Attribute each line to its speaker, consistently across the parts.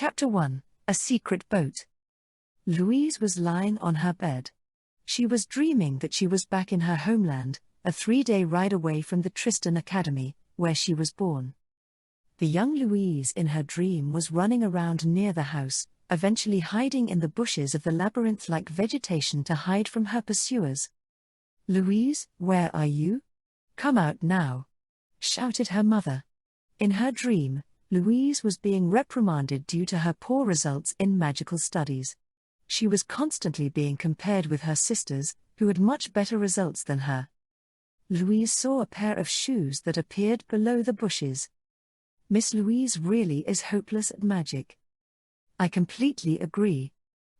Speaker 1: Chapter 1: A Secret Boat. Louise was lying on her bed. She was dreaming that she was back in her homeland, a 3-day ride away from the Tristan Academy, where she was born. The young Louise in her dream was running around near the house, eventually hiding in the bushes of the labyrinth-like vegetation to hide from her pursuers. "Louise, where are you? Come out now!" shouted her mother. In her dream, Louise was being reprimanded due to her poor results in magical studies. She was constantly being compared with her sisters, who had much better results than her. Louise saw a pair of shoes that appeared below the bushes. "Miss Louise really is hopeless at magic." "I completely agree.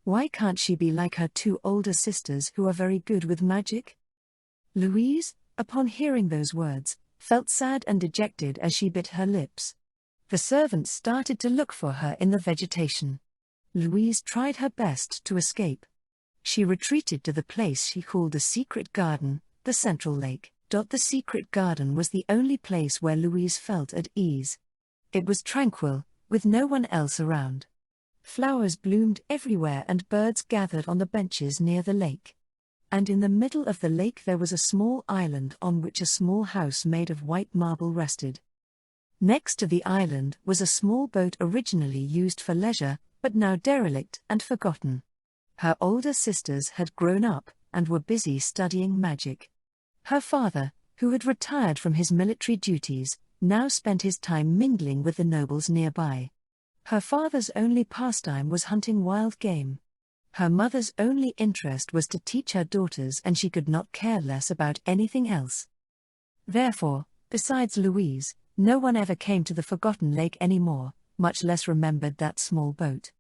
Speaker 1: Why can't she be like her 2 older sisters who are very good with magic?" Louise, upon hearing those words, felt sad and dejected as she bit her lips. The servants started to look for her in the vegetation. Louise tried her best to escape. She retreated to the place she called the secret garden, the central lake. The secret garden was the only place where Louise felt at ease. It was tranquil, with no one else around. Flowers bloomed everywhere and birds gathered on the benches near the lake. And in the middle of the lake there was a small island on which a small house made of white marble rested. Next to the island was a small boat originally used for leisure, but now derelict and forgotten. Her older sisters had grown up, and were busy studying magic. Her father, who had retired from his military duties, now spent his time mingling with the nobles nearby. Her father's only pastime was hunting wild game. Her mother's only interest was to teach her daughters, and she could not care less about anything else. Therefore, besides Louise, no one ever came to the forgotten lake anymore, much less remembered that small boat.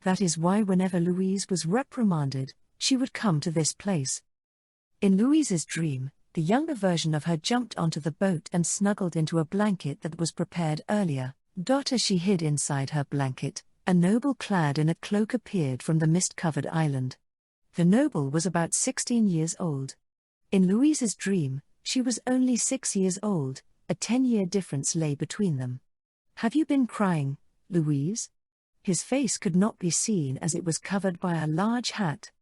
Speaker 1: That is why whenever Louise was reprimanded, she would come to this place. In Louise's dream, the younger version of her jumped onto the boat and snuggled into a blanket that was prepared earlier. As she hid inside her blanket, a noble clad in a cloak appeared from the mist-covered island. The noble was about 16 years old. In Louise's dream, she was only 6 years old. A 10-year difference lay between them. "Have you been crying, Louise?" His face could not be seen as it was covered by a large hat.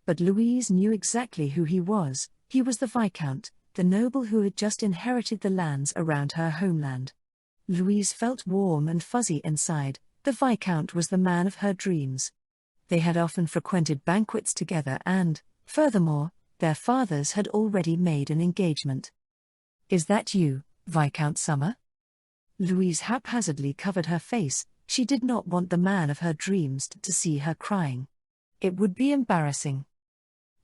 Speaker 1: But Louise knew exactly who he was. He was the Viscount, the noble who had just inherited the lands around her homeland. Louise felt warm and fuzzy inside. The Viscount was the man of her dreams. They had often frequented banquets together and, furthermore, their fathers had already made an engagement. "Is that you, Viscount Summer?" Louise haphazardly covered her face. She did not want the man of her dreams to see her crying. It would be embarrassing.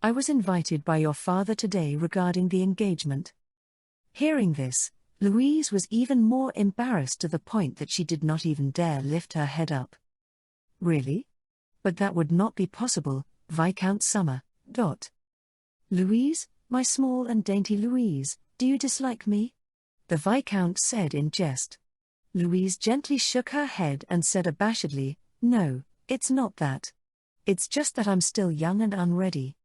Speaker 1: "I was invited by your father today regarding the engagement." Hearing this, Louise was even more embarrassed, to the point that she did not even dare lift her head up. "Really? But that would not be possible, Viscount Summer. Louise, my small and dainty Louise, do you dislike me?" the Viscount said in jest. Louise gently shook her head and said abashedly, "No, it's not that. It's just that I'm still young and unready."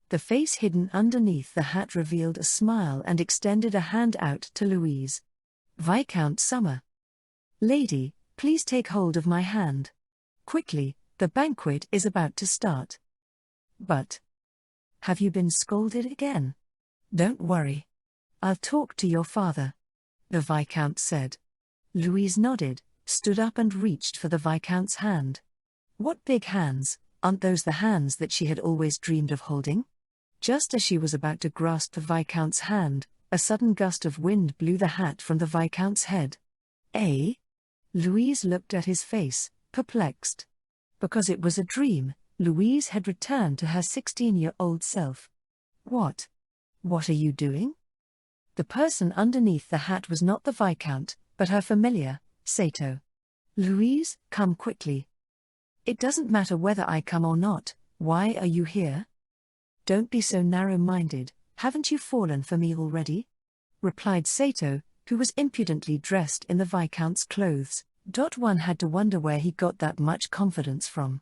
Speaker 1: The face hidden underneath the hat revealed a smile and extended a hand out to Louise. "Viscount Summer. Lady, please take hold of my hand. Quickly, the banquet is about to start." "But have you been scolded again?" "Don't worry. I'll talk to your father," the Viscount said. Louise nodded, stood up and reached for the Viscount's hand. What big hands! Aren't those the hands that she had always dreamed of holding? Just as she was about to grasp the Viscount's hand, a sudden gust of wind blew the hat from the Viscount's head. "Eh?" Louise looked at his face, perplexed. Because it was a dream, Louise had returned to her 16-year-old self. What are you doing?" The person underneath the hat was not the Viscount, but her familiar, Sato. "Louise, come quickly." "It doesn't matter whether I come or not. Why are you here?" "Don't be so narrow-minded. Haven't you fallen for me already?" replied Sato, who was impudently dressed in the Viscount's clothes. One had to wonder where he got that much confidence from.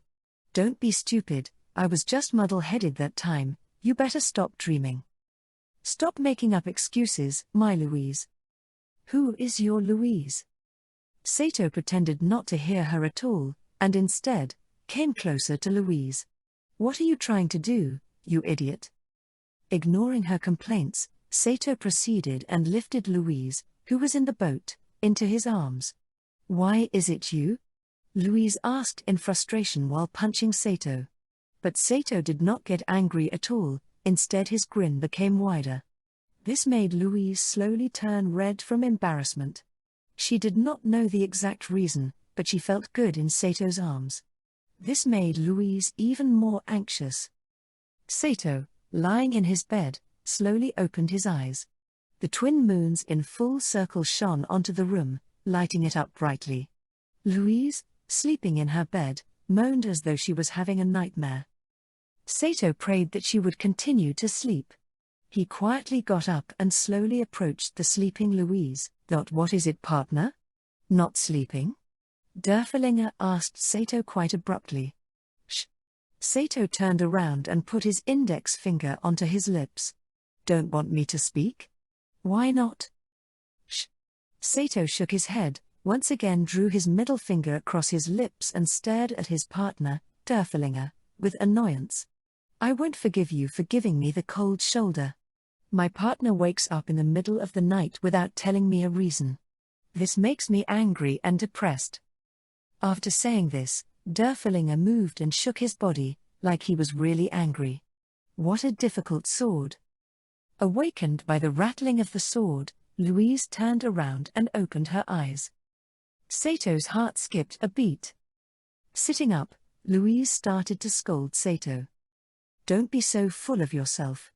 Speaker 1: "Don't be stupid, I was just muddle-headed that time. You better stop dreaming. Stop making up excuses, my Louise." "Who is your Louise?" Sato pretended not to hear her at all, and instead, came closer to Louise. "What are you trying to do, you idiot?" Ignoring her complaints, Sato proceeded and lifted Louise, who was in the boat, into his arms. "Why is it you?" Louise asked in frustration while punching Sato. But Sato did not get angry at all, instead his grin became wider. This made Louise slowly turn red from embarrassment. She did not know the exact reason, but she felt good in Sato's arms. This made Louise even more anxious. Sato, lying in his bed, slowly opened his eyes. The twin moons in full circle shone onto the room, lighting it up brightly. Louise, sleeping in her bed, moaned as though she was having a nightmare. Sato prayed that she would continue to sleep. He quietly got up and slowly approached the sleeping Louise. "What is it, partner? Not sleeping?" Derfelinger asked Sato quite abruptly. "Shh." Sato turned around and put his index finger onto his lips. "Don't want me to speak? Why not?" "Shh." Sato shook his head, once again drew his middle finger across his lips and stared at his partner, Derfelinger, with annoyance. "I won't forgive you for giving me the cold shoulder. My partner wakes up in the middle of the night without telling me a reason. This makes me angry and depressed." After saying this, Derfelinger moved and shook his body, like he was really angry. What a difficult sword. Awakened by the rattling of the sword, Louise turned around and opened her eyes. Sato's heart skipped a beat. Sitting up, Louise started to scold Sato. "Don't be so full of yourself.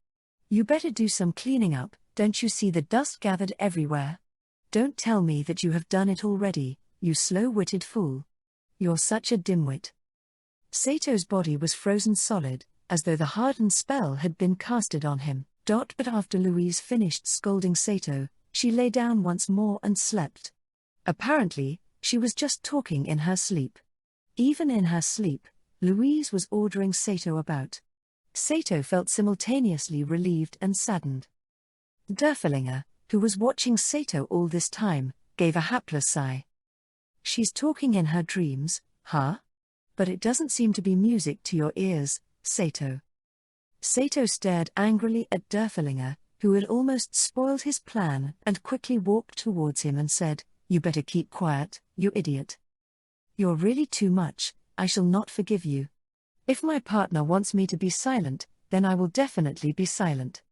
Speaker 1: You better do some cleaning up, don't you see the dust gathered everywhere? Don't tell me that you have done it already, you slow-witted fool. You're such a dimwit." Sato's body was frozen solid, as though the hardened spell had been casted on him. But after Louise finished scolding Sato, she lay down once more and slept. Apparently, she was just talking in her sleep. Even in her sleep, Louise was ordering Sato about. Sato felt simultaneously relieved and saddened. Derfelinger, who was watching Sato all this time, gave a hapless sigh. "She's talking in her dreams, huh? But it doesn't seem to be music to your ears, Sato." Sato stared angrily at Derfelinger, who had almost spoiled his plan, and quickly walked towards him and said, "You better keep quiet, you idiot. You're really too much, I shall not forgive you. If my partner wants me to be silent, then I will definitely be silent.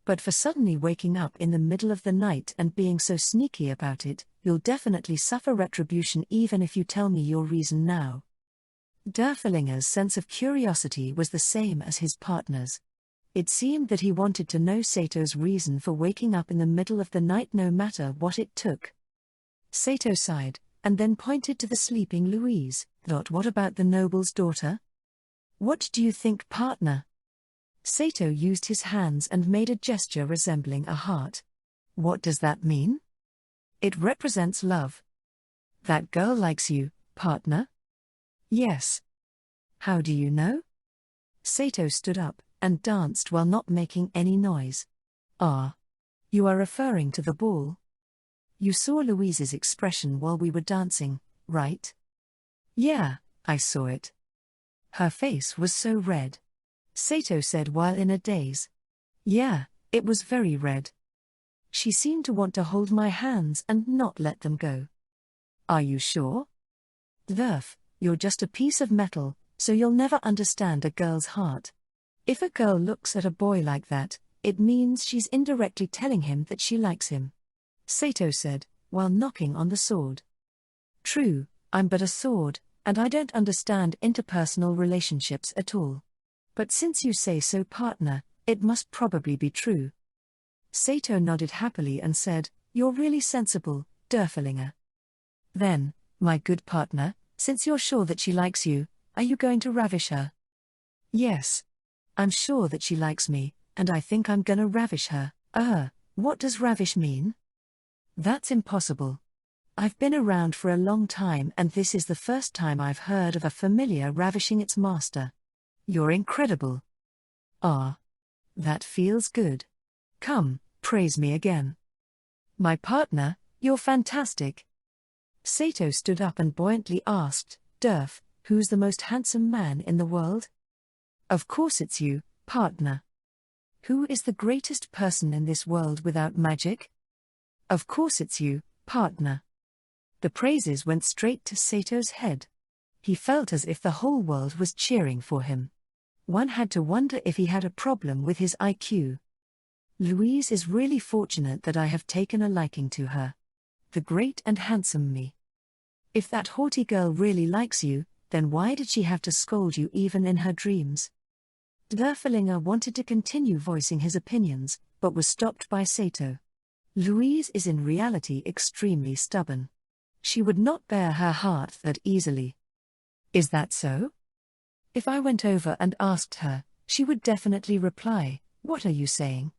Speaker 1: But for suddenly waking up in the middle of the night and being so sneaky about it, you'll definitely suffer retribution even if you tell me your reason now." Derfelinger's sense of curiosity was the same as his partner's. It seemed that he wanted to know Sato's reason for waking up in the middle of the night no matter what it took. Sato sighed, and then pointed to the sleeping Louise. "What about the noble's daughter? What do you think, partner?" Sato used his hands and made a gesture resembling a heart. "What does that mean?" "It represents love." "That girl likes you, partner?" "Yes." "How do you know?" Sato stood up and danced while not making any noise. "Ah. You are referring to the ball. You saw Louise's expression while we were dancing, right?" "Yeah, I saw it. Her face was so red," Sato said while in a daze. "Yeah, it was very red. She seemed to want to hold my hands and not let them go." "Are you sure?" "Derf, you're just a piece of metal, so you'll never understand a girl's heart. If a girl looks at a boy like that, it means she's indirectly telling him that she likes him," Sato said, while knocking on the sword. "True, I'm but a sword, and I don't understand interpersonal relationships at all. But since you say so, partner, it must probably be true." Sato nodded happily and said, "You're really sensible, Derfelinger. Then, my good partner, since you're sure that she likes you, are you going to ravish her?" "Yes. I'm sure that she likes me, and I think I'm gonna ravish her." What does ravish mean?" "That's impossible. I've been around for a long time and this is the first time I've heard of a familiar ravishing its master. You're incredible." "Ah. That feels good. Come, praise me again." "My partner, you're fantastic." Sato stood up and buoyantly asked, "Derf, Who's the most handsome man in the world? Of course it's you, partner. Who is the greatest person in this world without magic? Of course it's you, partner. The praises went straight to Sato's head. He felt as if the whole world was cheering for him. One had to wonder if he had a problem with his IQ. Louise is really fortunate that I have taken a liking to her. The great and handsome me. If that haughty girl really likes you, then why did she have to scold you even in her dreams? Derfelinger wanted to continue voicing his opinions, but was stopped by Sato. Louise is in reality extremely stubborn. She would not bare her heart that easily. Is that so? If I went over and asked her, she would definitely reply, "What are you saying?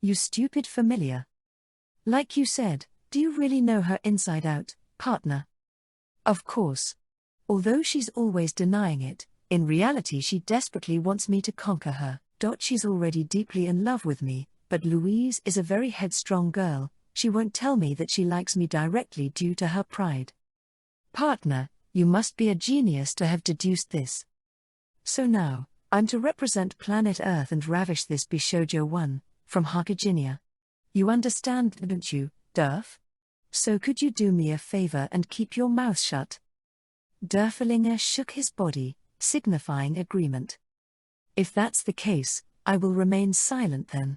Speaker 1: You stupid familiar." Like you said, do you really know her inside out, partner? Of course. Although she's always denying it, in reality she desperately wants me to conquer her. She's already deeply in love with me, but Louise is a very headstrong girl. She won't tell me that she likes me directly due to her pride. Partner, you must be a genius to have deduced this. So now, I'm to represent planet Earth and ravish this Bishoujo one, from Hakujinia. You understand, don't you, Durf? So could you do me a favor and keep your mouth shut? Derfelinger shook his body, signifying agreement. If that's the case, I will remain silent then.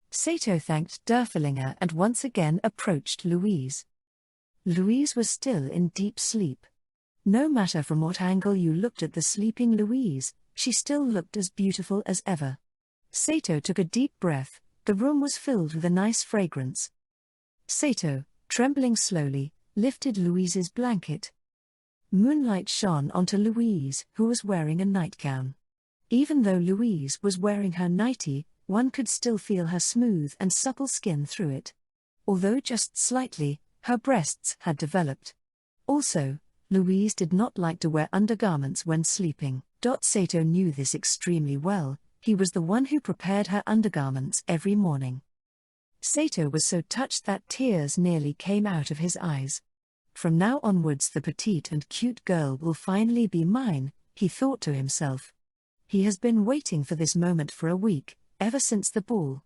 Speaker 1: Sato thanked Derfelinger and once again approached Louise. Louise was still in deep sleep. No matter from what angle you looked at the sleeping Louise, she still looked as beautiful as ever. Sato took a deep breath. The room was filled with a nice fragrance. Sato, trembling slowly, lifted Louise's blanket. Moonlight shone onto Louise, who was wearing a nightgown. Even though Louise was wearing her nightie, one could still feel her smooth and supple skin through it. Although just slightly, her breasts had developed. Also, Louise did not like to wear undergarments when sleeping. Sato knew this extremely well. He was the one who prepared her undergarments every morning. Sato was so touched that tears nearly came out of his eyes. From now onwards the petite and cute girl will finally be mine, he thought to himself. He has been waiting for this moment for a week, ever since the ball.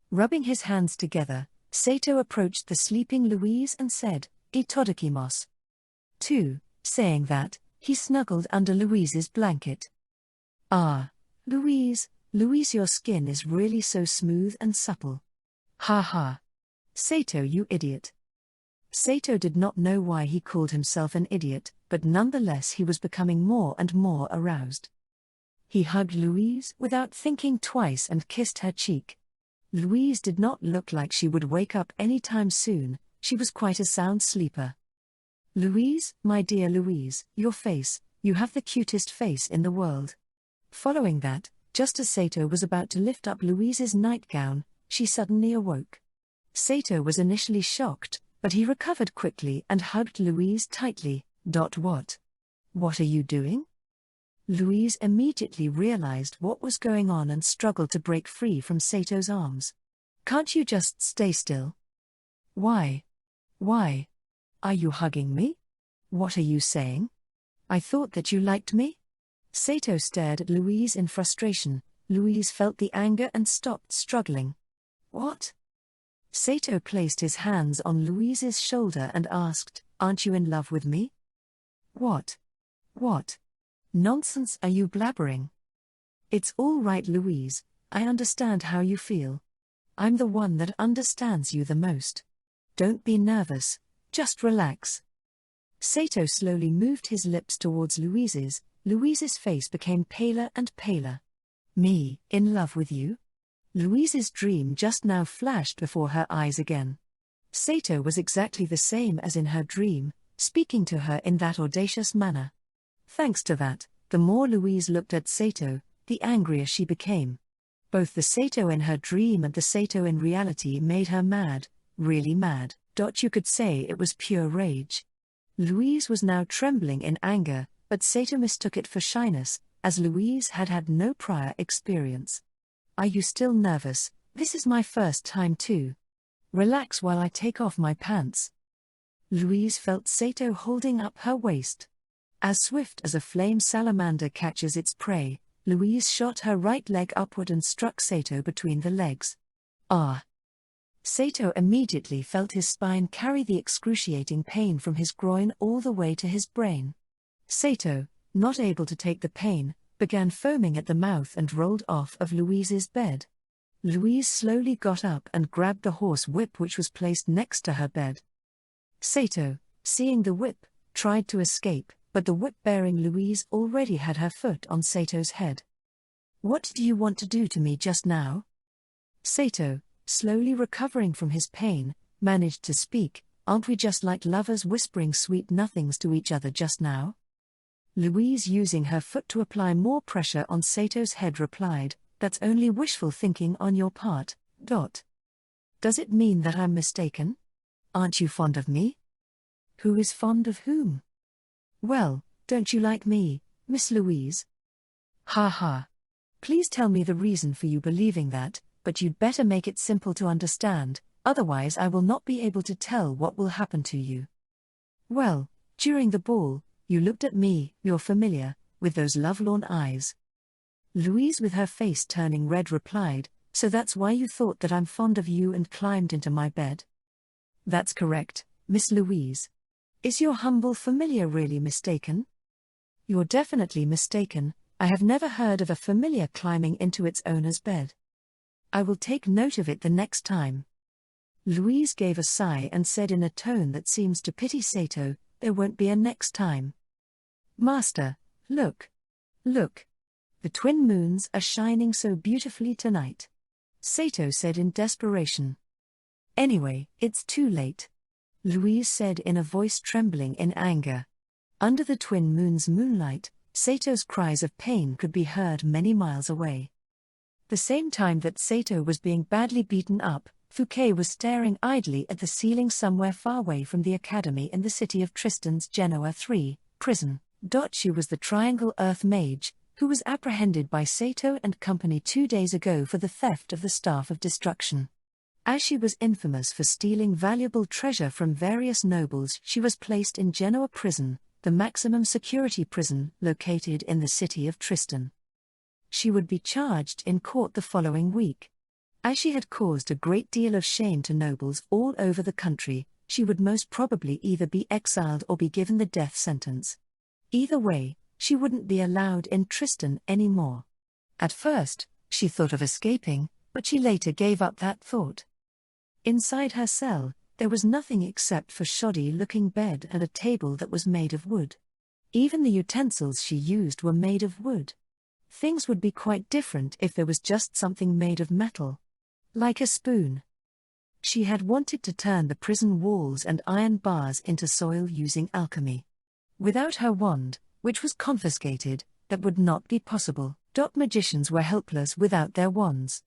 Speaker 1: Rubbing his hands together, Sato approached the sleeping Louise and said, "Itodokimos." Too, saying that, he snuggled under Louise's blanket. "Ah, Louise, your skin is really so smooth and supple. Ha ha. Sato, you idiot." Sato did not know why he called himself an idiot, but nonetheless he was becoming more and more aroused. He hugged Louise without thinking twice and kissed her cheek. Louise did not look like she would wake up anytime soon. She was quite a sound sleeper. "Louise, my dear Louise, your face, you have the cutest face in the world." Following that, just as Sato was about to lift up Louise's nightgown, she suddenly awoke. Sato was initially shocked, but he recovered quickly and hugged Louise tightly. What are you doing?" Louise immediately realized what was going on and struggled to break free from Sato's arms. "Can't you just stay still?" Why? Are you hugging me? What are you saying? I thought that you liked me?" Sato stared at Louise in frustration. Louise felt the anger and stopped struggling. "What?" Sato placed his hands on Louise's shoulder and asked, "Aren't you in love with me?" What nonsense are you blabbering?" "It's all right, Louise, I understand how you feel. I'm the one that understands you the most. Don't be nervous, just relax." Sato slowly moved his lips towards Louise's. Louise's face became paler and paler. "Me, in love with you?" Louise's dream just now flashed before her eyes again. Sato was exactly the same as in her dream, speaking to her in that audacious manner. Thanks to that, the more Louise looked at Sato, the angrier she became. Both the Sato in her dream and the Sato in reality made her mad, really mad. You could say it was pure rage. Louise was now trembling in anger, but Sato mistook it for shyness, as Louise had had no prior experience. "Are you still nervous? This is my first time too. Relax while I take off my pants." Louise felt Sato holding up her waist. As swift as a flame salamander catches its prey, Louise shot her right leg upward and struck Sato between the legs. Ah! Sato immediately felt his spine carry the excruciating pain from his groin all the way to his brain. Sato, not able to take the pain, began foaming at the mouth and rolled off of Louise's bed. Louise slowly got up and grabbed the horse whip which was placed next to her bed. Sato, seeing the whip, tried to escape, but the whip-bearing Louise already had her foot on Sato's head. "What do you want to do to me just now?" Sato, slowly recovering from his pain, managed to speak. "Aren't we just like lovers whispering sweet nothings to each other just now?" Louise, using her foot to apply more pressure on Sato's head, replied, "That's only wishful thinking on your part. Does it mean that I'm mistaken? Aren't you fond of me?" "Who is fond of whom?" "Well, don't you like me, Miss Louise?" "Ha ha. Please tell me the reason for you believing that, but you'd better make it simple to understand, otherwise I will not be able to tell what will happen to you." "Well, during the ball, you looked at me, you're familiar, with those lovelorn eyes." Louise, with her face turning red, replied, "So that's why you thought that I'm fond of you and climbed into my bed?" "That's correct, Miss Louise. Is your humble familiar really mistaken?" "You're definitely mistaken. I have never heard of a familiar climbing into its owner's bed. I will take note of it the next time." Louise gave a sigh and said in a tone that seems to pity Sato, "There won't be a next time. Master, look. Look. The twin moons are shining so beautifully tonight," Sato said in desperation. "Anyway, it's too late," Louise said in a voice trembling in anger. Under the twin moon's moonlight, Sato's cries of pain could be heard many miles away. The same time that Sato was being badly beaten up, Fouquet was staring idly at the ceiling somewhere far away from the academy in the city of Tristan's Genoa 3 prison. She was the Triangle Earth Mage, who was apprehended by Sato and company 2 days ago for the theft of the Staff of Destruction. As she was infamous for stealing valuable treasure from various nobles, she was placed in Genoa prison, the maximum security prison located in the city of Tristan. She would be charged in court the following week. As she had caused a great deal of shame to nobles all over the country, she would most probably either be exiled or be given the death sentence. Either way, she wouldn't be allowed in Tristan anymore. At first, she thought of escaping, but she later gave up that thought. Inside her cell, there was nothing except for shoddy-looking bed and a table that was made of wood. Even the utensils she used were made of wood. Things would be quite different if there was just something made of metal. Like a spoon. She had wanted to turn the prison walls and iron bars into soil using alchemy. Without her wand, which was confiscated, that would not be possible. Magicians were helpless without their wands.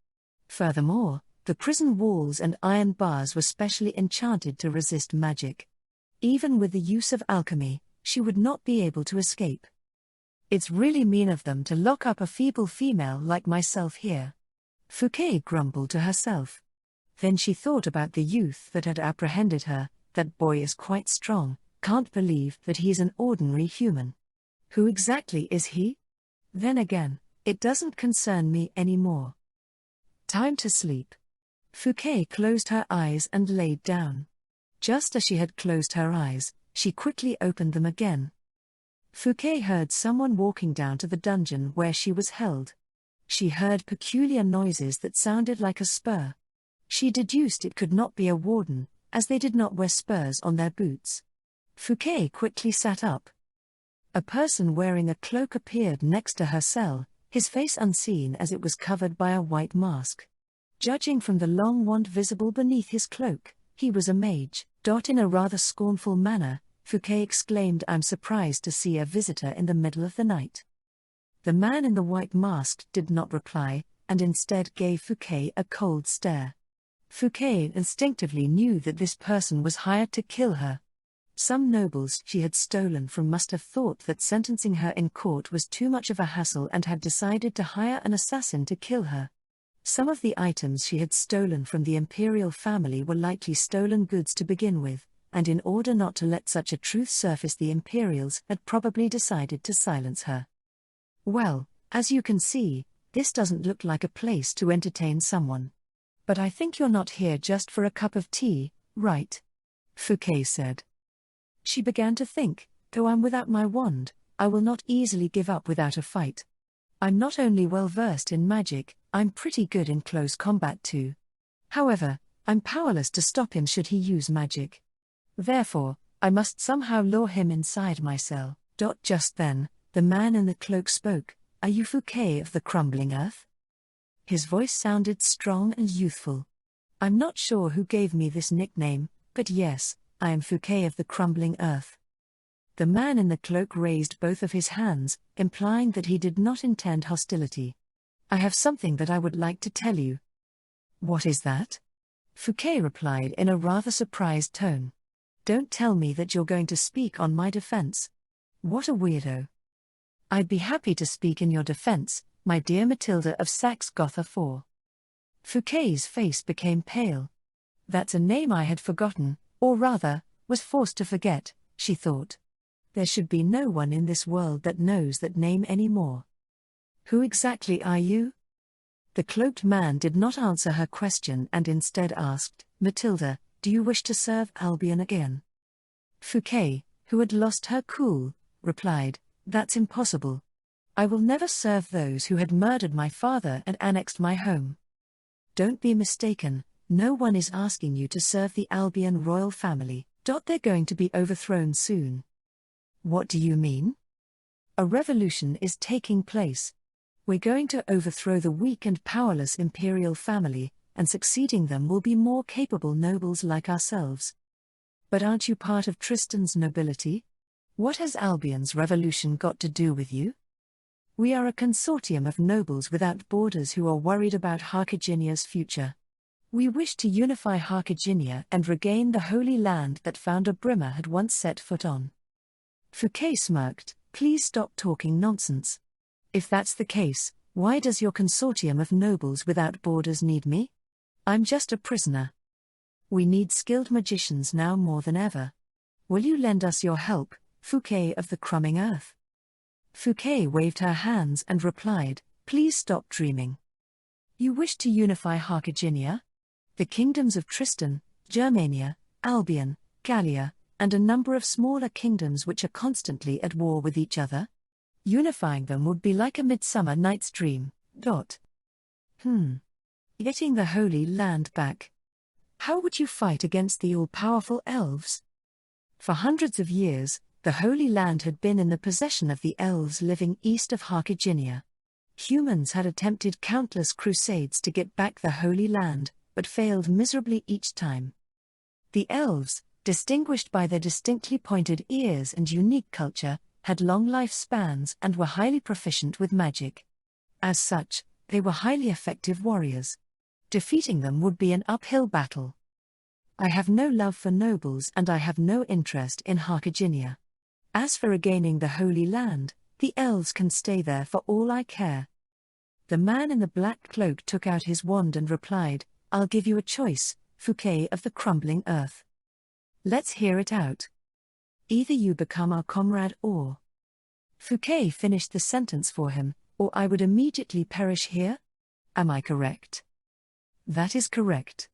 Speaker 1: Furthermore, the prison walls and iron bars were specially enchanted to resist magic. Even with the use of alchemy, she would not be able to escape. "It's really mean of them to lock up a feeble female like myself here," Fouquet grumbled to herself. Then she thought about the youth that had apprehended her. "That boy is quite strong, can't believe that he's an ordinary human. Who exactly is he? Then again, it doesn't concern me anymore. Time to sleep." Fouquet closed her eyes and laid down. Just as she had closed her eyes, she quickly opened them again. Fouquet heard someone walking down to the dungeon where she was held. She heard peculiar noises that sounded like a spur. She deduced it could not be a warden, as they did not wear spurs on their boots. Fouquet quickly sat up. A person wearing a cloak appeared next to her cell, his face unseen as it was covered by a white mask. Judging from the long wand visible beneath his cloak, he was a mage. In a rather scornful manner, Fouquet exclaimed, "I'm surprised to see a visitor in the middle of the night." The man in the white mask did not reply, and instead gave Fouquet a cold stare. Fouquet instinctively knew that this person was hired to kill her. Some nobles she had stolen from must have thought that sentencing her in court was too much of a hassle and had decided to hire an assassin to kill her. Some of the items she had stolen from the imperial family were likely stolen goods to begin with, and in order not to let such a truth surface, the Imperials had probably decided to silence her. Well, as you can see, this doesn't look like a place to entertain someone. But I think you're not here just for a cup of tea, right? Fouquet said. She began to think, though I'm without my wand, I will not easily give up without a fight. I'm not only well versed in magic, I'm pretty good in close combat too. However, I'm powerless to stop him should he use magic. Therefore, I must somehow lure him inside my cell. Just then, the man in the cloak spoke. Are you Fouquet of the Crumbling Earth? His voice sounded strong and youthful. I'm not sure who gave me this nickname, but yes, I am Fouquet of the Crumbling Earth. The man in the cloak raised both of his hands, implying that he did not intend hostility. I have something that I would like to tell you. What is that? Fouquet replied in a rather surprised tone. Don't tell me that you're going to speak on my defense. What a weirdo. I'd be happy to speak in your defense, my dear Matilda of Saxe-Gotha IV. Fouquet's face became pale. That's a name I had forgotten, or rather, was forced to forget, she thought. There should be no one in this world that knows that name anymore. Who exactly are you? The cloaked man did not answer her question and instead asked, Matilda, do you wish to serve Albion again? Fouquet, who had lost her cool, replied, That's impossible. I will never serve those who had murdered my father and annexed my home. Don't be mistaken, no one is asking you to serve the Albion royal family. They're going to be overthrown soon. What do you mean? A revolution is taking place. We're going to overthrow the weak and powerless imperial family, and succeeding them will be more capable nobles like ourselves. But aren't you part of Tristan's nobility? What has Albion's revolution got to do with you? We are a consortium of nobles without borders who are worried about Carthaginia's future. We wish to unify Carthaginia and regain the holy land that founder Brimmer had once set foot on. Fouquet smirked. Please stop talking nonsense. If that's the case, why does your consortium of nobles without borders need me? I'm just a prisoner. We need skilled magicians now more than ever. Will you lend us your help, Fouquet of the Crumbling Earth? Fouquet waved her hands and replied, Please stop dreaming. You wish to unify Carthaginia? The kingdoms of Tristan, Germania, Albion, Gallia, and a number of smaller kingdoms which are constantly at war with each other? Unifying them would be like a midsummer night's dream. Getting the Holy Land back. How would you fight against the all-powerful elves? For hundreds of years, the Holy Land had been in the possession of the elves living east of Carthaginia. Humans had attempted countless crusades to get back the Holy Land, but failed miserably each time. The elves, distinguished by their distinctly pointed ears and unique culture, had long lifespans and were highly proficient with magic. As such, they were highly effective warriors. Defeating them would be an uphill battle. I have no love for nobles and I have no interest in Carthaginia. As for regaining the Holy Land, the elves can stay there for all I care. The man in the black cloak took out his wand and replied, I'll give you a choice, Fouquet of the Crumbling Earth. Let's hear it out. Either you become our comrade or... Fouquet finished the sentence for him, or I would immediately perish here? Am I correct? That is correct.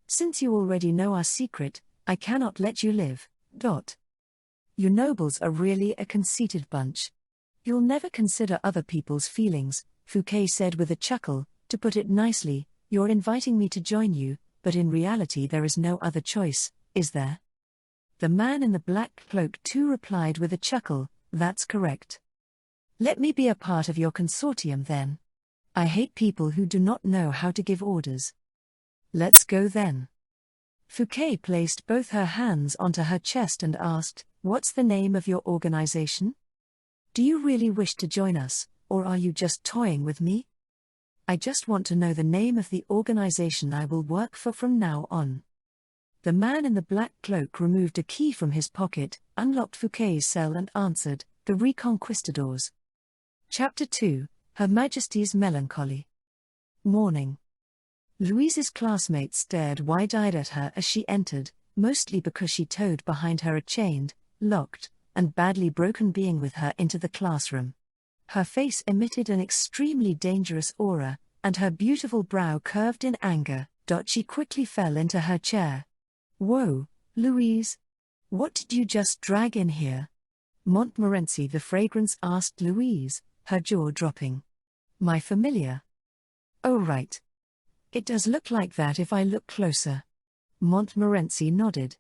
Speaker 1: Since you already know our secret, I cannot let you live. You nobles are really a conceited bunch. You'll never consider other people's feelings, Fouquet said with a chuckle. To put it nicely, you're inviting me to join you, but in reality there is no other choice, is there? The man in the black cloak too replied with a chuckle, That's correct. Let me be a part of your consortium then. I hate people who do not know how to give orders. Let's go then. Fouquet placed both her hands onto her chest and asked, What's the name of your organization? Do you really wish to join us, or are you just toying with me? I just want to know the name of the organization I will work for from now on. The man in the black cloak removed a key from his pocket, unlocked Fouquet's cell and answered, The Reconquistadors. Chapter 2, Her Majesty's Melancholy. Morning. Louise's classmates stared wide-eyed at her as she entered, mostly because she towed behind her a chained, locked, and badly broken being with her into the classroom. Her face emitted an extremely dangerous aura, and her beautiful brow curved in anger. She quickly fell into her chair. "Whoa, Louise! What did you just drag in here?" Montmorency the Fragrance asked Louise, her jaw dropping. "My familiar." "Oh right. It does look like that if I look closer." Montmorency nodded.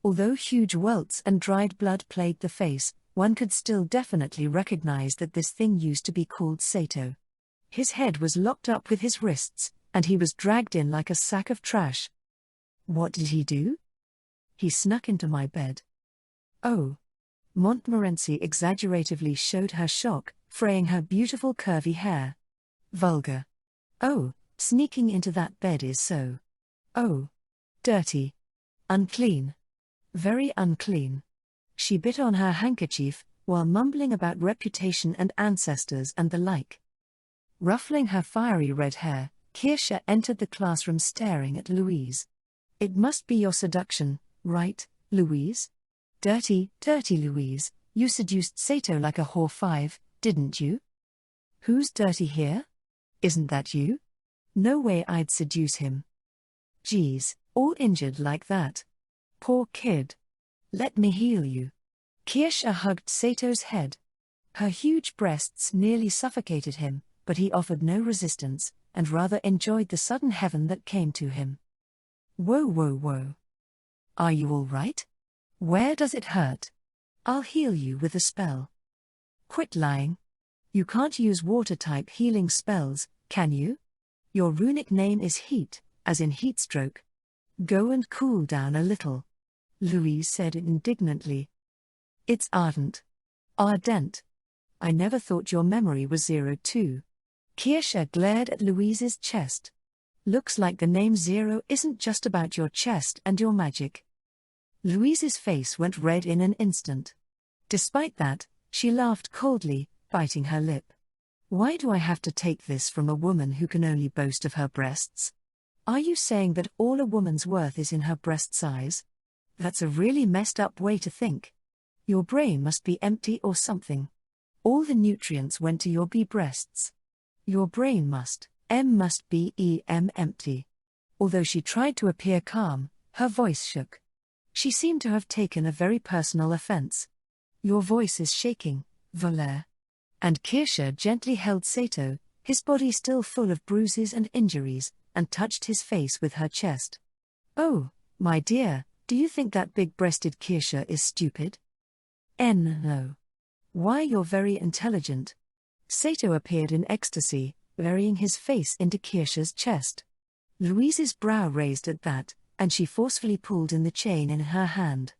Speaker 1: Although huge welts and dried blood plagued the face, one could still definitely recognize that this thing used to be called Sato. His head was locked up with his wrists, and he was dragged in like a sack of trash. "What did he do?" "He snuck into my bed." "Oh." Montmorency exaggeratively showed her shock, fraying her beautiful curvy hair. "Vulgar." "Oh, sneaking into that bed is so. Oh. Dirty. Unclean. Very unclean." She bit on her handkerchief, while mumbling about reputation and ancestors and the like. Ruffling her fiery red hair, Kirsche entered the classroom staring at Louise. "It must be your seduction, right, Louise? Dirty, dirty Louise, you seduced Sato like a whore 5, didn't you?" "Who's dirty here? Isn't that you?" "No way I'd seduce him." "Geez, all injured like that. Poor kid. Let me heal you." Kirsche hugged Sato's head. Her huge breasts nearly suffocated him, but he offered no resistance, and rather enjoyed the sudden heaven that came to him. "Whoa, whoa, whoa. Are you all right? Where does it hurt? I'll heal you with a spell." "Quit lying. You can't use water-type healing spells, can you? Your runic name is Heat, as in heatstroke. Go and cool down a little," Louise said indignantly. "It's ardent. Ardent. I never thought your memory was 0 too." Kirsche glared at Louise's chest. "Looks like the name 0 isn't just about your chest and your magic." Louise's face went red in an instant. Despite that, she laughed coldly, biting her lip. "Why do I have to take this from a woman who can only boast of her breasts? Are you saying that all a woman's worth is in her breast size? That's a really messed up way to think. Your brain must be empty or something. All the nutrients went to your breasts. Your brain must be empty." Although she tried to appear calm, her voice shook. She seemed to have taken a very personal offense. "Your voice is shaking, Voltaire." And Kirsche gently held Sato, his body still full of bruises and injuries, and touched his face with her chest. "Oh, my dear, do you think that big-breasted Kirsche is stupid?" No. "Why, you're very intelligent." Sato appeared in ecstasy, burying his face into Kirsche's chest. Louise's brow raised at that, and she forcefully pulled in the chain in her hand.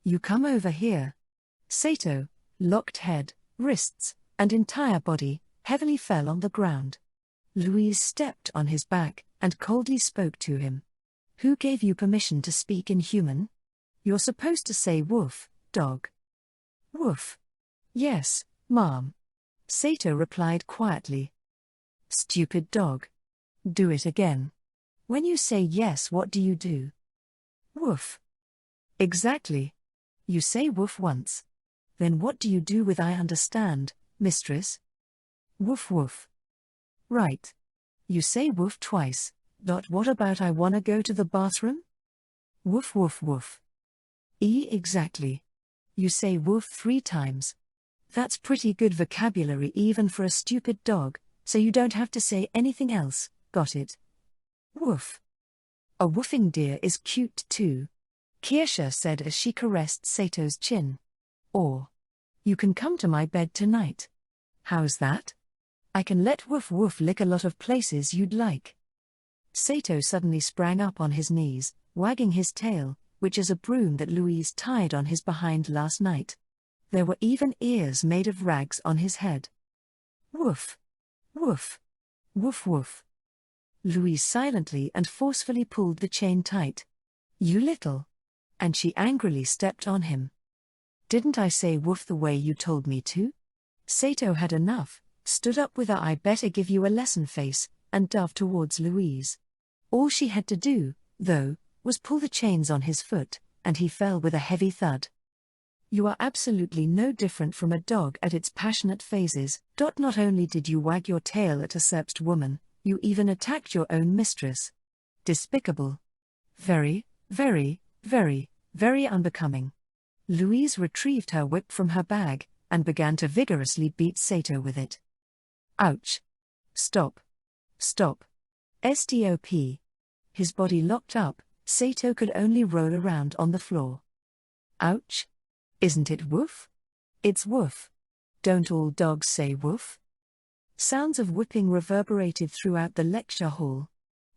Speaker 1: "You come over here." Sato, locked head, wrists, and entire body, heavily fell on the ground. Louise stepped on his back, and coldly spoke to him. "Who gave you permission to speak in human? You're supposed to say woof, dog." "Woof. Yes, ma'am," Sato replied quietly. "Stupid dog. Do it again. When you say yes, what do you do?" "Woof." "Exactly. You say woof once. Then what do you do with I understand, mistress?" "Woof woof." "Right. You say woof twice. What about I wanna go to the bathroom?" "Woof woof woof." Exactly. You say woof 3 times. That's pretty good vocabulary even for a stupid dog, so you don't have to say anything else, got it? Woof. "A woofing deer is cute too," Kirsche said as she caressed Sato's chin. "Or, you can come to my bed tonight. How's that? I can let Woof Woof lick a lot of places you'd like." Sato suddenly sprang up on his knees, wagging his tail, which is a broom that Louise tied on his behind last night. There were even ears made of rags on his head. "Woof. Woof. Woof woof." Louise silently and forcefully pulled the chain tight. "You little." And she angrily stepped on him. "Didn't I say woof the way you told me to?" Sato had enough, stood up with a "I better give you a lesson" face, and dove towards Louise. All she had to do, though, was pull the chains on his foot, and he fell with a heavy thud. You are absolutely no different from a dog at its passionate phases. Not only did you wag your tail at a serped woman, you even attacked your own mistress. Despicable. Very, very, very, very unbecoming. Louise retrieved her whip from her bag, and began to vigorously beat Sato with it. Ouch. Stop. Stop. Stop. His body locked up, Sato could only roll around on the floor. Ouch. Isn't it woof? It's woof. Don't all dogs say woof? Sounds of whipping reverberated throughout the lecture hall.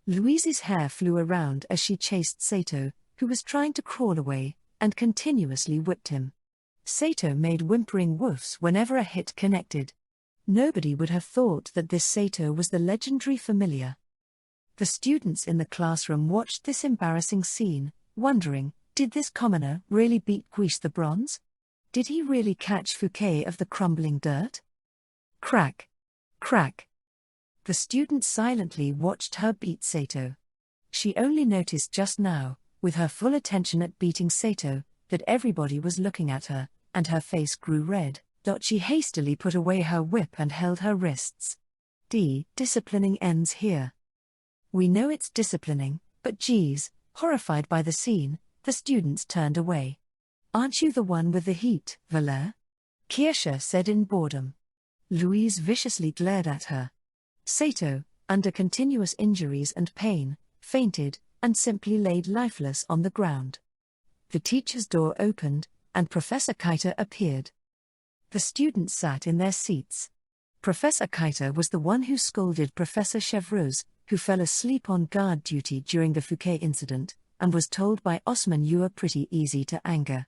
Speaker 1: Louise's hair flew around as she chased Sato, who was trying to crawl away, and continuously whipped him. Sato made whimpering woofs whenever a hit connected. Nobody would have thought that this Sato was the legendary familiar. The students in the classroom watched this embarrassing scene, wondering, did this commoner really beat Guiche the Bronze? Did he really catch Fouquet of the crumbling dirt? Crack. Crack. The students silently watched her beat Sato. She only noticed just now, with her full attention at beating Sato, that everybody was looking at her, and her face grew red. She hastily put away her whip and held her wrists. Disciplining ends here. We know it's disciplining, but geez, horrified by the scene, the students turned away. Aren't you the one with the heat, Valère? Kirsche said in boredom. Louise viciously glared at her. Sato, under continuous injuries and pain, fainted, and simply laid lifeless on the ground. The teacher's door opened, and Professor Keiter appeared. The students sat in their seats. Professor Keiter was the one who scolded Professor Chevreuse, who fell asleep on guard duty during the Fouquet incident, and was told by Osman you are pretty easy to anger.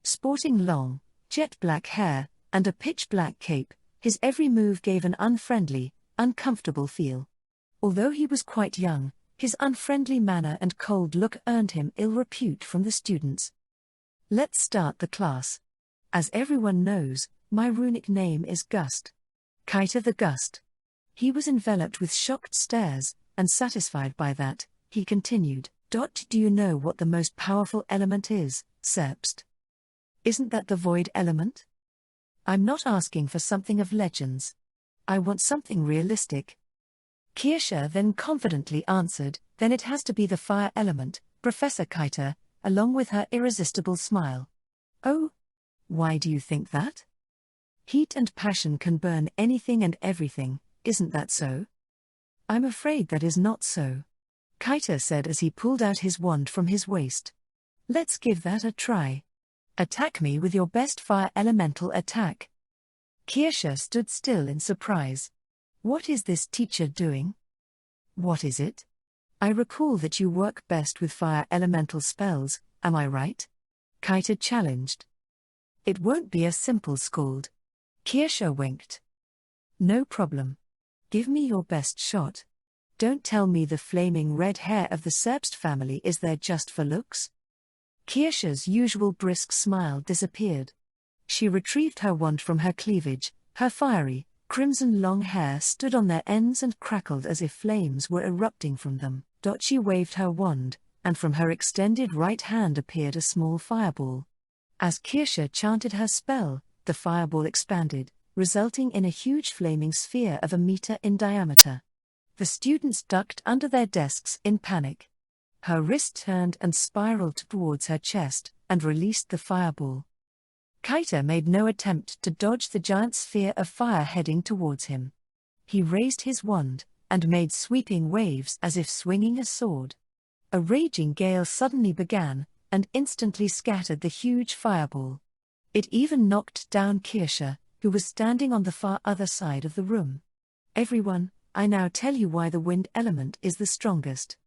Speaker 1: Sporting long, jet-black hair, and a pitch-black cape, his every move gave an unfriendly, uncomfortable feel. Although he was quite young, his unfriendly manner and cold look earned him ill repute from the students. Let's start the class. As everyone knows, my runic name is Gust. Keiter the Gust. He was enveloped with shocked stares, and satisfied by that, he continued, Do you know what the most powerful element is, Zerbst? Isn't that the void element? I'm not asking for something of legends. I want something realistic. Kirsche then confidently answered, Then it has to be the fire element, Professor Keiter, along with her irresistible smile. Oh? Why do you think that? Heat and passion can burn anything and everything, isn't that so? I'm afraid that is not so. Keiter said as he pulled out his wand from his waist. Let's give that a try. Attack me with your best fire elemental attack. Kirsche stood still in surprise. What is this teacher doing? What is it? I recall that you work best with fire elemental spells, am I right? Keiter challenged. It won't be a simple scald. Kirsche winked. No problem. Give me your best shot. Don't tell me the flaming red hair of the Zerbst family is there just for looks. Kirsche's usual brisk smile disappeared. She retrieved her wand from her cleavage, her fiery, crimson long hair stood on their ends and crackled as if flames were erupting from them. She waved her wand, and from her extended right hand appeared a small fireball. As Kirsche chanted her spell, the fireball expanded, resulting in a huge flaming sphere of a meter in diameter. The students ducked under their desks in panic. Her wrist turned and spiraled towards her chest, and released the fireball. Keiter made no attempt to dodge the giant sphere of fire heading towards him. He raised his wand, and made sweeping waves as if swinging a sword. A raging gale suddenly began, and instantly scattered the huge fireball. It even knocked down Kirsche, who was standing on the far other side of the room. Everyone, I now tell you why the wind element is the strongest.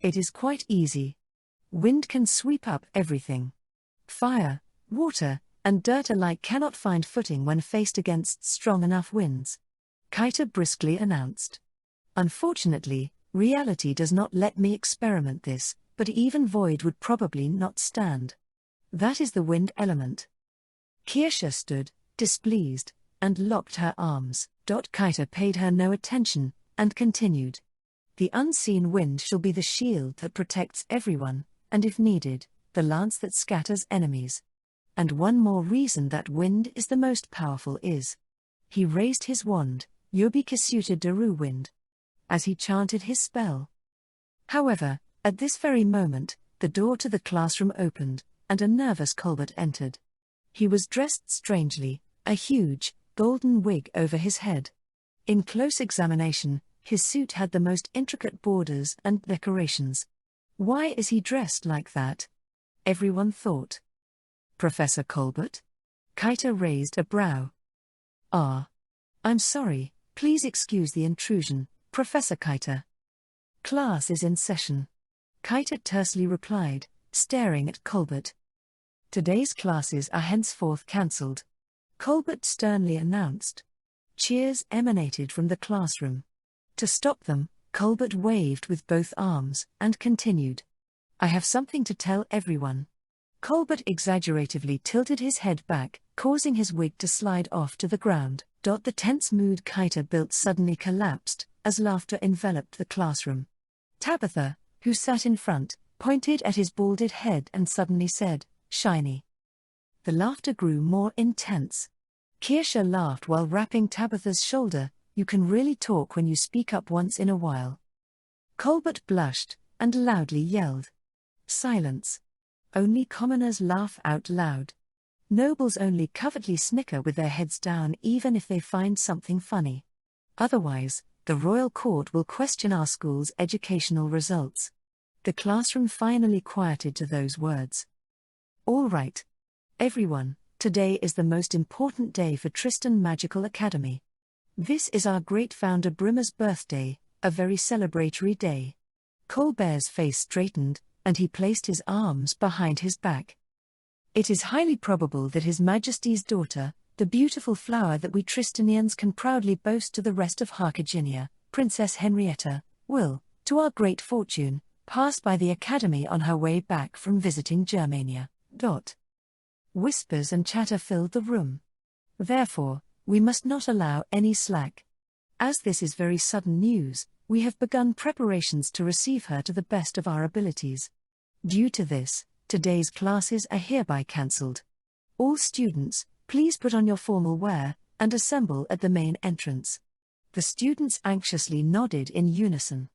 Speaker 1: It is quite easy. Wind can sweep up everything. Fire, water, and dirt alike cannot find footing when faced against strong enough winds. Keiter briskly announced. Unfortunately, reality does not let me experiment this, but even void would probably not stand. That is the wind element. Kirsche stood, displeased, and locked her arms. Keiter paid her no attention, and continued. The unseen wind shall be the shield that protects everyone, and if needed, the lance that scatters enemies. And one more reason that wind is the most powerful is. He raised his wand, Yobi Kisuta Daru Wind, as he chanted his spell. However, at this very moment, the door to the classroom opened, and a nervous Colbert entered. He was dressed strangely, a huge, golden wig over his head. In close examination, his suit had the most intricate borders and decorations. Why is he dressed like that? Everyone thought. Professor Colbert? Kaita raised a brow. I'm sorry, please excuse the intrusion, Professor Kaita. Class is in session. Kaita tersely replied, staring at Colbert. Today's classes are henceforth cancelled, Colbert sternly announced. Cheers emanated from the classroom. To stop them, Colbert waved with both arms and continued. I have something to tell everyone. Colbert exaggeratively tilted his head back, causing his wig to slide off to the ground. The tense mood Kaita built suddenly collapsed, as laughter enveloped the classroom. Tabitha, who sat in front, pointed at his balded head and suddenly said, "Shiny." The laughter grew more intense. Kirsha laughed while rapping Tabitha's shoulder. You can really talk when you speak up once in a while. Colbert blushed, and loudly yelled. Silence. Only commoners laugh out loud. Nobles only covertly snicker with their heads down even if they find something funny. Otherwise, the royal court will question our school's educational results. The classroom finally quieted to those words. All right. Everyone, today is the most important day for Tristan Magical Academy. This is our great founder Brimmer's birthday, a very celebratory day. Colbert's face straightened, and he placed his arms behind his back. It is highly probable that His Majesty's daughter, the beautiful flower that we Tristanians can proudly boast to the rest of Carcaginia, Princess Henrietta, will, to our great fortune, pass by the Academy on her way back from visiting Germania. Whispers and chatter filled the room. Therefore, we must not allow any slack. As this is very sudden news, we have begun preparations to receive her to the best of our abilities. Due to this, today's classes are hereby cancelled. All students, please put on your formal wear, and assemble at the main entrance. The students anxiously nodded in unison.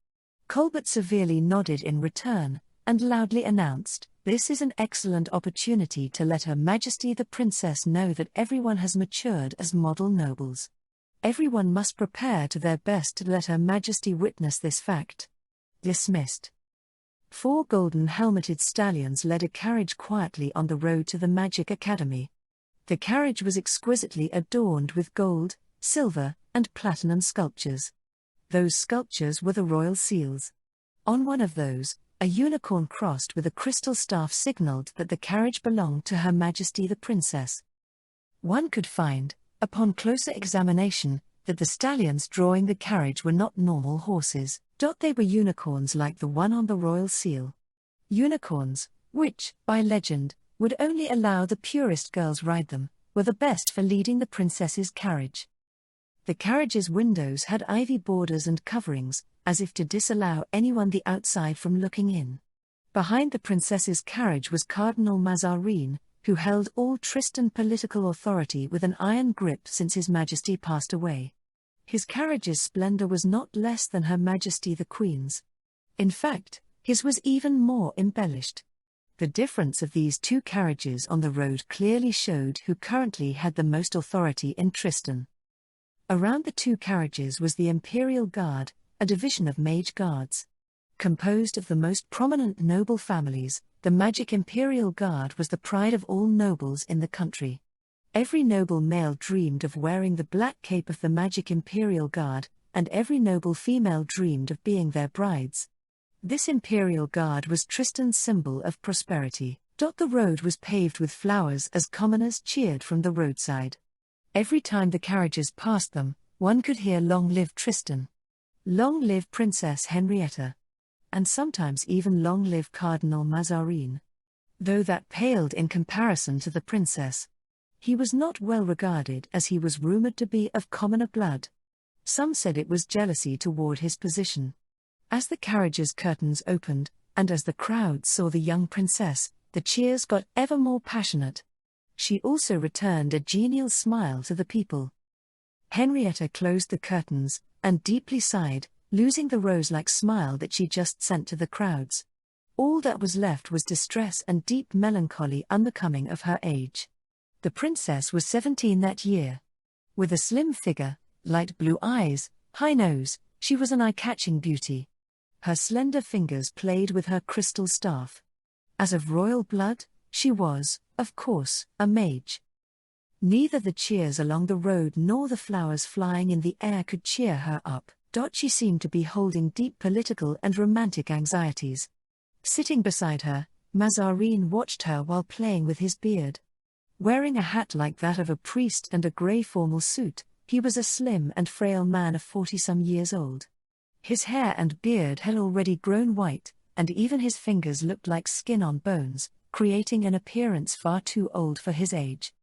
Speaker 1: Colbert severely nodded in return, and loudly announced, "This is an excellent opportunity to let Her Majesty the Princess know that everyone has matured as model nobles. Everyone must prepare to their best to let Her Majesty witness this fact." Dismissed. 4 golden-helmeted stallions led a carriage quietly on the road to the Magic Academy. The carriage was exquisitely adorned with gold, silver, and platinum sculptures. Those sculptures were the royal seals. On one of those, a unicorn crossed with a crystal staff signaled that the carriage belonged to Her Majesty the Princess. One could find, upon closer examination, that the stallions drawing the carriage were not normal horses. They were unicorns like the one on the royal seal. Unicorns, which, by legend, would only allow the purest girls ride them, were the best for leading the princess's carriage. The carriage's windows had ivy borders and coverings, as if to disallow anyone the outside from looking in. Behind the princess's carriage was Cardinal Mazarin, who held all Tristan political authority with an iron grip since His Majesty passed away. His carriage's splendor was not less than Her Majesty the Queen's. In fact, his was even more embellished. The difference of these 2 carriages on the road clearly showed who currently had the most authority in Tristan. Around the 2 carriages was the Imperial Guard, a division of mage guards. Composed of the most prominent noble families, the Magic Imperial Guard was the pride of all nobles in the country. Every noble male dreamed of wearing the black cape of the Magic Imperial Guard, and every noble female dreamed of being their brides. This Imperial Guard was Tristan's symbol of prosperity. The road was paved with flowers as commoners cheered from the roadside. Every time the carriages passed them, one could hear "Long live Tristan," "Long live Princess Henrietta," and sometimes even "Long live Cardinal Mazarin." Though that paled in comparison to the princess. He was not well regarded as he was rumored to be of commoner blood. Some said it was jealousy toward his position. As the carriage's curtains opened, and as the crowd saw the young princess, the cheers got ever more passionate. She also returned a genial smile to the people. Henrietta closed the curtains, and deeply sighed, losing the rose-like smile that she just sent to the crowds. All that was left was distress and deep melancholy unbecoming of her age. The princess was 17 that year. With a slim figure, light blue eyes, high nose, she was an eye-catching beauty. Her slender fingers played with her crystal staff. As of royal blood, she was, of course, a mage. Neither the cheers along the road nor the flowers flying in the air could cheer her up. She seemed to be holding deep political and romantic anxieties. Sitting beside her, Mazarin watched her while playing with his beard. Wearing a hat like that of a priest and a grey formal suit, he was a slim and frail man of 40-some years old. His hair and beard had already grown white, and even his fingers looked like skin on bones, creating an appearance far too old for his age.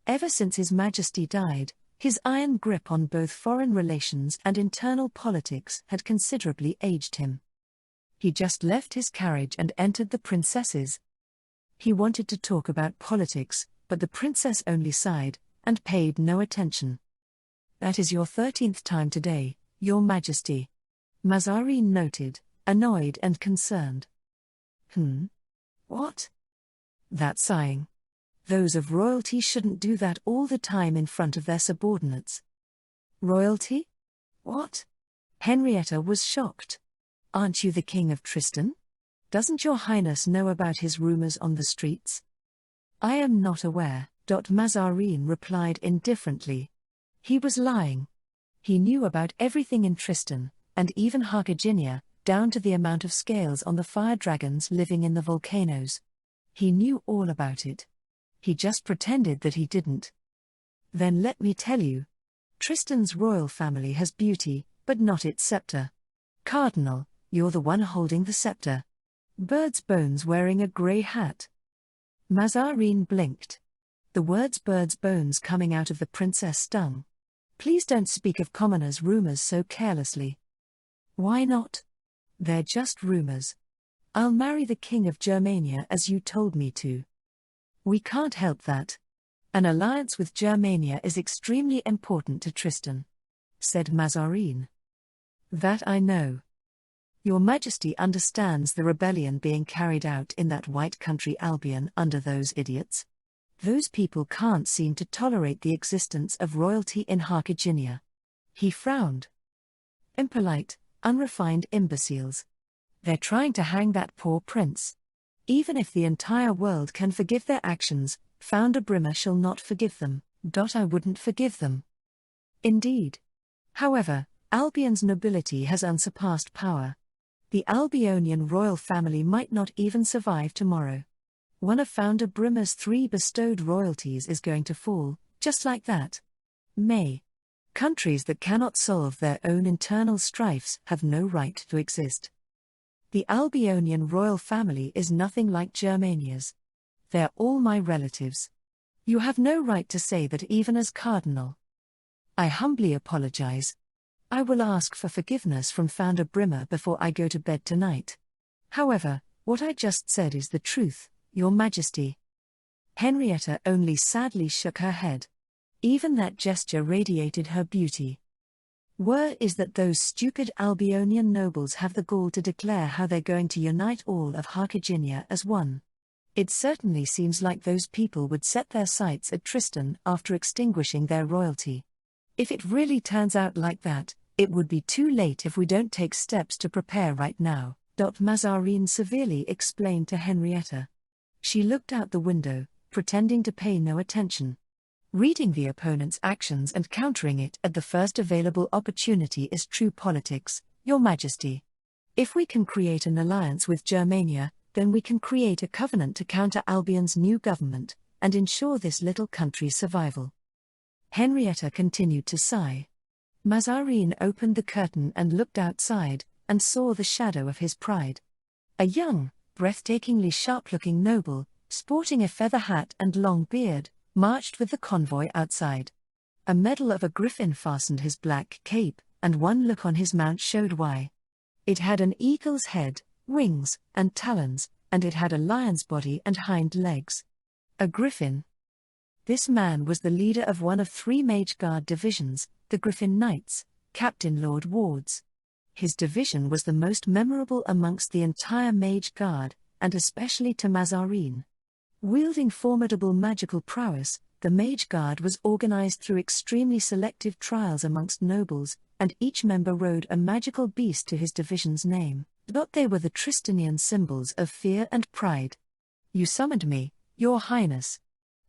Speaker 1: Ever since His Majesty died, his iron grip on both foreign relations and internal politics had considerably aged him. He just left his carriage and entered the princess's. He wanted to talk about politics, but the princess only sighed, and paid no attention. "That is your 13th time today, Your Majesty," Mazarin noted, annoyed and concerned. What? That sighing. Those of royalty shouldn't do that all the time in front of their subordinates. Royalty? What? Henrietta was shocked. Aren't you the King of Tristan? Doesn't your Highness know about his rumors on the streets? I am not aware, Mazarin replied indifferently. He was lying. He knew about everything in Tristan, and even Carthagena, down to the amount of scales on the fire dragons living in the volcanoes. He knew all about it. He just pretended that he didn't. Then let me tell you. Tristan's royal family has beauty, but not its scepter. Cardinal, you're the one holding the scepter. Bird's bones wearing a grey hat. Mazarin blinked. The words bird's bones coming out of the princess stung. Please don't speak of commoners' rumors so carelessly. Why not? They're just rumors. I'll marry the King of Germania as you told me to. We can't help that. An alliance with Germania is extremely important to Tristan, said Mazarin. That I know. Your Majesty understands the rebellion being carried out in that white country Albion under those idiots. Those people can't seem to tolerate the existence of royalty in Carthagena. He frowned. Impolite, unrefined imbeciles. They're trying to hang that poor prince. Even if the entire world can forgive their actions, Founder Brimmer shall not forgive them. I wouldn't forgive them. Indeed. However, Albion's nobility has unsurpassed power. The Albionian royal family might not even survive tomorrow. One of Founder Brimmer's 3 bestowed royalties is going to fall, just like that. Countries that cannot solve their own internal strifes have no right to exist. The Albionian royal family is nothing like Germania's. They're all my relatives. You have no right to say that even as cardinal. I humbly apologize. I will ask for forgiveness from Founder Brimmer before I go to bed tonight. However, what I just said is the truth, Your Majesty. Henrietta only sadly shook her head. Even that gesture radiated her beauty. Word is that those stupid Albionian nobles have the gall to declare how they're going to unite all of Carthagena as one. It certainly seems like those people would set their sights at Tristan after extinguishing their royalty. If it really turns out like that, it would be too late if we don't take steps to prepare right now, Mazarin severely explained to Henrietta. She looked out the window, pretending to pay no attention. Reading the opponent's actions and countering it at the first available opportunity is true politics, Your Majesty. If we can create an alliance with Germania, then we can create a covenant to counter Albion's new government, and ensure this little country's survival. Henrietta continued to sigh. Mazarin opened the curtain and looked outside, and saw the shadow of his pride. A young, breathtakingly sharp-looking noble, sporting a feather hat and long beard, marched with the convoy outside. A medal of a griffin fastened his black cape, and one look on his mount showed why. It had an eagle's head, wings, and talons, and it had a lion's body and hind legs. A griffin. This man was the leader of one of 3 Mage Guard divisions, the Griffin Knights, Captain Lord Wards. His division was the most memorable amongst the entire Mage Guard, and especially to Mazarine. Wielding formidable magical prowess, the Mage Guard was organized through extremely selective trials amongst nobles, and each member rode a magical beast to his division's name. They were the Tristanian symbols of fear and pride. "You summoned me, Your Highness."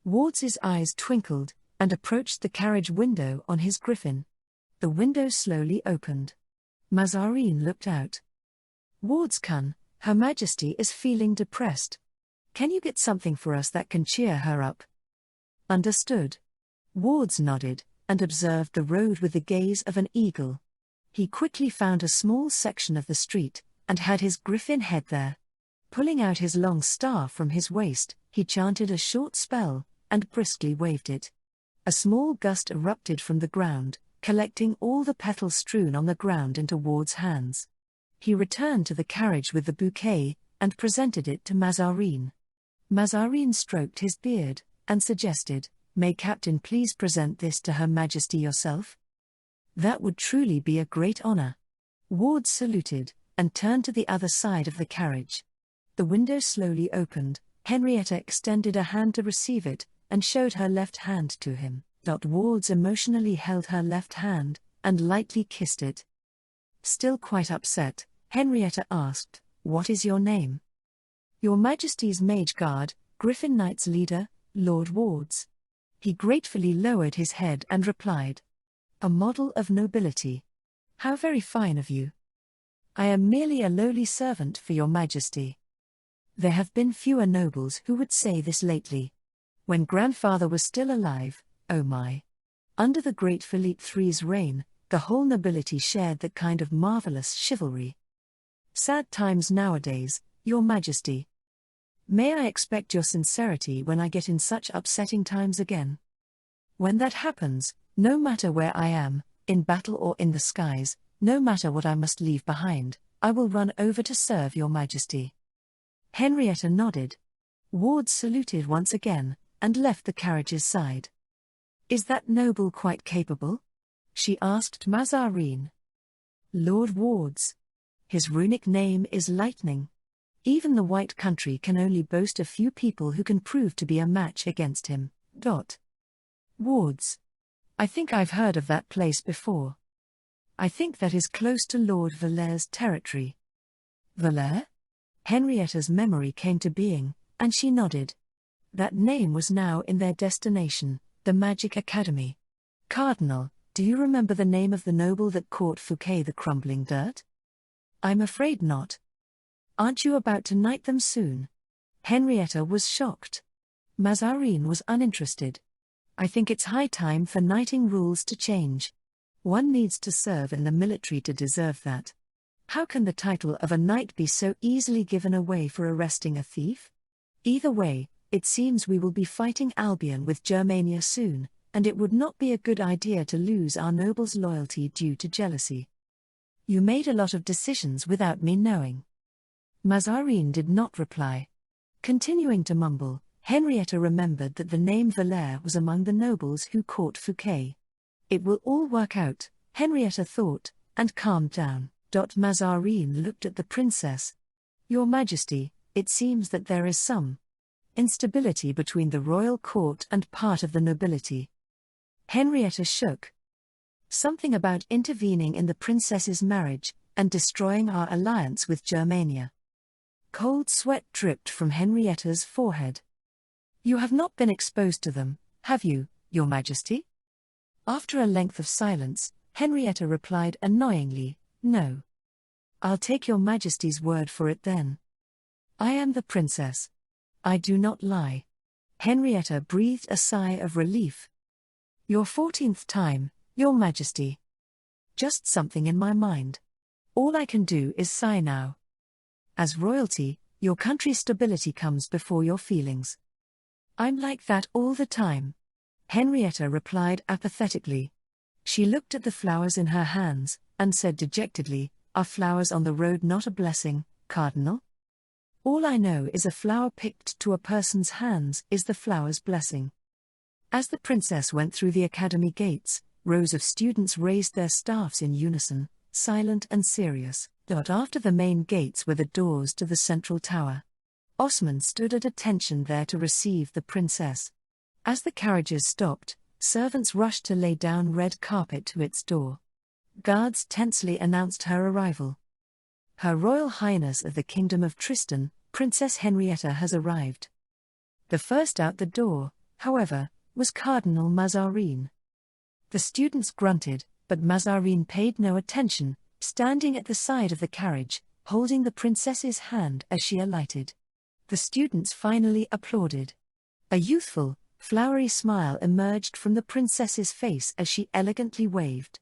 Speaker 1: Wards's eyes twinkled, and approached the carriage window on his griffin. The window slowly opened. Mazarine looked out. "Wards Khan, Her Majesty is feeling depressed. Can you get something for us that can cheer her up?" "Understood." Wards nodded, and observed the road with the gaze of an eagle. He quickly found a small section of the street, and had his griffin head there. Pulling out his long staff from his waist, he chanted a short spell, and briskly waved it. A small gust erupted from the ground, collecting all the petals strewn on the ground into Ward's hands. He returned to the carriage with the bouquet, and presented it to Mazarine. Mazarine stroked his beard, and suggested, "May Captain please present this to Her Majesty yourself?" "That would truly be a great honor." Ward saluted, and turned to the other side of the carriage. The window slowly opened. Henrietta extended a hand to receive it, and showed her left hand to him. Wards emotionally held her left hand, and lightly kissed it. Still quite upset, Henrietta asked, "What is your name?" "Your Majesty's Mage Guard, Griffin Knights leader, Lord Wards." He gratefully lowered his head and replied, "A model of nobility. How very fine of you." "I am merely a lowly servant for your Majesty." There have been fewer nobles who would say this lately. When grandfather was still alive, oh my. Under the great Philippe III's reign, the whole nobility shared that kind of marvelous chivalry. Sad times nowadays, Your Majesty. May I expect your sincerity when I get in such upsetting times again? When that happens, no matter where I am, in battle or in the skies, no matter what I must leave behind, I will run over to serve Your Majesty. Henrietta nodded. Ward saluted once again, and left the carriage's side. "Is that noble quite capable?" she asked Mazarine. "Lord Wards. His runic name is Lightning. Even the White Country can only boast a few people who can prove to be a match against him. Wards. I think I've heard of that place before. I think that is close to Lord Valaire's territory." "Valere?" Henrietta's memory came to being, and she nodded. That name was now in their destination, the Magic Academy. "Cardinal, do you remember the name of the noble that caught Fouquet the crumbling dirt?" "I'm afraid not." "Aren't you about to knight them soon?" Henrietta was shocked. Mazarine was uninterested. "I think it's high time for knighting rules to change. One needs to serve in the military to deserve that. How can the title of a knight be so easily given away for arresting a thief? Either way, it seems we will be fighting Albion with Germania soon, and it would not be a good idea to lose our nobles' loyalty due to jealousy. You made a lot of decisions without me knowing." Mazarine did not reply. Continuing to mumble, Henrietta remembered that the name Valere was among the nobles who caught Fouquet. It will all work out, Henrietta thought, and calmed down. Mazarine looked at the princess. "Your Majesty, it seems that there is some instability between the royal court and part of the nobility." Henrietta shook. "Something about intervening in the princess's marriage, and destroying our alliance with Germania." Cold sweat dripped from Henrietta's forehead. "You have not been exposed to them, have you, Your Majesty?" After a length of silence, Henrietta replied annoyingly, "No." "I'll take Your Majesty's word for it then. I am the princess. I do not lie." Henrietta breathed a sigh of relief. "Your 14th time, Your Majesty. Just something in my mind. All I can do is sigh now. As royalty, your country's stability comes before your feelings." "I'm like that all the time," Henrietta replied apathetically. She looked at the flowers in her hands, and said dejectedly, "Are flowers on the road not a blessing, Cardinal? All I know is a flower picked to a person's hands is the flower's blessing. As the princess went through the academy gates, rows of students raised their staffs in unison, silent and serious. After the main gates were the doors to the central tower. Osman stood at attention there to receive the princess. As the carriages stopped, servants rushed to lay down red carpet to its door. Guards tensely announced her arrival. Her Royal Highness of the Kingdom of Tristan, Princess Henrietta has arrived. The first out the door, however, was Cardinal Mazarin. The students grunted, but Mazarin paid no attention, standing at the side of the carriage, holding the princess's hand as she alighted. The students finally applauded. A youthful, flowery smile emerged from the princess's face as she elegantly waved.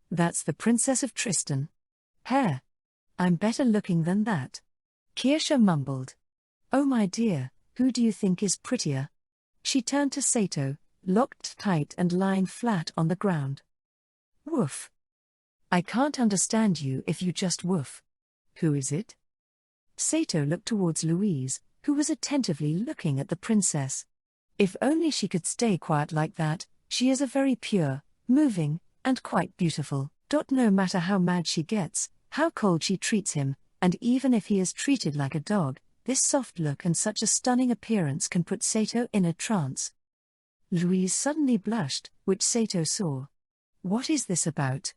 Speaker 1: "That's the Princess of Tristan. Hair. I'm better looking than that." Kirsha mumbled. "Oh my dear, who do you think is prettier?" She turned to Sato, locked tight and lying flat on the ground. "Woof. I can't understand you if you just woof. Who is it?" Sato looked towards Louise, who was attentively looking at the princess. If only she could stay quiet like that. She is a very pure, moving, and quite beautiful. No matter how mad she gets, how cold she treats him, and even if he is treated like a dog, this soft look and such a stunning appearance can put Sato in a trance. Louise suddenly blushed, which Sato saw. What is this about?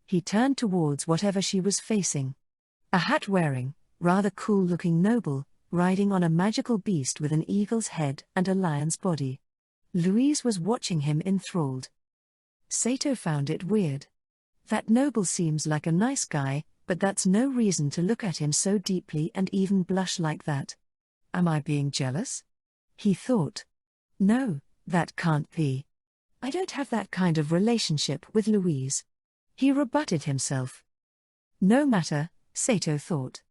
Speaker 1: He turned towards whatever she was facing. A hat-wearing, rather cool-looking noble, riding on a magical beast with an eagle's head and a lion's body. Louise was watching him enthralled. Sato found it weird. That noble seems like a nice guy, but that's no reason to look at him so deeply and even blush like that. Am I being jealous? He thought. No, that can't be. I don't have that kind of relationship with Louise. He rebutted himself. No matter, Sato thought.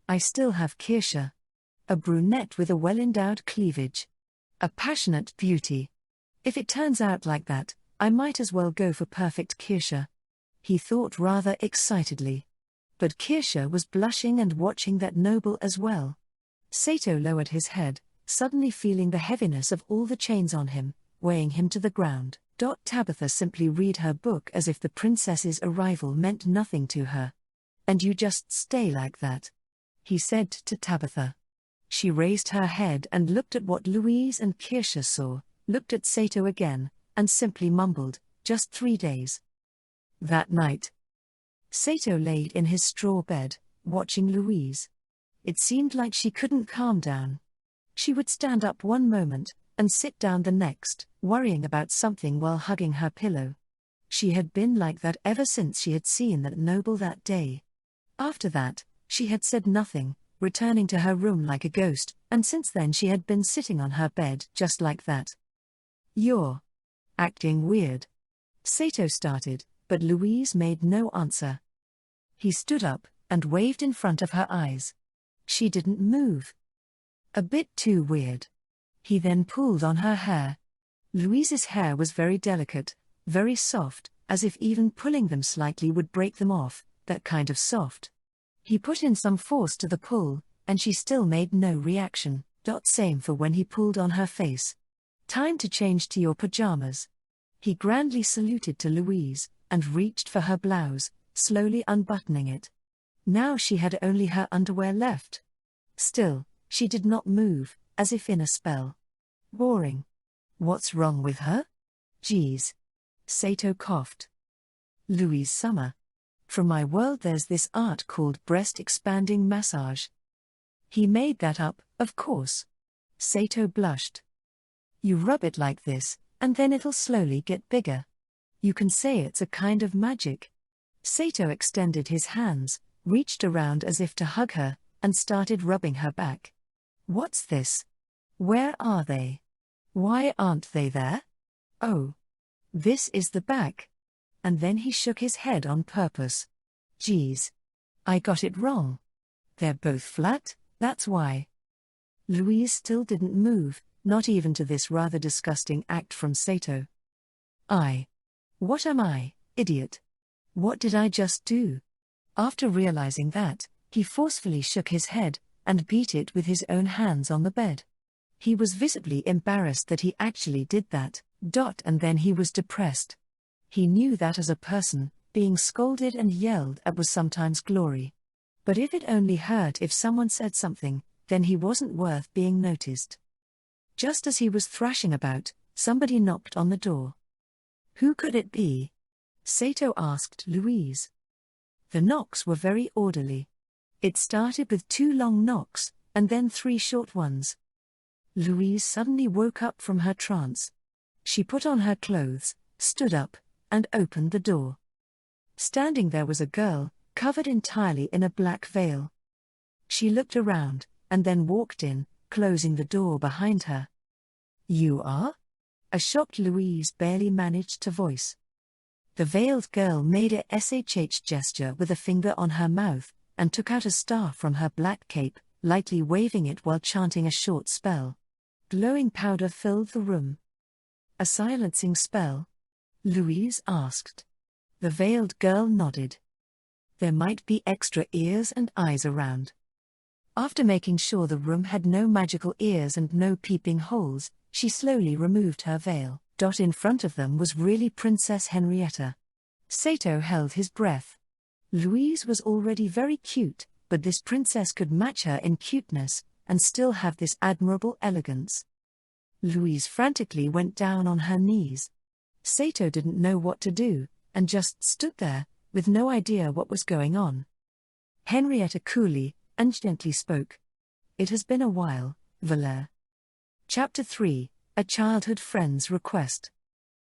Speaker 1: I still have Kirsha. A brunette with a well-endowed cleavage. A passionate beauty. If it turns out like that, I might as well go for perfect Kirsha. He thought rather excitedly. But Kirsha was blushing and watching that noble as well. Sato lowered his head, suddenly feeling the heaviness of all the chains on him, weighing him to the ground. Tabitha simply read her book as if the princess's arrival meant nothing to her. And you just stay like that? He said to Tabitha. She raised her head and looked at what Louise and Kirsha saw, looked at Sato again, and simply mumbled, just 3 days. That night, Sato laid in his straw bed, watching Louise. It seemed like she couldn't calm down. She would stand up one moment, and sit down the next, worrying about something while hugging her pillow. She had been like that ever since she had seen that noble that day. After that, she had said nothing, returning to her room like a ghost, and since then she had been sitting on her bed just like that. You're acting weird. Sato started, but Louise made no answer. He stood up, and waved in front of her eyes. She didn't move. A bit too weird. He then pulled on her hair. Louise's hair was very delicate, very soft, as if even pulling them slightly would break them off, that kind of soft. He put in some force to the pull, and she still made no reaction. Same for when he pulled on her face. Time to change to your pajamas. He grandly saluted to Louise, and reached for her blouse, slowly unbuttoning it. Now she had only her underwear left. Still, she did not move, as if in a spell. Boring. What's wrong with her? Geez. Sato coughed. Louise Summer. From my world there's this art called breast expanding massage. He made that up, of course. Sato blushed. You rub it like this, and then it'll slowly get bigger. You can say it's a kind of magic. Sato extended his hands, reached around as if to hug her, and started rubbing her back. What's this? Where are they? Why aren't they there? Oh. This is the back. And then he shook his head on purpose. Geez. I got it wrong. They're both flat, that's why. Louise still didn't move, not even to this rather disgusting act from Sato. What am I, idiot? What did I just do? After realizing that, He forcefully shook his head, and beat it with his own hands on the bed. He was visibly embarrassed that he actually did that, and then he was depressed. He knew that as a person, being scolded and yelled at was sometimes glory. But if it only hurt if someone said something, then he wasn't worth being noticed. Just as he was thrashing about, somebody knocked on the door. Who could it be? Sato asked Louise. The knocks were very orderly. It started with 2 long knocks, and then 3 short ones. Louise suddenly woke up from her trance. She put on her clothes, stood up, and opened the door. Standing there was a girl, covered entirely in a black veil. She looked around, and then walked in, closing the door behind her. "You are?" a shocked Louise barely managed to voice. The veiled girl made a SHH gesture with a finger on her mouth, and took out a star from her black cape, lightly waving it while chanting a short spell. Glowing powder filled the room. "A silencing spell?" Louise asked. The veiled girl nodded. There might be extra ears and eyes around. After making sure the room had no magical ears and no peeping holes, she slowly removed her veil. In front of them was really Princess Henrietta. Sato held his breath. Louise was already very cute, but this princess could match her in cuteness, and still have this admirable elegance. Louise frantically went down on her knees. Sato didn't know what to do, and just stood there, with no idea what was going on. Henrietta coolly and gently spoke. "It has been a while, Valère." Chapter 3, A Childhood Friend's Request.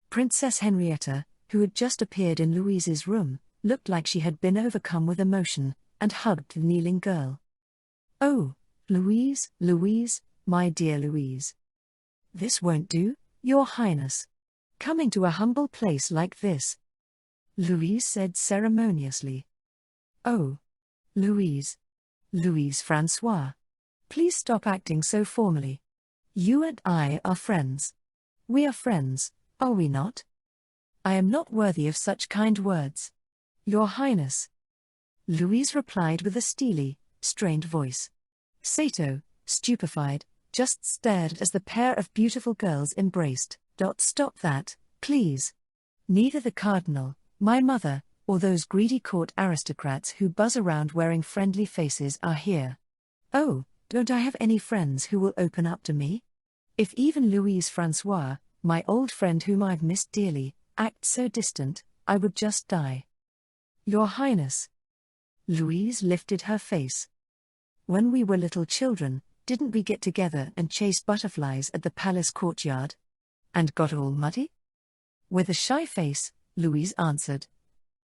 Speaker 1: Princess Henrietta, who had just appeared in Louise's room, looked like she had been overcome with emotion, and hugged the kneeling girl. "Oh, Louise, my dear Louise. This won't do, Your Highness. Coming to a humble place like this," Louise said ceremoniously. "Oh, Louise Francois. Please stop acting so formally. You and I are friends. We are friends, are we not? I am not worthy of such kind words, Your Highness," Louise replied with a steely, strained voice. Sato, stupefied, just stared as the pair of beautiful girls embraced. "Stop that, please. Neither the Cardinal, my mother, or those greedy court aristocrats who buzz around wearing friendly faces are here. Oh, don't I have any friends who will open up to me? If even Louise Francois, my old friend whom I've missed dearly, acts so distant, I would just die." "Your Highness." Louise lifted her face. "When we were little children, didn't we get together and chase butterflies at the palace courtyard? And got all muddy?" With a shy face, Louise answered.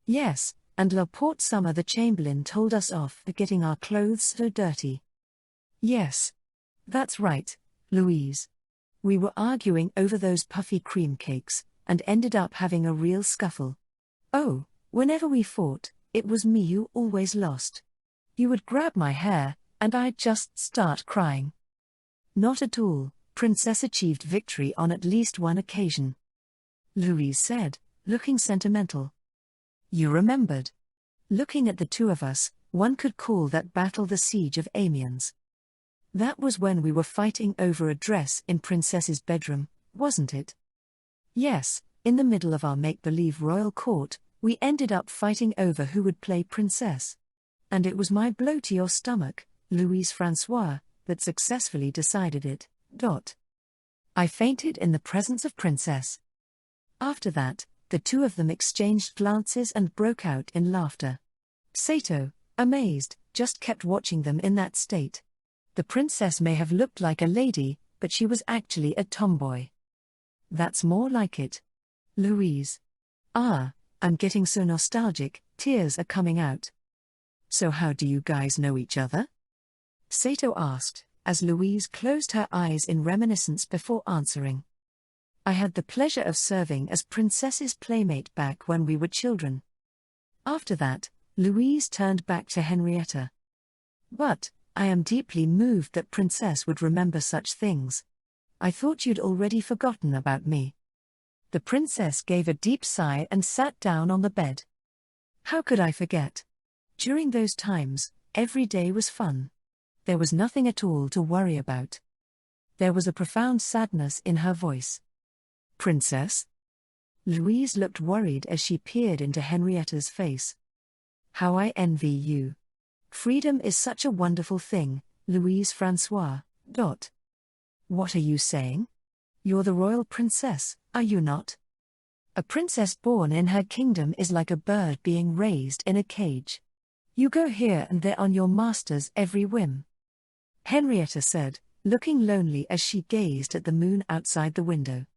Speaker 1: "Yes, and La Porte Summer the Chamberlain told us off for getting our clothes so dirty." "Yes. That's right, Louise. We were arguing over those puffy cream cakes, and ended up having a real scuffle. Oh, whenever we fought, it was me who always lost. You would grab my hair, and I'd just start crying." "Not at all, Princess achieved victory on at least one occasion," Louise said, looking sentimental. "You remembered. Looking at the two of us, one could call that battle the Siege of Amiens. That was when we were fighting over a dress in Princess's bedroom, wasn't it?" "Yes, in the middle of our make-believe royal court, we ended up fighting over who would play Princess. And it was my blow to your stomach, Louise Francois, that successfully decided it. I fainted in the presence of Princess." After that, the two of them exchanged glances and broke out in laughter. Sato, amazed, just kept watching them in that state. The princess may have looked like a lady, but she was actually a tomboy. "That's more like it. Louise. Ah, I'm getting so nostalgic, tears are coming out. So how do you guys know each other?" Sato asked, as Louise closed her eyes in reminiscence before answering. "I had the pleasure of serving as Princess's playmate back when we were children." After that, Louise turned back to Henrietta. "But, I am deeply moved that Princess would remember such things. I thought you'd already forgotten about me." The princess gave a deep sigh and sat down on the bed. "How could I forget? During those times, Every day was fun. There was nothing at all to worry about. There was a profound sadness in her voice. Princess? Louise looked worried as she peered into Henrietta's face. How I envy you. Freedom is such a wonderful thing, Louise Francois. What are you saying? You're the royal princess, are you not? A princess born in her kingdom is like a bird being raised in a cage. You go here and there on your master's every whim. Henrietta said, looking lonely as she gazed at the moon outside the window.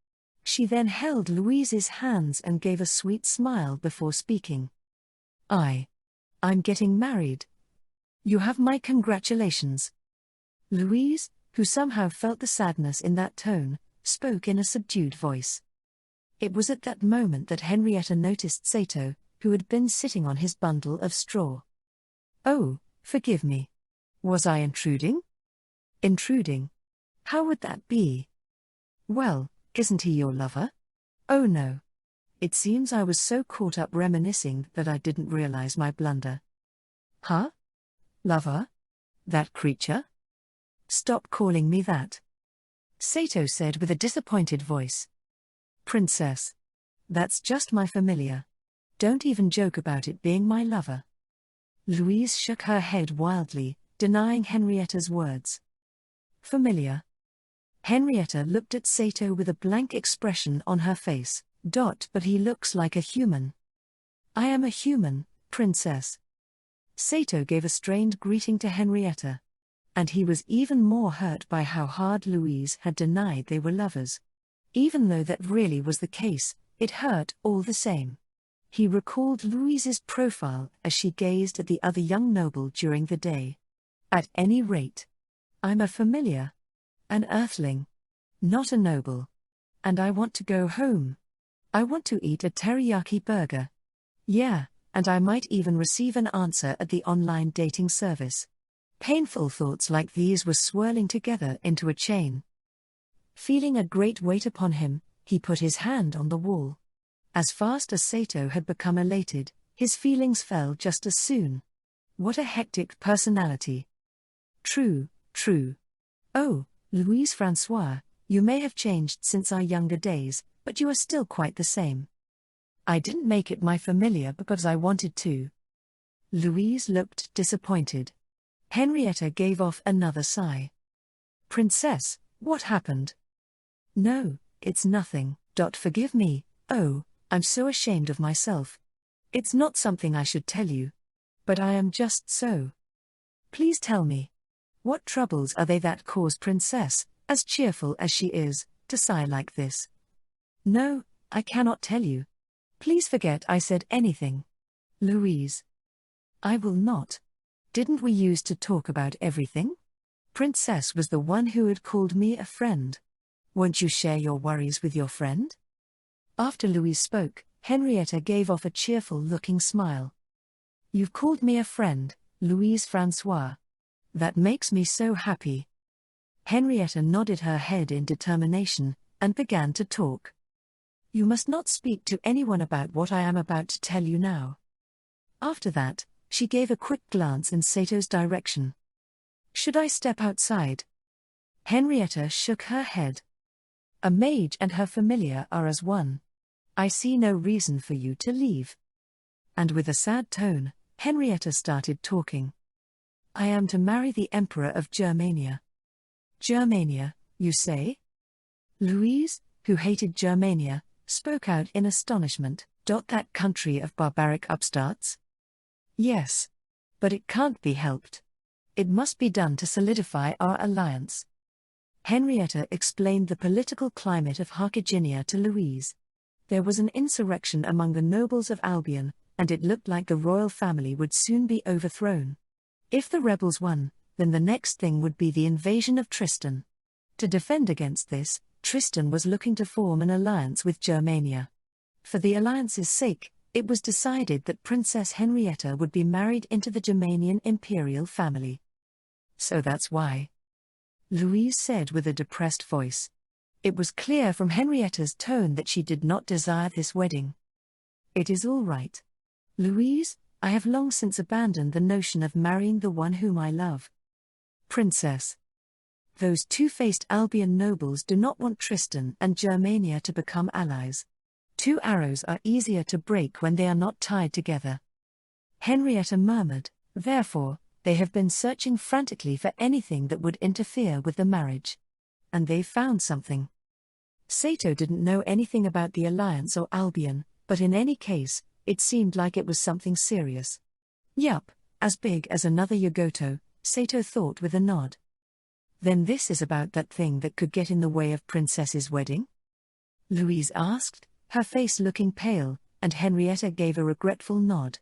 Speaker 1: She then held Louise's hands and gave a sweet smile before speaking. I'm getting married. You have my congratulations. Louise, who somehow felt the sadness in that tone, spoke in a subdued voice. It was at that moment that Henrietta noticed Sato, who had been sitting on his bundle of straw. Oh, forgive me. Was I intruding? Intruding? How would that be? Well, isn't he your lover? Oh no. It seems I was so caught up reminiscing that I didn't realize my blunder. Huh? Lover? That creature? Stop calling me that. Sato said with a disappointed voice. Princess. That's just my familiar. Don't even joke about it being my lover. Louise shook her head wildly, denying Henrietta's words. Familiar? Henrietta looked at Sato with a blank expression on her face. But he looks like a human. I am a human, princess. Sato gave a strained greeting to Henrietta. And he was even more hurt by how hard Louise had denied they were lovers. Even though that really was the case, it hurt all the same. He recalled Louise's profile as she gazed at the other young noble during the day. At any rate, I'm a familiar. An earthling. Not a noble. And I want to go home. I want to eat a teriyaki burger. Yeah, and I might even receive an answer at the online dating service. Painful thoughts like these were swirling together into a chain. Feeling a great weight upon him, he put his hand on the wall. As fast as Sato had become elated, his feelings fell just as soon. What a hectic personality. True. Oh, Louise Francois, you may have changed since our younger days, but you are still quite the same. I didn't make it my familiar because I wanted to. Louise looked disappointed. Henrietta gave off another sigh. Princess, what happened? No, it's nothing. Forgive me. Oh, I'm so ashamed of myself. It's not something I should tell you. But I am just so. Please tell me. What troubles are they that cause Princess, as cheerful as she is, to sigh like this? No, I cannot tell you. Please forget I said anything. Louise. I will not. Didn't we used to talk about everything? Princess was the one who had called me a friend. Won't you share your worries with your friend? After Louise spoke, Henrietta gave off a cheerful-looking smile. You've called me a friend, Louise Francois. That makes me so happy. Henrietta nodded her head in determination, and began to talk. You must not speak to anyone about what I am about to tell you now. After that, she gave a quick glance in Sato's direction. Should I step outside? Henrietta shook her head. A mage and her familiar are as one. I see no reason for you to leave. And with a sad tone, Henrietta started talking. I am to marry the Emperor of Germania. Germania, you say? Louise, who hated Germania, spoke out in astonishment. That country of barbaric upstarts? Yes. But it can't be helped. It must be done to solidify our alliance. Henrietta explained the political climate of Carthagena to Louise. There was an insurrection among the nobles of Albion, and it looked like the royal family would soon be overthrown. If the rebels won, then the next thing would be the invasion of Tristan. To defend against this, Tristan was looking to form an alliance with Germania. For the alliance's sake, it was decided that Princess Henrietta would be married into the Germanian imperial family. So that's why. Louise said with a depressed voice. It was clear from Henrietta's tone that she did not desire this wedding. It is all right. Louise, I have long since abandoned the notion of marrying the one whom I love. Princess. Those two-faced Albion nobles do not want Tristan and Germania to become allies. Two arrows are easier to break when they are not tied together. Henrietta murmured, therefore, they have been searching frantically for anything that would interfere with the marriage. And they've found something. Sato didn't know anything about the alliance or Albion, but in any case, it seemed like it was something serious. Yup, as big as another Yagoto, Sato thought with a nod. Then this is about that thing that could get in the way of Princess's wedding? Louise asked, her face looking pale, and Henrietta gave a regretful nod.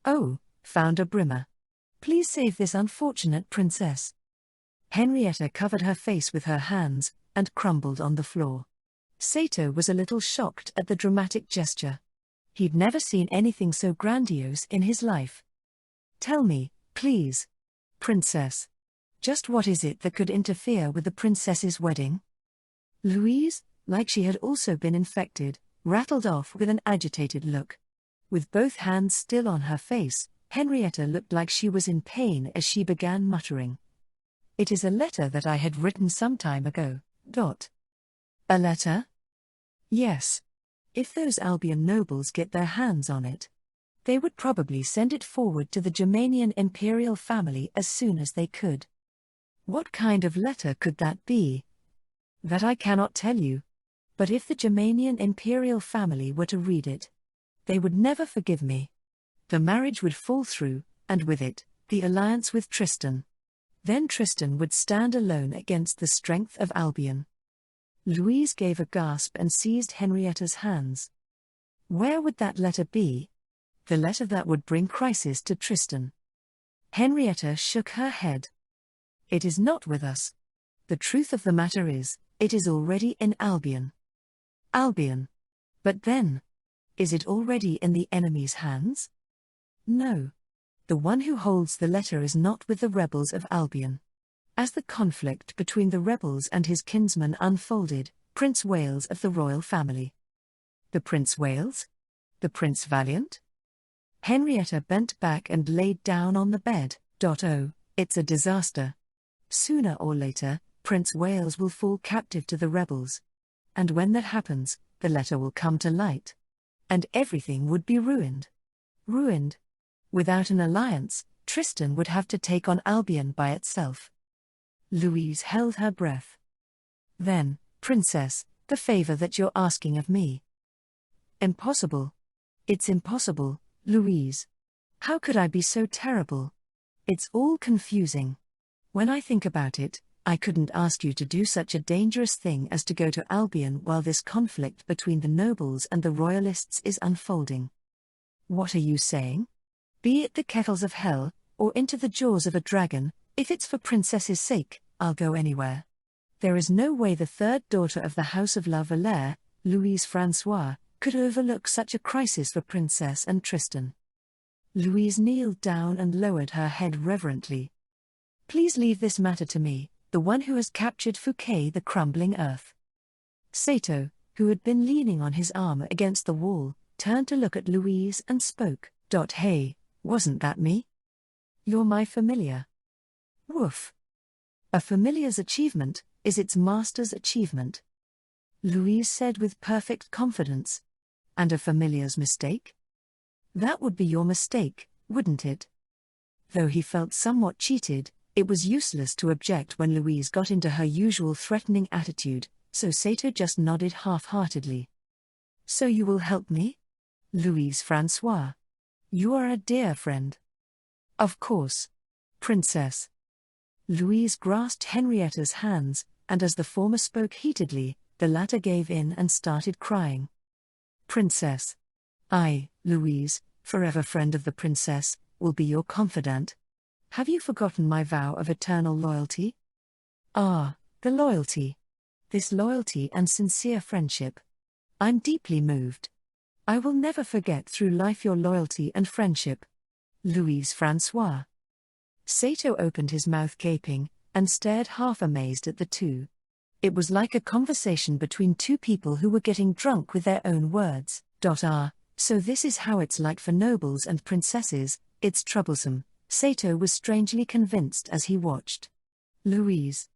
Speaker 1: Oh, Founder Brimmer. Please save this unfortunate princess. Henrietta covered her face with her hands, and crumbled on the floor. Sato was a little shocked at the dramatic gesture. He'd never seen anything so grandiose in his life. Tell me, please, princess. Just what is it that could interfere with the princess's wedding? Louise, like she had also been infected, rattled off with an agitated look. With both hands still on her face, Henrietta looked like she was in pain as she began muttering. It is a letter that I had written some time ago. A letter? Yes. If those Albion nobles get their hands on it, they would probably send it forward to the Germanian imperial family as soon as they could. What kind of letter could that be? That I cannot tell you. But if the Germanian imperial family were to read it, they would never forgive me. The marriage would fall through, and with it, the alliance with Tristan. Then Tristan would stand alone against the strength of Albion. Louise gave a gasp and seized Henrietta's hands. Where would that letter be? The letter that would bring crisis to Tristan. Henrietta shook her head. It is not with us. The truth of the matter is, it is already in Albion. Albion. But then, is it already in the enemy's hands? No. The one who holds the letter is not with the rebels of Albion. As the conflict between the rebels and his kinsman unfolded, Prince Wales of the royal family. The Prince Wales? The Prince Valiant? Henrietta bent back and laid down on the bed. Oh, it's a disaster. Sooner or later, Prince Wales will fall captive to the rebels. And when that happens, the letter will come to light. And everything would be ruined. Ruined. Without an alliance, Tristan would have to take on Albion by itself. Louise held her breath. Then, princess, the favor that you're asking of me. Impossible. It's impossible, Louise. How could I be so terrible? It's all confusing. When I think about it, I couldn't ask you to do such a dangerous thing as to go to Albion while this conflict between the nobles and the royalists is unfolding. What are you saying? Be it the kettles of hell, or into the jaws of a dragon, if it's for princess's sake, I'll go anywhere. There is no way the third daughter of the House of La Valère, Louise François, could overlook such a crisis for Princess and Tristan. Louise kneeled down and lowered her head reverently. Please leave this matter to me, the one who has captured Fouquet the crumbling earth. Sato, who had been leaning on his arm against the wall, turned to look at Louise and spoke. Hey, wasn't that me? You're my familiar. Woof. A familiar's achievement is its master's achievement. Louise said with perfect confidence. And a familiar's mistake? That would be your mistake, wouldn't it? Though he felt somewhat cheated, it was useless to object when Louise got into her usual threatening attitude, so Sato just nodded half-heartedly. So you will help me? Louise François. You are a dear friend. Of course. Princess. Louise grasped Henrietta's hands, and as the former spoke heatedly, the latter gave in and started crying. Princess. I, Louise, forever friend of the princess, will be your confidant. Have you forgotten my vow of eternal loyalty? Ah, the loyalty. This loyalty and sincere friendship. I'm deeply moved. I will never forget through life your loyalty and friendship. Louise François. Sato opened his mouth gaping, and stared half amazed at the two. It was like a conversation between two people who were getting drunk with their own words. So this is how it's like for nobles and princesses, it's troublesome, Sato was strangely convinced as he watched. Louise.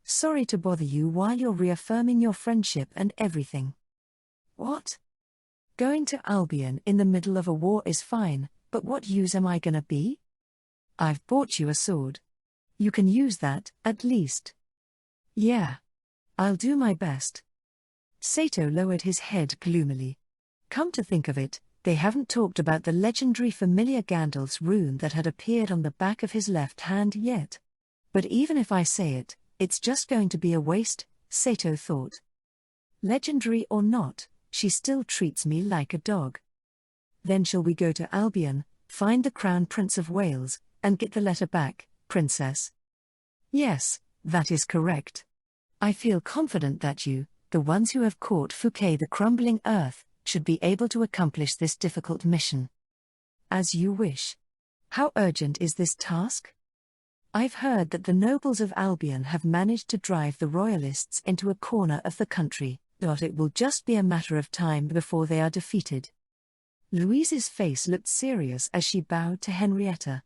Speaker 1: Sorry to bother you while you're reaffirming your friendship and everything. What? Going to Albion in the middle of a war is fine, but what use am I gonna be? I've bought you a sword. You can use that, at least. Yeah. I'll do my best. Sato lowered his head gloomily. Come to think of it, they haven't talked about the legendary familiar Gandalf's rune that had appeared on the back of his left hand yet. But even if I say it, it's just going to be a waste, Sato thought. Legendary or not, she still treats me like a dog. Then shall we go to Albion, find the Crown Prince of Wales, and get the letter back, Princess? Yes, that is correct. I feel confident that you, the ones who have caught Fouquet the Crumbling Earth, should be able to accomplish this difficult mission. As you wish. How urgent is this task? I've heard that the nobles of Albion have managed to drive the royalists into a corner of the country. It will just be a matter of time before they are defeated. Louise's face looked serious as she bowed to Henrietta.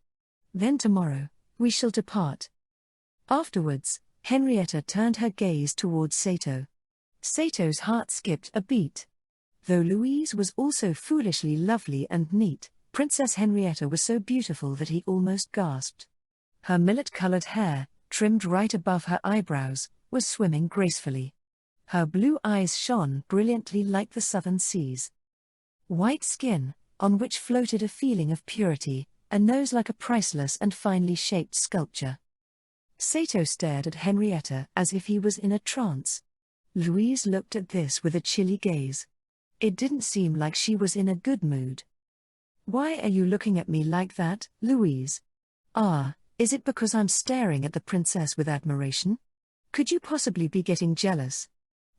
Speaker 1: Then tomorrow, we shall depart. Afterwards, Henrietta turned her gaze towards Sato. Sato's heart skipped a beat. Though Louise was also foolishly lovely and neat, Princess Henrietta was so beautiful that he almost gasped. Her millet-colored hair, trimmed right above her eyebrows, was swimming gracefully. Her blue eyes shone brilliantly like the southern seas. White skin, on which floated a feeling of purity, a nose like a priceless and finely shaped sculpture. Sato stared at Henrietta as if he was in a trance. Louise looked at this with a chilly gaze. It didn't seem like she was in a good mood. Why are you looking at me like that, Louise? Is it because I'm staring at the princess with admiration? Could you possibly be getting jealous?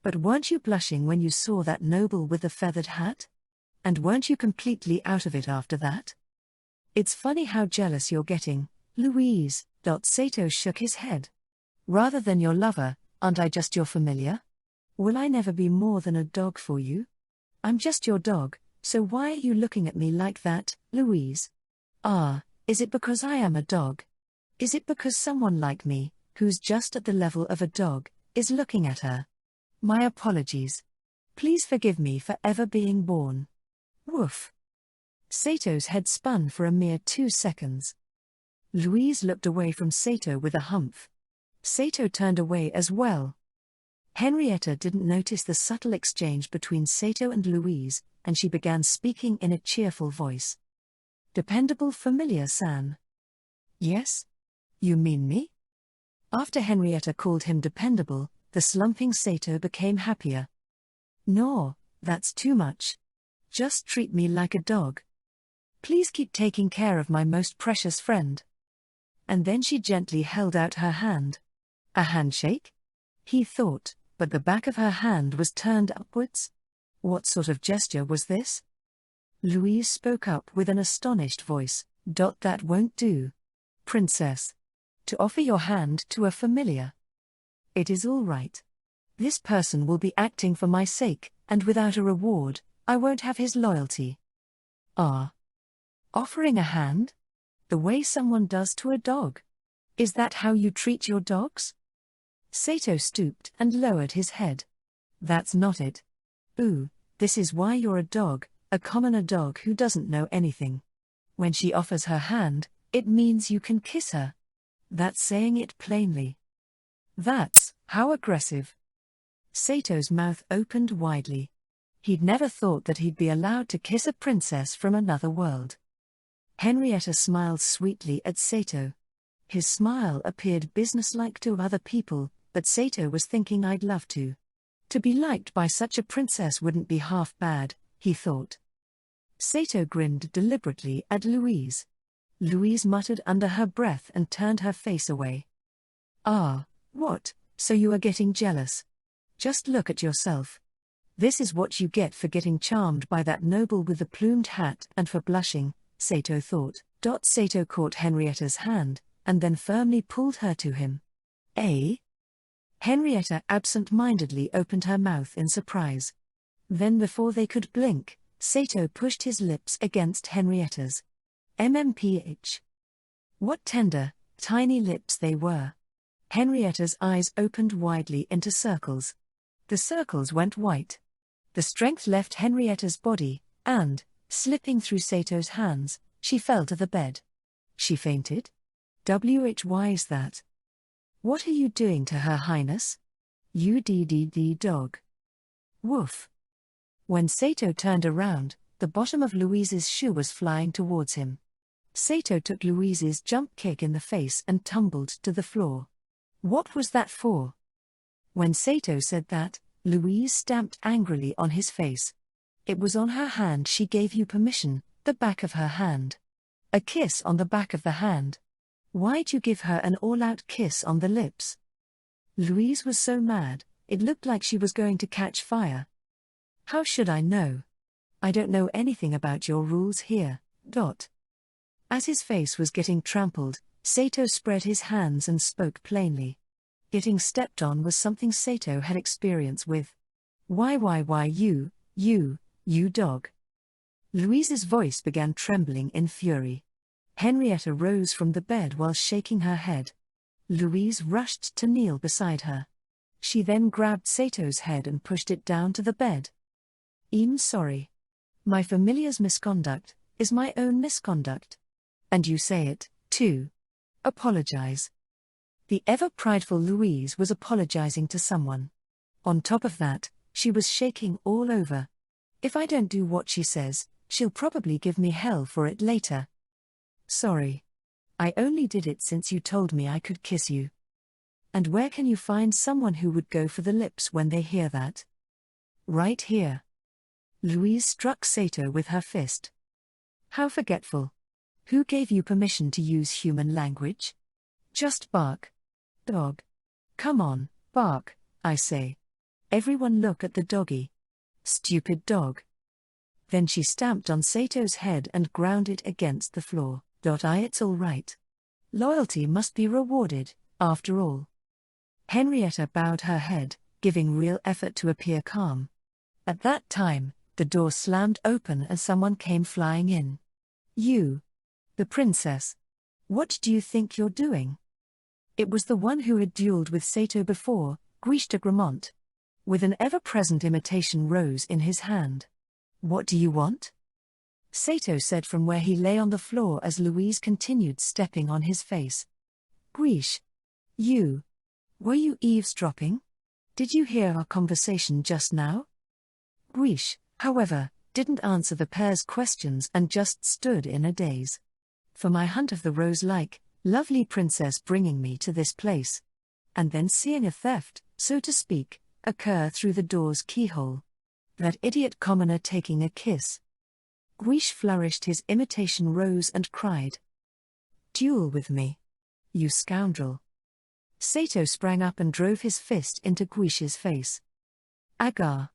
Speaker 1: But weren't you blushing when you saw that noble with the feathered hat? And weren't you completely out of it after that? It's funny how jealous you're getting, Louise. Sato shook his head. Rather than your lover, aren't I just your familiar? Will I never be more than a dog for you? I'm just your dog, so why are you looking at me like that, Louise? Is it because I am a dog? Is it because someone like me, who's just at the level of a dog, is looking at her? My apologies. Please forgive me for ever being born. Woof. Sato's head spun for a mere 2 seconds. Louise looked away from Sato with a humph. Sato turned away as well. Henrietta didn't notice the subtle exchange between Sato and Louise, and she began speaking in a cheerful voice. Dependable familiar San. Yes? You mean me? After Henrietta called him dependable, the slumping Sato became happier. No, that's too much. Just treat me like a dog. Please keep taking care of my most precious friend. And then she gently held out her hand. A handshake? He thought, but the back of her hand was turned upwards. What sort of gesture was this? Louise spoke up with an astonished voice. That won't do. Princess. To offer your hand to a familiar. It is all right. This person will be acting for my sake, and without a reward, I won't have his loyalty. Offering a hand? The way someone does to a dog. Is that how you treat your dogs? Sato stooped and lowered his head. That's not it. This is why you're a dog, a commoner dog who doesn't know anything. When she offers her hand, it means you can kiss her. That's saying it plainly. That's how aggressive. Sato's mouth opened widely. He'd never thought that he'd be allowed to kiss a princess from another world. Henrietta smiled sweetly at Sato. His smile appeared businesslike to other people, but Sato was thinking I'd love to. To be liked by such a princess wouldn't be half bad, he thought. Sato grinned deliberately at Louise. Louise muttered under her breath and turned her face away. What, so you are getting jealous? Just look at yourself. This is what you get for getting charmed by that noble with the plumed hat and for blushing, Sato thought. Sato caught Henrietta's hand, and then firmly pulled her to him. Henrietta absent-mindedly opened her mouth in surprise. Then before they could blink, Sato pushed his lips against Henrietta's. MMPH. What tender, tiny lips they were. Henrietta's eyes opened widely into circles. The circles went white. The strength left Henrietta's body, and, slipping through Sato's hands, she fell to the bed. She fainted? Why is that? What are you doing to Her Highness? UDDD dog. Woof. When Sato turned around, the bottom of Louise's shoe was flying towards him. Sato took Louise's jump kick in the face and tumbled to the floor. What was that for? When Sato said that, Louise stamped angrily on his face. It was on her hand. She gave you permission, the back of her hand. A kiss on the back of the hand. Why'd you give her an all-out kiss on the lips? Louise was so mad, it looked like she was going to catch fire. How should I know? I don't know anything about your rules here. As his face was getting trampled, Sato spread his hands and spoke plainly. Getting stepped on was something Sato had experience with. Why you dog? Louise's voice began trembling in fury. Henrietta rose from the bed while shaking her head. Louise rushed to kneel beside her. She then grabbed Sato's head and pushed it down to the bed. I'm sorry. My familiar's misconduct is my own misconduct. And you say it, too. Apologize. The ever-prideful Louise was apologizing to someone. On top of that, she was shaking all over. If I don't do what she says, she'll probably give me hell for it later. Sorry. I only did it since you told me I could kiss you. And where can you find someone who would go for the lips when they hear that? Right here. Louise struck Sato with her fist. How forgetful. Who gave you permission to use human language? Just bark. Dog. Come on, bark, I say. Everyone look at the doggy. Stupid dog. Then she stamped on Sato's head and ground it against the floor. It's all right. Loyalty must be rewarded, after all. Henrietta bowed her head, giving real effort to appear calm. At that time, the door slammed open and someone came flying in. You. The princess. What do you think you're doing? It was the one who had dueled with Sato before, Guiche de Gramont. With an ever-present imitation rose in his hand. What do you want? Sato said from where he lay on the floor as Louise continued stepping on his face. Guiche. You. Were you eavesdropping? Did you hear our conversation just now? Guiche, however, didn't answer the pair's questions and just stood in a daze. For my hunt of the rose-like, lovely princess bringing me to this place. And then seeing a theft, so to speak, occur through the door's keyhole. That idiot commoner taking a kiss. Guiche flourished his imitation rose and cried. Duel with me. You scoundrel. Sato sprang up and drove his fist into Guiche's face. Agar.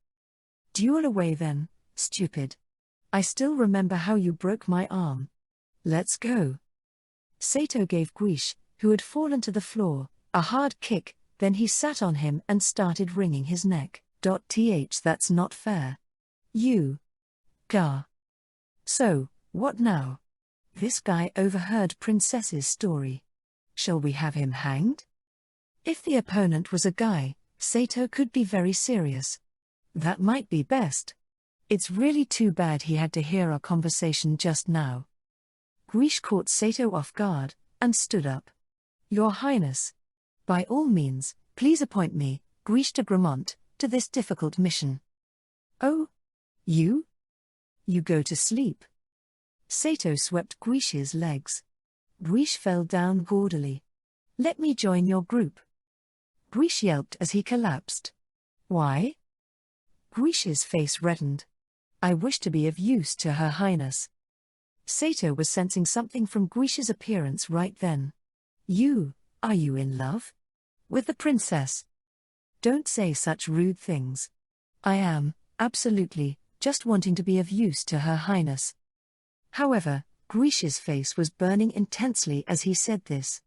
Speaker 1: Duel away then, stupid. I still remember how you broke my arm. Let's go. Sato gave Guiche, who had fallen to the floor, a hard kick, then he sat on him and started wringing his neck. That's not fair. You. Gar. So, what now? This guy overheard Princess's story. Shall we have him hanged? If the opponent was a guy, Sato could be very serious. That might be best. It's really too bad he had to hear our conversation just now. Guiche caught Sato off guard, and stood up. Your Highness. By all means, please appoint me, Guiche de Gramont, to this difficult mission. Oh? You? You go to sleep. Sato swept Guiche's legs. Guiche fell down gaudily. Let me join your group. Guiche yelped as he collapsed. Why? Guiche's face reddened. I wish to be of use to Her Highness. Sato was sensing something from Guiche's appearance right then. Are you in love? With the princess? Don't say such rude things. I am, absolutely, just wanting to be of use to Her Highness. However, Guiche's face was burning intensely as he said this.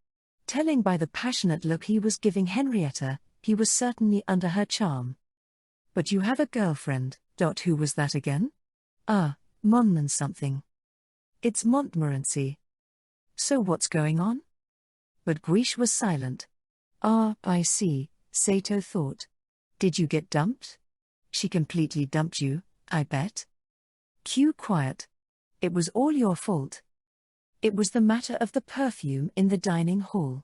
Speaker 1: Telling by the passionate look he was giving Henrietta, he was certainly under her charm. But you have a girlfriend. Who was that again? Ah, Monmouth something. It's Montmorency. So what's going on? But Guiche was silent. Ah, I see, Sato thought. Did you get dumped? She completely dumped you, I bet. Q quiet. It was all your fault. It was the matter of the perfume in the dining hall.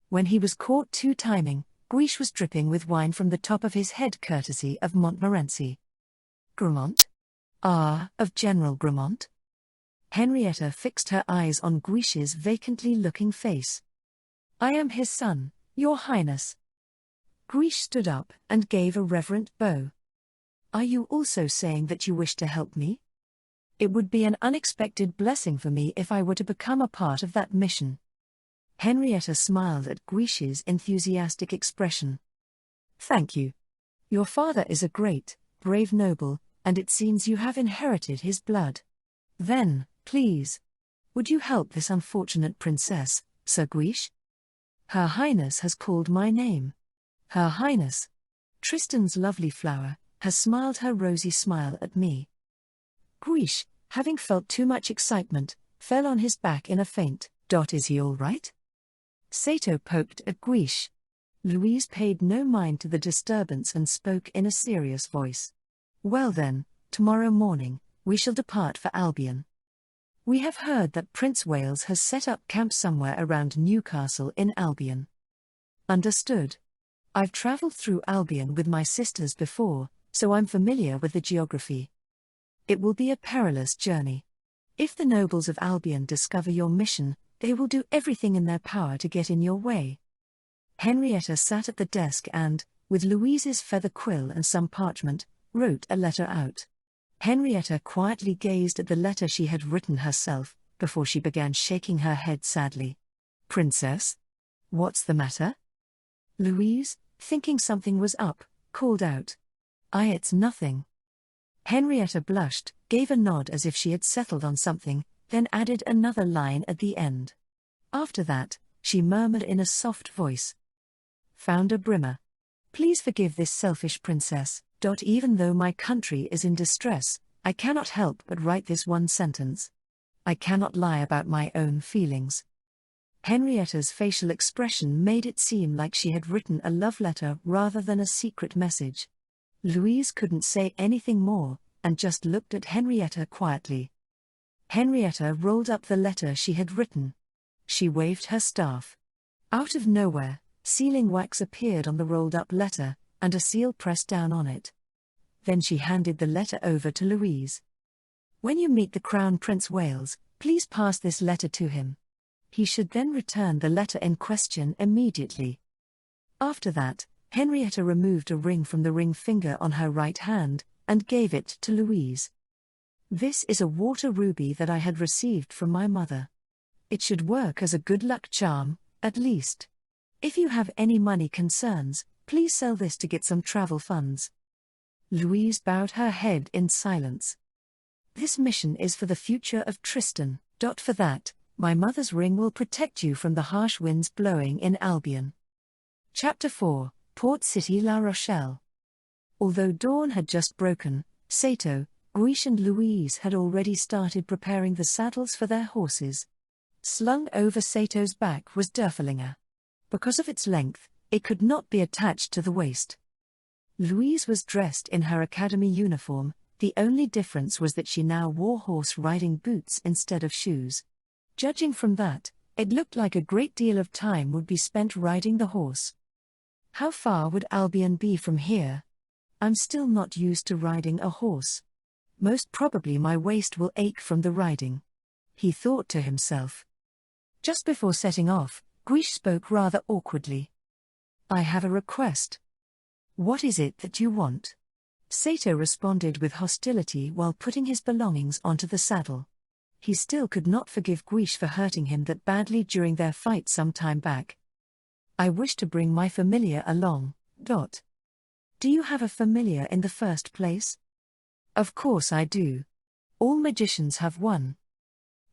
Speaker 1: When he was caught two-timing, Guiche was dripping with wine from the top of his head courtesy of Montmorency. Gramont? Ah, of General Gramont? Henrietta fixed her eyes on Guiche's vacantly looking face. I am his son, Your Highness. Guiche stood up and gave a reverent bow. Are you also saying that you wish to help me? It would be an unexpected blessing for me if I were to become a part of that mission. Henrietta smiled at Guiche's enthusiastic expression. Thank you. Your father is a great, brave noble, and it seems you have inherited his blood. Then, please, would you help this unfortunate princess, Sir Guiche? Her Highness has called my name. Her Highness, Tristan's lovely flower, has smiled her rosy smile at me. Guiche, having felt too much excitement, fell on his back in a faint. Is he all right? Sato poked at Guiche. Louise paid no mind to the disturbance and spoke in a serious voice. Well then, tomorrow morning, we shall depart for Albion. We have heard that Prince Wales has set up camp somewhere around Newcastle in Albion. Understood. I've travelled through Albion with my sisters before, so I'm familiar with the geography. It will be a perilous journey. If the nobles of Albion discover your mission, they will do everything in their power to get in your way. Henrietta sat at the desk and, with Louise's feather quill and some parchment, wrote a letter out. Henrietta quietly gazed at the letter she had written herself, before she began shaking her head sadly. Princess? What's the matter? Louise, thinking something was up, called out. It's nothing. Henrietta blushed, gave a nod as if she had settled on something, then added another line at the end. After that, she murmured in a soft voice. Founder Brimmer. Please forgive this selfish princess. Even though my country is in distress, I cannot help but write this one sentence. I cannot lie about my own feelings. Henrietta's facial expression made it seem like she had written a love letter rather than a secret message. Louise couldn't say anything more, and just looked at Henrietta quietly. Henrietta rolled up the letter she had written. She waved her staff. Out of nowhere, sealing wax appeared on the rolled-up letter, and a seal pressed down on it. Then she handed the letter over to Louise. When you meet the Crown Prince Wales, please pass this letter to him. He should then return the letter in question immediately. After that, Henrietta removed a ring from the ring finger on her right hand, and gave it to Louise. This is a water ruby that I had received from my mother. It should work as a good luck charm, at least. If you have any money concerns, please sell this to get some travel funds. Louise bowed her head in silence. This mission is for the future of Tristan. For that, my mother's ring will protect you from the harsh winds blowing in Albion. Chapter 4, Port City La Rochelle. Although dawn had just broken, Sato, Guiche and Louise had already started preparing the saddles for their horses. Slung over Sato's back was Derfelinger. Because of its length, it could not be attached to the waist. Louise was dressed in her academy uniform, the only difference was that she now wore horse-riding boots instead of shoes. Judging from that, it looked like a great deal of time would be spent riding the horse. How far would Albion be from here? I'm still not used to riding a horse. Most probably my waist will ache from the riding. He thought to himself. Just before setting off, Guiche spoke rather awkwardly. I have a request. What is it that you want? Sato responded with hostility while putting his belongings onto the saddle. He still could not forgive Guiche for hurting him that badly during their fight some time back. I wish to bring my familiar along. Do you have a familiar in the first place? Of course I do. All magicians have one.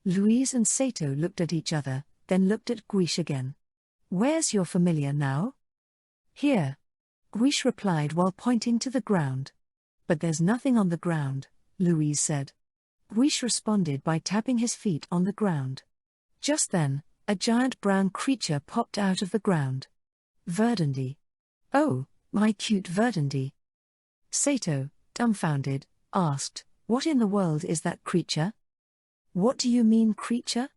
Speaker 1: Louise and Sato looked at each other, then looked at Guiche again. Where's your familiar now? Here. Guiche replied while pointing to the ground. But there's nothing on the ground, Louise said. Guiche responded by tapping his feet on the ground. Just then, a giant brown creature popped out of the ground. Verdandi. Oh, my cute Verdandi. Sato, dumbfounded, asked, "What in the world is that creature?" "What do you mean, creature?"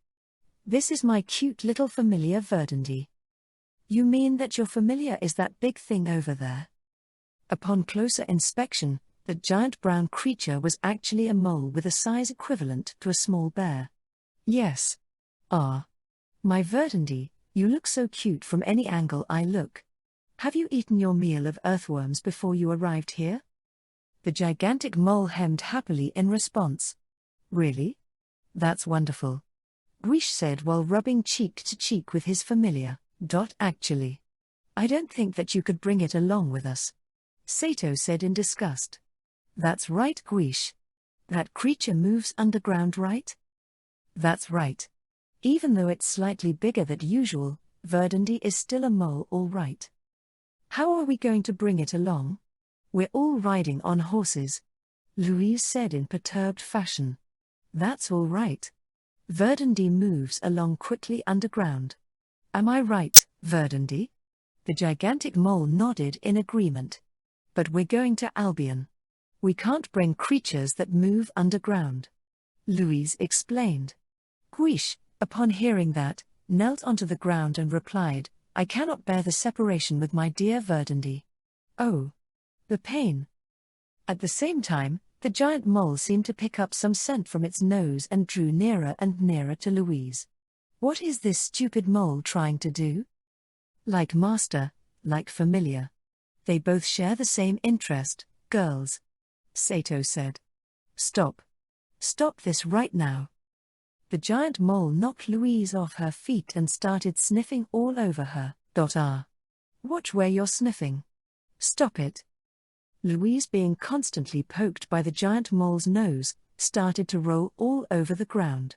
Speaker 1: "This is my cute little familiar Verdandi." "You mean that your familiar is that big thing over there?" Upon closer inspection, the giant brown creature was actually a mole with a size equivalent to a small bear. "Yes. Ah. My Verdandi, you look so cute from any angle I look. Have you eaten your meal of earthworms before you arrived here?" The gigantic mole hemmed happily in response. "Really? That's wonderful," Guiche said while rubbing cheek to cheek with his familiar. Actually, I don't think that you could bring it along with us," Sato said in disgust. "That's right, Guiche. That creature moves underground, right?" "That's right. Even though it's slightly bigger than usual, Verdandi is still a mole, all right." "How are we going to bring it along?" "We're all riding on horses," Louise said in perturbed fashion. "That's all right. Verdandi moves along quickly underground. Am I right, Verdandi?" The gigantic mole nodded in agreement. "But we're going to Albion. We can't bring creatures that move underground," Louise explained. Guiche, upon hearing that, knelt onto the ground and replied, "I cannot bear the separation with my dear Verdandi. Oh, the pain." At the same time, the giant mole seemed to pick up some scent from its nose and drew nearer and nearer to Louise. What is this stupid mole trying to do? Like master, like familiar. They both share the same interest, girls, Sato said. Stop. Stop this right now." The giant mole knocked Louise off her feet and started sniffing all over her. Watch where you're sniffing. Stop it. Louise, being constantly poked by the giant mole's nose, started to roll all over the ground.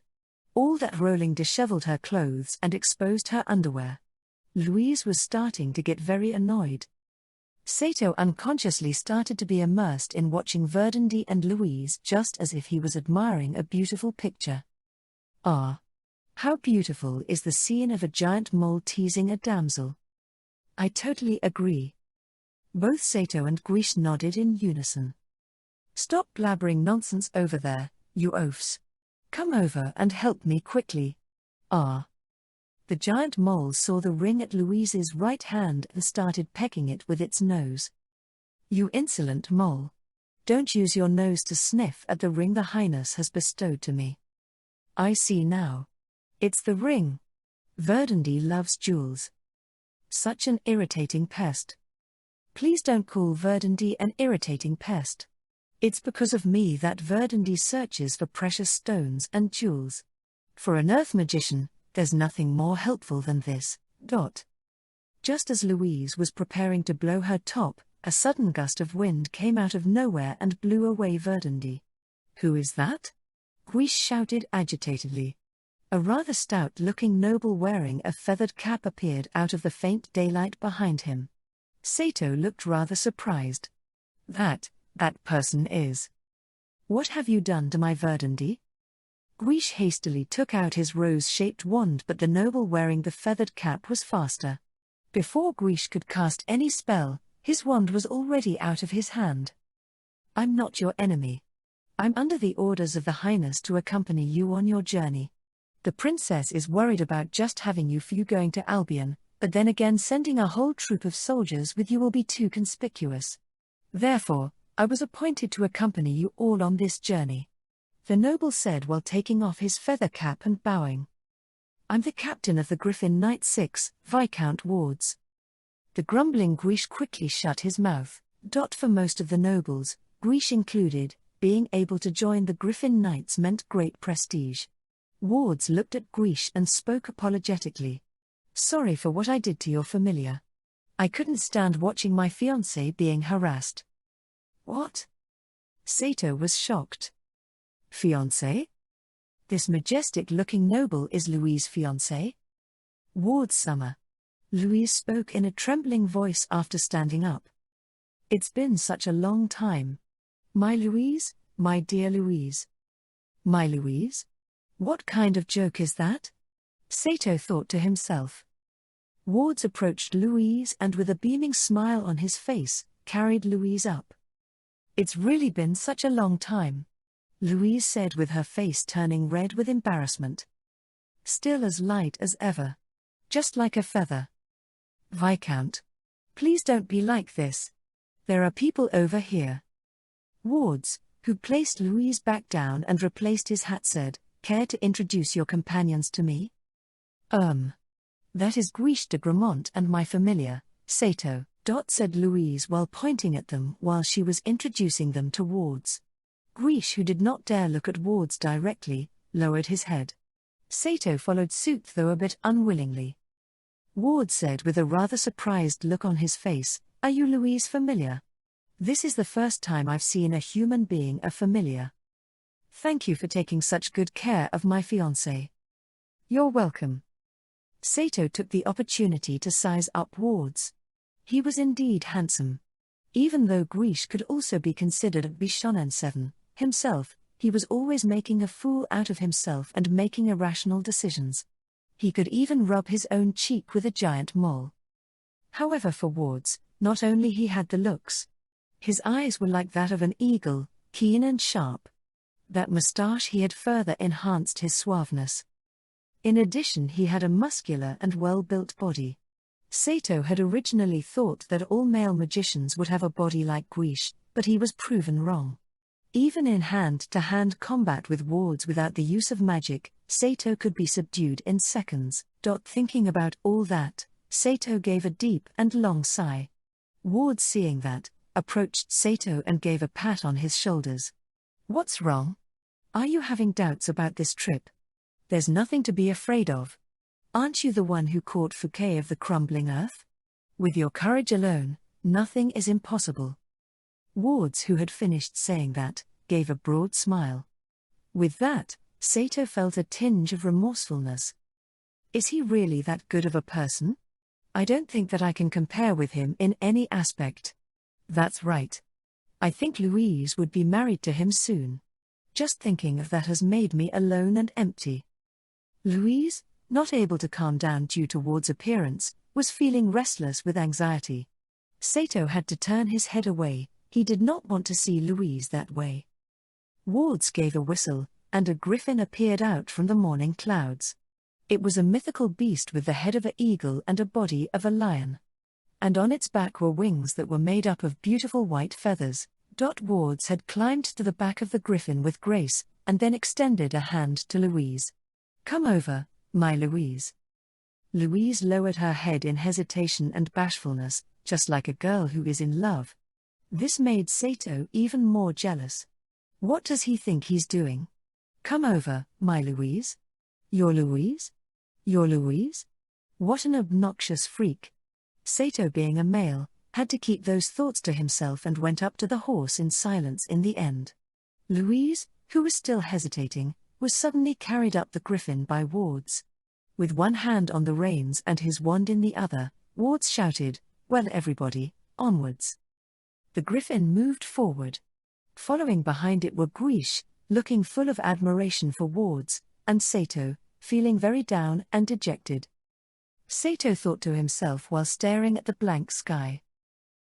Speaker 1: All that rolling disheveled her clothes and exposed her underwear. Louise was starting to get very annoyed. Sato unconsciously started to be immersed in watching Verdandi and Louise just as if he was admiring a beautiful picture. Ah! How beautiful is the scene of a giant mole teasing a damsel. I totally agree. Both Sato and Guiche nodded in unison. Stop blabbering nonsense over there, you oafs. Come over and help me quickly. Ah! The giant mole saw the ring at Louise's right hand and started pecking it with its nose. You insolent mole. Don't use your nose to sniff at the ring the Highness has bestowed to me. I see now. It's the ring. Verdandi loves jewels. Such an irritating pest. Please don't call Verdandi an irritating pest. It's because of me that Verdandi searches for precious stones and jewels. For an earth magician, there's nothing more helpful than this. Just as Louise was preparing to blow her top, a sudden gust of wind came out of nowhere and blew away Verdandi. Who is that? Guiche shouted agitatedly. A rather stout-looking noble wearing a feathered cap appeared out of the faint daylight behind him. Sato looked rather surprised. That person is. What have you done to my Verdandi? Guiche hastily took out his rose-shaped wand, but the noble wearing the feathered cap was faster. Before Guiche could cast any spell, his wand was already out of his hand. I'm not your enemy. I'm under the orders of the Highness to accompany you on your journey. The princess is worried about just having you going to Albion, but then again sending a whole troop of soldiers with you will be too conspicuous. Therefore, I was appointed to accompany you all on this journey. The noble said while taking off his feather cap and bowing. I'm the captain of the Griffin Knight 6, Viscount Wards. The grumbling Guiche quickly shut his mouth. For most of the nobles, Guiche included, being able to join the Griffin Knights meant great prestige. Wards looked at Guiche and spoke apologetically. Sorry for what I did to your familiar. I couldn't stand watching my fiancé being harassed. What? Sato was shocked. Fiancé? This majestic-looking noble is Louise's fiancé? Ward Summer. Louise spoke in a trembling voice after standing up. It's been such a long time. My Louise, my dear Louise. my Louise? What kind of joke is that? Sato thought to himself. Wards approached Louise and with a beaming smile on his face, carried Louise up. It's really been such a long time, Louise said with her face turning red with embarrassment. Still as light as ever. Just like a feather. Viscount. Please don't be like this. There are people over here. Wards, who placed Louise back down and replaced his hat, said, care to introduce your companions to me? That is Guiche de Gramont and my familiar, Sato, said Louise while pointing at them while she was introducing them to Wards. Guiche, who did not dare look at Wards directly, lowered his head. Sato followed suit though a bit unwillingly. Wards said with a rather surprised look on his face, are you Louise familiar? This is the first time I've seen a human being a familiar. Thank you for taking such good care of my fiancé. You're welcome. Sato took the opportunity to size up Wards. He was indeed handsome. Even though Guiche could also be considered a Bishonen 7, himself, he was always making a fool out of himself and making irrational decisions. He could even rub his own cheek with a giant mole. However, for Wards, not only he had the looks. His eyes were like that of an eagle, keen and sharp. That moustache he had further enhanced his suaveness. In addition, he had a muscular and well-built body. Sato had originally thought that all male magicians would have a body like Guiche, but he was proven wrong. Even in hand-to-hand combat with Wards without the use of magic, Sato could be subdued in seconds. Thinking about all that, Sato gave a deep and long sigh. Wards, seeing that, approached Sato and gave a pat on his shoulders. What's wrong? Are you having doubts about this trip? There's nothing to be afraid of. Aren't you the one who caught Fouquet of the crumbling earth? With your courage alone, nothing is impossible. Wards, who had finished saying that, gave a broad smile. With that, Sato felt a tinge of remorsefulness. Is he really that good of a person? I don't think that I can compare with him in any aspect. That's right. I think Louise would be married to him soon. Just thinking of that has made me alone and empty. Louise, not able to calm down due to Wards' appearance, was feeling restless with anxiety. Sato had to turn his head away, he did not want to see Louise that way. Wards gave a whistle, and a griffin appeared out from the morning clouds. It was a mythical beast with the head of an eagle and a body of a lion. And on its back were wings that were made up of beautiful white feathers. Wards had climbed to the back of the griffin with grace, and then extended a hand to Louise. Come over, my Louise. Louise lowered her head in hesitation and bashfulness, just like a girl who is in love. This made Sato even more jealous. What does he think he's doing? Come over, my Louise. Your Louise? Your Louise? What an obnoxious freak. Sato, being a male, had to keep those thoughts to himself and went up to the horse in silence in the end. Louise, who was still hesitating, was suddenly carried up the griffin by Wards. With one hand on the reins and his wand in the other, Wards shouted, well everybody, onwards. The griffin moved forward. Following behind it were Guiche, looking full of admiration for Wards, and Sato, feeling very down and dejected. Sato thought to himself while staring at the blank sky.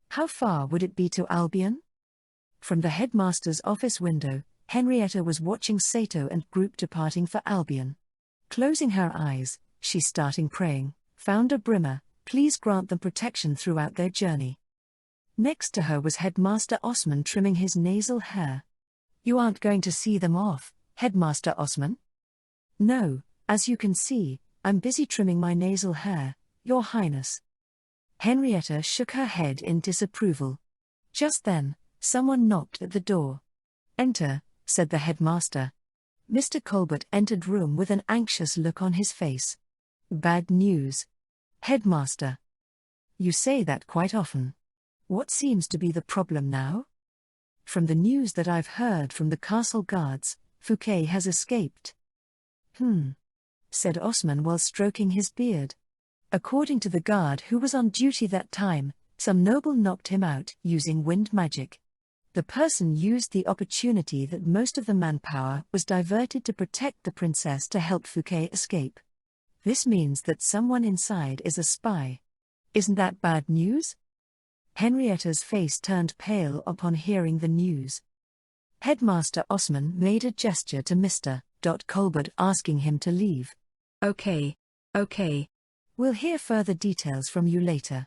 Speaker 1: How far would it be to Albion? From the headmaster's office window, Henrietta was watching Sato and group departing for Albion. Closing her eyes, she starting praying, Founder Brimmer, please grant them protection throughout their journey. Next to her was Headmaster Osman trimming his nasal hair. You aren't going to see them off, Headmaster Osman? No, as you can see, I'm busy trimming my nasal hair, Your Highness. Henrietta shook her head in disapproval. Just then, someone knocked at the door. Enter, said the headmaster. Mr. Colbert entered room with an anxious look on his face. Bad news. Headmaster. You say that quite often. What seems to be the problem now? From the news that I've heard from the castle guards, Fouquet has escaped. Said Osman while stroking his beard. According to the guard who was on duty that time, some noble knocked him out using wind magic. The person used the opportunity that most of the manpower was diverted to protect the princess to help Fouquet escape. This means that someone inside is a spy. Isn't that bad news? Henrietta's face turned pale upon hearing the news. Headmaster Osman made a gesture to Mr. Colbert asking him to leave. Okay. We'll hear further details from you later.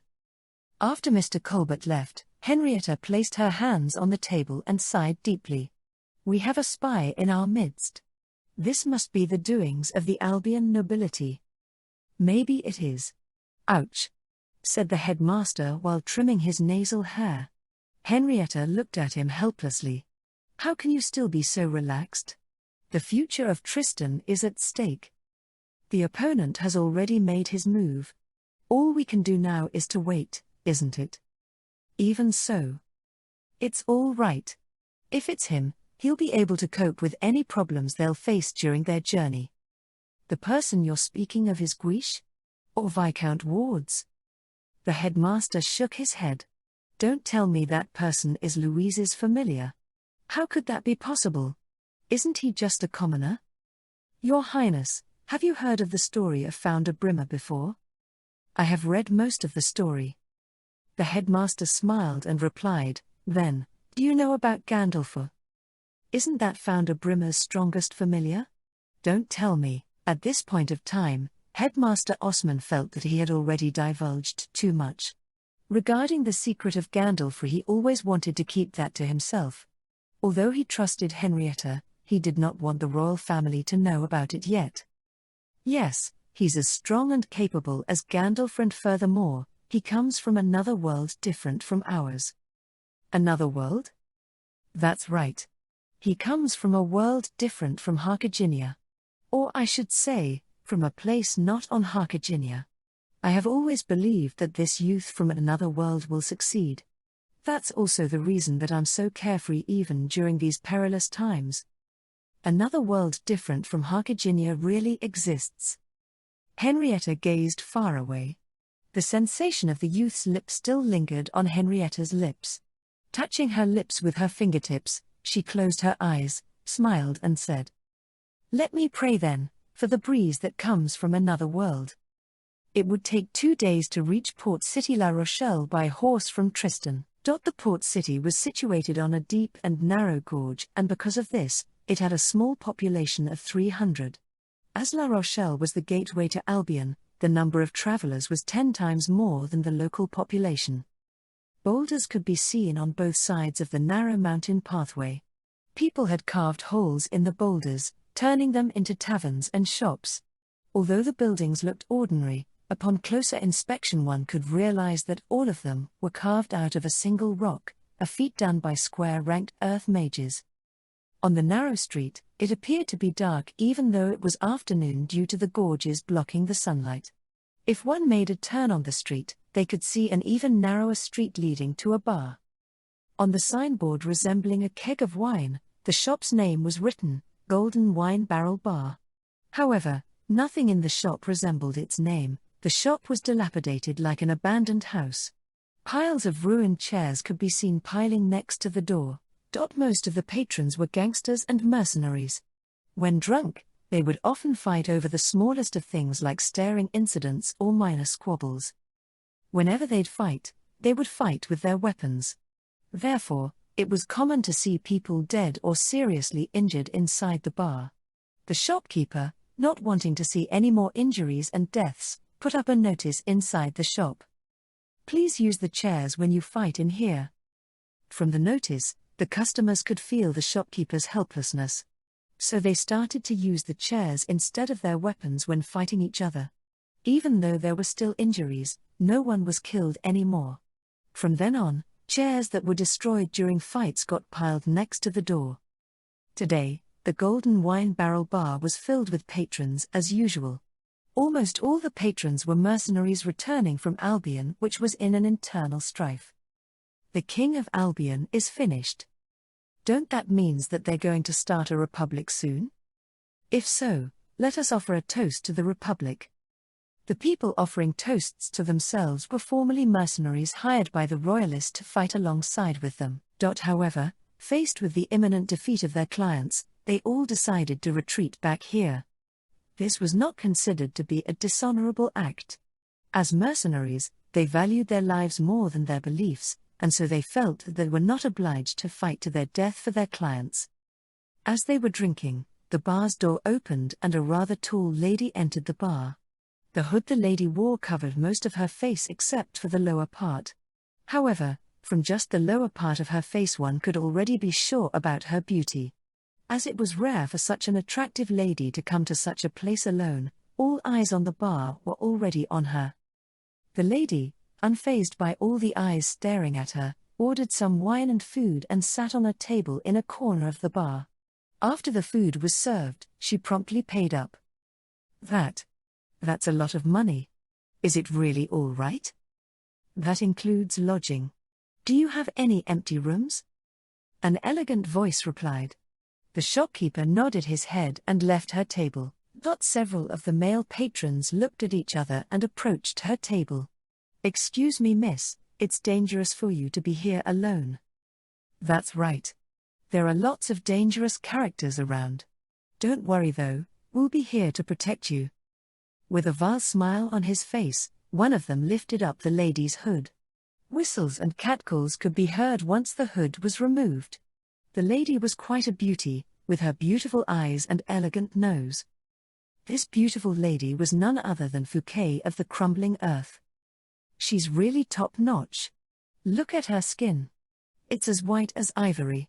Speaker 1: After Mr. Colbert left, Henrietta placed her hands on the table and sighed deeply. We have a spy in our midst. This must be the doings of the Albion nobility. Maybe it is. Ouch, said the headmaster while trimming his nasal hair. Henrietta looked at him helplessly. How can you still be so relaxed? The future of Tristan is at stake. The opponent has already made his move. All we can do now is to wait, isn't it? Even so. It's all right. If it's him, he'll be able to cope with any problems they'll face during their journey. The person you're speaking of is Guiche? Or Viscount Wards? The headmaster shook his head. Don't tell me that person is Louise's familiar. How could that be possible? Isn't he just a commoner? Your Highness, have you heard of the story of Founder Brimmer before? I have read most of the story. The headmaster smiled and replied, then, do you know about Gandalf? Isn't that Founder Brimmer's strongest familiar? Don't tell me. At this point of time, Headmaster Osman felt that he had already divulged too much. Regarding the secret of Gandalf, he always wanted to keep that to himself. Although he trusted Henrietta, he did not want the royal family to know about it yet. Yes, he's as strong and capable as Gandalf, and furthermore, he comes from another world different from ours. Another world? That's right. He comes from a world different from Harkiginia. Or I should say, from a place not on Harkiginia. I have always believed that this youth from another world will succeed. That's also the reason that I'm so carefree even during these perilous times. Another world different from Harkiginia really exists. Henrietta gazed far away. The sensation of the youth's lips still lingered on Henrietta's lips. Touching her lips with her fingertips, she closed her eyes, smiled and said, "Let me pray then, for the breeze that comes from another world." It would take 2 days to reach port city La Rochelle by horse from Tristan. The port city was situated on a deep and narrow gorge, and because of this, it had a small population of 300. As La Rochelle was the gateway to Albion, the number of travelers was 10 times more than the local population. Boulders could be seen on both sides of the narrow mountain pathway. People had carved holes in the boulders, turning them into taverns and shops. Although the buildings looked ordinary, upon closer inspection one could realize that all of them were carved out of a single rock, a feat done by square-ranked earth mages. On the narrow street, it appeared to be dark even though it was afternoon due to the gorges blocking the sunlight. If one made a turn on the street, they could see an even narrower street leading to a bar. On the signboard resembling a keg of wine, the shop's name was written, Golden Wine Barrel Bar. However, nothing in the shop resembled its name. The shop was dilapidated like an abandoned house. Piles of ruined chairs could be seen piling next to the door. Most of the patrons were gangsters and mercenaries. When drunk, they would often fight over the smallest of things like staring incidents or minor squabbles. Whenever they'd fight, they would fight with their weapons. Therefore, it was common to see people dead or seriously injured inside the bar. The shopkeeper, not wanting to see any more injuries and deaths, put up a notice inside the shop. "Please use the chairs when you fight in here." From the notice, the customers could feel the shopkeeper's helplessness. So they started to use the chairs instead of their weapons when fighting each other. Even though there were still injuries, no one was killed anymore. From then on, chairs that were destroyed during fights got piled next to the door. Today, the Golden Wine Barrel Bar was filled with patrons as usual. Almost all the patrons were mercenaries returning from Albion, which was in an internal strife. The King of Albion is finished. Don't that means that they're going to start a republic soon? If so, let us offer a toast to the republic. The people offering toasts to themselves were formerly mercenaries hired by the royalists to fight alongside with them. However, Faced with the imminent defeat of their clients, they all decided to retreat back here. This was not considered to be a dishonorable act. As mercenaries, they valued their lives more than their beliefs, and so they felt that they were not obliged to fight to their death for their clients. As they were drinking, the bar's door opened and a rather tall lady entered the bar. The hood the lady wore covered most of her face except for the lower part. However, from just the lower part of her face one could already be sure about her beauty. As it was rare for such an attractive lady to come to such a place alone, all eyes on the bar were already on her. The lady, unfazed by all the eyes staring at her, ordered some wine and food and sat on a table in a corner of the bar. After the food was served, she promptly paid up. That's a lot of money. Is it really all right? That includes lodging. Do you have any empty rooms? An elegant voice replied. The shopkeeper nodded his head and left her table. Several of the male patrons looked at each other and approached her table. Excuse me, miss, it's dangerous for you to be here alone. That's right. There are lots of dangerous characters around. Don't worry though, we'll be here to protect you. With a vile smile on his face, one of them lifted up the lady's hood. Whistles and catcalls could be heard once the hood was removed. The lady was quite a beauty, with her beautiful eyes and elegant nose. This beautiful lady was none other than Fouquet of the Crumbling Earth. She's really top-notch. Look at her skin. It's as white as ivory.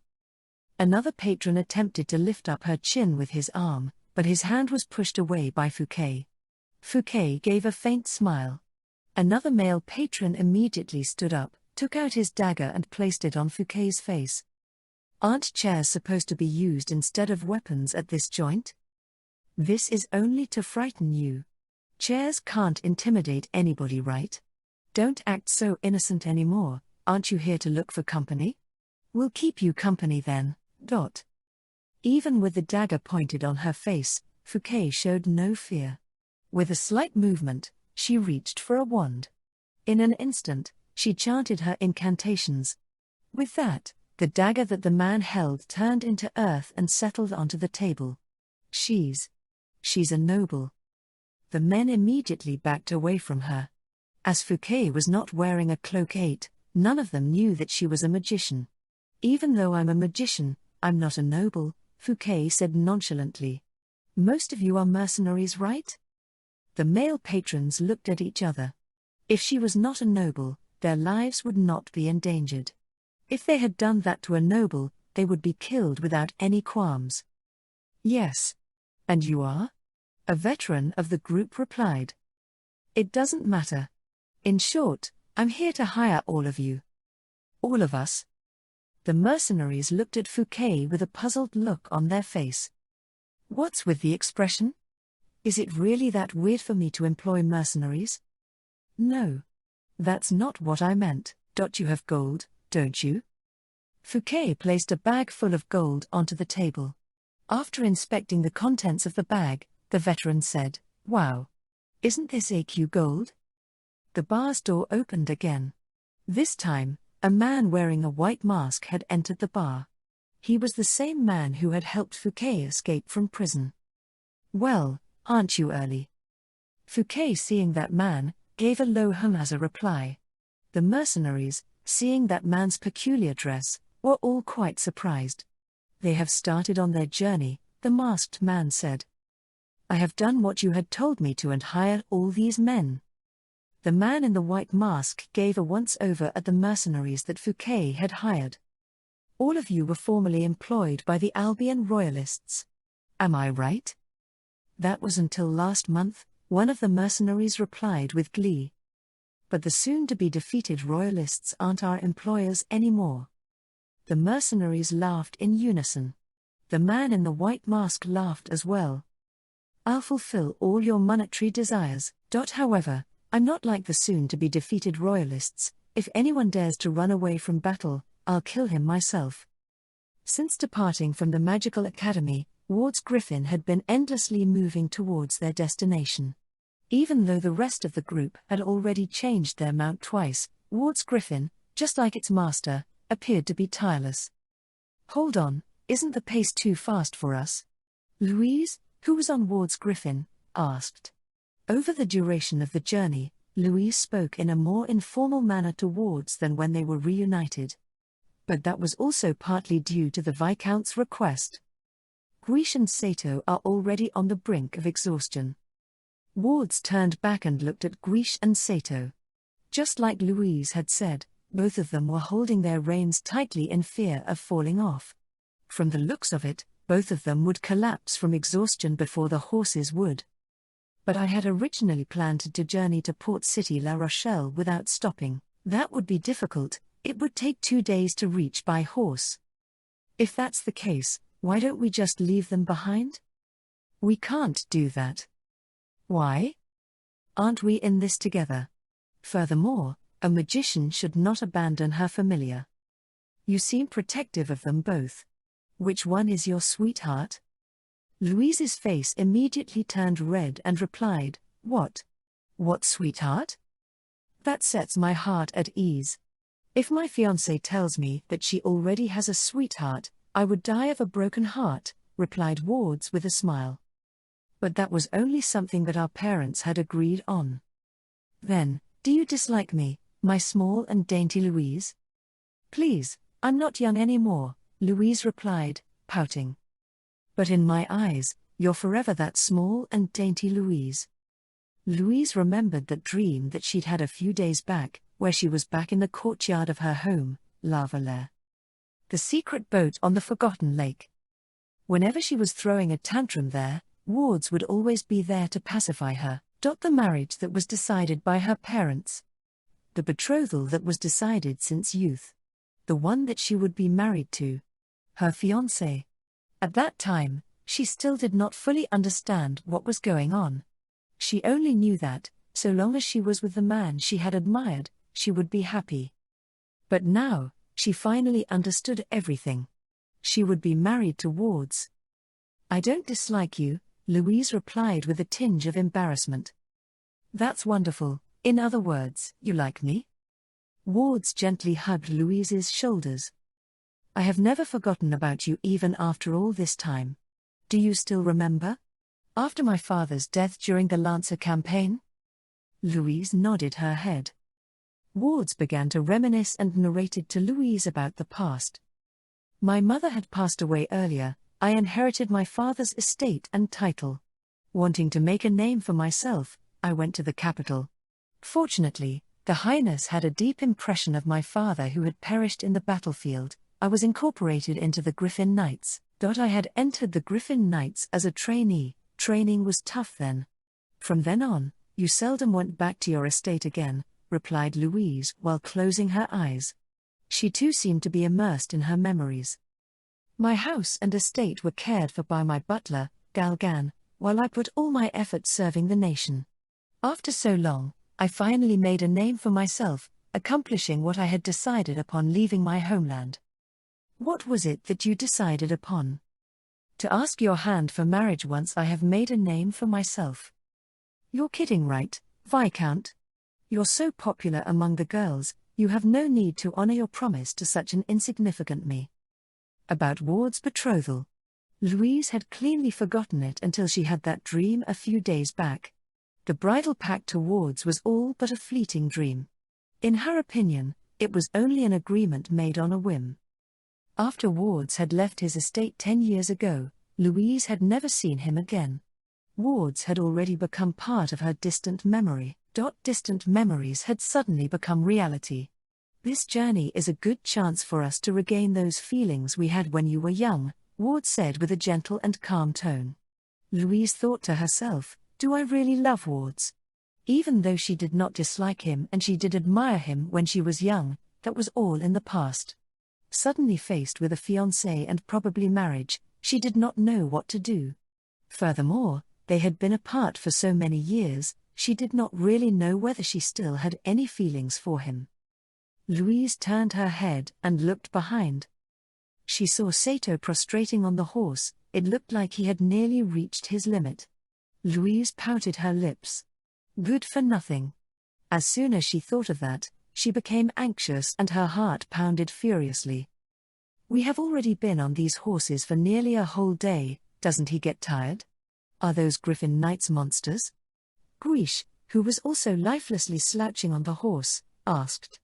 Speaker 1: Another patron attempted to lift up her chin with his arm, but his hand was pushed away by Fouquet. Fouquet gave a faint smile. Another male patron immediately stood up, took out his dagger and placed it on Fouquet's face. Aren't chairs supposed to be used instead of weapons at this joint? This is only to frighten you. Chairs can't intimidate anybody, right? Don't act so innocent anymore. Aren't you here to look for company? We'll keep you company then. Even with the dagger pointed on her face, Fouquet showed no fear. With a slight movement, she reached for a wand. In an instant, she chanted her incantations. With that, the dagger that the man held turned into earth and settled onto the table. She's a noble. The men immediately backed away from her. As Fouquet was not wearing a cloak, none of them knew that she was a magician. Even though I'm a magician, I'm not a noble, Fouquet said nonchalantly. Most of you are mercenaries, right? The male patrons looked at each other. If she was not a noble, their lives would not be endangered. If they had done that to a noble, they would be killed without any qualms. Yes. And you are? A veteran of the group replied. It doesn't matter. In short, I'm here to hire all of you. All of us? The mercenaries looked at Fouquet with a puzzled look on their face. What's with the expression? Is it really that weird for me to employ mercenaries? No. That's not what I meant. You have gold, don't you? Fouquet placed a bag full of gold onto the table. After inspecting the contents of the bag, the veteran said, Wow! Isn't this AQ gold? The bar's door opened again. This time, a man wearing a white mask had entered the bar. He was the same man who had helped Fouquet escape from prison. Well, aren't you early? Fouquet, seeing that man, gave a low hum as a reply. The mercenaries, seeing that man's peculiar dress, were all quite surprised. They have started on their journey, the masked man said. I have done what you had told me to and hired all these men. The man in the white mask gave a once-over at the mercenaries that Fouquet had hired. All of you were formerly employed by the Albion Royalists. Am I right? That was until last month, one of the mercenaries replied with glee. But the soon-to-be-defeated Royalists aren't our employers anymore. The mercenaries laughed in unison. The man in the white mask laughed as well. I'll fulfill all your monetary desires. However, I'm not like the soon-to-be-defeated Royalists. If anyone dares to run away from battle, I'll kill him myself. Since departing from the Magical Academy, Wards Griffin had been endlessly moving towards their destination. Even though the rest of the group had already changed their mount twice, Wards Griffin, just like its master, appeared to be tireless. Hold on, isn't the pace too fast for us? Louise, who was on Ward's griffin, asked. Over the duration of the journey, Louise spoke in a more informal manner to Ward's than when they were reunited. But that was also partly due to the Viscount's request. Guiche and Sato are already on the brink of exhaustion. Ward's turned back and looked at Guiche and Sato. Just like Louise had said, both of them were holding their reins tightly in fear of falling off. From the looks of it, both of them would collapse from exhaustion before the horses would. But I had originally planned to journey to Port City La Rochelle without stopping. That would be difficult, it would take 2 days to reach by horse. If that's the case, why don't we just leave them behind? We can't do that. Why? Aren't we in this together? Furthermore, a magician should not abandon her familiar. You seem protective of them both. Which one is your sweetheart? Louise's face immediately turned red and replied, What? What sweetheart? That sets my heart at ease. If my fiancé tells me that she already has a sweetheart, I would die of a broken heart, replied Ward's with a smile. But that was only something that our parents had agreed on. Then, do you dislike me, my small and dainty Louise? Please, I'm not young anymore, Louise replied, pouting. But in my eyes, you're forever that small and dainty Louise. Louise remembered that dream that she'd had a few days back, where she was back in the courtyard of her home, La Valais. The secret boat on the forgotten lake. Whenever she was throwing a tantrum there, Ward's would always be there to pacify her. The marriage that was decided by her parents. The betrothal that was decided since youth. The one that she would be married to. Her fiancé. At that time, she still did not fully understand what was going on. She only knew that, so long as she was with the man she had admired, she would be happy. But now, she finally understood everything. She would be married to Ward's. I don't dislike you, Louise replied with a tinge of embarrassment. That's wonderful, in other words, you like me? Ward's gently hugged Louise's shoulders. I have never forgotten about you even after all this time. Do you still remember? After my father's death during the Lancer campaign? Louise nodded her head. Ward's began to reminisce and narrated to Louise about the past. My mother had passed away earlier. I inherited my father's estate and title. Wanting to make a name for myself, I went to the capital. Fortunately, the Highness had a deep impression of my father who had perished in the battlefield. I was incorporated into the Griffin Knights. I had entered the Griffin Knights as a trainee. Training was tough then. From then on, you seldom went back to your estate again, replied Louise while closing her eyes. She too seemed to be immersed in her memories. My house and estate were cared for by my butler, Galgan, while I put all my effort serving the nation. After so long, I finally made a name for myself, accomplishing what I had decided upon leaving my homeland. What was it that you decided upon? To ask your hand for marriage once I have made a name for myself. You're kidding, right, Viscount? You're so popular among the girls, you have no need to honor your promise to such an insignificant me. About Ward's betrothal. Louise had cleanly forgotten it until she had that dream a few days back. The bridal pact to Ward's was all but a fleeting dream. In her opinion, it was only an agreement made on a whim. After Ward's had left his estate 10 years ago, Louise had never seen him again. Ward's had already become part of her distant memory. Distant memories had suddenly become reality. This journey is a good chance for us to regain those feelings we had when you were young, Ward said with a gentle and calm tone. Louise thought to herself, do I really love Ward's? Even though she did not dislike him and she did admire him when she was young, that was all in the past. Suddenly faced with a fiancé and probably marriage, she did not know what to do. Furthermore, they had been apart for so many years, she did not really know whether she still had any feelings for him. Louise turned her head and looked behind. She saw Sato prostrating on the horse. It looked like he had nearly reached his limit. Louise pouted her lips. Good for nothing. As soon as she thought of that, she became anxious and her heart pounded furiously. We have already been on these horses for nearly a whole day, doesn't he get tired? Are those Griffin Knights monsters? Guiche, who was also lifelessly slouching on the horse, asked.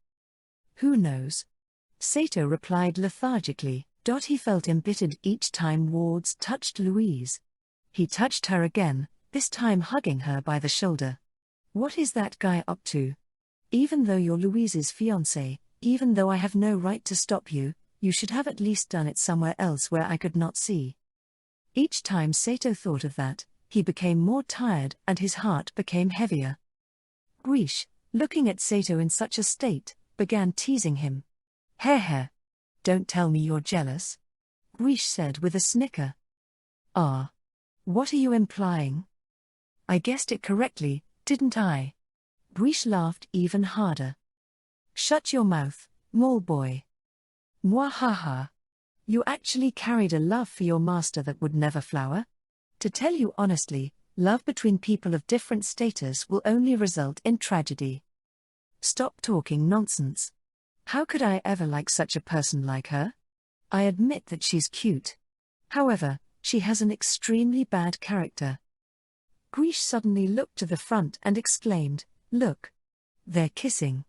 Speaker 1: Who knows? Sato replied lethargically. He felt embittered each time Wards touched Louise. He touched her again, this time hugging her by the shoulder. What is that guy up to? Even though you're Louise's fiancé, even though I have no right to stop you, you should have at least done it somewhere else where I could not see. Each time Sato thought of that, he became more tired and his heart became heavier. Guiche, looking at Sato in such a state, began teasing him. Heh. Don't tell me you're jealous. Guiche said with a snicker. Ah. What are you implying? I guessed it correctly, didn't I? Guiche laughed even harder. Shut your mouth, mole boy. Mwahaha. You actually carried a love for your master that would never flower? To tell you honestly, love between people of different status will only result in tragedy. Stop talking nonsense. How could I ever like such a person like her? I admit that she's cute. However, she has an extremely bad character. Guiche suddenly looked to the front and exclaimed, Look! They're kissing.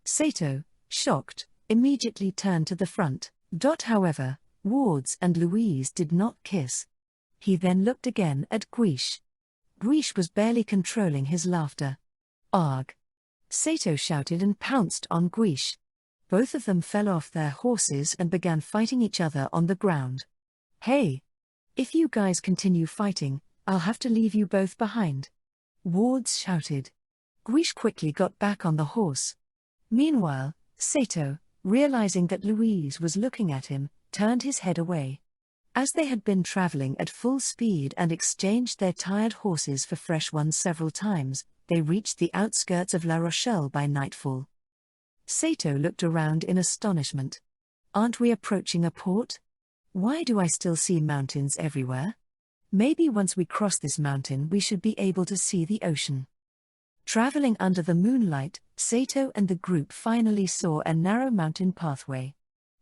Speaker 1: Sato, shocked, immediately turned to the front. However, Wards and Louise did not kiss. He then looked again at Guiche. Guiche was barely controlling his laughter. Arg! Sato shouted and pounced on Guiche. Both of them fell off their horses and began fighting each other on the ground. Hey! If you guys continue fighting, I'll have to leave you both behind. Wards shouted. Guiche quickly got back on the horse. Meanwhile, Sato, realizing that Louise was looking at him, turned his head away. As they had been traveling at full speed and exchanged their tired horses for fresh ones several times, they reached the outskirts of La Rochelle by nightfall. Sato looked around in astonishment. Aren't we approaching a port? Why do I still see mountains everywhere? Maybe once we cross this mountain we should be able to see the ocean. Traveling under the moonlight, Sato and the group finally saw a narrow mountain pathway.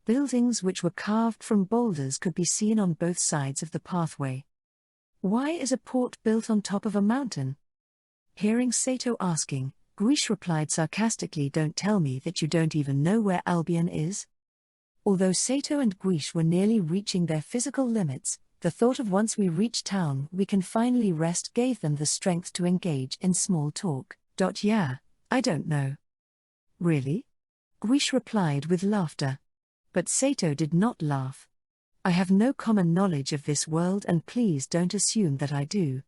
Speaker 1: Buildings which were carved from boulders could be seen on both sides of the pathway. Why is a port built on top of a mountain? Hearing Sato asking, Guiche replied sarcastically, Don't tell me that you don't even know where Albion is. Although Sato and Guiche were nearly reaching their physical limits, the thought of once we reach town we can finally rest gave them the strength to engage in small talk. Yeah, I don't know. Really? Guiche replied with laughter. But Sato did not laugh. I have no common knowledge of this world and please don't assume that I do.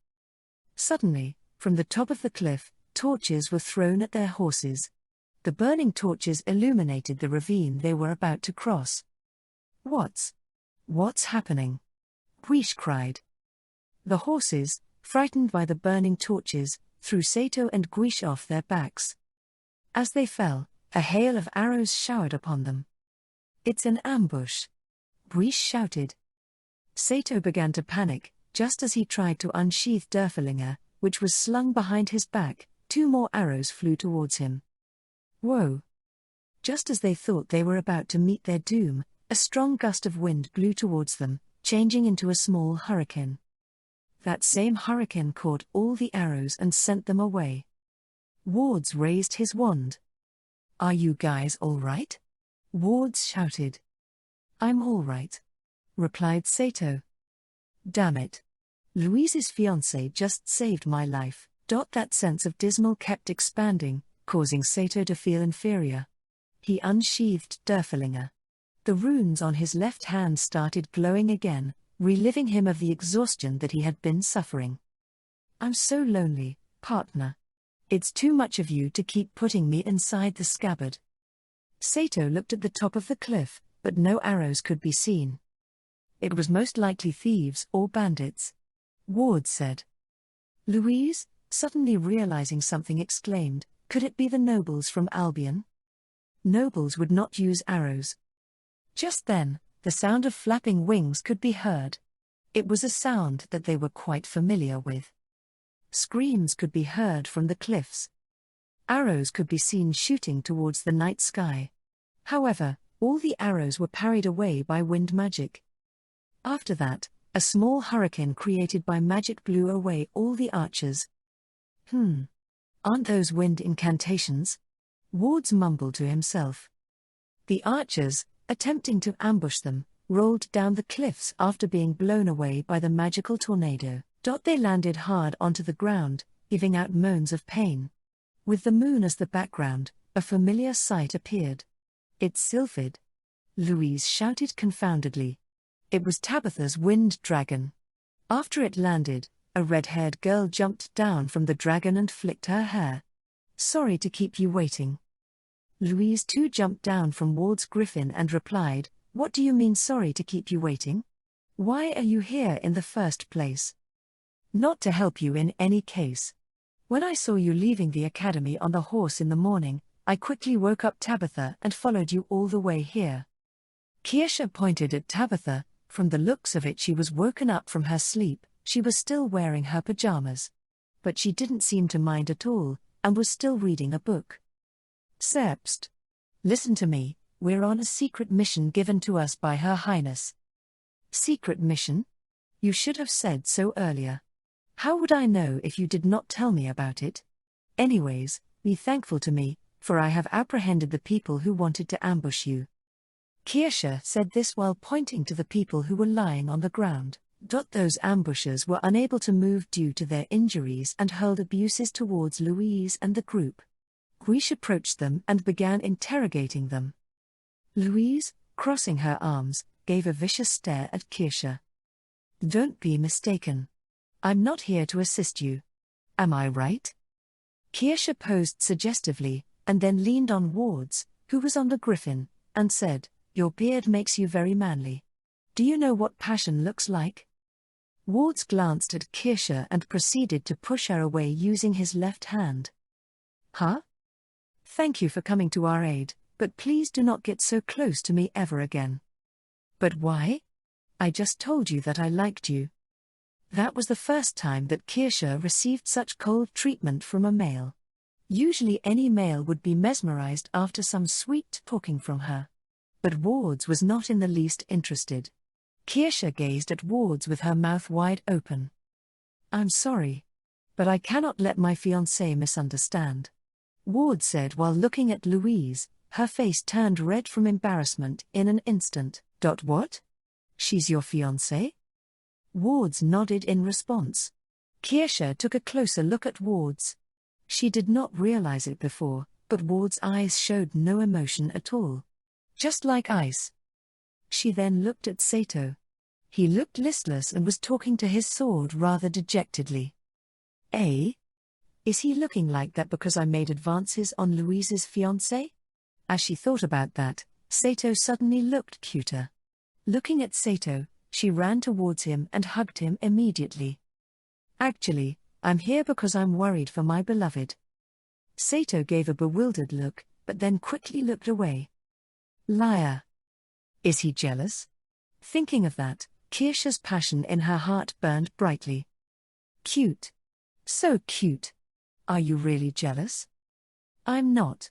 Speaker 1: Suddenly, from the top of the cliff, torches were thrown at their horses. The burning torches illuminated the ravine they were about to cross. What's happening? Guiche cried. The horses, frightened by the burning torches, threw Sato and Guiche off their backs. As they fell, a hail of arrows showered upon them. It's an ambush! Guiche shouted. Sato began to panic, just as he tried to unsheath Derfelinger, which was slung behind his back. 2 more arrows flew towards him. Whoa! Just as they thought they were about to meet their doom, a strong gust of wind blew towards them, changing into a small hurricane. That same hurricane caught all the arrows and sent them away. Wards raised his wand. Are you guys all right? Wards shouted. I'm all right, replied Sato. Damn it. Louise's fiancé just saved my life. That sense of dismal kept expanding, causing Sato to feel inferior. He unsheathed Derfelinger. The runes on his left hand started glowing again, reliving him of the exhaustion that he had been suffering. I'm so lonely, partner. It's too much of you to keep putting me inside the scabbard. Sato looked at the top of the cliff, but no arrows could be seen. It was most likely thieves or bandits. Ward said. Louise, suddenly realizing something, exclaimed, Could it be the nobles from Albion? Nobles would not use arrows. Just then, the sound of flapping wings could be heard. It was a sound that they were quite familiar with. Screams could be heard from the cliffs. Arrows could be seen shooting towards the night sky. However, All the arrows were parried away by wind magic. After that, a small hurricane created by magic blew away all the archers. Aren't those wind incantations? Wards mumbled to himself. The archers, attempting to ambush them, rolled down the cliffs after being blown away by the magical tornado. They landed hard onto the ground, giving out moans of pain. With the moon as the background, a familiar sight appeared. It's Sylphid. Louise shouted confoundedly. It was Tabitha's wind dragon. After it landed, a red-haired girl jumped down from the dragon and flicked her hair. Sorry to keep you waiting. Louise too jumped down from Ward's griffin and replied, What do you mean sorry to keep you waiting? Why are you here in the first place? Not to help you in any case. When I saw you leaving the academy on the horse in the morning, I quickly woke up Tabitha and followed you all the way here. Kirsha pointed at Tabitha. From the looks of it, she was woken up from her sleep. She was still wearing her pajamas. But she didn't seem to mind at all, and was still reading a book. Sepst. Listen to me, we're on a secret mission given to us by Her Highness. Secret mission? You should have said so earlier. How would I know if you did not tell me about it? Anyways, be thankful to me, for I have apprehended the people who wanted to ambush you. Kirsha said this while pointing to the people who were lying on the ground. Those ambushers were unable to move due to their injuries and hurled abuses towards Louise and the group. Guiche approached them and began interrogating them. Louise, crossing her arms, gave a vicious stare at Kirsha. Don't be mistaken. I'm not here to assist you. Am I right? Kirsha posed suggestively, and then leaned on Wards, who was on the griffin, and said, Your beard makes you very manly. Do you know what passion looks like? Wards glanced at Kirsha and proceeded to push her away using his left hand. Huh? Thank you for coming to our aid, but please do not get so close to me ever again. But why? I just told you that I liked you. That was the first time that Kirsha received such cold treatment from a male. Usually any male would be mesmerized after some sweet talking from her. But Wards was not in the least interested. Kirsha gazed at Wards with her mouth wide open. I'm sorry. But I cannot let my fiancé misunderstand. Wards said while looking at Louise, her face turned red from embarrassment in an instant. What? She's your fiancé? Wards nodded in response. Kirsha took a closer look at Wards. She did not realize it before, but Ward's eyes showed no emotion at all. Just like ice. She then looked at Sato. He looked listless and was talking to his sword rather dejectedly. Eh? Is he looking like that because I made advances on Louise's fiancé? As she thought about that, Sato suddenly looked cuter. Looking at Sato, she ran towards him and hugged him immediately. Actually, I'm here because I'm worried for my beloved. Sato gave a bewildered look, but then quickly looked away. Liar. Is he jealous? Thinking of that, Kirsha's passion in her heart burned brightly. Cute. So cute. Are you really jealous? I'm not.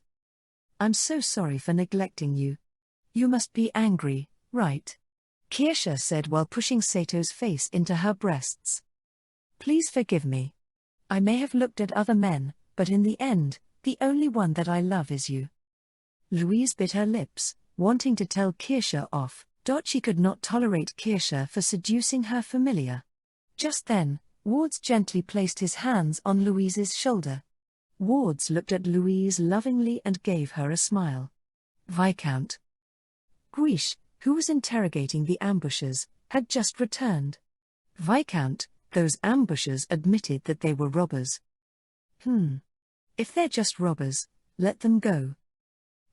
Speaker 1: I'm so sorry for neglecting you. You must be angry, right? Kirsha said while pushing Sato's face into her breasts. Please forgive me. I may have looked at other men, but in the end, the only one that I love is you. Louise bit her lips, wanting to tell Kirsha off. She could not tolerate Kirsha for seducing her familiar. Just then, Wards gently placed his hands on Louise's shoulder. Wards looked at Louise lovingly and gave her a smile. Viscount. Guiche, who was interrogating the ambushers, had just returned. Viscount, those ambushers admitted that they were robbers. If they're just robbers, let them go.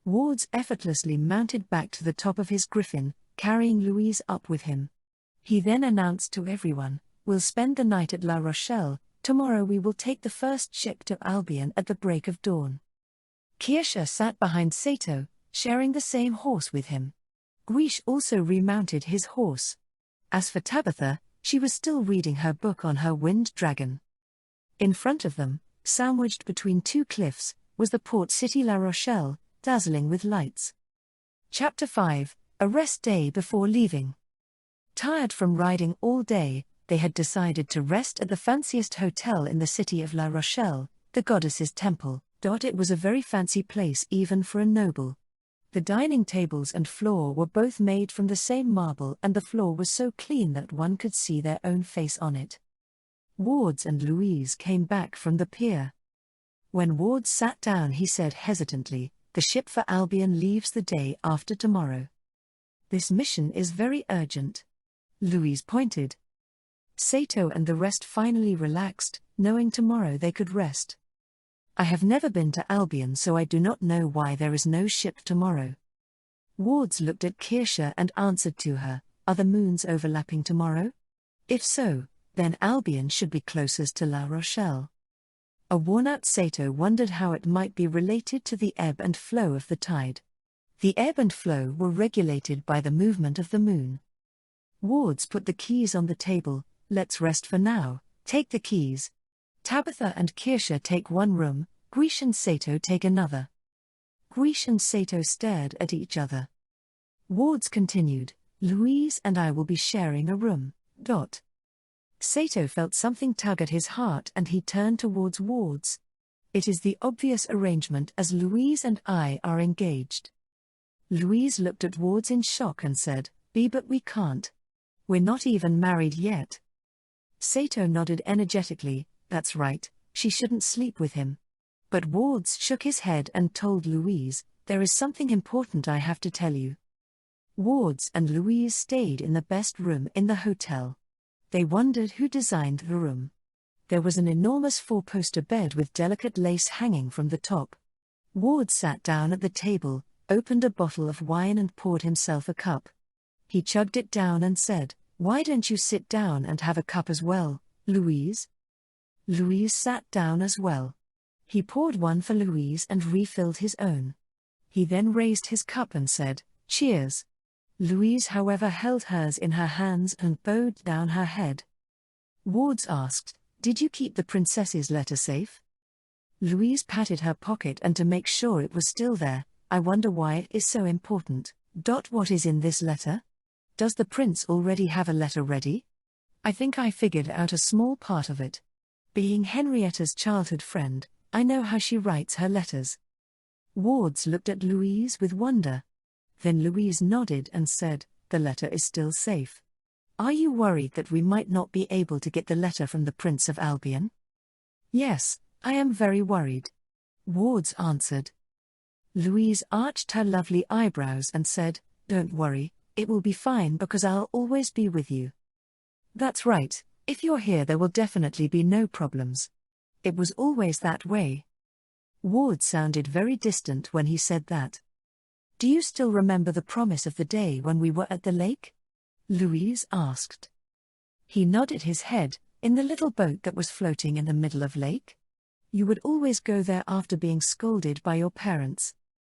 Speaker 1: Wards effortlessly mounted back to the top of his griffin, carrying Louise up with him. He then announced to everyone, We'll spend the night at La Rochelle, tomorrow we will take the first ship to Albion at the break of dawn. Kirsha sat behind Sato, sharing the same horse with him. Guiche also remounted his horse. As for Tabitha, she was still reading her book on her wind dragon. In front of them, sandwiched between two cliffs, was the port city La Rochelle, dazzling with lights. Chapter 5, A Rest Day Before Leaving. Tired from riding all day, they had decided to rest at the fanciest hotel in the city of La Rochelle, the goddess's temple. It was a very fancy place even for a noble. The dining tables and floor were both made from the same marble, and the floor was so clean that one could see their own face on it. Wards and Louise came back from the pier. When Wards sat down, he said hesitantly, "The ship for Albion leaves the day after tomorrow." "This mission is very urgent." Louise pointed. Sato and the rest finally relaxed, knowing tomorrow they could rest. "I have never been to Albion, so I do not know why there is no ship tomorrow." Wards looked at Kirsche and answered to her, "Are the moons overlapping tomorrow? If so, then Albion should be closest to La Rochelle." A worn-out Sato wondered how it might be related to the ebb and flow of the tide. The ebb and flow were regulated by the movement of the moon. Wards put the keys on the table. "Let's rest for now, take the keys. Tabitha and Kirsche take one room, Guiche and Sato take another." Guiche and Sato stared at each other. Wards continued, "Louise and I will be sharing a room. Sato felt something tug at his heart and he turned towards Wards. "It is the obvious arrangement, as Louise and I are engaged." Louise looked at Wards in shock and said, But we can't. We're not even married yet." Sato nodded energetically. "That's right, she shouldn't sleep with him." But Wards shook his head and told Louise, "There is something important I have to tell you." Wards and Louise stayed in the best room in the hotel. They wondered who designed the room. There was an enormous four-poster bed with delicate lace hanging from the top. Wards sat down at the table, opened a bottle of wine and poured himself a cup. He chugged it down and said, "Why don't you sit down and have a cup as well, Louise?" Louise sat down as well. He poured one for Louise and refilled his own. He then raised his cup and said, "Cheers." Louise, however, held hers in her hands and bowed down her head. Wards asked, "Did you keep the princess's letter safe?" Louise patted her pocket and to make sure it was still there, "I wonder why it is so important. What is in this letter? Does the prince already have a letter ready?" "I think I figured out a small part of it. Being Henrietta's childhood friend, I know how she writes her letters." Wards looked at Louise with wonder. Then Louise nodded and said, "The letter is still safe. Are you worried that we might not be able to get the letter from the Prince of Albion?" "Yes, I am very worried," Wards answered. Louise arched her lovely eyebrows and said, "Don't worry, it will be fine because I'll always be with you." "That's right, if you're here there will definitely be no problems. It was always that way." Wards sounded very distant when he said that. "Do you still remember the promise of the day when we were at the lake?" Louise asked. He nodded his head, "In the little boat that was floating in the middle of lake? You would always go there after being scolded by your parents.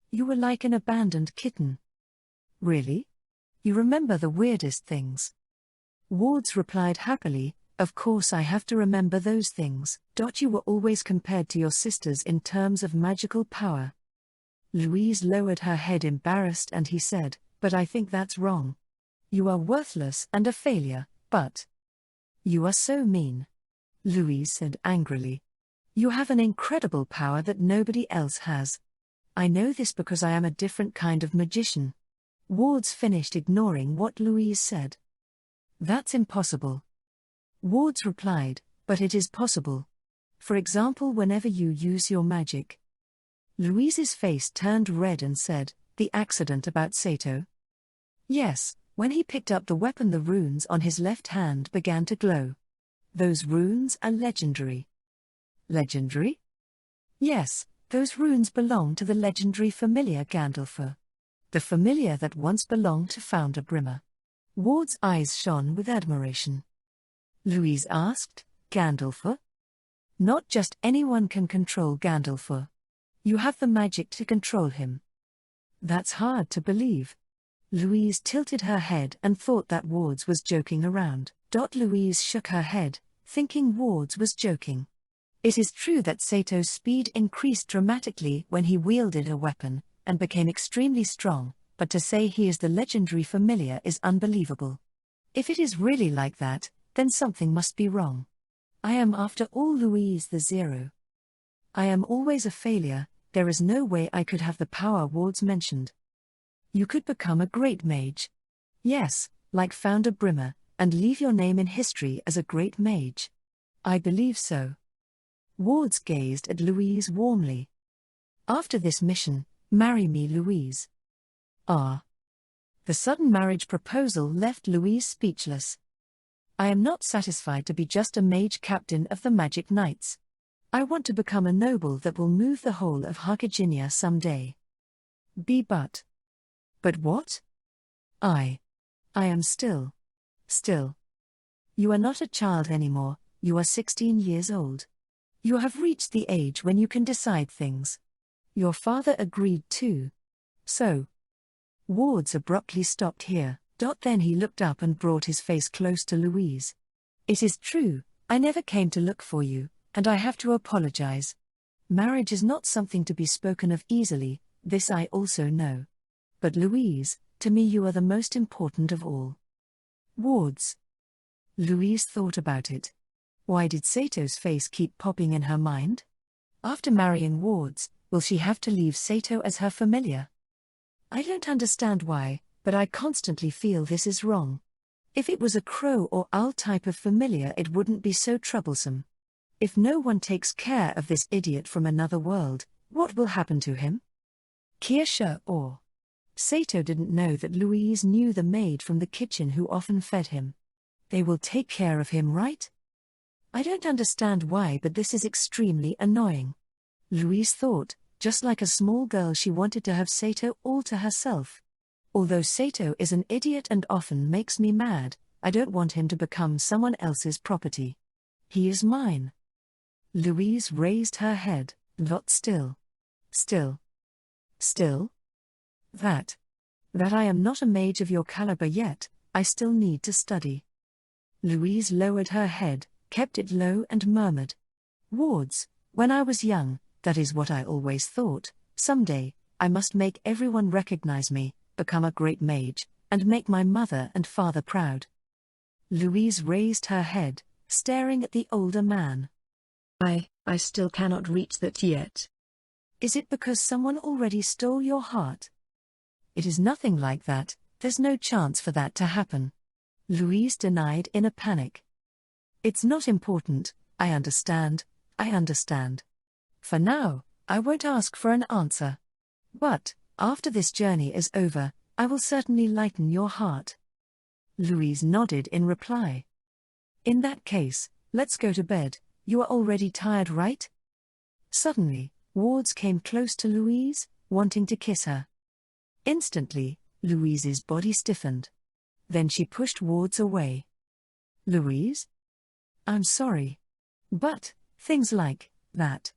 Speaker 1: You were like an abandoned kitten." "Really? You remember the weirdest things." Wards replied happily, "Of course I have to remember those things. You were always compared to your sisters in terms of magical power." Louise lowered her head embarrassed and he said, "But I think that's wrong. You are worthless and a failure, but..." "You are so mean," Louise said angrily. "You have an incredible power that nobody else has. I know this because I am a different kind of magician." Wards finished ignoring what Louise said. "That's impossible." Wards replied, "But it is possible. For example, whenever you use your magic." Louise's face turned red and said, "The accident about Sato?" "Yes, when he picked up the weapon the runes on his left hand began to glow. Those runes are legendary." "Legendary?" "Yes, those runes belong to the legendary familiar Gandalfur. The familiar that once belonged to Founder Brimmer." Ward's eyes shone with admiration. Louise asked, "Gandalfur? Not just anyone can control Gandalfur. You have the magic to control him." "That's hard to believe." Louise tilted her head and thought that Wards was joking around. Louise shook her head, thinking Wards was joking. "It is true that Sato's speed increased dramatically when he wielded a weapon, and became extremely strong, but to say he is the legendary familiar is unbelievable. If it is really like that, then something must be wrong. I am after all Louise the Zero. I am always a failure, there is no way I could have the power Wards mentioned. You could become a great mage. Yes, like Founder Brimmer, and leave your name in history as a great mage. I believe so. Wards gazed at Louise warmly. After this mission, marry me, Louise. Ah. The sudden marriage proposal left Louise speechless. I am not satisfied to be just a mage captain of the Magic Knights. I want to become a noble that will move the whole of Harkiginia someday. But what? I am still. You are not a child anymore, you are 16 years old. You have reached the age when you can decide things. Your father agreed too. So. Wards abruptly stopped here. Then he looked up and brought his face close to Louise. It is true, I never came to look for you, and I have to apologize. Marriage is not something to be spoken of easily, this I also know. But Louise, to me you are the most important of all. Wards. Louise thought about it. Why did Sato's face keep popping in her mind? After marrying Wards, will she have to leave Sato as her familiar? I don't understand why, but I constantly feel this is wrong. If it was a crow or owl type of familiar, it wouldn't be so troublesome. If no one takes care of this idiot from another world, what will happen to him? Kirsha or Sato didn't know that Louise knew the maid from the kitchen who often fed him. They will take care of him, right? I don't understand why, but this is extremely annoying. Louise thought, just like a small girl, she wanted to have Sato all to herself. Although Sato is an idiot and often makes me mad, I don't want him to become someone else's property. He is mine. Louise raised her head. Still. That I am not a mage of your caliber yet, I still need to study. Louise lowered her head, kept it low and murmured. Wards, when I was young, that is what I always thought, someday, I must make everyone recognize me, become a great mage, and make my mother and father proud. Louise raised her head, staring at the older man. I still cannot reach that yet. Is it because someone already stole your heart? It is nothing like that, there's no chance for that to happen. Louise denied in a panic. It's not important, I understand. For now, I won't ask for an answer. But, after this journey is over, I will certainly lighten your heart. Louise nodded in reply. In that case, let's go to bed, you are already tired, right? Suddenly, Wards came close to Louise, wanting to kiss her. Instantly, Louise's body stiffened. Then she pushed Wards away. Louise? I'm sorry. But, things like that.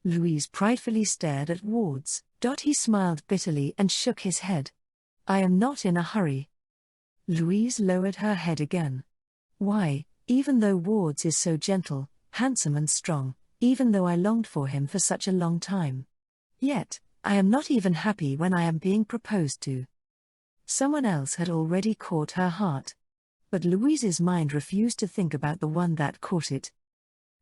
Speaker 1: Louise pridefully stared at Wards. He smiled bitterly and shook his head. I am not in a hurry. Louise lowered her head again. Why, even though Wards is so gentle, handsome and strong, even though I longed for him for such a long time. Yet, I am not even happy when I am being proposed to. Someone else had already caught her heart. But Louise's mind refused to think about the one that caught it.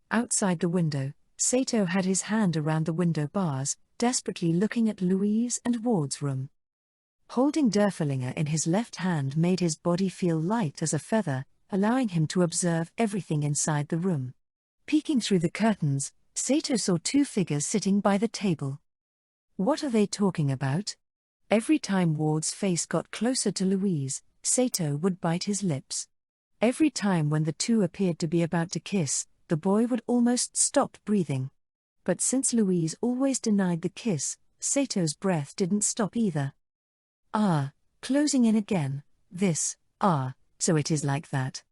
Speaker 1: Outside the window, Sato had his hand around the window bars, desperately looking at Louise and Ward's room. Holding Derfelinger in his left hand made his body feel light as a feather, allowing him to observe everything inside the room. Peeking through the curtains, Sato saw two figures sitting by the table. What are they talking about? Every time Ward's face got closer to Louise, Sato would bite his lips. Every time when the two appeared to be about to kiss, the boy would almost stop breathing. But since Louise always denied the kiss, Sato's breath didn't stop either. Closing in again, so it is like that.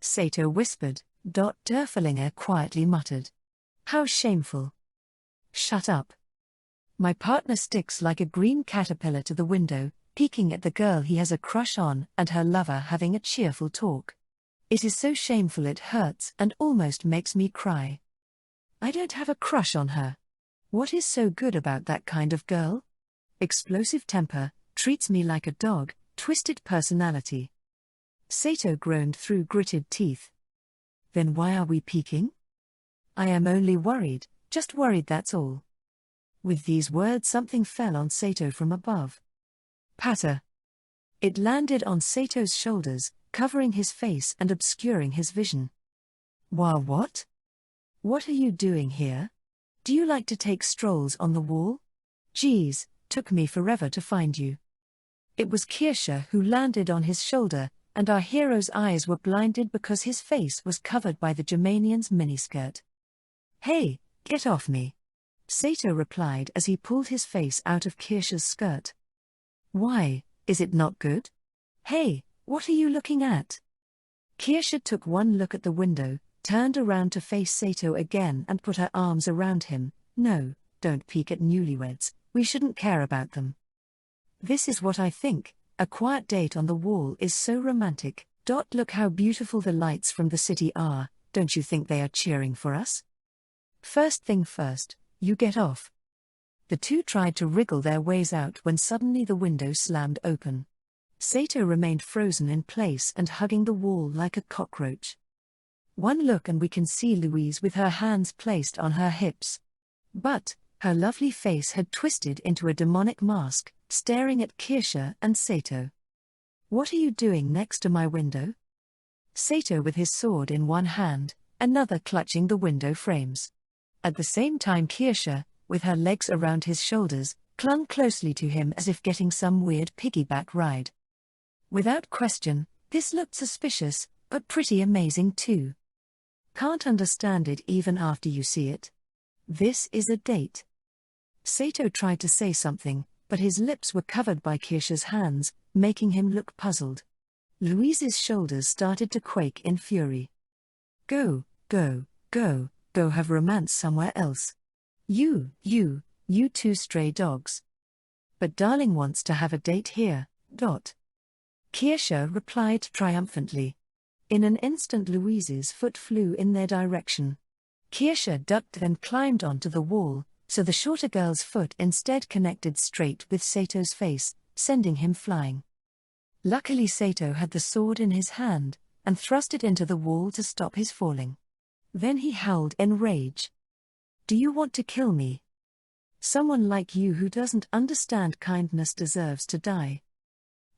Speaker 1: Sato whispered. Derfelinger quietly muttered. How shameful. Shut up. My partner sticks like a green caterpillar to the window, peeking at the girl he has a crush on and her lover having a cheerful talk. It is so shameful it hurts and almost makes me cry. I don't have a crush on her. What is so good about that kind of girl? Explosive temper, Treats me like a dog, twisted personality. Sato groaned through gritted teeth. Then why are we peeking? I am only worried, just worried, that's all. With these words something fell on Sato from above. Patter. It landed on Sato's shoulders, covering his face and obscuring his vision. While what? What are you doing here? Do you like to take strolls on the wall? Geez, took me forever to find you. It was Kirsche who landed on his shoulder, and our hero's eyes were blinded because his face was covered by the Germanian's miniskirt. Hey, get off me! Sato replied as he pulled his face out of Kirsche's skirt. Why, is it not good? Hey, what are you looking at? Kirsche took one look at the window, turned around to face Sato again and put her arms around him. No, don't peek at newlyweds, we shouldn't care about them. This is what I think, a quiet date on the wall is so romantic. Look how beautiful the lights from the city are, don't you think they are cheering for us? First thing first, you get off. The two tried to wriggle their ways out when suddenly the window slammed open. Sato remained frozen in place and hugging the wall like a cockroach. One look and we can see Louise with her hands placed on her hips. But her lovely face had twisted into a demonic mask, staring at Kirsche and Sato. What are you doing next to my window? Sato with his sword in one hand, another clutching the window frames. At the same time Kirsche, with her legs around his shoulders, clung closely to him as if getting some weird piggyback ride. Without question, this looked suspicious, but pretty amazing too. Can't understand it even after you see it. This is a date. Sato tried to say something, but his lips were covered by Kirsche's hands, making him look puzzled. Louise's shoulders started to quake in fury. Go, go, go, go have romance somewhere else. You two stray dogs. But darling wants to have a date here. Kirsche replied triumphantly. In an instant Louise's foot flew in their direction. Kirsche ducked and climbed onto the wall, so the shorter girl's foot instead connected straight with Sato's face, sending him flying. Luckily Sato had the sword in his hand, and thrust it into the wall to stop his falling. Then he howled in rage. Do you want to kill me? Someone like you who doesn't understand kindness deserves to die.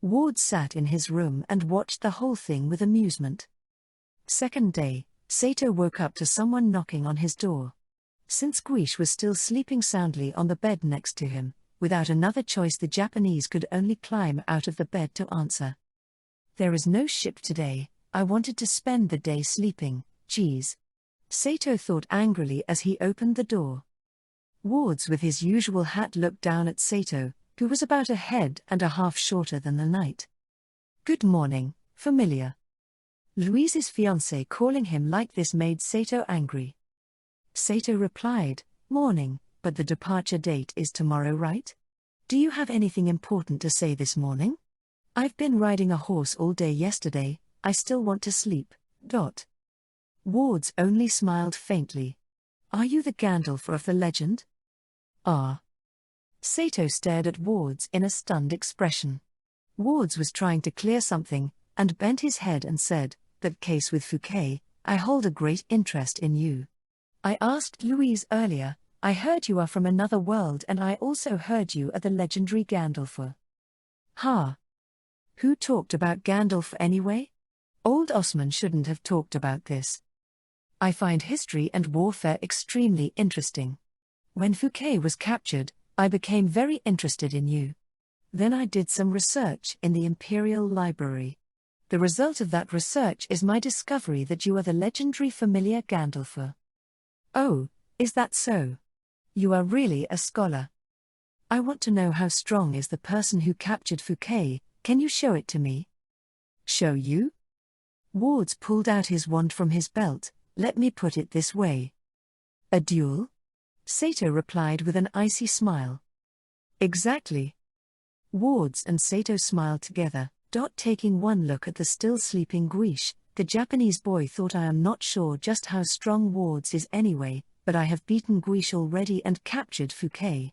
Speaker 1: Ward sat in his room and watched the whole thing with amusement. Second day, Sato woke up to someone knocking on his door. Since Guiche was still sleeping soundly on the bed next to him, without another choice the Japanese could only climb out of the bed to answer. There is no ship today, I wanted to spend the day sleeping, geez. Sato thought angrily as he opened the door. Wards with his usual hat looked down at Sato, who was about a head and a half shorter than the knight. Good morning, familiar. Louise's fiancé calling him like this made Sato angry. Sato replied, morning, but the departure date is tomorrow, right? Do you have anything important to say this morning? I've been riding a horse all day yesterday, I still want to sleep. Wards only smiled faintly. Are you the Gandalf of the legend? Ah. Sato stared at Wards in a stunned expression. Wards was trying to clear something, and bent his head and said, that case with Fouquet, I hold a great interest in you. I asked Louise earlier, I heard you are from another world and I also heard you are the legendary Gandalf. Ha! Who talked about Gandalf anyway? Old Osman shouldn't have talked about this. I find history and warfare extremely interesting. When Fouquet was captured, I became very interested in you. Then I did some research in the Imperial Library. The result of that research is my discovery that you are the legendary familiar Gandalf. Oh, is that so? You are really a scholar. I want to know how strong is the person who captured Fouquet, can you show it to me? Show you? Wards pulled out his wand from his belt, let me put it this way. A duel? Sato replied with an icy smile. Exactly. Wards and Sato smiled together, taking one look at the still sleeping Guiche. The Japanese boy thought I am not sure just how strong Wards is anyway, but I have beaten Guiche already and captured Fouquet.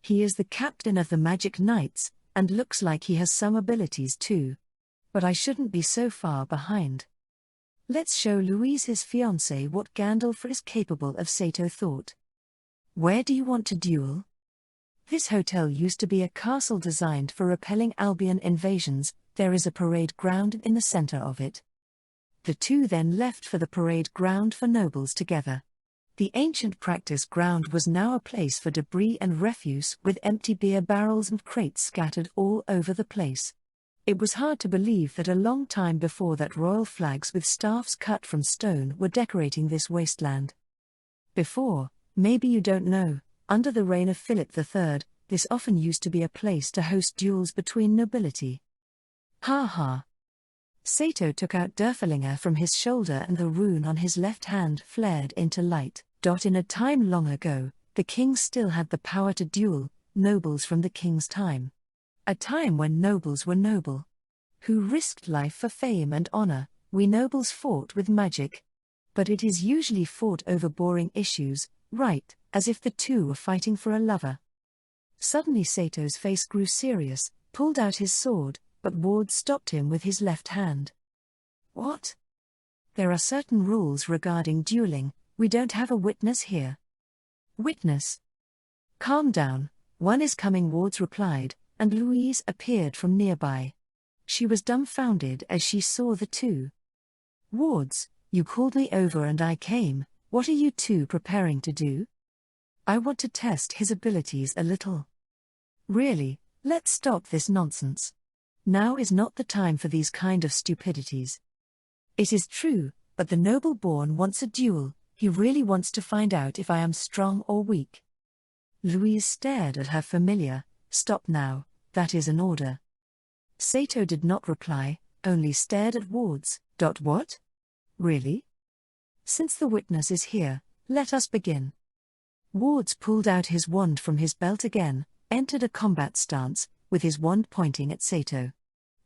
Speaker 1: He is the captain of the Magic Knights, and looks like he has some abilities too. But I shouldn't be so far behind. Let's show Louise his fiancé what Gandalf is capable of, Sato thought. Where do you want to duel? This hotel used to be a castle designed for repelling Albion invasions. There is a parade ground in the center of it. The two then left for the parade ground for nobles together. The ancient practice ground was now a place for debris and refuse, with empty beer barrels and crates scattered all over the place. It was hard to believe that a long time before that royal flags with staffs cut from stone were decorating this wasteland. Before, maybe you don't know, under the reign of Philip III, this often used to be a place to host duels between nobility. Ha ha. Sato took out Derfalinger from his shoulder and the rune on his left hand flared into light. In a time long ago, the king still had the power to duel, nobles from the king's time. A time when nobles were noble. Who risked life for fame and honor. We nobles fought with magic. But it is usually fought over boring issues, right, as if the two were fighting for a lover. Suddenly Sato's face grew serious, pulled out his sword, but Ward stopped him with his left hand. What? There are certain rules regarding dueling. We don't have a witness here. Witness? Calm down, one is coming, Wards replied, and Louise appeared from nearby. She was dumbfounded as she saw the two. Wards, you called me over and I came. What are you two preparing to do? I want to test his abilities a little. Really, let's stop this nonsense. Now is not the time for these kind of stupidities. It is true, but the noble-born wants a duel. He really wants to find out if I am strong or weak. Louise stared at her familiar. Stop now, that is an order. Sato did not reply, only stared at Wards. What? Really? Since the witness is here, let us begin. Wards pulled out his wand from his belt again, entered a combat stance, with his wand pointing at Sato.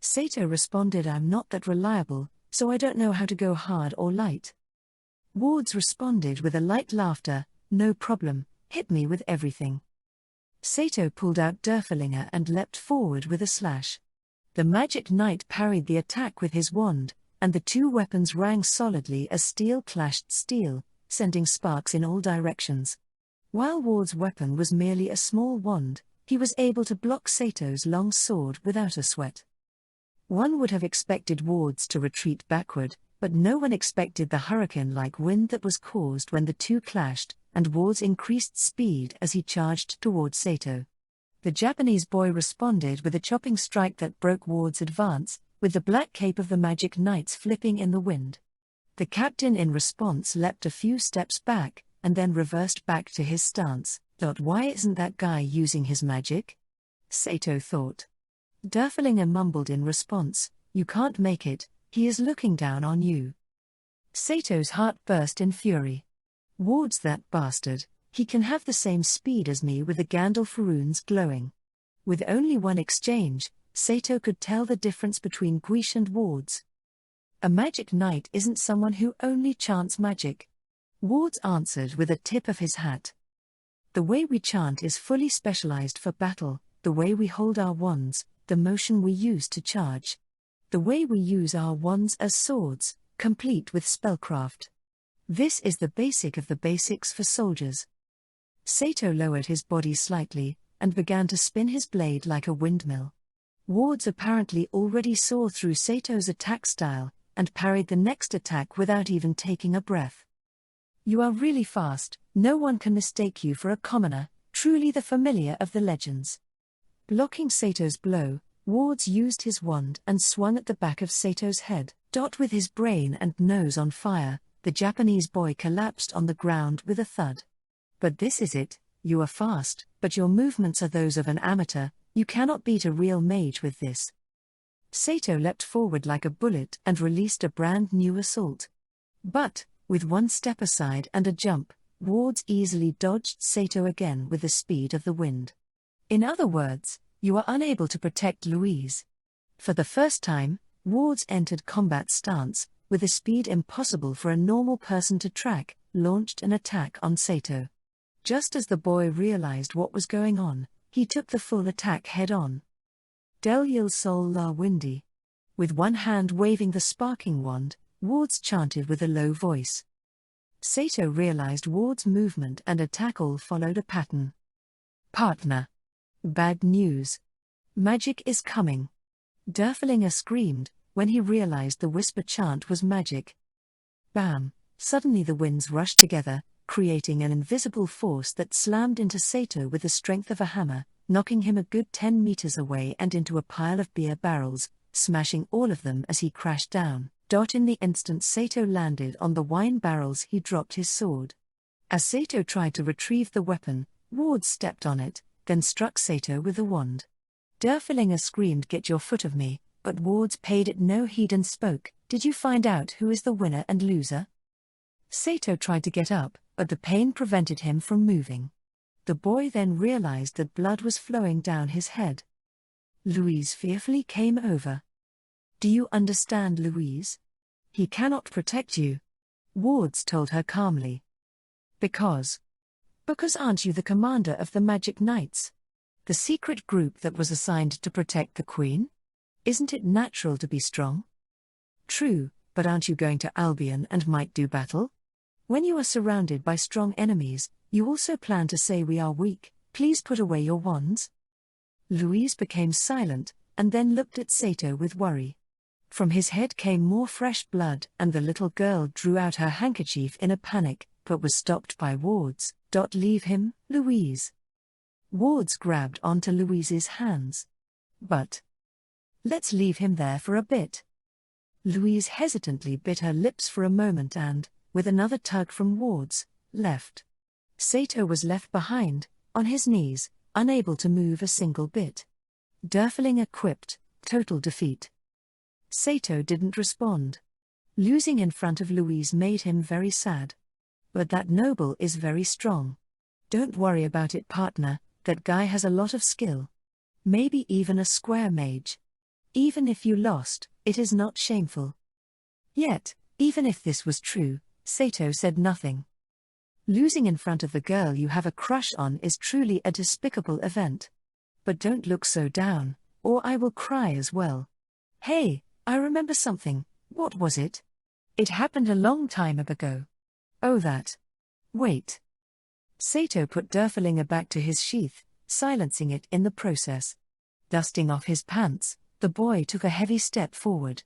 Speaker 1: Sato responded, I'm not that reliable, so I don't know how to go hard or light. Wards responded with a light laughter, no problem, hit me with everything. Sato pulled out Derfalinger and leapt forward with a slash. The magic knight parried the attack with his wand, and the two weapons rang solidly as steel clashed steel, sending sparks in all directions. While Ward's weapon was merely a small wand, he was able to block Sato's long sword without a sweat. One would have expected Wards to retreat backward, but no one expected the hurricane-like wind that was caused when the two clashed, and Wards increased speed as he charged towards Sato. The Japanese boy responded with a chopping strike that broke Ward's advance, with the black cape of the magic knights flipping in the wind. The captain in response leapt a few steps back, and then reversed back to his stance. Why isn't that guy using his magic? Sato thought. Derfalinger mumbled in response, you can't make it, he is looking down on you. Sato's heart burst in fury. Wards, that bastard, he can have the same speed as me with the Gandalf runes glowing. With only one exchange, Sato could tell the difference between Guiche and Wards. A magic knight isn't someone who only chants magic. Wards answered with a tip of his hat. The way we chant is fully specialized for battle, the way we hold our wands, the motion we use to charge. The way we use our wands as swords, complete with spellcraft. This is the basic of the basics for soldiers. Sato lowered his body slightly, and began to spin his blade like a windmill. Wards apparently already saw through Sato's attack style, and parried the next attack without even taking a breath. You are really fast, no one can mistake you for a commoner, truly the familiar of the legends. Blocking Sato's blow, Wards used his wand and swung at the back of Sato's head. With his brain and nose on fire, the Japanese boy collapsed on the ground with a thud. But this is it, you are fast, but your movements are those of an amateur, you cannot beat a real mage with this. Sato leapt forward like a bullet and released a brand new assault. But, with one step aside and a jump, Wards easily dodged Sato again with the speed of the wind. In other words, you are unable to protect Louise. For the first time, Wards entered combat stance, with a speed impossible for a normal person to track, launched an attack on Sato. Just as the boy realized what was going on, he took the full attack head-on. Del Yil Sol La Windy. With one hand waving the sparking wand, Wards chanted with a low voice. Sato realized Ward's movement and a tackle followed a pattern. Partner. Bad news. Magic is coming. Derflinger screamed, when he realized the whisper chant was magic. Bam! Suddenly the winds rushed together, creating an invisible force that slammed into Sato with the strength of a hammer, knocking him a good 10 meters away and into a pile of beer barrels, smashing all of them as he crashed down. In the instant Sato landed on the wine barrels, he dropped his sword. As Sato tried to retrieve the weapon, Ward stepped on it, then struck Sato with the wand. Derflinger screamed, "Get your foot of me," but Wards paid it no heed and spoke, "Did you find out who is the winner and loser?" Sato tried to get up, but the pain prevented him from moving. The boy then realized that blood was flowing down his head. Louise fearfully came over. "Do you understand, Louise? He cannot protect you," Wards told her calmly. Because aren't you the commander of the Magic Knights? The secret group that was assigned to protect the Queen? Isn't it natural to be strong? True, but aren't you going to Albion and might do battle? When you are surrounded by strong enemies, you also plan to say we are weak. Please put away your wands. Louise became silent, and then looked at Sato with worry. From his head came more fresh blood, and the little girl drew out her handkerchief in a panic, but was stopped by Wards. "Leave him, Louise." Wards grabbed onto Louise's hands. "But let's leave him there for a bit." Louise hesitantly bit her lips for a moment and, with another tug from Wards, left. Sato was left behind, on his knees, unable to move a single bit. Derflinger quipped, "Total defeat." Sato didn't respond. Losing in front of Louise made him very sad. "But that noble is very strong. Don't worry about it, partner, that guy has a lot of skill. Maybe even a square mage. Even if you lost, it is not shameful." Yet, even if this was true, Sato said nothing. Losing in front of the girl you have a crush on is truly a despicable event. But don't look so down, or I will cry as well. "Hey, I remember something. What was it? It happened a long time ago." "Oh, that. Wait." Sato put Derflinger back to his sheath, silencing it in the process. Dusting off his pants, the boy took a heavy step forward.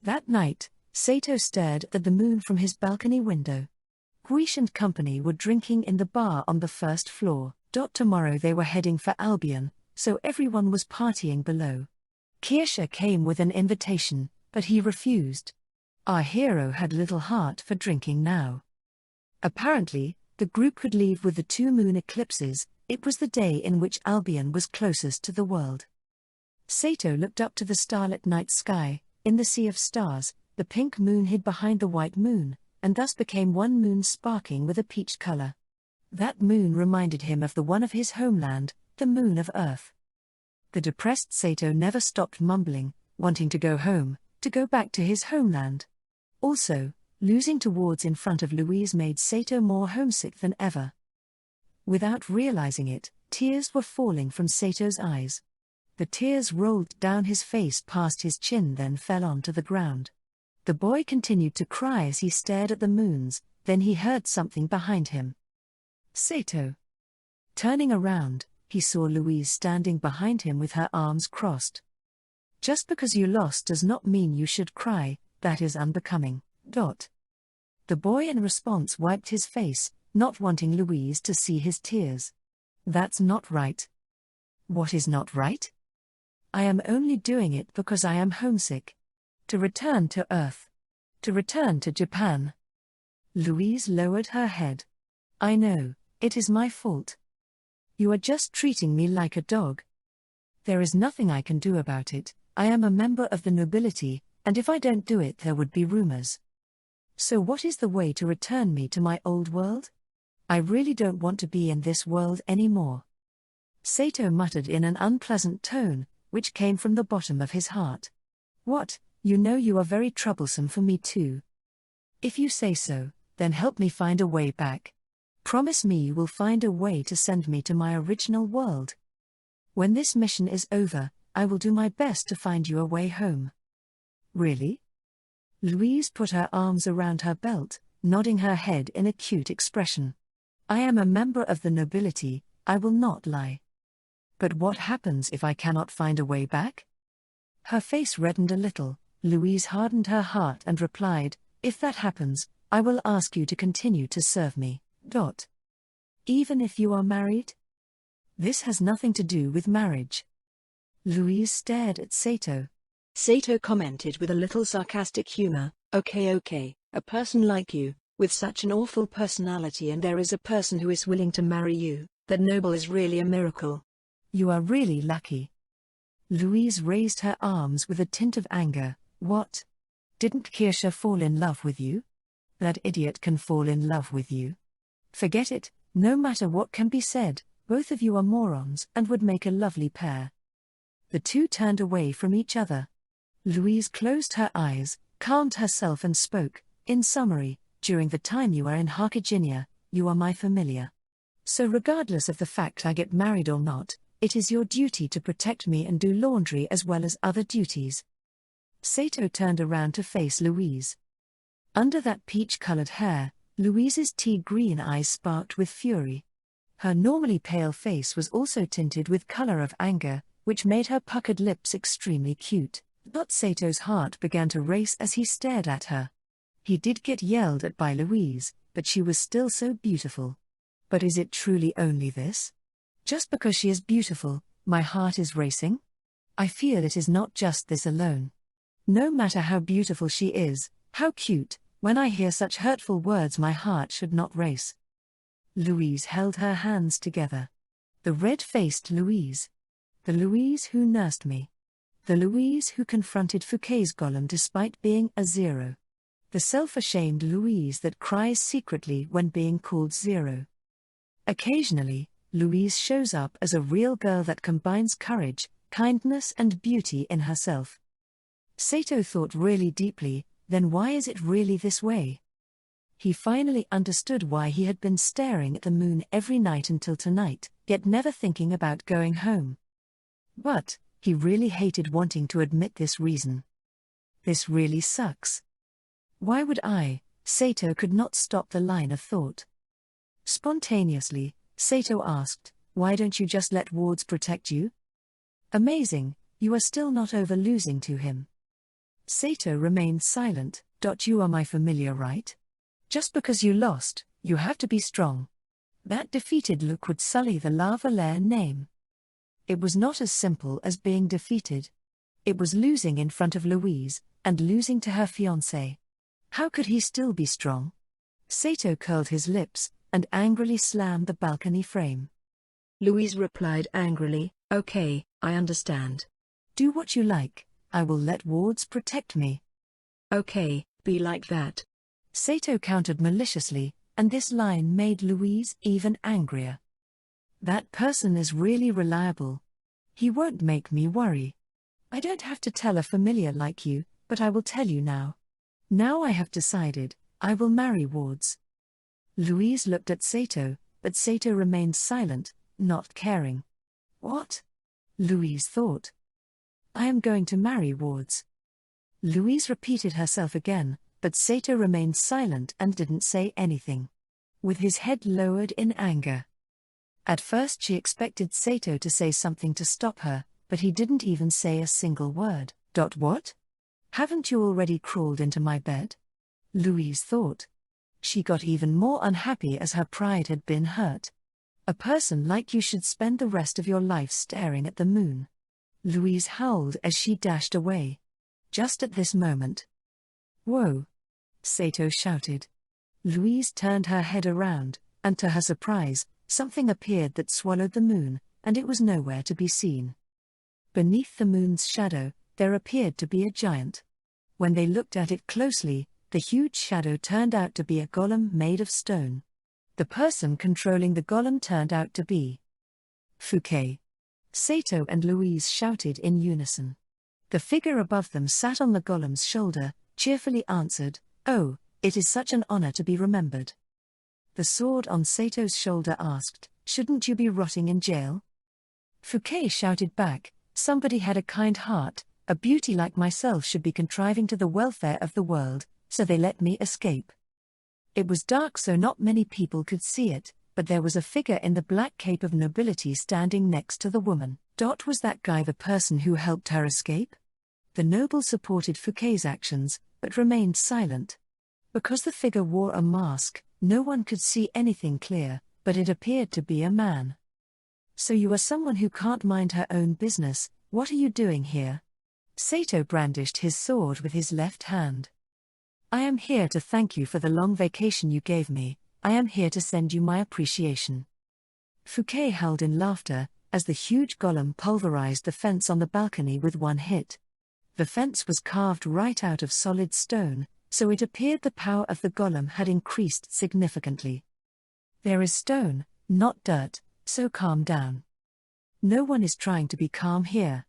Speaker 1: That night, Sato stared at the moon from his balcony window. Guiche and company were drinking in the bar on the first floor. Tomorrow they were heading for Albion, so everyone was partying below. Kirsche came with an invitation, but he refused. Our hero had little heart for drinking now. Apparently, the group could leave with the 2 moon eclipses. It was the day in which Albion was closest to the world. Sato looked up to the starlit night sky. In the sea of stars, the pink moon hid behind the white moon, and thus became one moon sparkling with a peach color. That moon reminded him of the one of his homeland, the moon of Earth. The depressed Sato never stopped mumbling, wanting to go home, to go back to his homeland. Also, losing to Wards in front of Louise made Sato more homesick than ever. Without realizing it, tears were falling from Sato's eyes. The tears rolled down his face past his chin, then fell onto the ground. The boy continued to cry as he stared at the moons, then he heard something behind him. "Sato." Turning around, he saw Louise standing behind him with her arms crossed. "Just because you lost does not mean you should cry, that is unbecoming." The boy in response wiped his face, not wanting Louise to see his tears. "That's not right." "What is not right?" "I am only doing it because I am homesick. To return to Earth. To return to Japan." Louise lowered her head. "I know, it is my fault. You are just treating me like a dog. There is nothing I can do about it. I am a member of the nobility, and if I don't do it there would be rumors. So what is the way to return me to my old world? I really don't want to be in this world anymore." Sato muttered in an unpleasant tone, which came from the bottom of his heart. "What, you know you are very troublesome for me too. If you say so, then help me find a way back. Promise me you will find a way to send me to my original world. When this mission is over, I will do my best to find you a way home. Really? Louise put her arms around her belt, nodding her head in a cute expression. I am a member of the nobility, I will not lie. But what happens if I cannot find a way back? Her face reddened a little. Louise hardened her heart and replied, if that happens, I will ask you to continue to serve me. Even if you are married? This has nothing to do with marriage. Louise stared at Sato.
Speaker 2: Sato commented with a little sarcastic humor, okay, a person like you, with such an awful personality, and there is a person who is willing to marry you, that noble is really a miracle.
Speaker 1: You are really lucky. Louise raised her arms with a tint of anger. What? Didn't Kirsha fall in love with you? That idiot can fall in love with you. Forget it, no matter what can be said, both of you are morons and would make a lovely pair. The two turned away from each other. Louise closed her eyes, calmed herself and spoke, in summary, during the time you are in Harkiginia, you are my familiar. So regardless of the fact I get married or not, it is your duty to protect me and do laundry as well as other duties. Sato turned around to face Louise. Under that peach-colored hair, Louise's tea-green eyes sparked with fury. Her normally pale face was also tinted with color of anger, which made her puckered lips extremely cute. But Sato's heart began to race as he stared at her. He did get yelled at by Louise, but she was still so beautiful. But is it truly only this? Just because she is beautiful, my heart is racing? I feel it is not just this alone. No matter how beautiful she is, how cute, when I hear such hurtful words my heart should not race. Louise held her hands together. The red-faced Louise. The Louise who nursed me. The Louise who confronted Fouquet's golem despite being a zero. The self-ashamed Louise that cries secretly when being called zero. Occasionally, Louise shows up as a real girl that combines courage, kindness and beauty in herself. Sato thought really deeply, then why is it really this way? He finally understood why he had been staring at the moon every night until tonight, yet never thinking about going home. But he really hated wanting to admit this reason. This really sucks. Why would I? Sato could not stop the line of thought. Spontaneously, Sato asked, why don't you just let wards protect you? Amazing, you are still not over losing to him. Sato remained silent. You are my familiar, right? Just because you lost, you have to be strong. That defeated look would sully the La Valere name. It was not as simple as being defeated. It was losing in front of Louise, and losing to her fiancé. How could he still be strong? Sato curled his lips, and angrily slammed the balcony frame.
Speaker 2: Louise replied angrily, okay, I understand.
Speaker 1: Do what you like, I will let wards protect me.
Speaker 2: Okay, be like that.
Speaker 1: Sato countered maliciously, and this line made Louise even angrier. That person is really reliable. He won't make me worry. I don't have to tell a familiar like you, but I will tell you now. Now I have decided, I will marry wards. Louise looked at Sato, but Sato remained silent, not caring. What? Louise thought. I am going to marry wards. Louise repeated herself again, but Sato remained silent and didn't say anything. With his head lowered in anger. At first she expected Sato to say something to stop her, but he didn't even say a single word. What? Haven't you already crawled into my bed? Louise thought. She got even more unhappy as her pride had been hurt. A person like you should spend the rest of your life staring at the moon. Louise howled as she dashed away. Just at this moment. Whoa! Sato shouted. Louise turned her head around, and to her surprise, something appeared that swallowed the moon, and it was nowhere to be seen. Beneath the moon's shadow, there appeared to be a giant. When they looked at it closely, the huge shadow turned out to be a golem made of stone. The person controlling the golem turned out to be Fouquet. Sato and Louise shouted in unison. The figure above them sat on the golem's shoulder, cheerfully answered, "Oh, it is such an honor to be remembered." The sword on Sato's shoulder asked, "Shouldn't you be rotting in jail?" Fouquet shouted back, Somebody had a kind heart, a beauty like myself should be contriving to the welfare of the world, so they let me escape. It was dark so not many people could see it, but there was a figure in the black cape of nobility standing next to the woman. Was that guy the person who helped her escape? The noble supported Fouquet's actions, but remained silent. Because the figure wore a mask, no one could see anything clear, but it appeared to be a man. So you are someone who can't mind her own business, what are you doing here? Sato brandished his sword with his left hand. I am here to thank you for the long vacation you gave me, I am here to send you my appreciation. Fouquet howled in laughter, as the huge golem pulverized the fence on the balcony with one hit. The fence was carved right out of solid stone, so it appeared the power of the golem had increased significantly. There is stone, not dirt, so calm down. No one is trying to be calm here.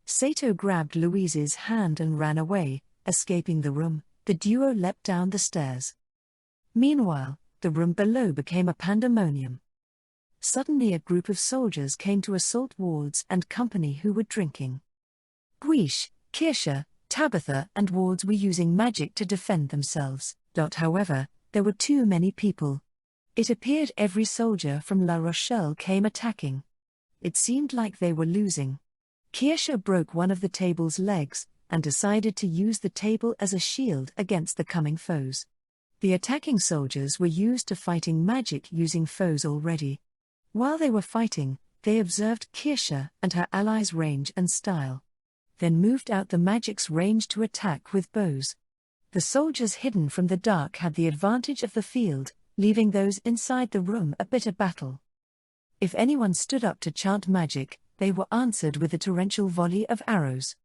Speaker 1: Sato grabbed Louise's hand and ran away, escaping the room. The duo leapt down the stairs. Meanwhile, the room below became a pandemonium. Suddenly a group of soldiers came to assault Wards and company who were drinking. Guiche, Kircher, Tabitha and Wards were using magic to defend themselves. However, there were too many people. It appeared every soldier from La Rochelle came attacking. It seemed like they were losing. Kircher broke one of the table's legs, and decided to use the table as a shield against the coming foes. The attacking soldiers were used to fighting magic using foes already. While they were fighting, they observed Kircher and her allies' range and style. Then moved out the magic's range to attack with bows. The soldiers hidden from the dark had the advantage of the field, leaving those inside the room a bitter battle. If anyone stood up to chant magic, they were answered with a torrential volley of arrows.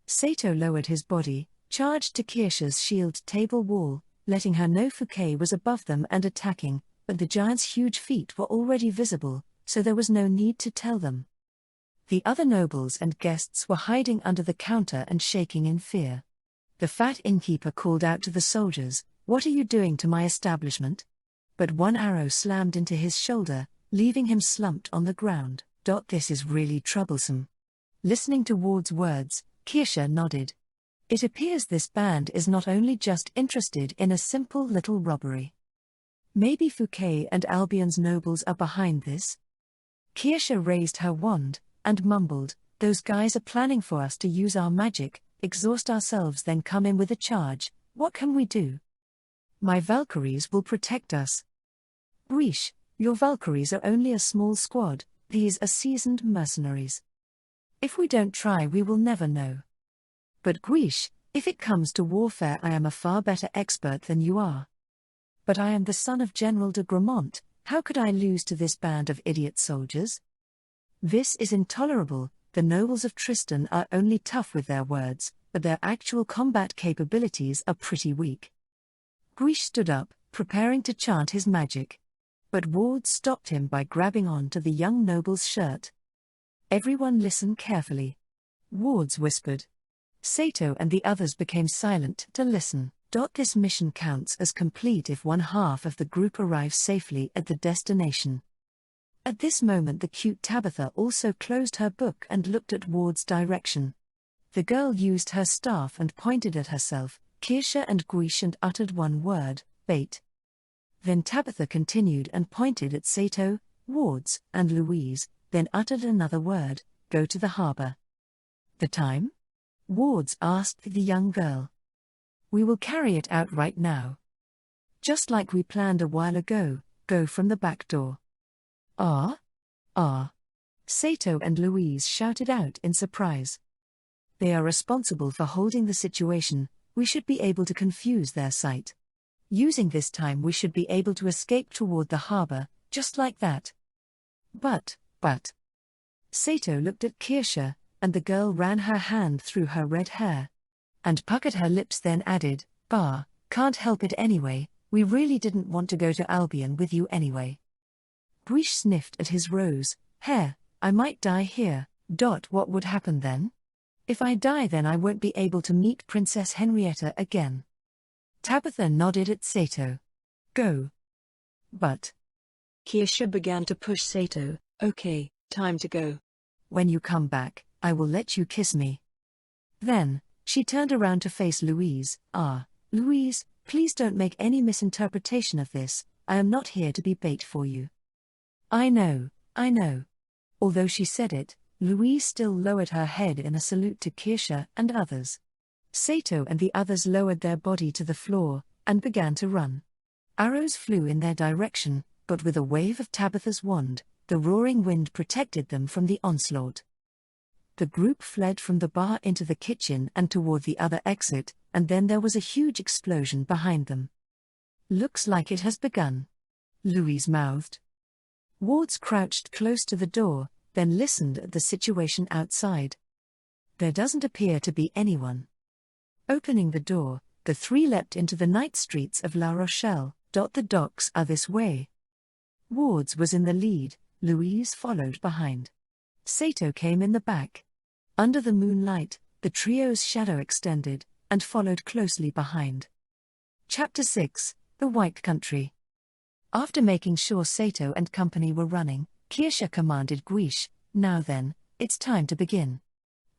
Speaker 1: Sato lowered his body, charged to Kircher's shield table wall, letting her know Fouquet was above them and attacking, but the giant's huge feet were already visible, so there was no need to tell them. The other nobles and guests were hiding under the counter and shaking in fear. The fat innkeeper called out to the soldiers, "What are you doing to my establishment?" But one arrow slammed into his shoulder, leaving him slumped on the ground. This is really troublesome. Listening to Ward's words, Kircher nodded. It appears this band is not only just interested in a simple little robbery. Maybe Fouquet and Albion's nobles are behind this? Kircher raised her wand, and mumbled, "Those guys are planning for us to use our magic, exhaust ourselves then come in with a charge, what can we do? My Valkyries will protect us." "Guiche, your Valkyries are only a small squad, these are seasoned mercenaries. If we don't try we will never know. But Guiche, if it comes to warfare I am a far better expert than you are. But I am the son of General de Gramont, how could I lose to this band of idiot soldiers? This is intolerable, the nobles of Tristan are only tough with their words, but their actual combat capabilities are pretty weak." Guiche stood up, preparing to chant his magic. But Ward stopped him by grabbing on to the young noble's shirt. "Everyone listen carefully," Wards whispered. Sato and the others became silent to listen. This mission counts as complete if one half of the group arrives safely at the destination. At this moment the cute Tabitha also closed her book and looked at Ward's direction. The girl used her staff and pointed at herself, Kircher and Guiche and uttered one word, "Bait." Then Tabitha continued and pointed at Sato, Wards, and Louise, then uttered another word, "Go to the harbor." "The time?" Wards asked the young girl. "We will carry it out right now. Just like we planned a while ago, go from the back door." "Ah? Ah?" Sato and Louise shouted out in surprise. "They are responsible for holding the situation, we should be able to confuse their sight. Using this time we should be able to escape toward the harbor, just like that." But. Sato looked at Kircher, and the girl ran her hand through her red hair. And puckered her lips then added, "Can't help it anyway, we really didn't want to go to Albion with you anyway." Guiche sniffed at his rose hair, "I might die here. What would happen then? If I die then I won't be able to meet Princess Henrietta again." Tabitha nodded at Sato. "Go." But
Speaker 2: Kircher began to push Sato, "Okay, time to go.
Speaker 1: when you come back, I will let you kiss me. Then, she turned around to face Louise. Louise, please don't make any misinterpretation of this, I am not here to be bait for you. I know. Although she said it, Louise still lowered her head in a salute to Kirsche and others. Sato and the others lowered their body to the floor, and began to run. Arrows flew in their direction, but with a wave of Tabitha's wand, the roaring wind protected them from the onslaught. The group fled from the bar into the kitchen and toward the other exit, and then there was a huge explosion behind them. Looks like it has begun, Louise mouthed. Wards crouched close to the door, then listened at the situation outside. There doesn't appear to be anyone. Opening the door, the three leapt into the night streets of La Rochelle. The docks are this way. Wards was in the lead, Louise followed behind. Sato came in the back. Under the moonlight, the trio's shadow extended, and followed closely behind. Chapter 6, The White Country. After making sure Sato and company were running, Kirsche commanded Guiche, now then, it's time to begin.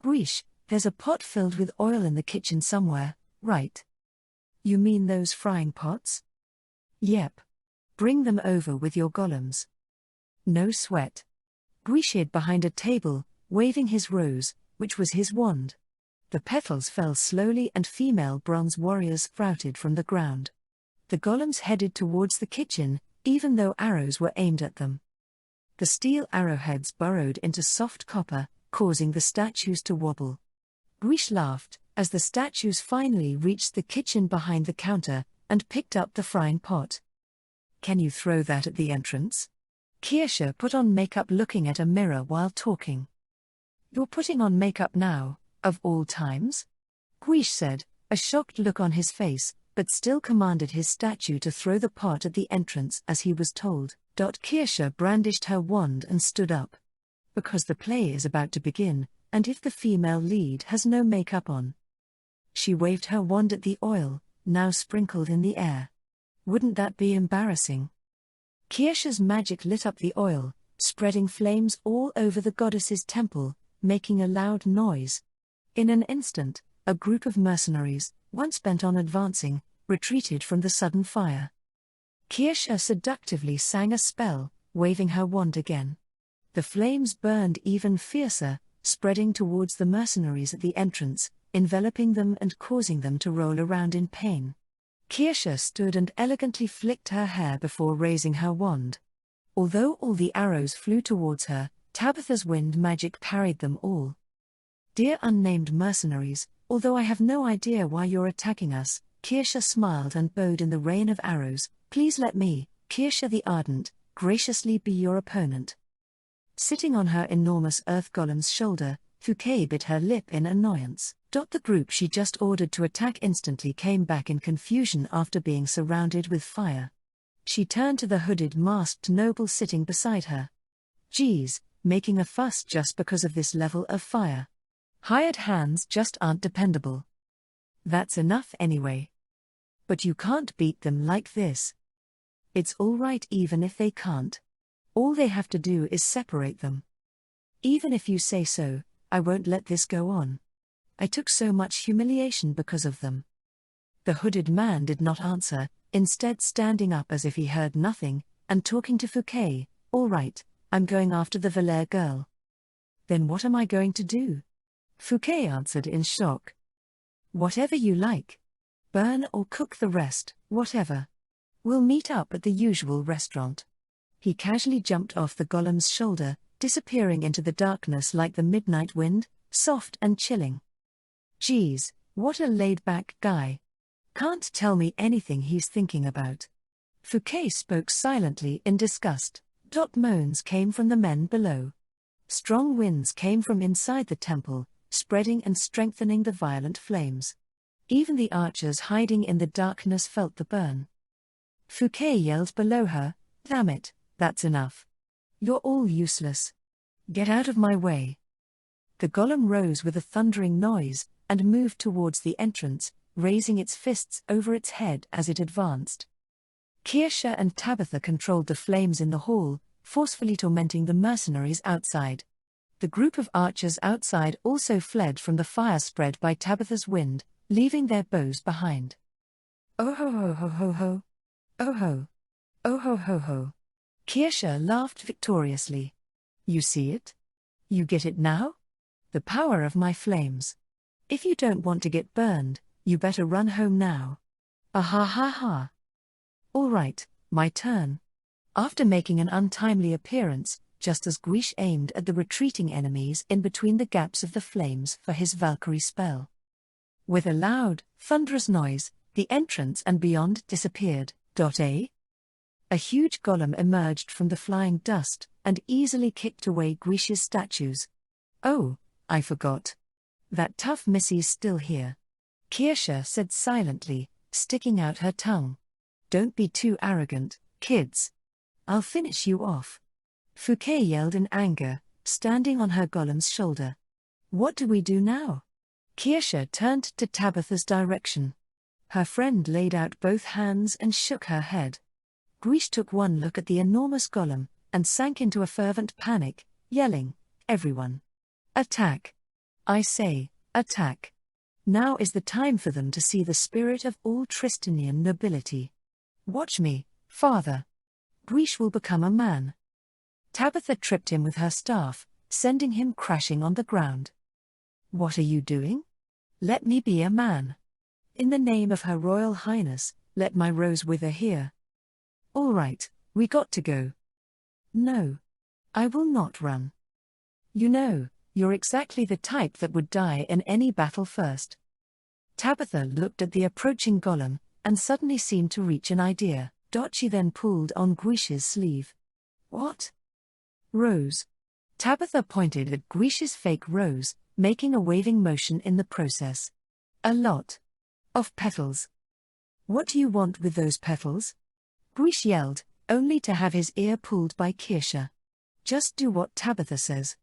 Speaker 1: Guiche, there's a pot filled with oil in the kitchen somewhere, right? You mean those frying pots? Yep. Bring them over with your golems. No sweat. Guiche hid behind a table, waving his rose, which was his wand. The petals fell slowly and female bronze warriors sprouted from the ground. The golems headed towards the kitchen, even though arrows were aimed at them. The steel arrowheads burrowed into soft copper, causing the statues to wobble. Guiche laughed, as the statues finally reached the kitchen behind the counter, and picked up the frying pot. Can you throw that at the entrance? Kirsche put on makeup looking at a mirror while talking. You're putting on makeup now, of all times? Guiche said, a shocked look on his face, but still commanded his statue to throw the pot at the entrance as he was told. Kirsche brandished her wand and stood up. Because the play is about to begin, and if the female lead has no makeup on. She waved her wand at the oil, now sprinkled in the air. Wouldn't that be embarrassing? Kirsche's magic lit up the oil, spreading flames all over the goddess's temple, making a loud noise. In an instant, a group of mercenaries, once bent on advancing, retreated from the sudden fire. Kirsche seductively sang a spell, waving her wand again. The flames burned even fiercer, spreading towards the mercenaries at the entrance, enveloping them and causing them to roll around in pain. Kirsche stood and elegantly flicked her hair before raising her wand. Although all the arrows flew towards her, Tabitha's wind magic parried them all. Dear unnamed mercenaries, although I have no idea why you're attacking us, Kirsche smiled and bowed in the rain of arrows. Please let me, Kirsche the Ardent, graciously be your opponent. Sitting on her enormous earth golem's shoulder, Fouquet bit her lip in annoyance. The group she just ordered to attack instantly came back in confusion after being surrounded with fire. She turned to the hooded masked noble sitting beside her. Geez, making a fuss just because of this level of fire. Hired hands just aren't dependable. That's enough anyway. But you can't beat them like this. It's all right even if they can't. All they have to do is separate them. Even if you say so, I won't let this go on. I took so much humiliation because of them. The hooded man did not answer, instead standing up as if he heard nothing, and talking to Fouquet. All right, I'm going after the Valère girl. Then what am I going to do? Fouquet answered in shock. Whatever you like. Burn or cook the rest, whatever. We'll meet up at the usual restaurant. He casually jumped off the golem's shoulder, disappearing into the darkness like the midnight wind, soft and chilling. Geez, what a laid-back guy. Can't tell me anything he's thinking about. Fouquet spoke silently in disgust. Moans came from the men below. Strong winds came from inside the temple, spreading and strengthening the violent flames. Even the archers hiding in the darkness felt the burn. Fouquet yelled below her, "Damn it, that's enough. You're all useless. Get out of my way." The golem rose with a thundering noise, and moved towards the entrance, raising its fists over its head as it advanced. Kirsche and Tabitha controlled the flames in the hall, forcefully tormenting the mercenaries outside. The group of archers outside also fled from the fire spread by Tabitha's wind, leaving their bows behind. Oh ho ho ho ho ho. Oh ho. Oh ho ho ho. Kirsche laughed victoriously. You see it? You get it now? The power of my flames. If you don't want to get burned, you better run home now. Ah ha ha ha. All right, my turn. After making an untimely appearance, just as Guiche aimed at the retreating enemies in between the gaps of the flames for his Valkyrie spell. With a loud, thunderous noise, the entrance and beyond disappeared. A huge golem emerged from the flying dust and easily kicked away Guiche's statues. Oh, I forgot. That tough missy's still here. Kirsche said silently, sticking out her tongue. Don't be too arrogant, kids. I'll finish you off. Fouquet yelled in anger, standing on her golem's shoulder. What do we do now? Kirsche turned to Tabitha's direction. Her friend laid out both hands and shook her head. Guiche took one look at the enormous golem, and sank into a fervent panic, yelling, Everyone! Attack! I say, attack! Now is the time for them to see the spirit of all Tristanian nobility. Watch me, father. Guiche will become a man. Tabitha tripped him with her staff, sending him crashing on the ground. What are you doing? Let me be a man. In the name of Her Royal Highness, let my rose wither here. All right, we got to go. No. I will not run. You know, you're exactly the type that would die in any battle first. Tabitha looked at the approaching golem, and suddenly seemed to reach an idea. She then pulled on Guiche's sleeve. What? Rose. Tabitha pointed at Guiche's fake rose, making a waving motion in the process. A lot of petals. What do you want with those petals? Guiche yelled, only to have his ear pulled by Kirsche. Just do what Tabitha says.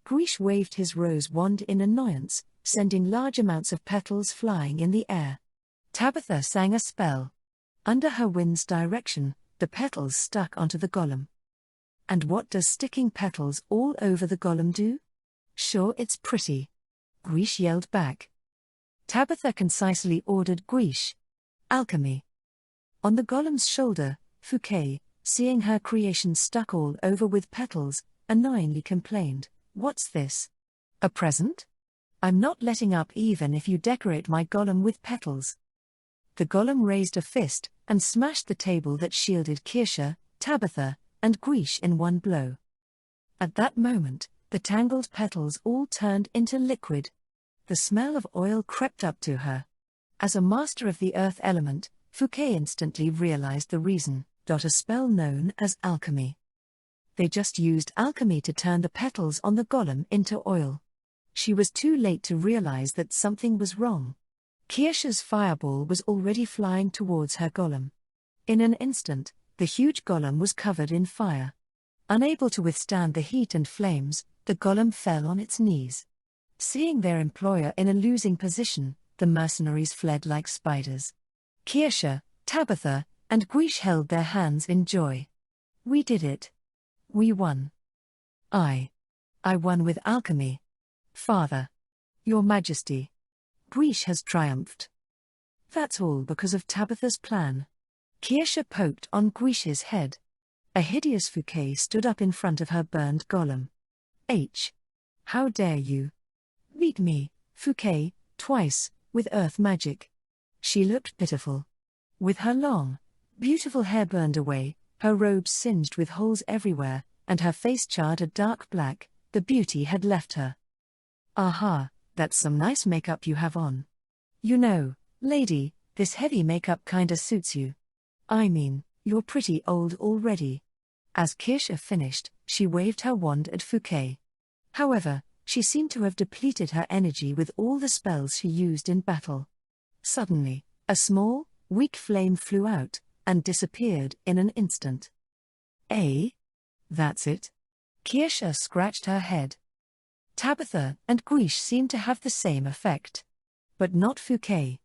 Speaker 1: Guiche waved his rose wand in annoyance, sending large amounts of petals flying in the air. Tabitha sang a spell. Under her wind's direction, the petals stuck onto the golem. And what does sticking petals all over the golem do? Sure, it's pretty. Guiche yelled back. Tabitha concisely ordered Guiche. Alchemy. On the golem's shoulder, Fouquet, seeing her creation stuck all over with petals, annoyingly complained, What's this? A present? I'm not letting up even if you decorate my golem with petals. The golem raised a fist, and smashed the table that shielded Kirsche, Tabitha, and Guiche in one blow. At that moment, the tangled petals all turned into liquid. The smell of oil crept up to her. As a master of the earth element, Fouquet instantly realized the reason. A spell known as alchemy. They just used alchemy to turn the petals on the golem into oil. She was too late to realize that something was wrong. Kirsche's fireball was already flying towards her golem. In an instant, the huge golem was covered in fire. Unable to withstand the heat and flames, the golem fell on its knees. Seeing their employer in a losing position, the mercenaries fled like spiders. Kirsche, Tabitha, and Guiche held their hands in joy. We did it. We won. I won with alchemy. Father. Your Majesty. Guiche has triumphed. That's all because of Tabitha's plan. Kirsche poked on Guiche's head. A hideous Fouquet stood up in front of her burned golem. How dare you? Beat me, Fouquet, twice, with earth magic. She looked pitiful. With her long, beautiful hair burned away, her robes singed with holes everywhere, and her face charred a dark black, the beauty had left her. Aha, that's some nice makeup you have on. You know, lady, this heavy makeup kinda suits you. I mean, you're pretty old already. As Kirsche finished, she waved her wand at Fouquet. However, she seemed to have depleted her energy with all the spells she used in battle. Suddenly, a small, weak flame flew out, and disappeared in an instant. That's it? Kirsche scratched her head. Tabitha and Guiche seemed to have the same effect. But not Fouquet.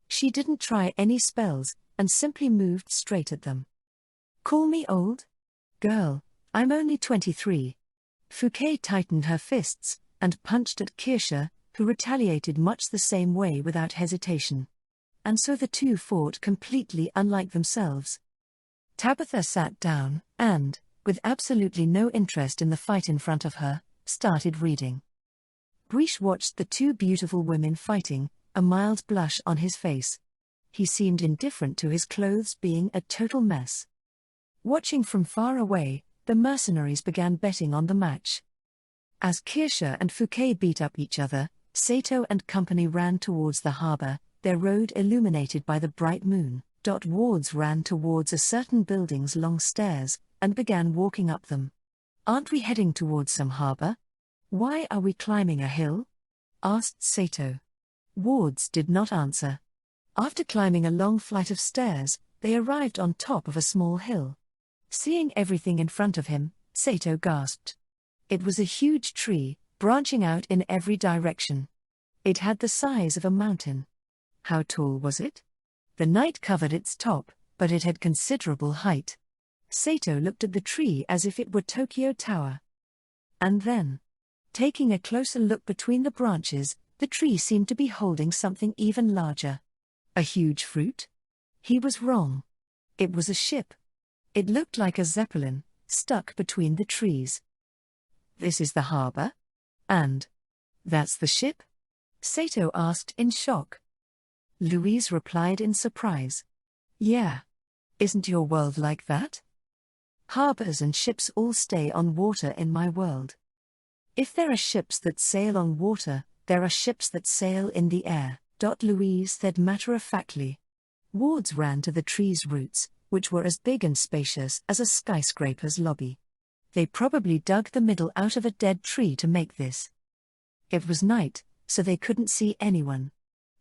Speaker 1: She didn't try any spells, and simply moved straight at them. Call me old? Girl, I'm only 23. Fouquet tightened her fists, and punched at Kircher, who retaliated much the same way without hesitation. And so the two fought completely unlike themselves. Tabitha sat down, and, with absolutely no interest in the fight in front of her, started reading. Guiche watched the two beautiful women fighting, a mild blush on his face. He seemed indifferent to his clothes being a total mess. Watching from far away, the mercenaries began betting on the match. As Kircher and Fouquet beat up each other, Sato and company ran towards the harbor, their road illuminated by the bright moon. Wards ran towards a certain building's long stairs, and began walking up them. "Aren't we heading towards some harbor? Why are we climbing a hill?" asked Sato. Wards did not answer. After climbing a long flight of stairs, they arrived on top of a small hill. Seeing everything in front of him, Sato gasped. It was a huge tree, branching out in every direction. It had the size of a mountain. How tall was it? The night covered its top, but it had considerable height. Sato looked at the tree as if it were Tokyo Tower. And then, taking a closer look between the branches, the tree seemed to be holding something even larger. A huge fruit? He was wrong. It was a ship. It looked like a zeppelin, stuck between the trees. "This is the harbor? And that's the ship?" Sato asked in shock. Louise replied in surprise. "Yeah. Isn't your world like that? Harbors and ships all stay on water in my world. If there are ships that sail on water, there are ships that sail in the air," Louise said matter-of-factly. Wards ran to the tree's roots, which were as big and spacious as a skyscraper's lobby. They probably dug the middle out of a dead tree to make this. It was night, so they couldn't see anyone.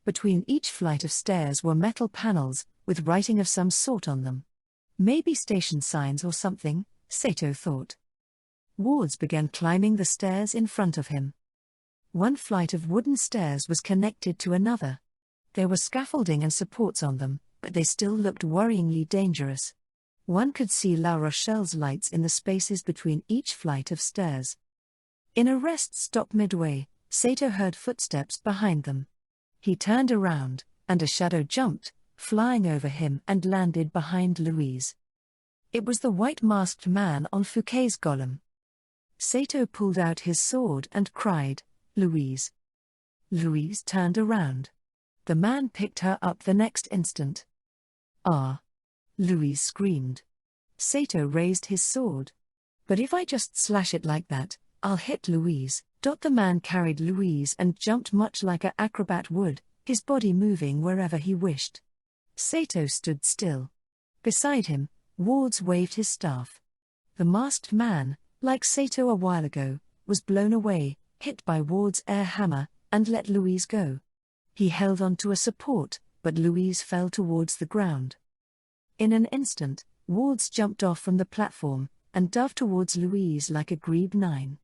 Speaker 1: Between each flight of stairs were metal panels, with writing of some sort on them. Maybe station signs or something, Sato thought. Wards began climbing the stairs in front of him. One flight of wooden stairs was connected to another. There were scaffolding and supports on them, but they still looked worryingly dangerous. One could see La Rochelle's lights in the spaces between each flight of stairs. In a rest stop midway, Sato heard footsteps behind them. He turned around, and a shadow jumped, flying over him and landed behind Louise. It was the white-masked man on Fouquet's golem. Sato pulled out his sword and cried, "Louise." Louise turned around. The man picked her up the next instant. "Ah!" Louise screamed. Sato raised his sword. "But if I just slash it like that, I'll hit Louise." The man carried Louise and jumped much like an acrobat would, his body moving wherever he wished. Sato stood still. Beside him, Wards waved his staff. The masked man, like Sato a while ago, was blown away, hit by Ward's air hammer, and let Louise go. He held on to a support, but Louise fell towards the ground. In an instant, Wards jumped off from the platform, and dove towards Louise like a grebe 9.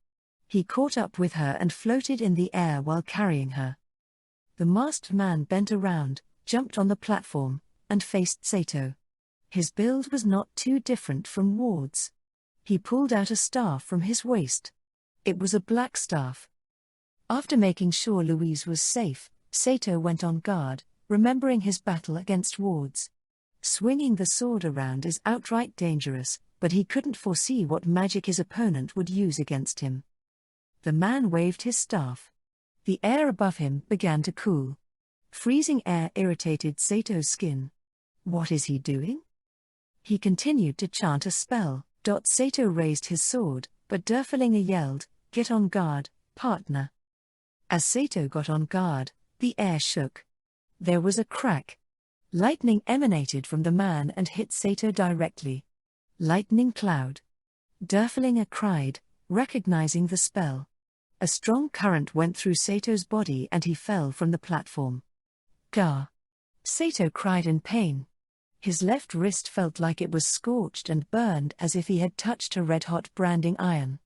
Speaker 1: He caught up with her and floated in the air while carrying her. The masked man bent around, jumped on the platform, and faced Sato. His build was not too different from Ward's. He pulled out a staff from his waist. It was a black staff. After making sure Louise was safe, Sato went on guard, remembering his battle against Wards. Swinging the sword around is outright dangerous, but he couldn't foresee what magic his opponent would use against him. The man waved his staff. The air above him began to cool. Freezing air irritated Sato's skin. What is he doing? He continued to chant a spell. Sato raised his sword, but Derfelinger yelled, "Get on guard, partner." As Sato got on guard, the air shook. There was a crack. Lightning emanated from the man and hit Sato directly. "Lightning cloud." Derfelinger cried, recognizing the spell. A strong current went through Sato's body and he fell from the platform. "Gah!" Sato cried in pain. His left wrist felt like it was scorched and burned as if he had touched a red-hot branding iron.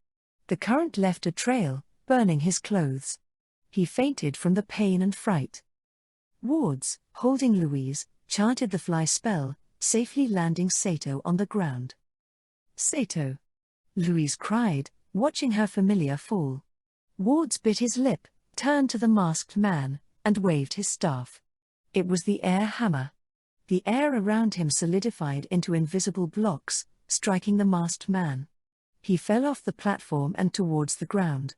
Speaker 1: The current left a trail, burning his clothes. He fainted from the pain and fright. Wards, holding Louise, chanted the fly spell, safely landing Sato on the ground. "Sato!" Louise cried, watching her familiar fall. Wards bit his lip, turned to the masked man, and waved his staff. It was the air hammer. The air around him solidified into invisible blocks, striking the masked man. He fell off the platform and towards the ground.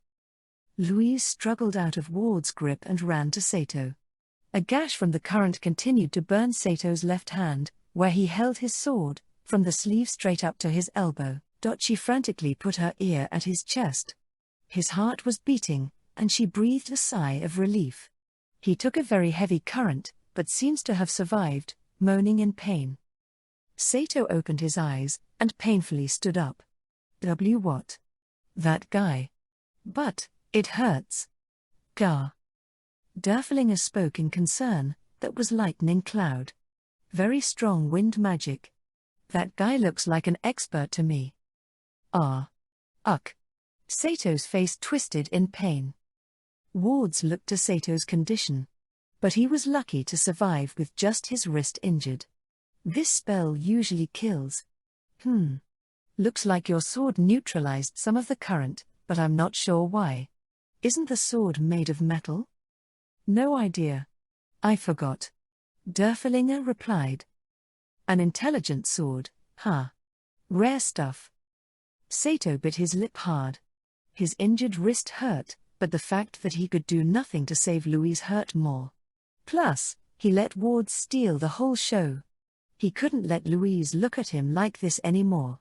Speaker 1: Louise struggled out of Ward's grip and ran to Sato. A gash from the current continued to burn Sato's left hand, where he held his sword, from the sleeve straight up to his elbow. She frantically put her ear at his chest. His heart was beating, and she breathed a sigh of relief. He took a very heavy current, but seems to have survived, moaning in pain. Sato opened his eyes, and painfully stood up. What? That guy. But, it hurts. Gah. Derflinger spoke in concern, that was lightning cloud. Very strong wind magic. That guy looks like an expert to me. Uck. Sato's face twisted in pain. Wards looked to Sato's condition. But he was lucky to survive with just his wrist injured. This spell usually kills. Looks like your sword neutralized some of the current, but I'm not sure why. Isn't the sword made of metal? No idea. I forgot. Derflinger replied. An intelligent sword, huh? Rare stuff. Sato bit his lip hard. His injured wrist hurt, but the fact that he could do nothing to save Louise hurt more. Plus, he let Wards steal the whole show. He couldn't let Louise look at him like this anymore.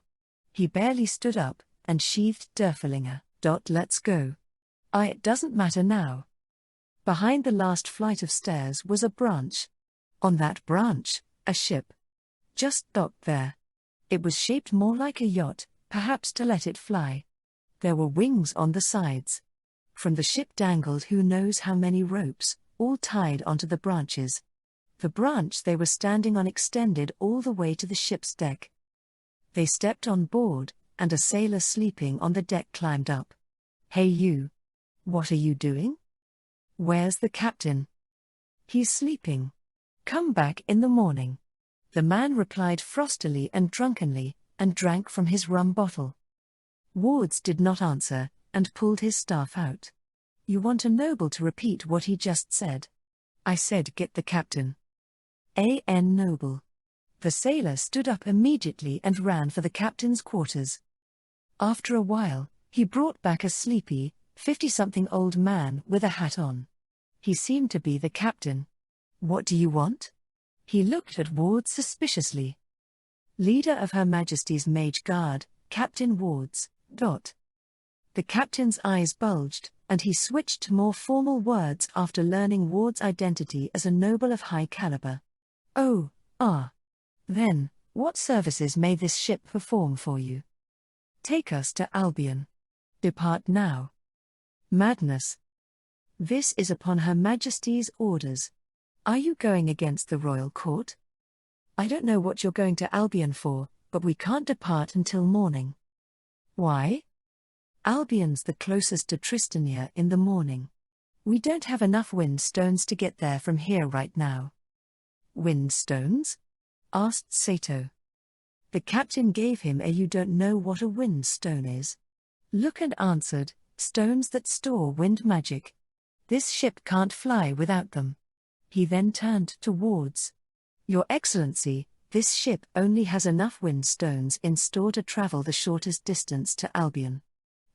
Speaker 1: He barely stood up, and sheathed Derflinger. Let's go. It doesn't matter now. Behind the last flight of stairs was a branch. On that branch, a ship. Just docked there. It was shaped more like a yacht, perhaps to let it fly. There were wings on the sides. From the ship dangled who knows how many ropes, all tied onto the branches. The branch they were standing on extended all the way to the ship's deck. They stepped on board, and a sailor sleeping on the deck climbed up. Hey you. What are you doing? Where's the captain? He's sleeping. Come back in the morning. The man replied frostily and drunkenly, and drank from his rum bottle. Wards did not answer, and pulled his staff out. You want a noble to repeat what he just said? I said get the captain. A.N. Noble. The sailor stood up immediately and ran for the captain's quarters. After a while, he brought back a sleepy, 50-something old man with a hat on. He seemed to be the captain. What do you want? He looked at Wards suspiciously. Leader of Her Majesty's Mage Guard, Captain Wards. The captain's eyes bulged, and he switched to more formal words after learning Ward's identity as a noble of high caliber. Then, what services may this ship perform for you? Take us to Albion. Depart now. Madness. This is upon Her Majesty's orders. Are you going against the royal court? I don't know what you're going to Albion for, but we can't depart until morning. Why? Albion's the closest to Tristania in the morning. We don't have enough wind stones to get there from here right now. Wind stones? Asked Sato. The captain gave him a you don't know what a wind stone is. Look and answered, stones that store wind magic. This ship can't fly without them. He then turned to Wards. Your Excellency, this ship only has enough wind stones in store to travel the shortest distance to Albion.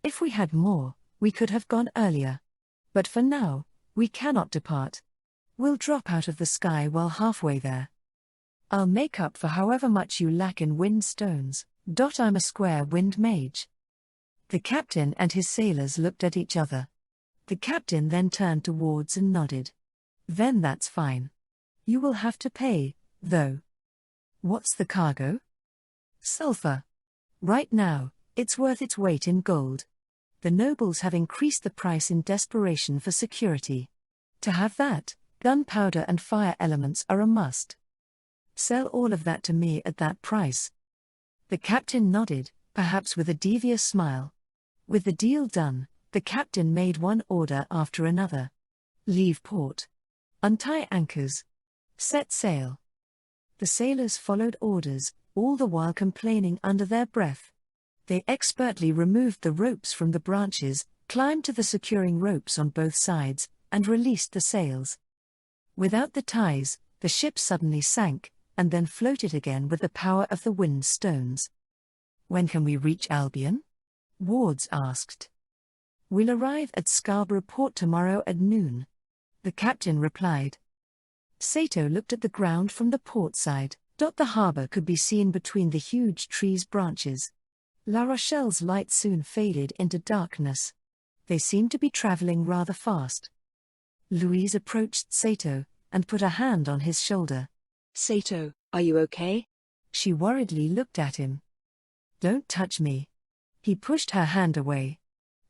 Speaker 1: If we had more, we could have gone earlier. But for now, we cannot depart. We'll drop out of the sky while halfway there. I'll make up for however much you lack in wind stones. I'm a square wind mage. The captain and his sailors looked at each other. The captain then turned to Wards and nodded. Then that's fine. You will have to pay, though. What's the cargo? Sulfur. Right now, it's worth its weight in gold. The nobles have increased the price in desperation for security. To have that, gunpowder and fire elements are a must. Sell all of that to me at that price. The captain nodded, perhaps with a devious smile. With the deal done, the captain made one order after another. Leave port. Untie anchors. Set sail. The sailors followed orders, all the while complaining under their breath. They expertly removed the ropes from the branches, climbed to the securing ropes on both sides, and released the sails. Without the ties, the ship suddenly sank, and then floated again with the power of the wind stones. "When can we reach Albion?" Wards asked. "We'll arrive at Scarborough Port tomorrow at noon," the captain replied. Sato looked at the ground from the port side. The harbour could be seen between the huge trees' branches. La Rochelle's light soon faded into darkness. They seemed to be travelling rather fast. Louise approached Sato and put a hand on his shoulder.
Speaker 2: "Sato, are you okay?"
Speaker 1: She worriedly looked at him. "Don't touch me." He pushed her hand away.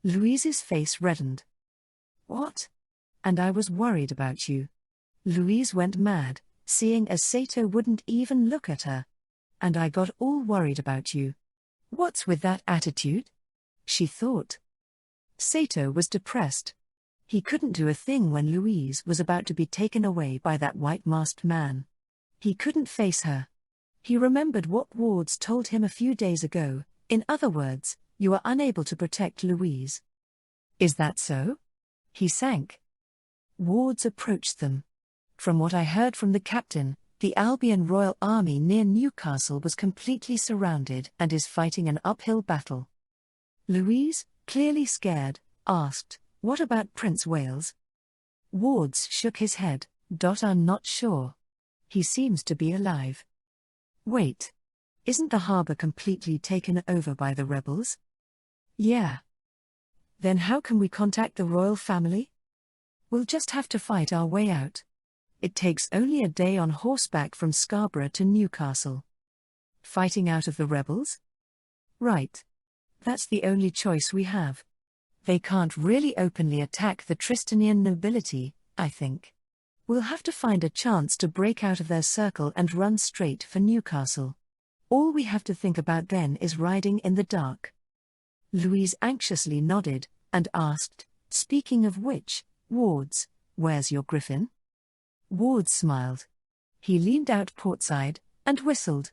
Speaker 1: Louise's face reddened. "What?" "And I was worried about you." Louise went mad, seeing as Sato wouldn't even look at her. "And I got all worried about you. What's with that attitude?" she thought. Sato was depressed. He couldn't do a thing when Louise was about to be taken away by that white-masked man. He couldn't face her. He remembered what Wards told him a few days ago. In other words, you are unable to protect Louise. "Is that so?" He sank. Wards approached them. "From what I heard from the captain, the Albion Royal Army near Newcastle was completely surrounded and is fighting an uphill battle." Louise, clearly scared, asked, "What about Prince Wales?" Wards shook his head. "I'm not sure. He seems to be alive." "Wait. Isn't the harbour completely taken over by the rebels?" "Yeah." "Then how can we contact the royal family?" "We'll just have to fight our way out. It takes only a day on horseback from Scarborough to Newcastle." "Fighting out of the rebels?" "Right. That's the only choice we have. They can't really openly attack the Tristanian nobility, I think. We'll have to find a chance to break out of their circle and run straight for Newcastle. All we have to think about then is riding in the dark." Louise anxiously nodded, and asked, "Speaking of which, Wards, where's your griffin?" Wards smiled. He leaned out portside, and whistled.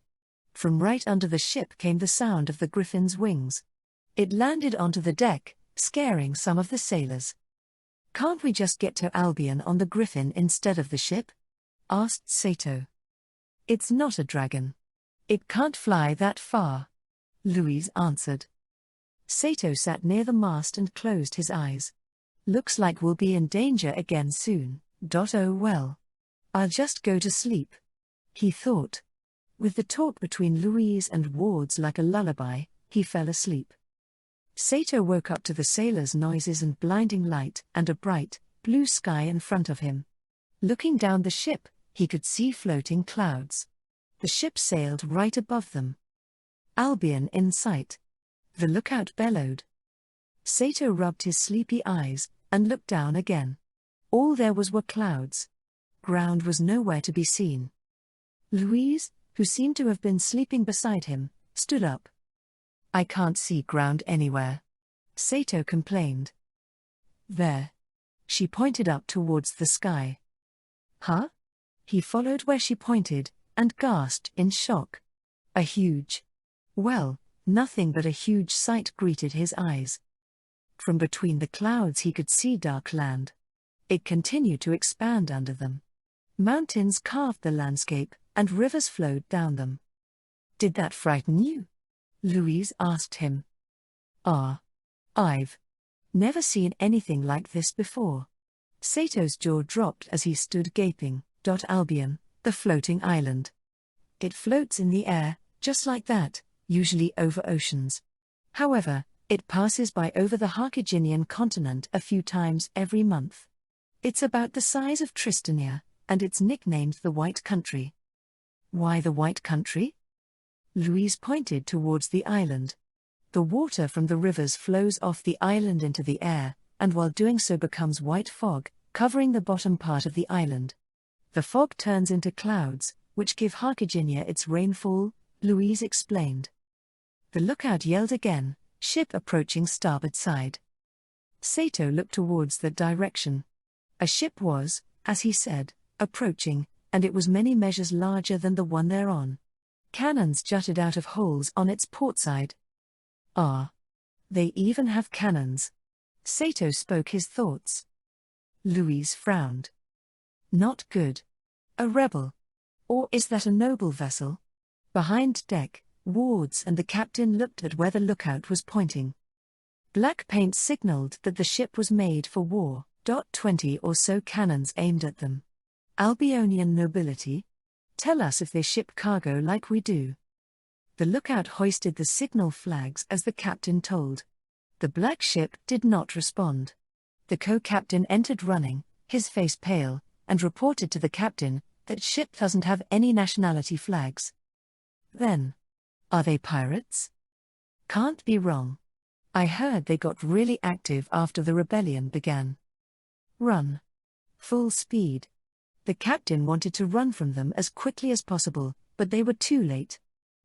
Speaker 1: From right under the ship came the sound of the griffin's wings. It landed onto the deck, scaring some of the sailors. "Can't we just get to Albion on the griffin instead of the ship?" asked Sato. "It's not a dragon. It can't fly that far," Louise answered. Sato sat near the mast and closed his eyes. "Looks like we'll be in danger again soon. Oh well. I'll just go to sleep," he thought. With the talk between Louise and Wards like a lullaby, he fell asleep. Sato woke up to the sailors' noises and blinding light and a bright, blue sky in front of him. Looking down the ship, he could see floating clouds. The ship sailed right above them. Albion in sight. The lookout bellowed. Sato rubbed his sleepy eyes, and looked down again. All there were clouds. Ground was nowhere to be seen. Louise, who seemed to have been sleeping beside him, stood up. "I can't see ground anywhere," Sato complained. "There." She pointed up towards the sky. "Huh?" He followed where she pointed, and gasped in shock. Nothing but a huge sight greeted his eyes. From between the clouds he could see dark land. It continued to expand under them. Mountains carved the landscape, and rivers flowed down them. "Did that frighten you?" Louise asked him. I've never seen anything like this before." Sato's jaw dropped as he stood gaping. Albion, the floating island. It floats in the air, just like that, usually over oceans. However, it passes by over the Carthaginian continent a few times every month. It's about the size of Tristania, and it's nicknamed the White Country. "Why the White Country?" Louise pointed towards the island. The water from the rivers flows off the island into the air, and while doing so becomes white fog, covering the bottom part of the island. The fog turns into clouds, which give Carthagina its rainfall, Louise explained. The lookout yelled again, "Ship approaching starboard side." Sato looked towards that direction. A ship was, as he said, approaching, and it was many measures larger than the one they're on. Cannons jutted out of holes on its portside. Ah. They even have cannons. Sato spoke his thoughts. Louise frowned. Not good. A rebel. Or is that a noble vessel? Behind deck, Wards and the captain looked at where the lookout was pointing. Black paint signaled that the ship was made for war. 20 or so cannons aimed at them. Albionian nobility? Tell us if they ship cargo like we do. The lookout hoisted the signal flags as the captain told. The black ship did not respond. The co-captain entered running, his face pale, and reported to the captain that ship doesn't have any nationality flags. Then, are they pirates? Can't be wrong. I heard they got really active after the rebellion began. Run. Full speed. The captain wanted to run from them as quickly as possible, but they were too late.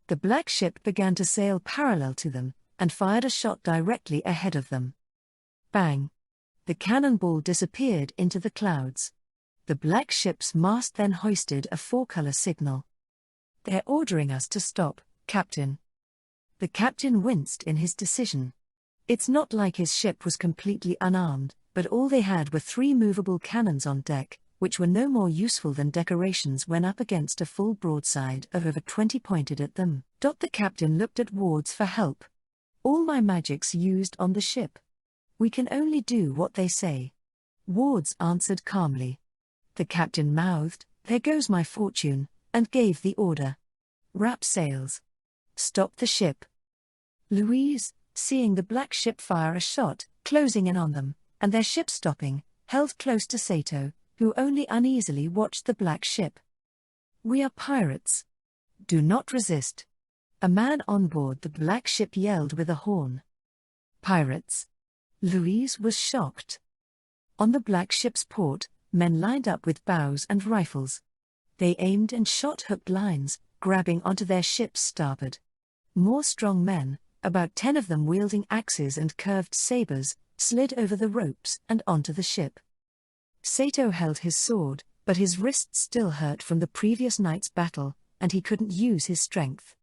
Speaker 1: The black ship began to sail parallel to them, and fired a shot directly ahead of them. Bang! The cannonball disappeared into the clouds. The black ship's mast then hoisted a four-color signal. They're ordering us to stop, Captain. The captain winced in his decision. It's not like his ship was completely unarmed, but all they had were 3 movable cannons on deck, which were no more useful than decorations when up against a full broadside of over 20 pointed at them. The captain looked at Wards for help. All my magic's used on the ship. We can only do what they say. Wards answered calmly. The captain mouthed, "There goes my fortune," and gave the order. Wrap sails. Stop the ship. Louise, seeing the black ship fire a shot, closing in on them, and their ship stopping, held close to Sato, who only uneasily watched the black ship. "We are pirates. Do not resist." A man on board the black ship yelled with a horn. "Pirates?" Louise was shocked. On the black ship's port, men lined up with bows and rifles. They aimed and shot hooked lines, grabbing onto their ship's starboard. More strong men, about 10 of them wielding axes and curved sabers, slid over the ropes and onto the ship. Sato held his sword, but his wrists still hurt from the previous night's battle, and he couldn't use his strength.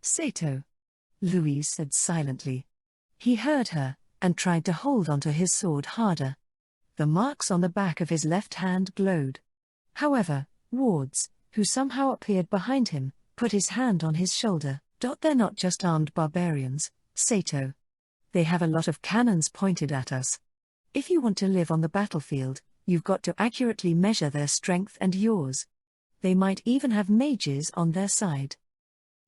Speaker 1: "Sato," Louise said silently. He heard her, and tried to hold onto his sword harder. The marks on the back of his left hand glowed. However, Wards, who somehow appeared behind him, put his hand on his shoulder. "They're not just armed barbarians, Sato. They have a lot of cannons pointed at us. If you want to live on the battlefield, you've got to accurately measure their strength and yours. They might even have mages on their side."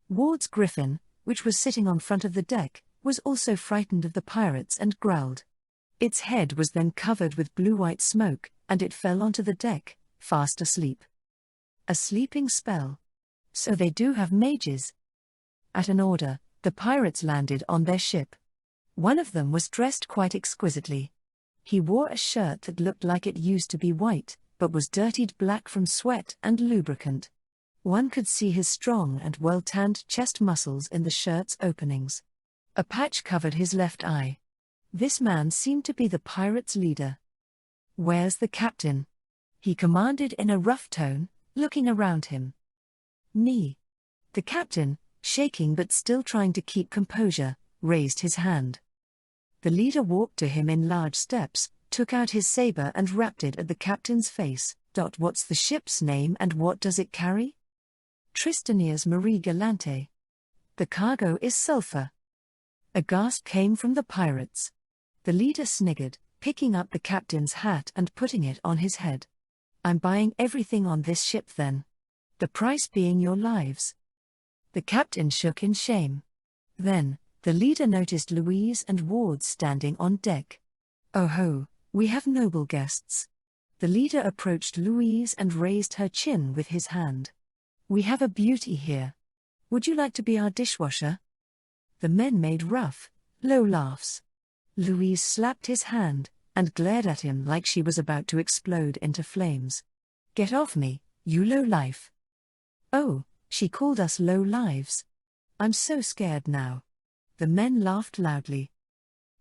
Speaker 1: Ward's griffin, which was sitting on front of the deck, was also frightened of the pirates and growled. Its head was then covered with blue-white smoke, and it fell onto the deck, fast asleep. A sleeping spell. So they do have mages. At an order, the pirates landed on their ship. One of them was dressed quite exquisitely. He wore a shirt that looked like it used to be white, but was dirtied black from sweat and lubricant. One could see his strong and well-tanned chest muscles in the shirt's openings. A patch covered his left eye. This man seemed to be the pirates' leader. "Where's the captain?" he commanded in a rough tone, looking around him. "Me." The captain, shaking but still trying to keep composure, raised his hand. The leader walked to him in large steps, took out his saber and rapped it at the captain's face. "What's the ship's name and what does it carry?" "Tristania's Marie Galante. The cargo is sulfur." A gasp came from the pirates. The leader sniggered, picking up the captain's hat and putting it on his head. "I'm buying everything on this ship then. The price being your lives." The captain shook in shame. Then, the leader noticed Louise and Ward standing on deck. "Oh ho, we have noble guests." The leader approached Louise and raised her chin with his hand. "We have a beauty here. Would you like to be our dishwasher?" The men made rough, low laughs. Louise slapped his hand, and glared at him like she was about to explode into flames. "Get off me, you low life." "Oh, she called us low lives. I'm so scared now." The men laughed loudly.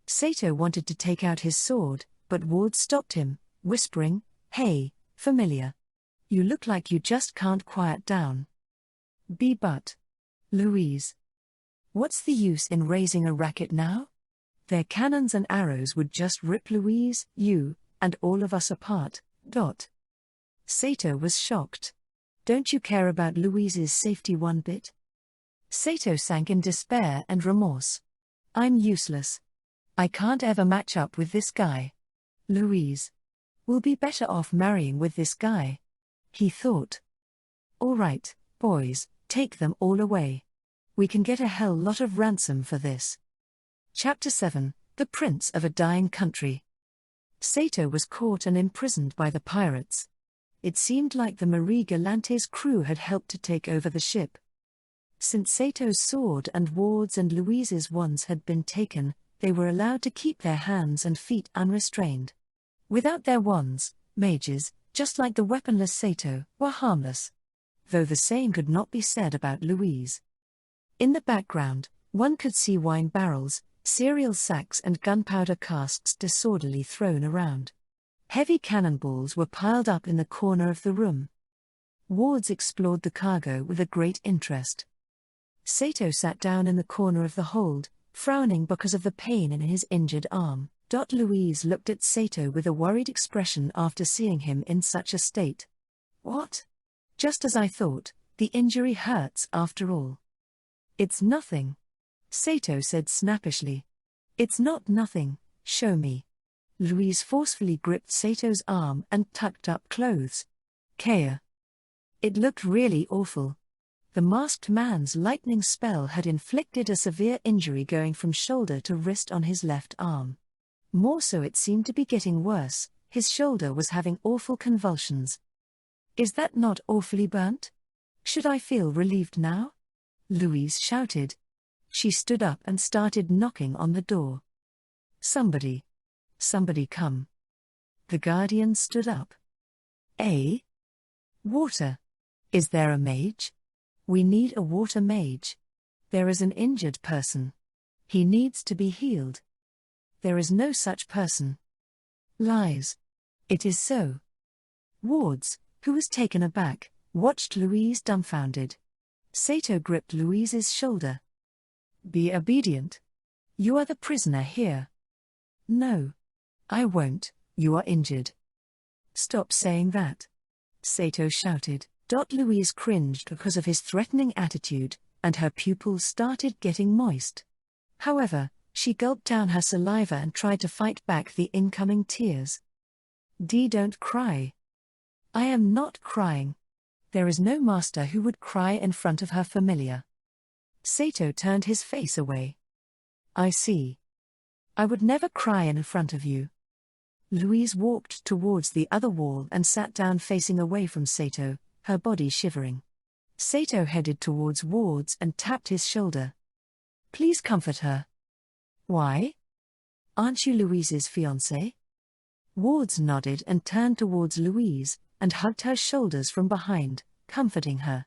Speaker 1: Sato wanted to take out his sword, but Ward stopped him, whispering, "Hey, familiar. You look like you just can't quiet down." "Be but. Louise." What's the use in raising a racket now? Their cannons and arrows would just rip Louise, you, and all of us apart. Sato was shocked. Don't you care about Louise's safety one bit? Sato sank in despair and remorse. I'm useless. I can't ever match up with this guy. Louise will be better off marrying with this guy, he thought. All right, boys, take them all away. We can get a hell lot of ransom for this. Chapter 7, The Prince of a Dying Country. Sato was caught and imprisoned by the pirates. It seemed like the Marie Galante's crew had helped to take over the ship. Since Sato's sword and Ward's and Louise's wands had been taken, they were allowed to keep their hands and feet unrestrained. Without their wands, mages, just like the weaponless Sato, were harmless. Though the same could not be said about Louise. In the background, one could see wine barrels, cereal sacks and gunpowder casks disorderly thrown around. Heavy cannonballs were piled up in the corner of the room. Wards explored the cargo with a great interest. Sato sat down in the corner of the hold, frowning because of the pain in his injured arm. Louise looked at Sato with a worried expression after seeing him in such a state. What? Just as I thought, the injury hurts after all. It's nothing, Sato said snappishly. It's not nothing, show me. Louise forcefully gripped Sato's arm and tucked up clothes. Kaya. It looked really awful. The masked man's lightning spell had inflicted a severe injury going from shoulder to wrist on his left arm. More so, it seemed to be getting worse, his shoulder was having awful convulsions. Is that not awfully burnt? Should I feel relieved now? Louise shouted. She stood up and started knocking on the door. Somebody come. The guardian stood up. Water. Is there a mage? We need a water mage. There is an injured person. He needs to be healed. There is no such person. Lies. It is so. Wards, who was taken aback, watched Louise dumbfounded. Sato gripped Louise's shoulder. Be obedient. You are the prisoner here. No. I won't, you are injured. Stop saying that. Sato shouted. Louise cringed because of his threatening attitude, and her pupils started getting moist. However, she gulped down her saliva and tried to fight back the incoming tears. Don't cry. I am not crying. There is no master who would cry in front of her familiar. Sato turned his face away. I see. I would never cry in front of you. Louise walked towards the other wall and sat down facing away from Sato, her body shivering. Sato headed towards Wards and tapped his shoulder. Please comfort her. Why? Aren't you Louise's fiancé? Wards nodded and turned towards Louise, and hugged her shoulders from behind, comforting her.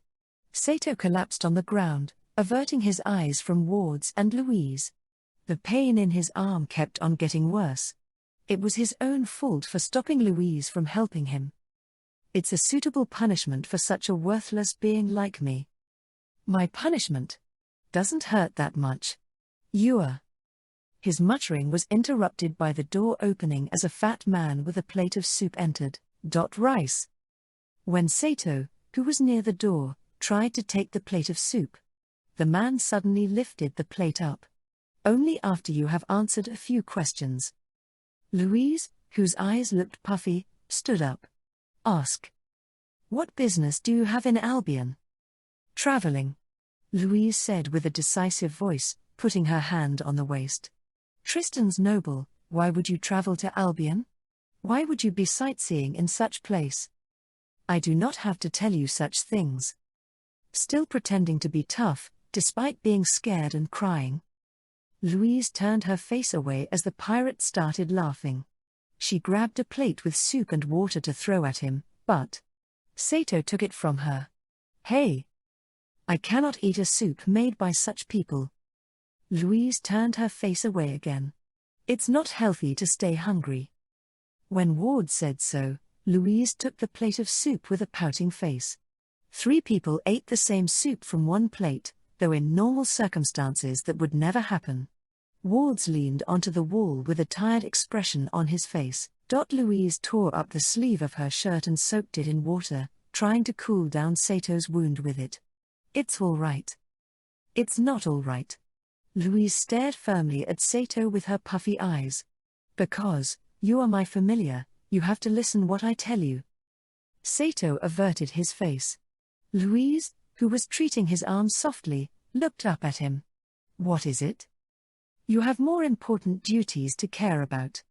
Speaker 1: Sato collapsed on the ground, averting his eyes from Wards and Louise. The pain in his arm kept on getting worse. It was his own fault for stopping Louise from helping him. It's a suitable punishment for such a worthless being like me. My punishment doesn't hurt that much. You are. His muttering was interrupted by the door opening as a fat man with a plate of soup entered. Rice. When Sato, who was near the door, tried to take the plate of soup, the man suddenly lifted the plate up. Only after you have answered a few questions. Louise, whose eyes looked puffy, stood up. Ask. What business do you have in Albion? Traveling. Louise said with a decisive voice, putting her hand on the waist. Tristan's noble, why would you travel to Albion? Why would you be sightseeing in such place? I do not have to tell you such things. Still pretending to be tough, despite being scared and crying. Louise turned her face away as the pirate started laughing. She grabbed a plate with soup and water to throw at him, but Sato took it from her. Hey! I cannot eat a soup made by such people. Louise turned her face away again. It's not healthy to stay hungry. When Ward said so, Louise took the plate of soup with a pouting face. 3 people ate the same soup from one plate, though in normal circumstances that would never happen. Wards leaned onto the wall with a tired expression on his face. Louise tore up the sleeve of her shirt and soaked it in water, trying to cool down Sato's wound with it. It's all right. It's not all right. Louise stared firmly at Sato with her puffy eyes. Because, you are my familiar, you have to listen what I tell you. Sato averted his face. Louise, who was treating his arm softly, looked up at him. What is it? You have more important duties to care about.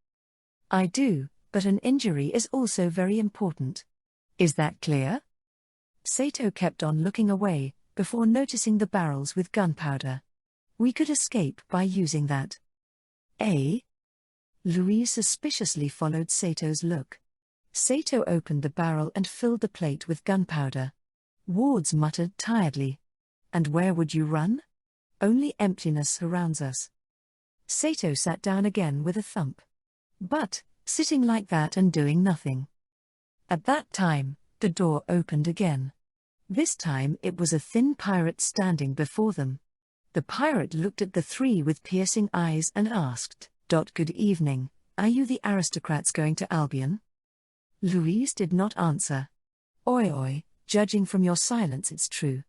Speaker 1: I do, but an injury is also very important. Is that clear? Sato kept on looking away, before noticing the barrels with gunpowder. We could escape by using that. Eh? Louise suspiciously followed Sato's look. Sato opened the barrel and filled the plate with gunpowder. Wards muttered tiredly. And where would you run? Only emptiness surrounds us. Sato sat down again with a thump. But, sitting like that and doing nothing. At that time, the door opened again. This time it was a thin pirate standing before them. The pirate looked at the three with piercing eyes and asked, Good evening, are you the aristocrats going to Albion? Louise did not answer. Oi, judging from your silence it's true.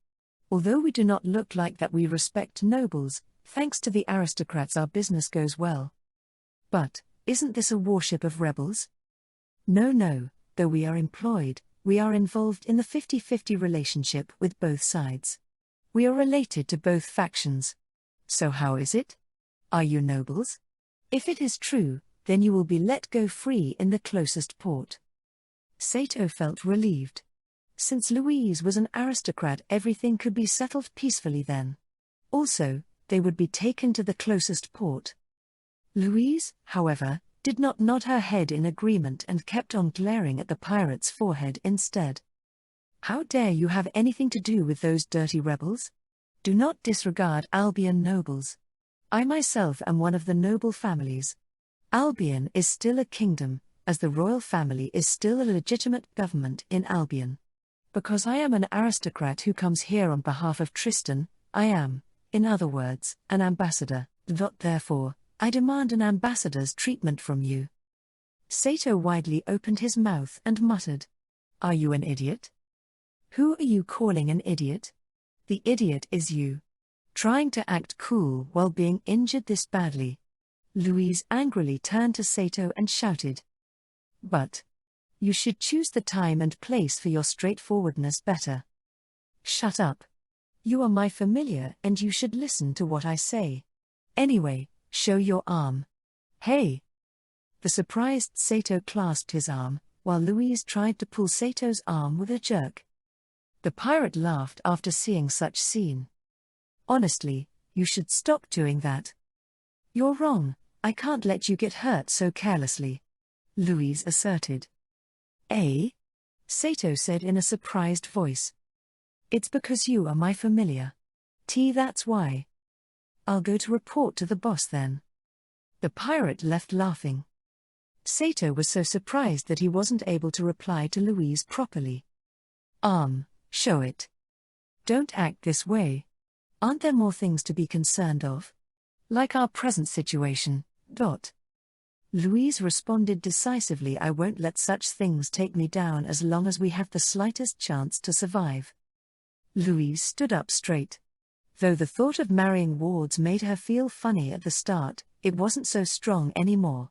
Speaker 1: Although we do not look like that, we respect nobles, thanks to the aristocrats our business goes well. But, isn't this a warship of rebels? No, though we are employed, we are involved in the 50-50 relationship with both sides. We are related to both factions. So how is it? Are you nobles? If it is true, then you will be let go free in the closest port. Sato felt relieved. Since Louise was an aristocrat, everything could be settled peacefully then. Also, they would be taken to the closest port. Louise, however, did not nod her head in agreement and kept on glaring at the pirate's forehead instead. How dare you have anything to do with those dirty rebels? Do not disregard Albion nobles. I myself am one of the noble families. Albion is still a kingdom, as the royal family is still a legitimate government in Albion. Because I am an aristocrat who comes here on behalf of Tristan, I am, in other words, an ambassador. Therefore, I demand an ambassador's treatment from you. Sato widely opened his mouth and muttered. Are you an idiot? Who are you calling an idiot? The idiot is you. Trying to act cool while being injured this badly. Louise angrily turned to Sato and shouted. But you should choose the time and place for your straightforwardness better. Shut up. You are my familiar and you should listen to what I say. Anyway, show your arm. Hey! The surprised Sato clasped his arm, while Louise tried to pull Sato's arm with a jerk. The pirate laughed after seeing such scene. Honestly, you should stop doing that. You're wrong, I can't let you get hurt so carelessly. Louise asserted. Eh? Sato said in a surprised voice. It's because you are my familiar. That's why. I'll go to report to the boss then. The pirate left laughing. Sato was so surprised that he wasn't able to reply to Louise properly. Show it. Don't act this way. Aren't there more things to be concerned of? Like our present situation. Louise responded decisively. I won't let such things take me down as long as we have the slightest chance to survive. Louise stood up straight. Though the thought of marrying Wards made her feel funny at the start, it wasn't so strong anymore.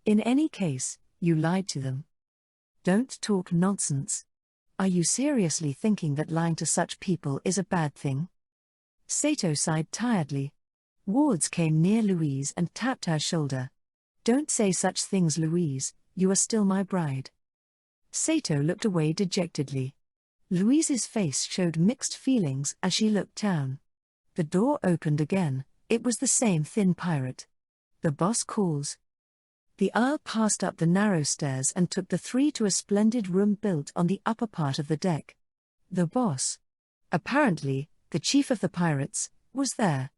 Speaker 1: In any case, you lied to them. Don't talk nonsense. Are you seriously thinking that lying to such people is a bad thing? Sato sighed tiredly. Wards came near Louise and tapped her shoulder. Don't say such things, Louise, you are still my bride. Sato looked away dejectedly. Louise's face showed mixed feelings as she looked down. The door opened again, it was the same thin pirate. The boss calls. The aisle passed up the narrow stairs and took the three to a splendid room built on the upper part of the deck. The boss, apparently, the chief of the pirates, was there.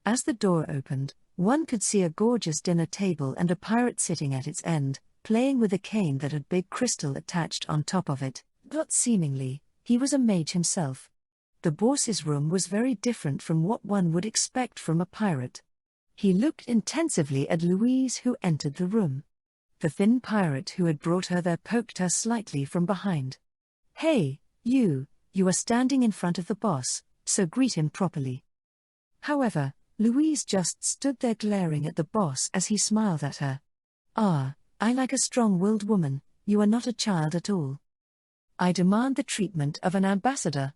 Speaker 1: As the door opened, one could see a gorgeous dinner table and a pirate sitting at its end, playing with a cane that had big crystal attached on top of it. Seemingly, he was a mage himself. The boss's room was very different from what one would expect from a pirate. He looked intensively at Louise, who entered the room. The thin pirate who had brought her there poked her slightly from behind. "Hey, you are standing in front of the boss, so greet him properly." However, Louise just stood there glaring at the boss as he smiled at her. "Ah, I like a strong-willed woman, you are not a child at all. I demand the treatment of an ambassador."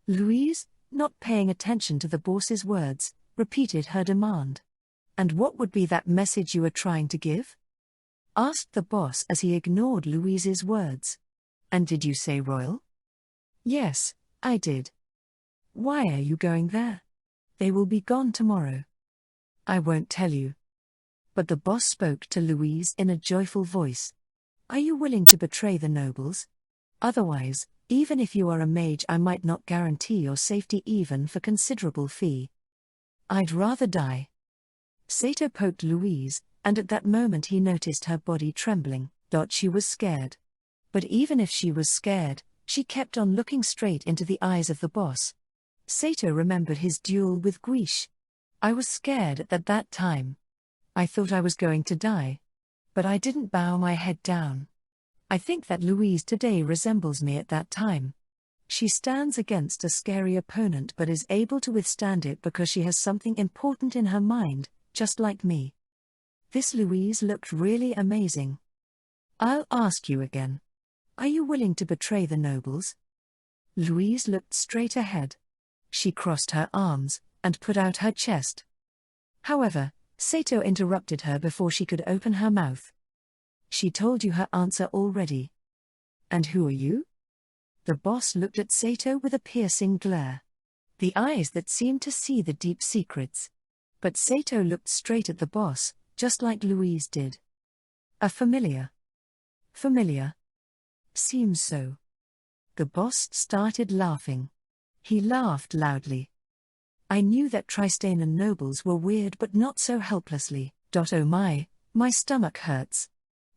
Speaker 1: Louise, not paying attention to the boss's words, repeated her demand. "And what would be that message you were trying to give?" asked the boss as he ignored Louise's words. "And did you say royal?" "Yes, I did." "Why are you going there? They will be gone tomorrow." "I won't tell you." But the boss spoke to Louise in a joyful voice. "Are you willing to betray the nobles? Otherwise, even if you are a mage, I might not guarantee your safety even for considerable fee." "I'd rather die." Sato poked Louise, and at that moment he noticed her body trembling. She was scared. But even if she was scared, she kept on looking straight into the eyes of the boss. Sato remembered his duel with Guiche. "I was scared at that time. I thought I was going to die. But I didn't bow my head down. I think that Louise today resembles me at that time. She stands against a scary opponent but is able to withstand it because she has something important in her mind, just like me. This Louise looked really amazing. I'll ask you again. Are you willing to betray the nobles?" Louise looked straight ahead. She crossed her arms and put out her chest. However, Sato interrupted her before she could open her mouth. "She told you her answer already." "And who are you?" The boss looked at Sato with a piercing glare. The eyes that seemed to see the deep secrets. But Sato looked straight at the boss, just like Louise did. "A familiar." "Familiar?" "Seems so." The boss started laughing. He laughed loudly. "I knew that Tristanan nobles were weird but not so helplessly. Oh my stomach hurts,"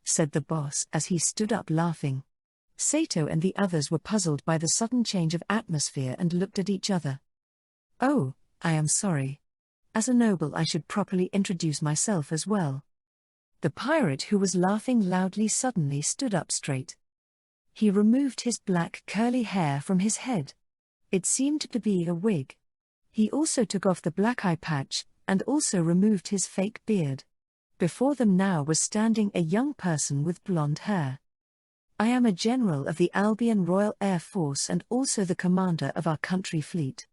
Speaker 1: said the boss as he stood up laughing. Sato and the others were puzzled by the sudden change of atmosphere and looked at each other. "Oh, I am sorry. As a noble I should properly introduce myself as well." The pirate who was laughing loudly suddenly stood up straight. He removed his black curly hair from his head. It seemed to be a wig. He also took off the black eye patch, and also removed his fake beard. Before them now was standing a young person with blonde hair. "I am a general of the Albion Royal Air Force and also the commander of our country fleet.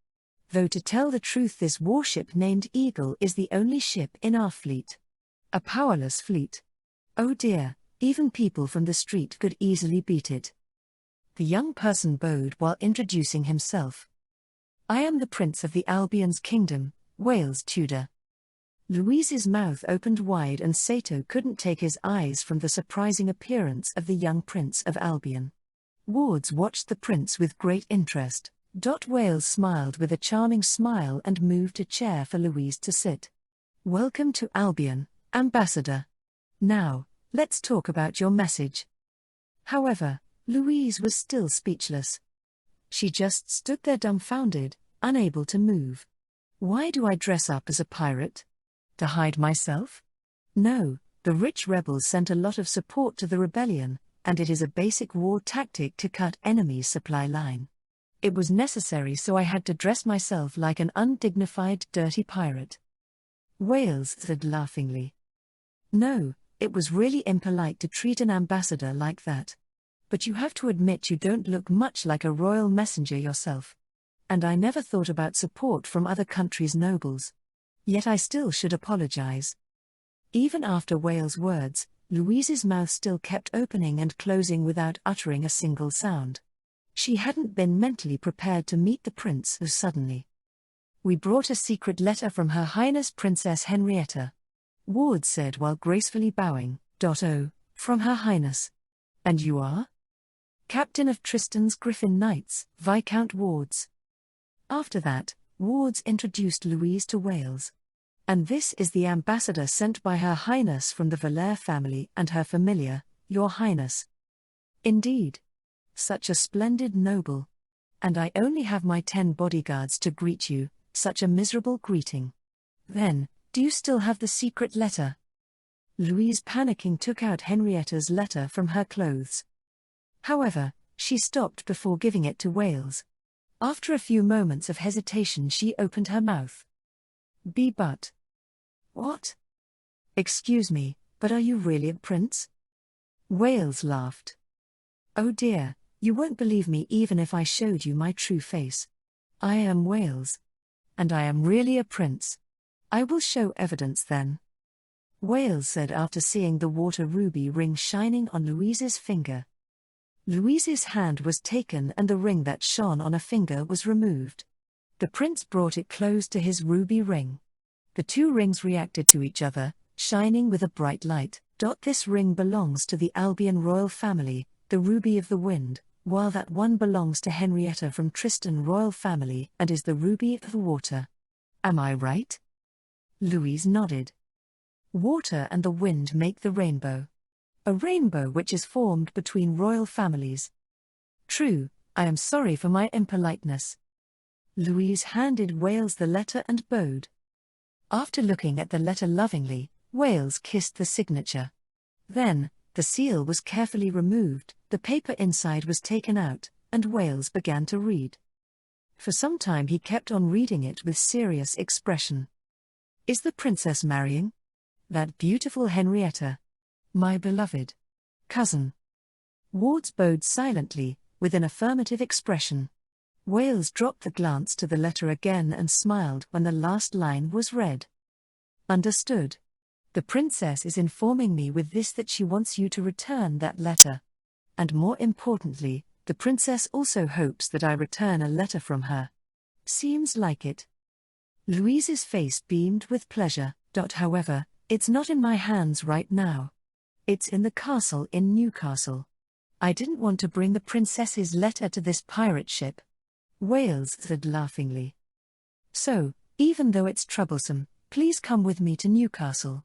Speaker 1: Though to tell the truth, this warship named Eagle is the only ship in our fleet. A powerless fleet. Oh dear, even people from the street could easily beat it." The young person bowed while introducing himself. "I am the Prince of the Albion's Kingdom, Wales Tudor." Louise's mouth opened wide and Sato couldn't take his eyes from the surprising appearance of the young Prince of Albion. Wards watched the prince with great interest. Wales smiled with a charming smile and moved a chair for Louise to sit. "Welcome to Albion, Ambassador. Now, let's talk about your message." However, Louise was still speechless. She just stood there dumbfounded, unable to move. "Why do I dress up as a pirate? To hide myself? No, the rich rebels sent a lot of support to the rebellion, and it is a basic war tactic to cut enemies' supply line. It was necessary, so I had to dress myself like an undignified, dirty pirate." Wales said laughingly. "No, it was really impolite to treat an ambassador like that. But you have to admit you don't look much like a royal messenger yourself. And I never thought about support from other countries' nobles. Yet I still should apologize." Even after Wales' words, Louise's mouth still kept opening and closing without uttering a single sound. She hadn't been mentally prepared to meet the prince so suddenly. "We brought a secret letter from Her Highness Princess Henrietta," Ward said while gracefully bowing. "Oh, from Her Highness. And you are?" "Captain of Tristan's Griffin Knights, Viscount Wards." After that, Wards introduced Louise to Wales. "And this is the ambassador sent by Her Highness from the Valaire family and her familiar, Your Highness." "Indeed. Such a splendid noble. And I only have my 10 bodyguards to greet you, such a miserable greeting. Then, do you still have the secret letter? Louise, panicking, took out Henrietta's letter from her clothes. However, she stopped before giving it to Wales. After a few moments of hesitation, she opened her mouth. But. What? Excuse me, but are you really a prince? Wales laughed. Oh dear, you won't believe me even if I showed you my true face. I am Wales. And I am really a prince. I will show evidence then. Wales said after seeing the water ruby ring shining on Louise's finger. Louise's hand was taken and the ring that shone on a finger was removed. The prince brought it close to his ruby ring. The two rings reacted to each other, shining with a bright light. This ring belongs to the Albion royal family, the Ruby of the Wind, while that one belongs to Henrietta from Tristan royal family and is the Ruby of the Water. Am I right? Louise nodded. Water and the wind make the rainbow. A rainbow which is formed between royal families. True, I am sorry for my impoliteness. Louise handed Wales the letter and bowed. After looking at the letter lovingly, Wales kissed the signature. Then, the seal was carefully removed, the paper inside was taken out, and Wales began to read. For some time he kept on reading it with serious expression. Is the princess marrying? That beautiful Henrietta. My beloved cousin. Wards bowed silently, with an affirmative expression. Wales dropped the glance to the letter again and smiled when the last line was read. Understood. The princess is informing me with this that she wants you to return that letter. And more importantly, the princess also hopes that I return a letter from her. Seems like it. Louise's face beamed with pleasure. However, it's not in my hands right now. It's in the castle in Newcastle. I didn't want to bring the princess's letter to this pirate ship. Wales said laughingly. So, even though it's troublesome, please come with me to Newcastle.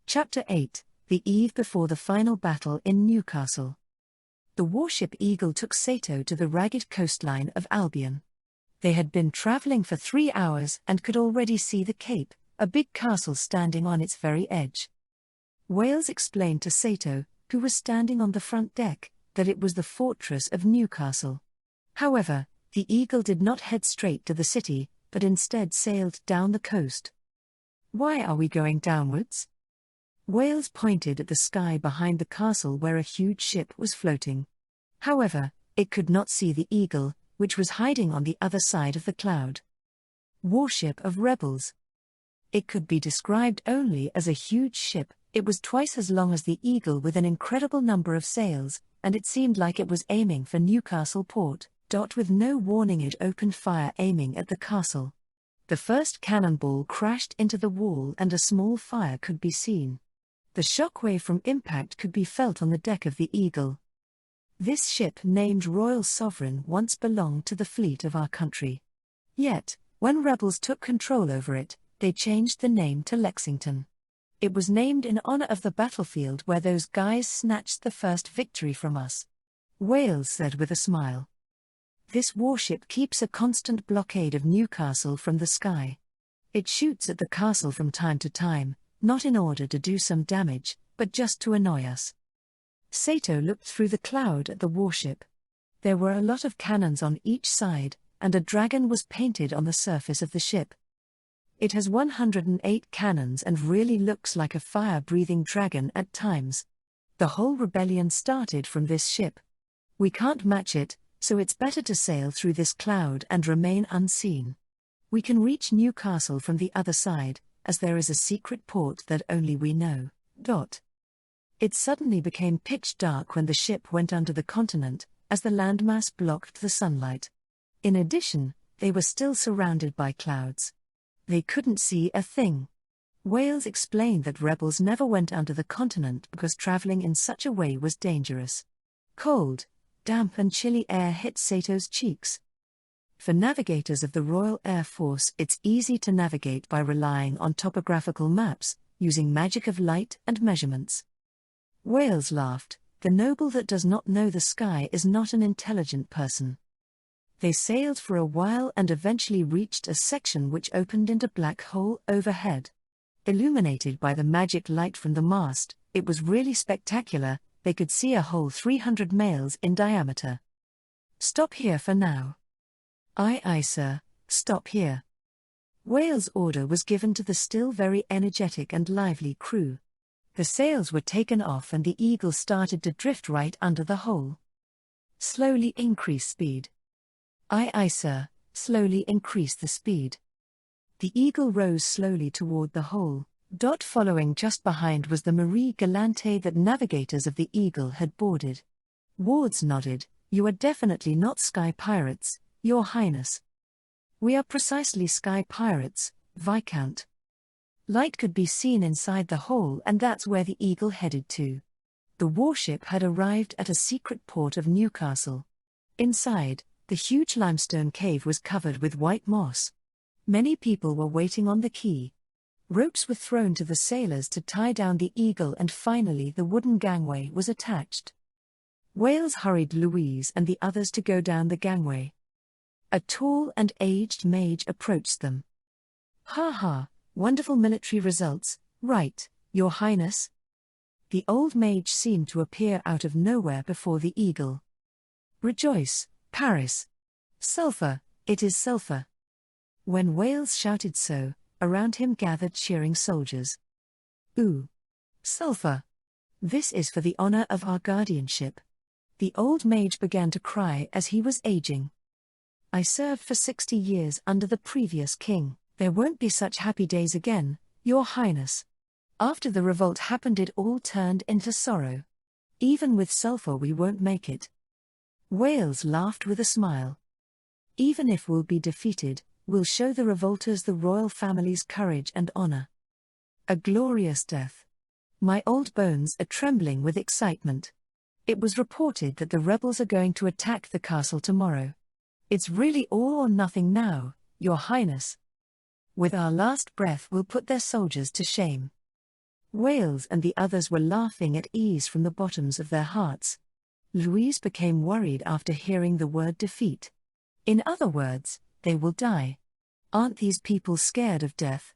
Speaker 1: Chapter 8, The Eve before the final battle in Newcastle. The warship Eagle took Sato to the ragged coastline of Albion. They had been traveling for 3 hours and could already see the Cape, a big castle standing on its very edge. Wales explained to Sato, who was standing on the front deck, that it was the fortress of Newcastle. However, the Eagle did not head straight to the city, but instead sailed down the coast. Why are we going downwards? Wales pointed at the sky behind the castle where a huge ship was floating. However, it could not see the Eagle, which was hiding on the other side of the cloud. Warship of rebels. It could be described only as a huge ship. It was twice as long as the Eagle with an incredible number of sails, and it seemed like it was aiming for Newcastle port. With no warning it opened fire aiming at the castle. The first cannonball crashed into the wall and a small fire could be seen. The shockwave from impact could be felt on the deck of the Eagle. This ship, named Royal Sovereign, once belonged to the fleet of our country. Yet, when rebels took control over it, they changed the name to Lexington. It was named in honor of the battlefield where those guys snatched the first victory from us. Wales said with a smile. This warship keeps a constant blockade of Newcastle from the sky. It shoots at the castle from time to time, not in order to do some damage, but just to annoy us. Sato looked through the cloud at the warship. There were a lot of cannons on each side, and a dragon was painted on the surface of the ship. It has 108 cannons and really looks like a fire-breathing dragon at times. The whole rebellion started from this ship. We can't match it, so it's better to sail through this cloud and remain unseen. We can reach Newcastle from the other side, as there is a secret port that only we know. It suddenly became pitch dark when the ship went under the continent, as the landmass blocked the sunlight. In addition, they were still surrounded by clouds. They couldn't see a thing. Wales explained that rebels never went under the continent because traveling in such a way was dangerous. Cold, damp and chilly air hit Sato's cheeks. For navigators of the Royal Air Force, it's easy to navigate by relying on topographical maps, using magic of light and measurements. Wales laughed. The noble that does not know the sky is not an intelligent person. They sailed for a while and eventually reached a section which opened into black hole overhead. Illuminated by the magic light from the mast, it was really spectacular. They could see a hole 300 miles in diameter. "Stop here for now." "Aye, aye, sir, stop here." Whale's order was given to the still very energetic and lively crew. The sails were taken off and the Eagle started to drift right under the hole. "Slowly increase speed." "Aye, aye, sir, slowly increase the speed." The Eagle rose slowly toward the hole. Following just behind was the Marie Galante that navigators of the Eagle had boarded. Wards nodded. "You are definitely not sky pirates, Your Highness." "We are precisely sky pirates, Viscount." Light could be seen inside the hole, and that's where the Eagle headed to. The warship had arrived at a secret port of Newcastle. Inside, the huge limestone cave was covered with white moss. Many people were waiting on the quay. Ropes were thrown to the sailors to tie down the Eagle, and finally the wooden gangway was attached. Wales hurried Louise and the others to go down the gangway. A tall and aged mage approached them. "Ha ha, wonderful military results, right, Your Highness?" The old mage seemed to appear out of nowhere before the Eagle. "Rejoice, Paris! Sulphur, it is sulphur!" When Wales shouted so, around him gathered cheering soldiers. "Ooh! Sulphur! This is for the honor of our guardianship." The old mage began to cry as he was aging. "I served for 60 years under the previous king. There won't be such happy days again, Your Highness. After the revolt happened, it all turned into sorrow. Even with sulphur we won't make it." Wales laughed with a smile. "Even if we'll be defeated, we'll show the revolters the royal family's courage and honor. A glorious death. My old bones are trembling with excitement. It was reported that the rebels are going to attack the castle tomorrow. It's really all or nothing now, Your Highness. With our last breath we'll put their soldiers to shame." Wales and the others were laughing at ease from the bottoms of their hearts. Louise became worried after hearing the word defeat. In other words, they will die. Aren't these people scared of death?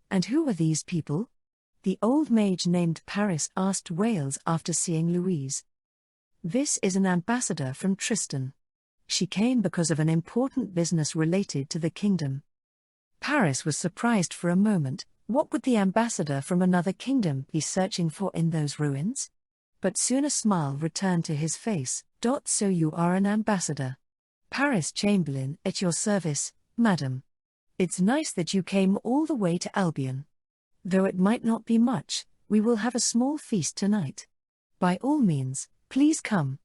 Speaker 1: "And who are these people?" the old mage named Paris asked Wales after seeing Louise. "This is an ambassador from Tristan. She came because of an important business related to the kingdom." Paris was surprised for a moment. What would the ambassador from another kingdom be searching for in those ruins? But soon a smile returned to his face. "So you are an ambassador. Paris Chamberlain, at your service, madam. It's nice that you came all the way to Albion. Though it might not be much, we will have a small feast tonight. By all means, please come."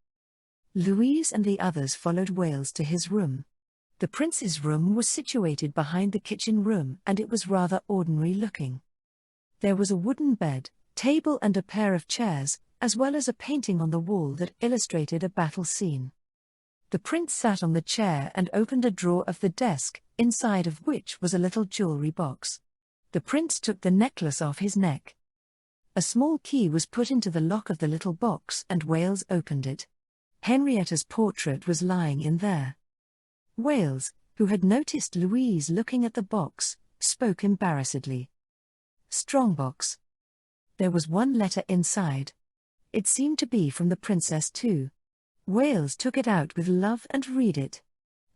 Speaker 1: Louise and the others followed Wales to his room. The prince's room was situated behind the kitchen room, and it was rather ordinary looking. There was a wooden bed, table and a pair of chairs, as well as a painting on the wall that illustrated a battle scene. The prince sat on the chair and opened a drawer of the desk, inside of which was a little jewelry box. The prince took the necklace off his neck. A small key was put into the lock of the little box and Wales opened it. Henrietta's portrait was lying in there. Wales, who had noticed Louise looking at the box, spoke embarrassedly. "Strongbox." There was one letter inside. It seemed to be from the princess too. Wales took it out with love and read it.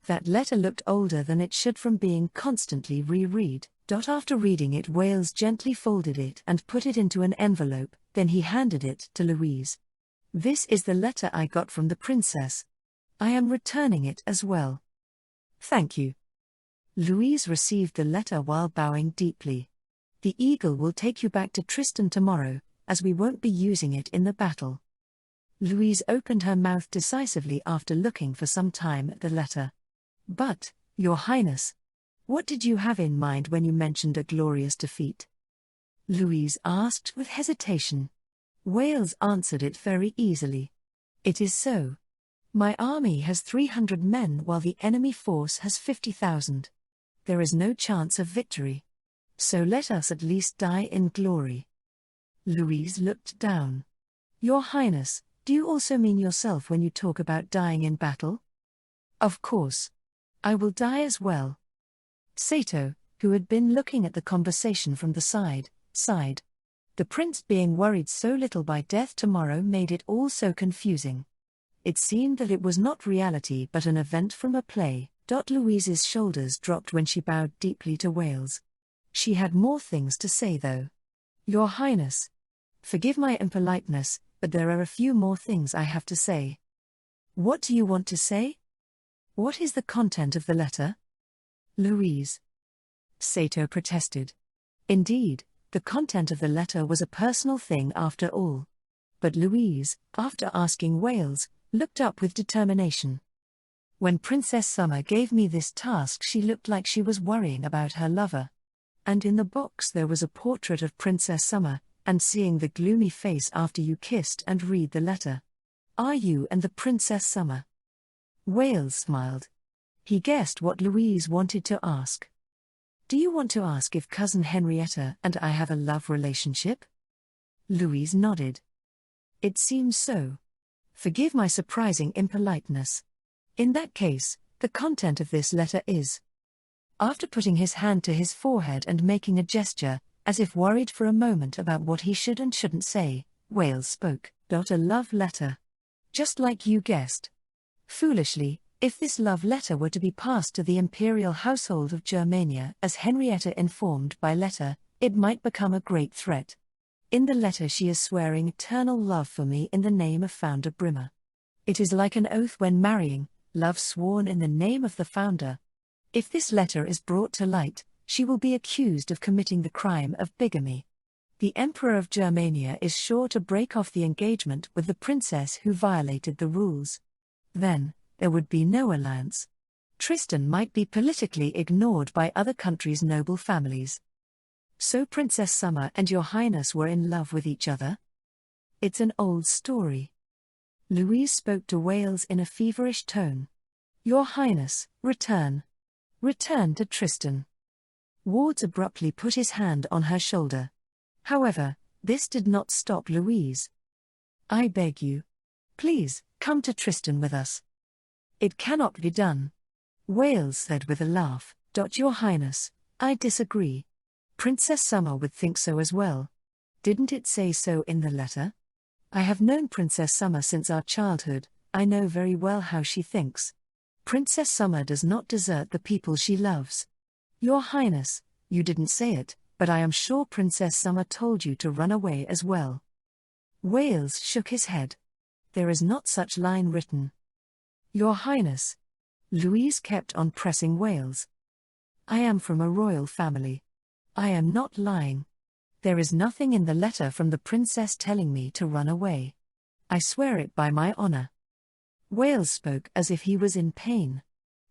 Speaker 1: That letter looked older than it should from being constantly reread. After reading it, Wales gently folded it and put it into an envelope, then he handed it to Louise. "This is the letter I got from the princess. I am returning it as well." "Thank you." Louise received the letter while bowing deeply. "The Eagle will take you back to Tristan tomorrow, as we won't be using it in the battle." Louise opened her mouth decisively after looking for some time at the letter. "But, Your Highness, what did you have in mind when you mentioned a glorious defeat?" Louise asked with hesitation. Wales answered it very easily. "It is so. My army has 300 men while the enemy force has 50,000. There is no chance of victory. So let us at least die in glory." Louise looked down. "Your Highness, do you also mean yourself when you talk about dying in battle?" Of course. I will die as well. Sato, who had been looking at the conversation from the side, sighed. The prince being worried so little by death tomorrow made it all so confusing. It seemed that it was not reality but an event from a play. Louise's shoulders dropped when she bowed deeply to Wales. She had more things to say though. Your Highness. Forgive my impoliteness, but there are a few more things I have to say. What do you want to say? What is the content of the letter? Louise. Sato protested. Indeed, the content of the letter was a personal thing after all. But Louise, after asking Wales, looked up with determination. When Princess Summer gave me this task, she looked like she was worrying about her lover. And in the box there was a portrait of Princess Summer, and seeing the gloomy face after you kissed and read the letter. Are you and the Princess Summer? Wales smiled. He guessed what Louise wanted to ask. Do you want to ask if cousin Henrietta and I have a love relationship? Louise nodded. It seems so. Forgive my surprising impoliteness. In that case, the content of this letter is. After putting his hand to his forehead and making a gesture, as if worried for a moment about what he should and shouldn't say, Wales spoke. A love letter. Just like you guessed. Foolishly, if this love letter were to be passed to the imperial household of Germania as Henrietta informed by letter, it might become a great threat. In the letter she is swearing eternal love for me in the name of Founder Brimmer. It is like an oath when marrying, love sworn in the name of the founder. If this letter is brought to light, she will be accused of committing the crime of bigamy. The Emperor of Germania is sure to break off the engagement with the princess who violated the rules. Then, there would be no alliance. Tristan might be politically ignored by other countries' noble families. So Princess Summer and Your Highness were in love with each other? It's an old story. Louise spoke to Wales in a feverish tone. Your Highness, return. Return to Tristan. Wards abruptly put his hand on her shoulder. However, this did not stop Louise. I beg you. Please, come to Tristan with us. It cannot be done. Wales said with a laugh. Your Highness, I disagree. Princess Summer would think so as well. Didn't it say so in the letter? I have known Princess Summer since our childhood, I know very well how she thinks. Princess Summer does not desert the people she loves. Your Highness, you didn't say it, but I am sure Princess Summer told you to run away as well. Wales shook his head. There is not such line written. Your Highness. Louise kept on pressing Wales. I am from a royal family. I am not lying. There is nothing in the letter from the princess telling me to run away. I swear it by my honor. Wales spoke as if he was in pain.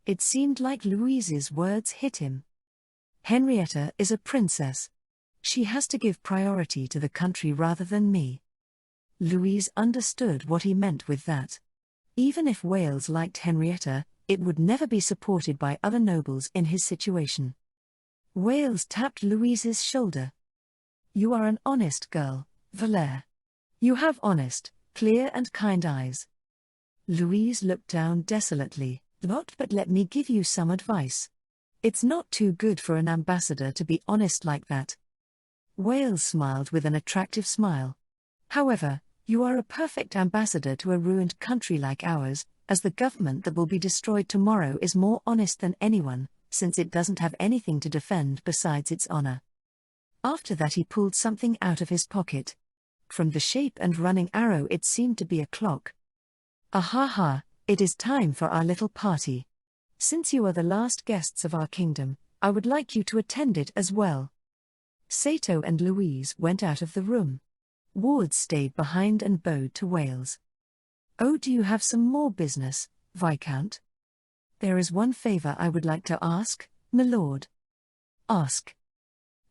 Speaker 1: It seemed like Louise's words hit him. Henrietta is a princess. She has to give priority to the country rather than me. Louise understood what he meant with that. Even if Wales liked Henrietta, it would never be supported by other nobles in his situation. Wales tapped Louise's shoulder. You are an honest girl, Valère. You have honest, clear and kind eyes. Louise looked down desolately. But let me give you some advice. It's not too good for an ambassador to be honest like that. Wales smiled with an attractive smile. However, you are a perfect ambassador to a ruined country like ours, as the government that will be destroyed tomorrow is more honest than anyone, since it doesn't have anything to defend besides its honor. After that he pulled something out of his pocket. From the shape and running arrow it seemed to be a clock. Ahaha, it is time for our little party. Since you are the last guests of our kingdom, I would like you to attend it as well. Sato and Louise went out of the room. Wards stayed behind and bowed to Wales. Oh, do you have some more business, Viscount? There is one favor I would like to ask, my lord. Ask.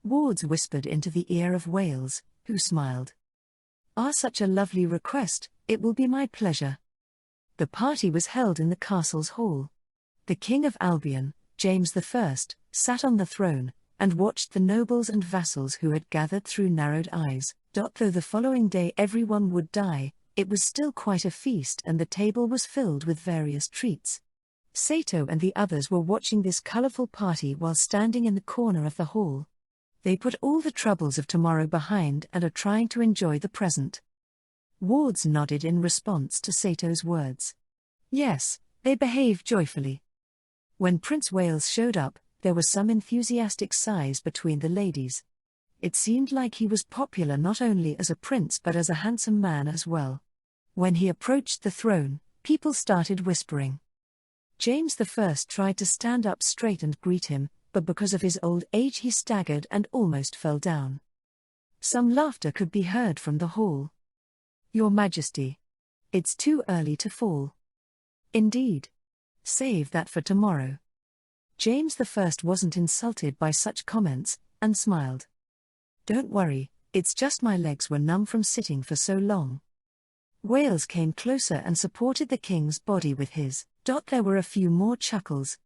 Speaker 1: Wards whispered into the ear of Wales, who smiled. Such a lovely request, it will be my pleasure. The party was held in the castle's hall. The King of Albion, James I, sat on the throne, and watched the nobles and vassals who had gathered through narrowed eyes. Though the following day everyone would die, it was still quite a feast and the table was filled with various treats. Sato and the others were watching this colorful party while standing in the corner of the hall. They put all the troubles of tomorrow behind and are trying to enjoy the present. Wards nodded in response to Sato's words. Yes, they behaved joyfully. When Prince Wales showed up, there was some enthusiastic sighs between the ladies. It seemed like he was popular not only as a prince but as a handsome man as well. When he approached the throne, people started whispering. James I tried to stand up straight and greet him, but because of his old age he staggered and almost fell down. Some laughter could be heard from the hall. Your Majesty. It's too early to fall. Indeed. Save that for tomorrow. James I wasn't insulted by such comments, and smiled. Don't worry, it's just my legs were numb from sitting for so long. Wales came closer and supported the king's body with his. There were a few more chuckles.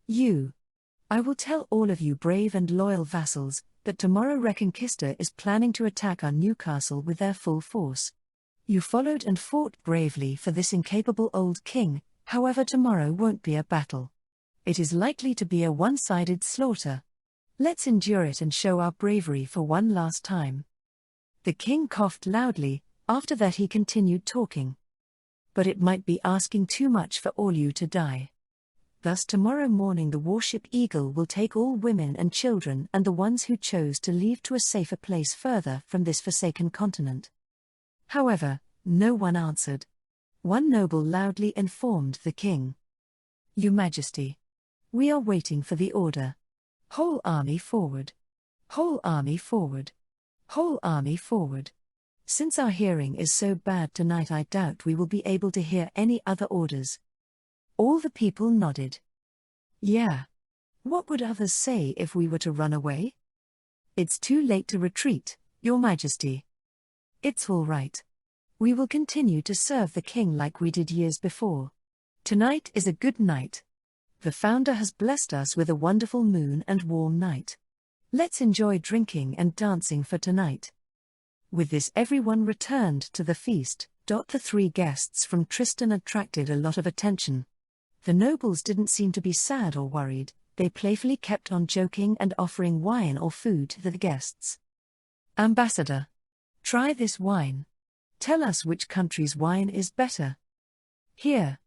Speaker 1: I will tell all of you brave and loyal vassals, that tomorrow Reconquista is planning to attack our new castle with their full force. You followed and fought bravely for this incapable old king, however tomorrow won't be a battle. It is likely to be a one-sided slaughter. Let's endure it and show our bravery for one last time. The king coughed loudly, after that he continued talking. But it might be asking too much for all you to die. Thus tomorrow morning the warship Eagle will take all women and children and the ones who chose to leave to a safer place further from this forsaken continent. However, no one answered. One noble loudly informed the king. Your Majesty. We are waiting for the order. Whole army forward. Whole army forward. Whole army forward. Since our hearing is so bad tonight I doubt we will be able to hear any other orders. All the people nodded. Yeah. What would others say if we were to run away? It's too late to retreat, Your Majesty. It's all right. We will continue to serve the king like we did years before. Tonight is a good night. The founder has blessed us with a wonderful moon and warm night. Let's enjoy drinking and dancing for tonight. With this everyone returned to the feast. The 3 guests from Tristan attracted a lot of attention. The nobles didn't seem to be sad or worried, they playfully kept on joking and offering wine or food to the guests. Ambassador. Try this wine. Tell us which country's wine is better. Here.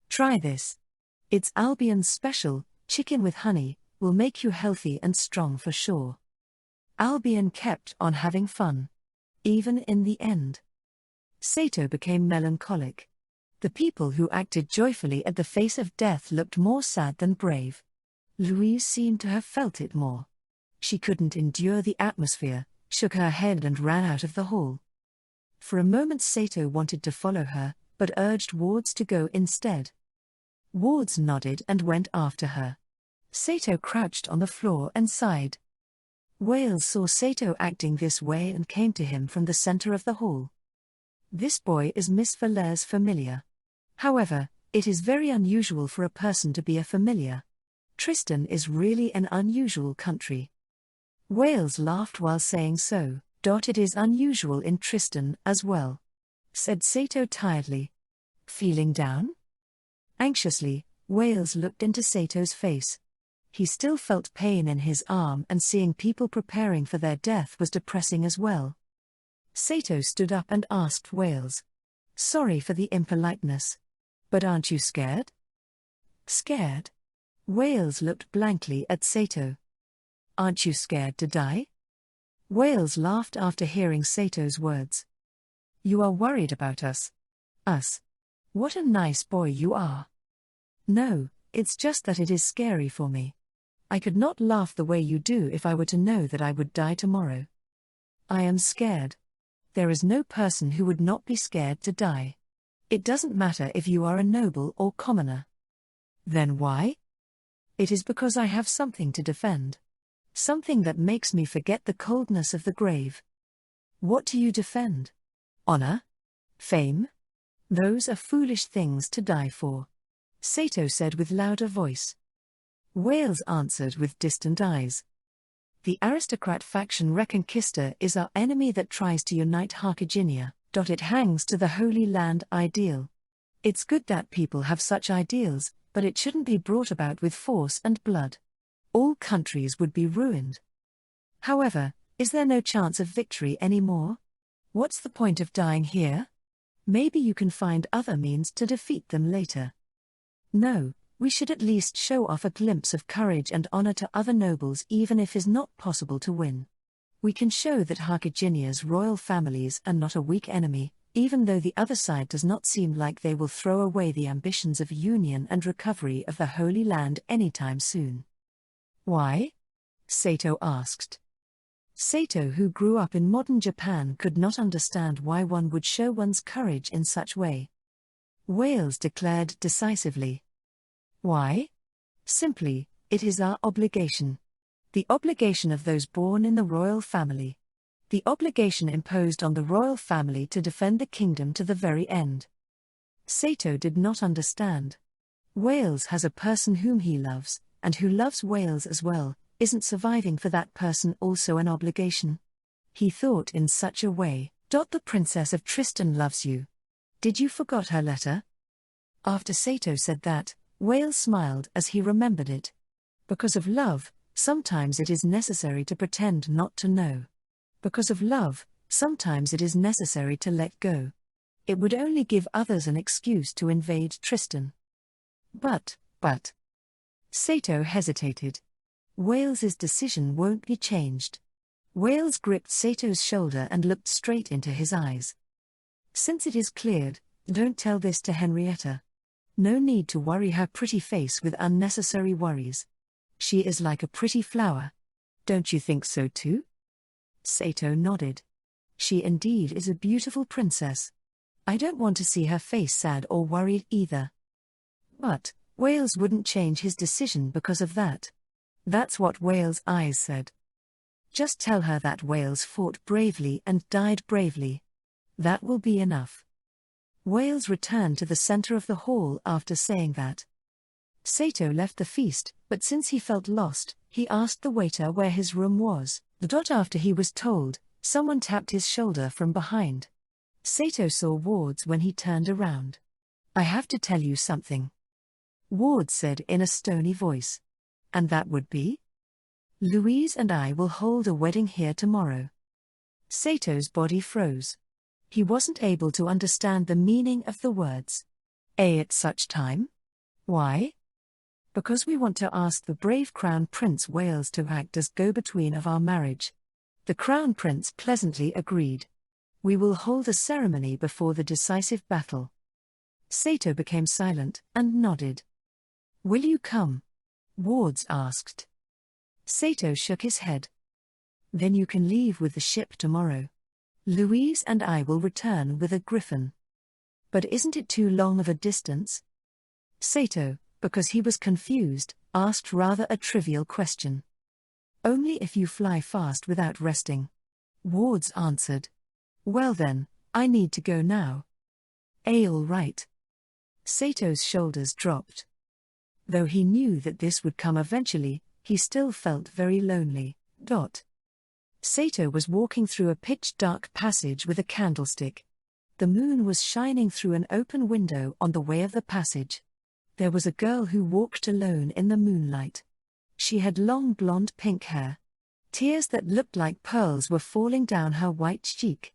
Speaker 1: Try this. It's Albion's special, chicken with honey, will make you healthy and strong for sure. Albion kept on having fun. Even in the end. Sato became melancholic. The people who acted joyfully at the face of death looked more sad than brave. Louise seemed to have felt it more. She couldn't endure the atmosphere, shook her head and ran out of the hall. For a moment Sato wanted to follow her, but urged Wards to go instead. Wards nodded and went after her. Sato crouched on the floor and sighed. Wales saw Sato acting this way and came to him from the center of the hall. This boy is Miss Valaire's familiar. However, it is very unusual for a person to be a familiar. Tristan is really an unusual country. Wales laughed while saying so. It is unusual in Tristan as well, said Sato tiredly. Feeling down? Anxiously, Wales looked into Sato's face. He still felt pain in his arm and seeing people preparing for their death was depressing as well. Sato stood up and asked Wales. Sorry for the impoliteness. But aren't you scared? Scared? Wales looked blankly at Sato. Aren't you scared to die? Wales laughed after hearing Sato's words. You are worried about us. Us. What a nice boy you are. No, it's just that it is scary for me. I could not laugh the way you do if I were to know that I would die tomorrow. I am scared. There is no person who would not be scared to die. It doesn't matter if you are a noble or commoner. Then why? It is because I have something to defend. Something that makes me forget the coldness of the grave. What do you defend? Honor? Fame? Those are foolish things to die for, Sato said with louder voice. Wales answered with distant eyes. The aristocrat faction Reconquista is our enemy that tries to unite Cartagena. It hangs to the Holy Land ideal. It's good that people have such ideals, But it shouldn't be brought about with force and blood. All countries would be ruined. However, is there no chance of victory anymore? What's the point of dying here? Maybe you can find other means to defeat them later. No, we should at least show off a glimpse of courage and honor to other nobles even if it is not possible to win. We can show that Carthaginia's royal families are not a weak enemy, even though the other side does not seem like they will throw away the ambitions of union and recovery of the Holy Land anytime soon. Why? Sato asked. Sato, who grew up in modern Japan, could not understand why one would show one's courage in such way. Wales declared decisively. Why? Simply, it is our obligation. The obligation of those born in the royal family. The obligation imposed on the royal family to defend the kingdom to the very end. Sato did not understand. Wales has a person whom he loves, and who loves Wales as well. Isn't surviving for that person also an obligation? He thought in such a way. The Princess of Tristan loves you. Did you forget her letter? After Sato said that, Wales smiled as he remembered it. Because of love, sometimes it is necessary to pretend not to know. Because of love, sometimes it is necessary to let go. It would only give others an excuse to invade Tristan. But. Sato hesitated. Wales's decision won't be changed. Wales gripped Sato's shoulder and looked straight into his eyes. Since it is cleared, don't tell this to Henrietta. No need to worry her pretty face with unnecessary worries. She is like a pretty flower. Don't you think so too? Sato nodded. She indeed is a beautiful princess. I don't want to see her face sad or worried either. But Wales wouldn't change his decision because of that. That's what Wales' eyes said. Just tell her that Wales fought bravely and died bravely. That will be enough. Wales returned to the center of the hall after saying that. Sato left the feast, but since he felt lost, he asked the waiter where his room was. After he was told, someone tapped his shoulder from behind. Sato saw Wards when he turned around. I have to tell you something. Ward said in a stony voice. And that would be? Louise and I will hold a wedding here tomorrow. Sato's body froze. He wasn't able to understand the meaning of the words. At such time? Why? Because we want to ask the brave Crown Prince Wales to act as go-between of our marriage. The Crown Prince pleasantly agreed. We will hold a ceremony before the decisive battle. Sato became silent and nodded. Will you come? Wards asked. Sato shook his head. Then you can leave with the ship tomorrow. Louise and I will return with a griffin. But isn't it too long of a distance? Sato, because he was confused, asked rather a trivial question. Only if you fly fast without resting. Wards answered. Well then, I need to go now. All right. Sato's shoulders dropped. Though he knew that this would come eventually, he still felt very lonely. Sato was walking through a pitch-dark passage with a candlestick. The moon was shining through an open window on the way of the passage. There was a girl who walked alone in the moonlight. She had long blonde pink hair. Tears that looked like pearls were falling down her white cheek.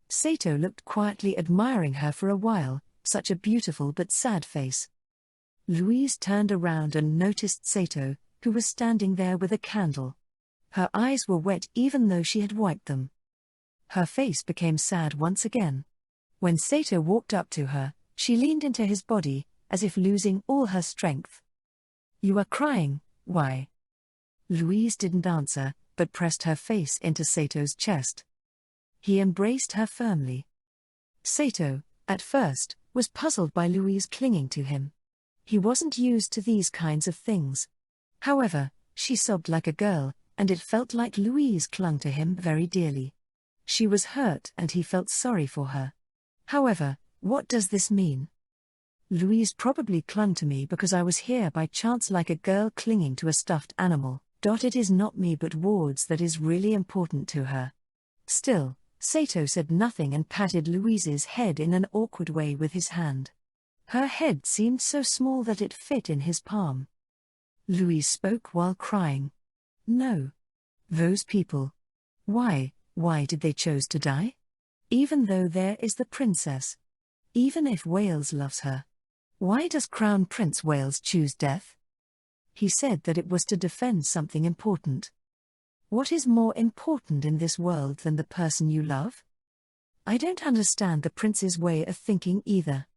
Speaker 1: Sato looked quietly admiring her for a while, such a beautiful but sad face. Louise turned around and noticed Sato, who was standing there with a candle. Her eyes were wet even though she had wiped them. Her face became sad once again. When Sato walked up to her, she leaned into his body, as if losing all her strength. You are crying, why? Louise didn't answer, but pressed her face into Sato's chest. He embraced her firmly. Sato, at first, was puzzled by Louise clinging to him. He wasn't used to these kinds of things. However, she sobbed like a girl, and it felt like Louise clung to him very dearly. She was hurt and he felt sorry for her. However, what does this mean? Louise probably clung to me because I was here by chance like a girl clinging to a stuffed animal. It is not me but Wards that is really important to her. Still, Sato said nothing and patted Louise's head in an awkward way with his hand. Her head seemed so small that it fit in his palm. Louise spoke while crying. No. Those people. Why did they choose to die? Even though there is the princess. Even if Wales loves her. Why does Crown Prince Wales choose death? He said that it was to defend something important. What is more important in this world than the person you love? I don't understand the prince's way of thinking either.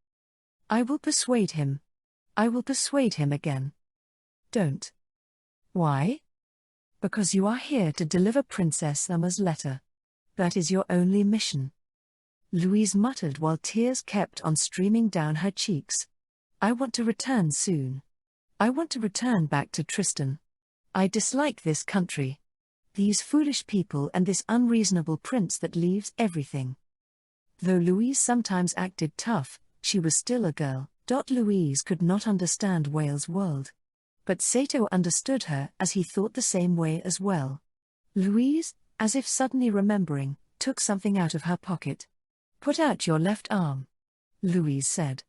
Speaker 1: I will persuade him. I will persuade him again. Don't. Why? Because you are here to deliver Princess Emma's letter. That is your only mission. Louise muttered while tears kept on streaming down her cheeks. I want to return soon. I want to return back to Tristan. I dislike this country. These foolish people and this unreasonable prince that leaves everything. Though Louise sometimes acted tough, she was still a girl. Louise could not understand Wales' world. But Sato understood her as he thought the same way as well. Louise, as if suddenly remembering, took something out of her pocket. Put out your left arm. Louise said.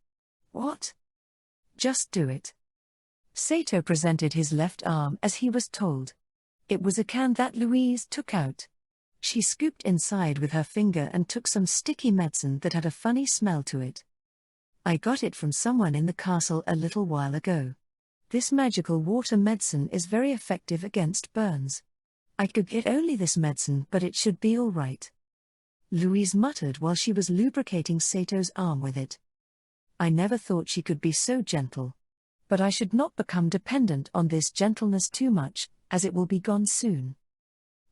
Speaker 1: What? Just do it. Sato presented his left arm as he was told. It was a can that Louise took out. She scooped inside with her finger and took some sticky medicine that had a funny smell to it. I got it from someone in the castle a little while ago. This magical water medicine is very effective against burns. I could get only this medicine, but it should be all right. Louise muttered while she was lubricating Sato's arm with it. I never thought she could be so gentle. But I should not become dependent on this gentleness too much, as it will be gone soon.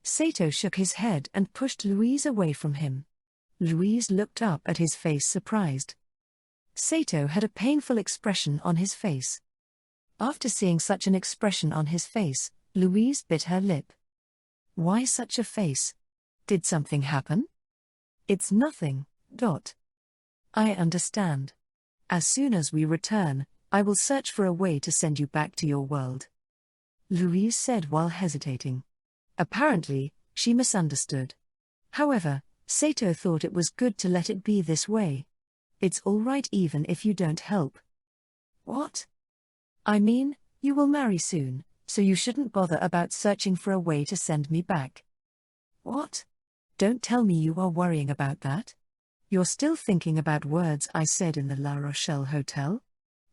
Speaker 1: Sato shook his head and pushed Louise away from him. Louise looked up at his face surprised. Sato had a painful expression on his face. After seeing such an expression on his face, Louise bit her lip. Why such a face? Did something happen? It's nothing. I understand. As soon as we return, I will search for a way to send you back to your world. Louise said while hesitating. Apparently, she misunderstood. However, Sato thought it was good to let it be this way. It's all right even if you don't help. What? I mean, you will marry soon, so you shouldn't bother about searching for a way to send me back. What? Don't tell me you are worrying about that. You're still thinking about words I said in the La Rochelle hotel?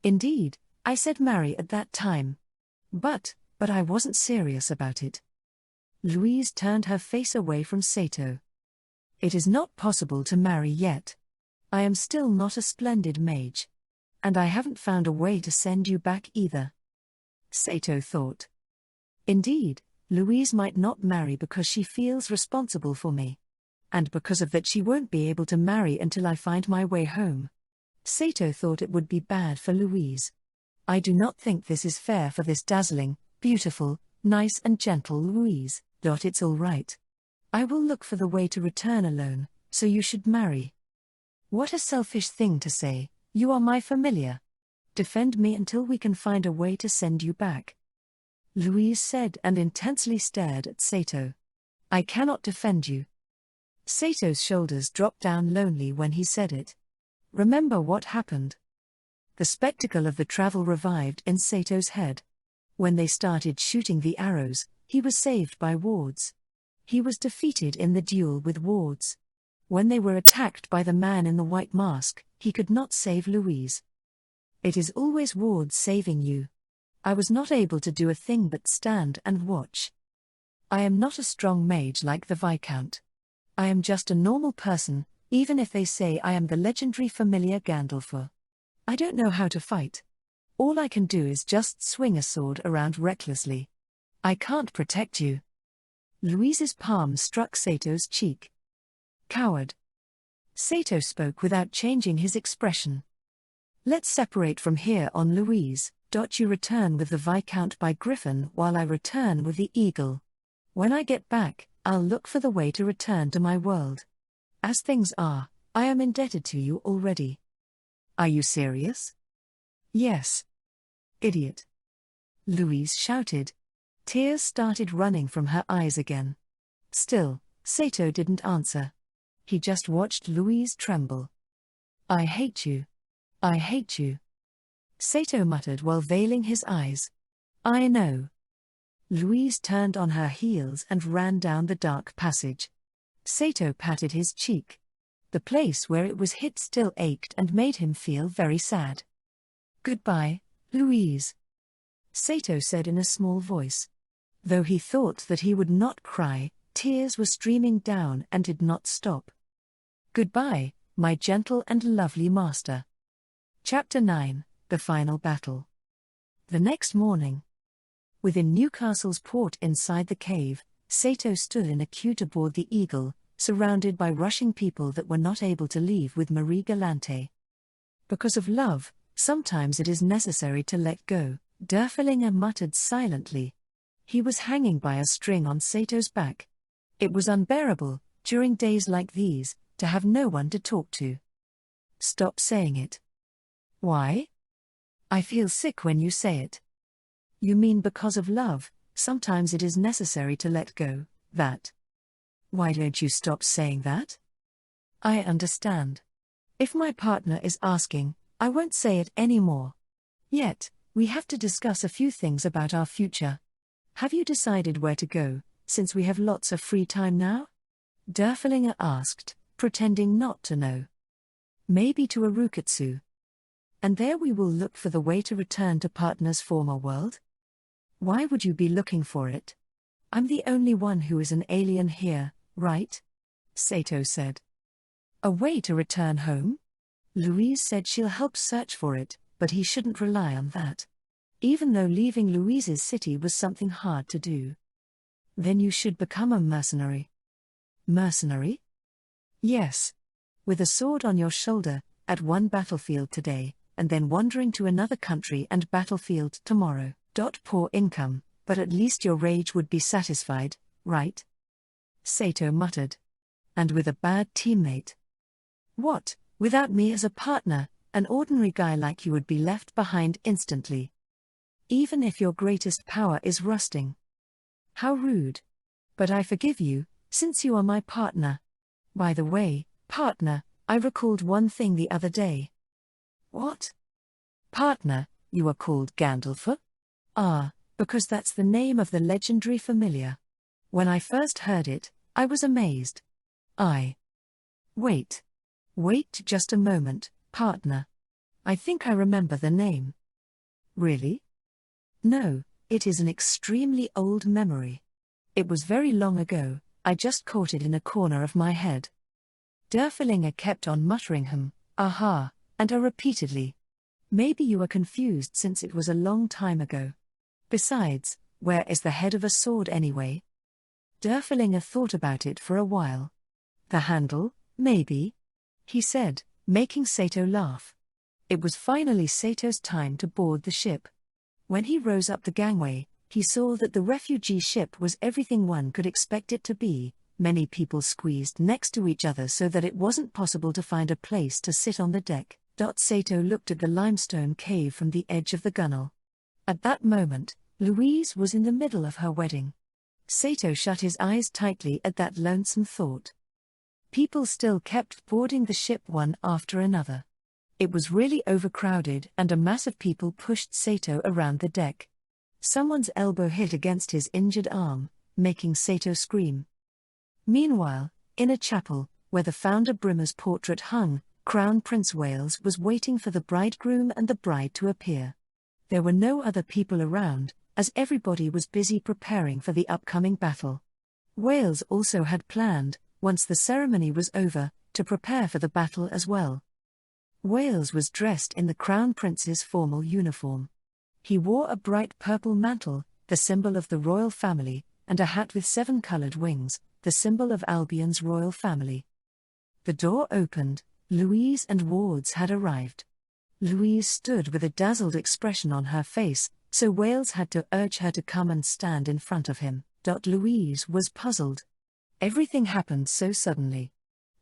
Speaker 1: Indeed, I said marry at that time. But I wasn't serious about it. Louise turned her face away from Sato. It is not possible to marry yet. I am still not a splendid mage. And I haven't found a way to send you back either. Sato thought. Indeed, Louise might not marry because she feels responsible for me. And because of that she won't be able to marry until I find my way home. Sato thought it would be bad for Louise. I do not think this is fair for this dazzling, beautiful, nice and gentle Louise. It's all right. I will look for the way to return alone, so you should marry. What a selfish thing to say, you are my familiar. Defend me until we can find a way to send you back. Louise said and intensely stared at Sato. I cannot defend you. Sato's shoulders dropped down lonely when he said it. Remember what happened. The spectacle of the travel revived in Sato's head. When they started shooting the arrows, he was saved by wards. He was defeated in the duel with wards. When they were attacked by the man in the white mask, he could not save Louise. It is always wards saving you. I was not able to do a thing but stand and watch. I am not a strong mage like the Viscount. I am just a normal person, even if they say I am the legendary familiar Gandalf. I don't know how to fight. All I can do is just swing a sword around recklessly. I can't protect you. Louise's palm struck Sato's cheek. Coward. Sato spoke without changing his expression. Let's separate from here on, Louise. You return with the Viscount by Griffin while I return with the Eagle. When I get back, I'll look for the way to return to my world. As things are, I am indebted to you already. Are you serious? Yes. Idiot. Louise shouted. Tears started running from her eyes again. Still, Sato didn't answer. He just watched Louise tremble. I hate you. I hate you. Sato muttered while veiling his eyes. I know. Louise turned on her heels and ran down the dark passage. Sato patted his cheek. The place where it was hit still ached and made him feel very sad. Goodbye, Louise, Sato said in a small voice. Though he thought that he would not cry, tears were streaming down and did not stop. Goodbye, my gentle and lovely master. Chapter 9, The Final Battle. The next morning, within Newcastle's port inside the cave, Sato stood in a queue to board the Eagle, surrounded by rushing people that were not able to leave with Marie Galante. Because of love, sometimes it is necessary to let go, Derfelinger muttered silently. He was hanging by a string on Sato's back. It was unbearable, during days like these, to have no one to talk to. Stop saying it. Why? I feel sick when you say it. You mean because of love, sometimes it is necessary to let go, that. Why don't you stop saying that? I understand. If my partner is asking, I won't say it anymore. Yet, we have to discuss a few things about our future. Have you decided where to go, since we have lots of free time now? Derfelinger asked, pretending not to know. Maybe to Arukatsu. And there we will look for the way to return to partner's former world? Why would you be looking for it? I'm the only one who is an alien here, right? Sato said. A way to return home? Louise said she'll help search for it, but he shouldn't rely on that. Even though leaving Louise's city was something hard to do. Then you should become a mercenary. Mercenary? Yes. With a sword on your shoulder, at one battlefield today, and then wandering to another country and battlefield tomorrow. Poor income, but at least your rage would be satisfied, right? Sato muttered. And with a bad teammate. What, without me as a partner, an ordinary guy like you would be left behind instantly. Even if your greatest power is rusting. How rude. But I forgive you, since you are my partner. By the way, partner, I recalled one thing the other day. What? Partner, you are called Gandalf? Ah, because that's the name of the legendary familiar. When I first heard it, I was amazed. Wait just a moment, partner. I think I remember the name. Really? No, it is an extremely old memory. It was very long ago, I just caught it in a corner of my head. Derfelinger kept on muttering aha, and repeatedly. Maybe you are confused since it was a long time ago. Besides, where is the head of a sword anyway? Derfelinger thought about it for a while. The handle, maybe? He said, making Sato laugh. It was finally Sato's time to board the ship. When he rose up the gangway, he saw that the refugee ship was everything one could expect it to be, many people squeezed next to each other so that it wasn't possible to find a place to sit on the deck. Sato looked at the limestone cave from the edge of the gunwale. At that moment, Louise was in the middle of her wedding. Sato shut his eyes tightly at that lonesome thought. People still kept boarding the ship one after another. It was really overcrowded and a mass of people pushed Sato around the deck. Someone's elbow hit against his injured arm, making Sato scream. Meanwhile, in a chapel, where the founder Brimmer's portrait hung, Crown Prince Wales was waiting for the bridegroom and the bride to appear. There were no other people around, as everybody was busy preparing for the upcoming battle. Wales also had planned, once the ceremony was over, to prepare for the battle as well. Wales was dressed in the Crown Prince's formal uniform. He wore a bright purple mantle, the symbol of the royal family, and a hat with 7 colored wings, the symbol of Albion's royal family. The door opened, Louise and Wards had arrived. Louise stood with a dazzled expression on her face, so Wales had to urge her to come and stand in front of him. Louise was puzzled. Everything happened so suddenly.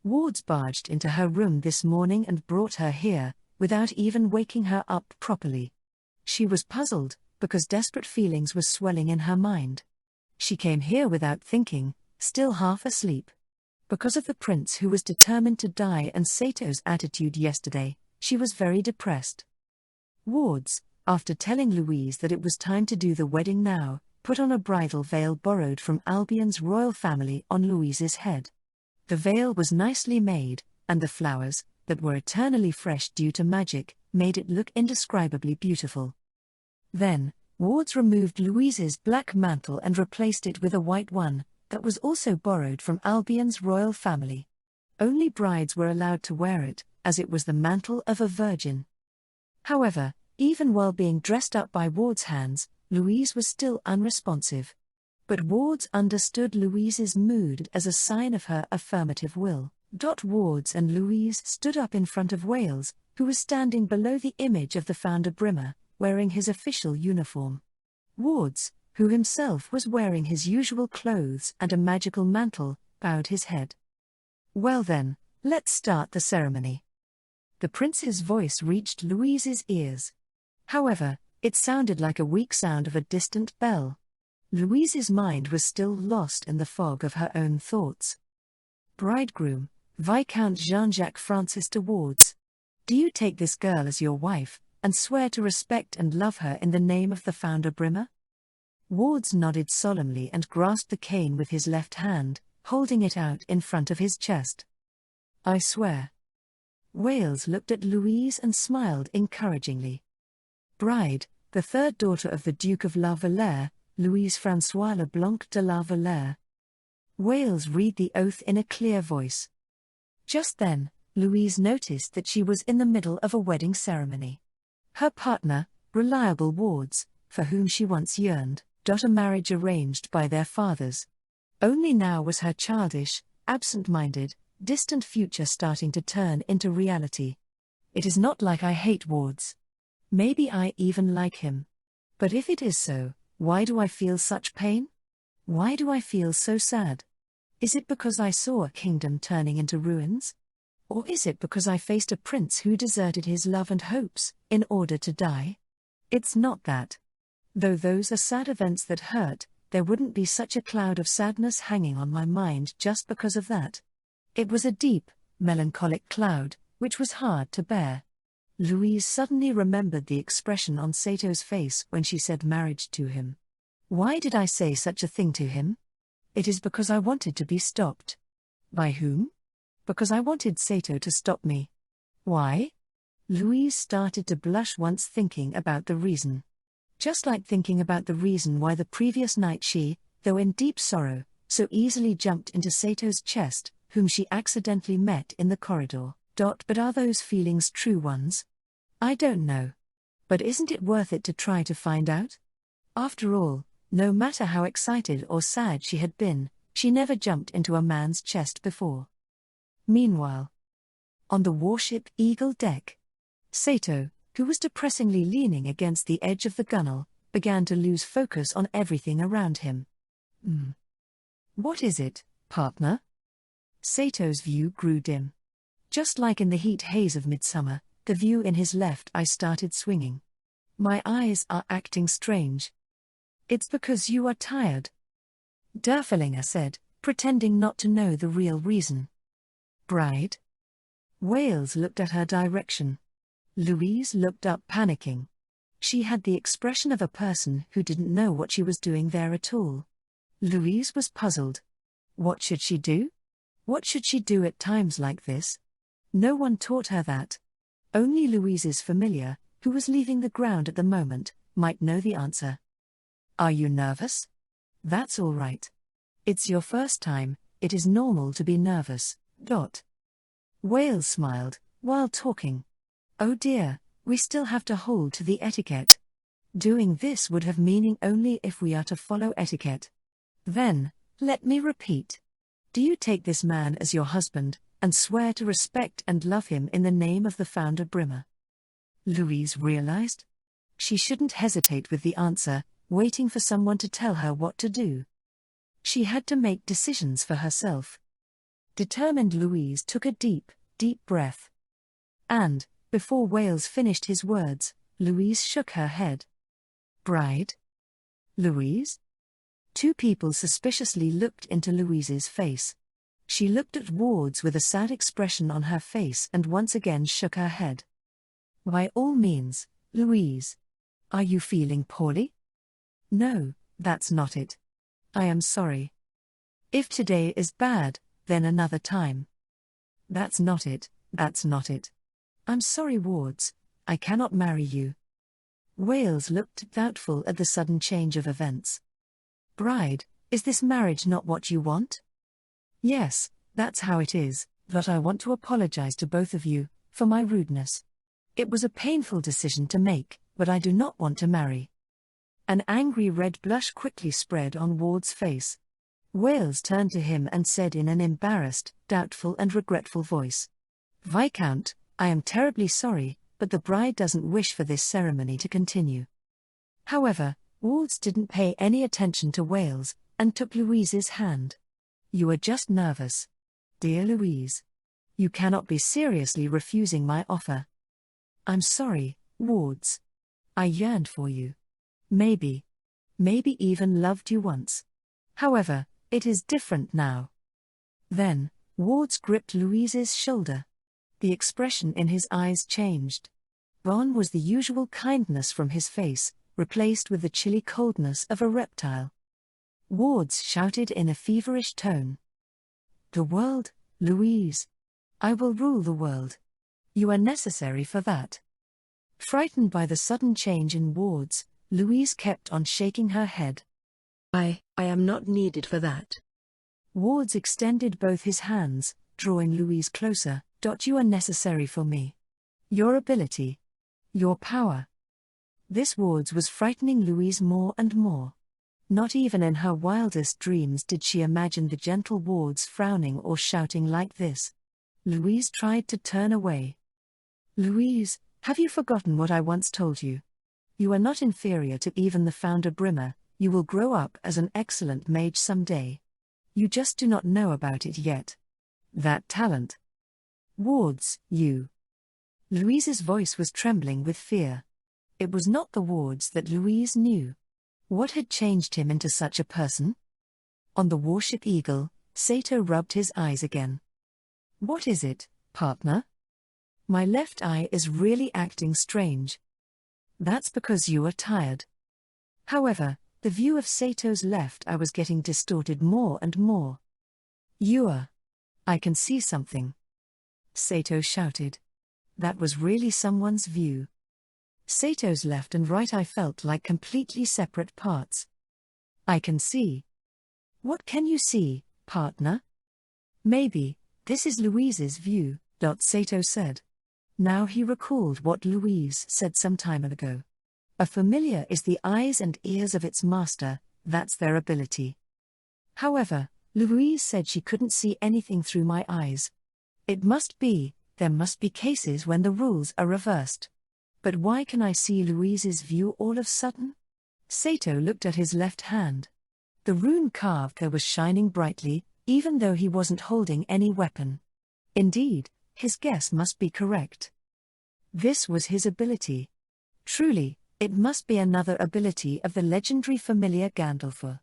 Speaker 1: Wards barged into her room this morning and brought her here, without even waking her up properly. She was puzzled, because desperate feelings were swelling in her mind. She came here without thinking, still half asleep. Because of the prince who was determined to die and Sato's attitude yesterday, she was very depressed. Wards, after telling Louise that it was time to do the wedding now, put on a bridal veil borrowed from Albion's royal family on Louise's head. The veil was nicely made, and the flowers, that were eternally fresh due to magic, made it look indescribably beautiful. Then, Wards removed Louise's black mantle and replaced it with a white one, that was also borrowed from Albion's royal family. Only brides were allowed to wear it, as it was the mantle of a virgin. However, even while being dressed up by Ward's hands, Louise was still unresponsive. But Wards understood Louise's mood as a sign of her affirmative will. Wards and Louise stood up in front of Wales, who was standing below the image of the founder Brimmer, wearing his official uniform. Wards, who himself was wearing his usual clothes and a magical mantle, bowed his head. "Well then, let's start the ceremony." The prince's voice reached Louise's ears. However, it sounded like a weak sound of a distant bell. Louise's mind was still lost in the fog of her own thoughts. "Bridegroom, Viscount Jean-Jacques Francis de Wards. Do you take this girl as your wife, and swear to respect and love her in the name of the founder Brimmer?" Wards nodded solemnly and grasped the cane with his left hand, holding it out in front of his chest. "I swear." Wales looked at Louise and smiled encouragingly. "Bride, the third daughter of the Duke of La Valère, Louise François Leblanc de La Valère." Wales read the oath in a clear voice. Just then, Louise noticed that she was in the middle of a wedding ceremony. Her partner, reliable Wards, for whom she once yearned, got a marriage arranged by their fathers. Only now was her childish, absent-minded, distant future starting to turn into reality. It is not like I hate Wards. Maybe I even like him. But if it is so, why do I feel such pain? Why do I feel so sad? Is it because I saw a kingdom turning into ruins? Or is it because I faced a prince who deserted his love and hopes, in order to die? It's not that. Though those are sad events that hurt, there wouldn't be such a cloud of sadness hanging on my mind just because of that. It was a deep, melancholic cloud, which was hard to bear. Louise suddenly remembered the expression on Sato's face when she said marriage to him. Why did I say such a thing to him? It is because I wanted to be stopped. By whom? Because I wanted Sato to stop me. Why? Louise started to blush once thinking about the reason. Just like thinking about the reason why the previous night she, though in deep sorrow, so easily jumped into Sato's chest, whom she accidentally met in the corridor. But are those feelings true ones? I don't know. But isn't it worth it to try to find out? After all, no matter how excited or sad she had been, she never jumped into a man's chest before. Meanwhile, on the warship Eagle deck, Sato, who was depressingly leaning against the edge of the gunwale, began to lose focus on everything around him. What is it, partner? Sato's view grew dim. Just like in the heat haze of midsummer, the view in his left eye started swinging. My eyes are acting strange. It's because you are tired, Derfelinger said, pretending not to know the real reason. Bride? Wales looked at her direction. Louise looked up panicking. She had the expression of a person who didn't know what she was doing there at all. Louise was puzzled. What should she do? What should she do at times like this? No one taught her that. Only Louise's familiar, who was leaving the ground at the moment, might know the answer. Are you nervous? That's all right. It's your first time, it is normal to be nervous. Wales smiled, while talking. Oh dear, we still have to hold to the etiquette. Doing this would have meaning only if we are to follow etiquette. Then, let me repeat. Do you take this man as your husband, and swear to respect and love him in the name of the founder Brimmer? Louise realized. She shouldn't hesitate with the answer, waiting for someone to tell her what to do. She had to make decisions for herself. Determined, Louise took a deep, deep breath. And, before Wales finished his words, Louise shook her head. Bride? Louise? Two people suspiciously looked into Louise's face. She looked at Wards with a sad expression on her face and once again shook her head. By all means, Louise. Are you feeling poorly? No, that's not it. I am sorry. If today is bad, then another time. That's not it, that's not it. I'm sorry, Wards, I cannot marry you. Wales looked doubtful at the sudden change of events. Bride, is this marriage not what you want? Yes, that's how it is, but I want to apologize to both of you for my rudeness. It was a painful decision to make, but I do not want to marry. An angry red blush quickly spread on Ward's face. Wales turned to him and said in an embarrassed, doubtful and regretful voice, Viscount, I am terribly sorry, but the bride doesn't wish for this ceremony to continue. However, Wards didn't pay any attention to Wales, and took Louise's hand. You are just nervous. Dear Louise. You cannot be seriously refusing my offer. I'm sorry, Wards. I yearned for you. Maybe even loved you once. However, it is different now. Then, Wards gripped Louise's shoulder. The expression in his eyes changed. Gone was the usual kindness from his face, replaced with the chilly coldness of a reptile. Wards shouted in a feverish tone. The world, Louise. I will rule the world. You are necessary for that. Frightened by the sudden change in Wards, Louise kept on shaking her head.
Speaker 2: I am not needed for that.
Speaker 1: Wards extended both his hands, drawing Louise closer. You are necessary for me. Your ability. Your power. This Wards was frightening Louise more and more. Not even in her wildest dreams did she imagine the gentle Wards frowning or shouting like this. Louise tried to turn away. Louise, have you forgotten what I once told you? You are not inferior to even the Founder Brimmer, you will grow up as an excellent mage someday. You just do not know about it yet. That talent. Wards, you. Louise's voice was trembling with fear. It was not the Wards that Louise knew. What had changed him into such a person? On the warship Eagle, Sato rubbed his eyes again. What is it, partner? My left eye is really acting strange. That's because you are tired. However, the view of Sato's left eye was getting distorted more and more. I can see something. Sato shouted. That was really someone's view. Sato's left and right eye felt like completely separate parts. I can see. What can you see, partner? Maybe, this is Louise's view, Sato said. Now he recalled what Louise said some time ago. A familiar is the eyes and ears of its master, that's their ability. However, Louise said she couldn't see anything through my eyes. There must be cases when the rules are reversed. But why can I see Louise's view all of a sudden? Sato looked at his left hand. The rune carved there was shining brightly, even though he wasn't holding any weapon. Indeed, his guess must be correct. This was his ability. Truly, it must be another ability of the legendary familiar Gandalf.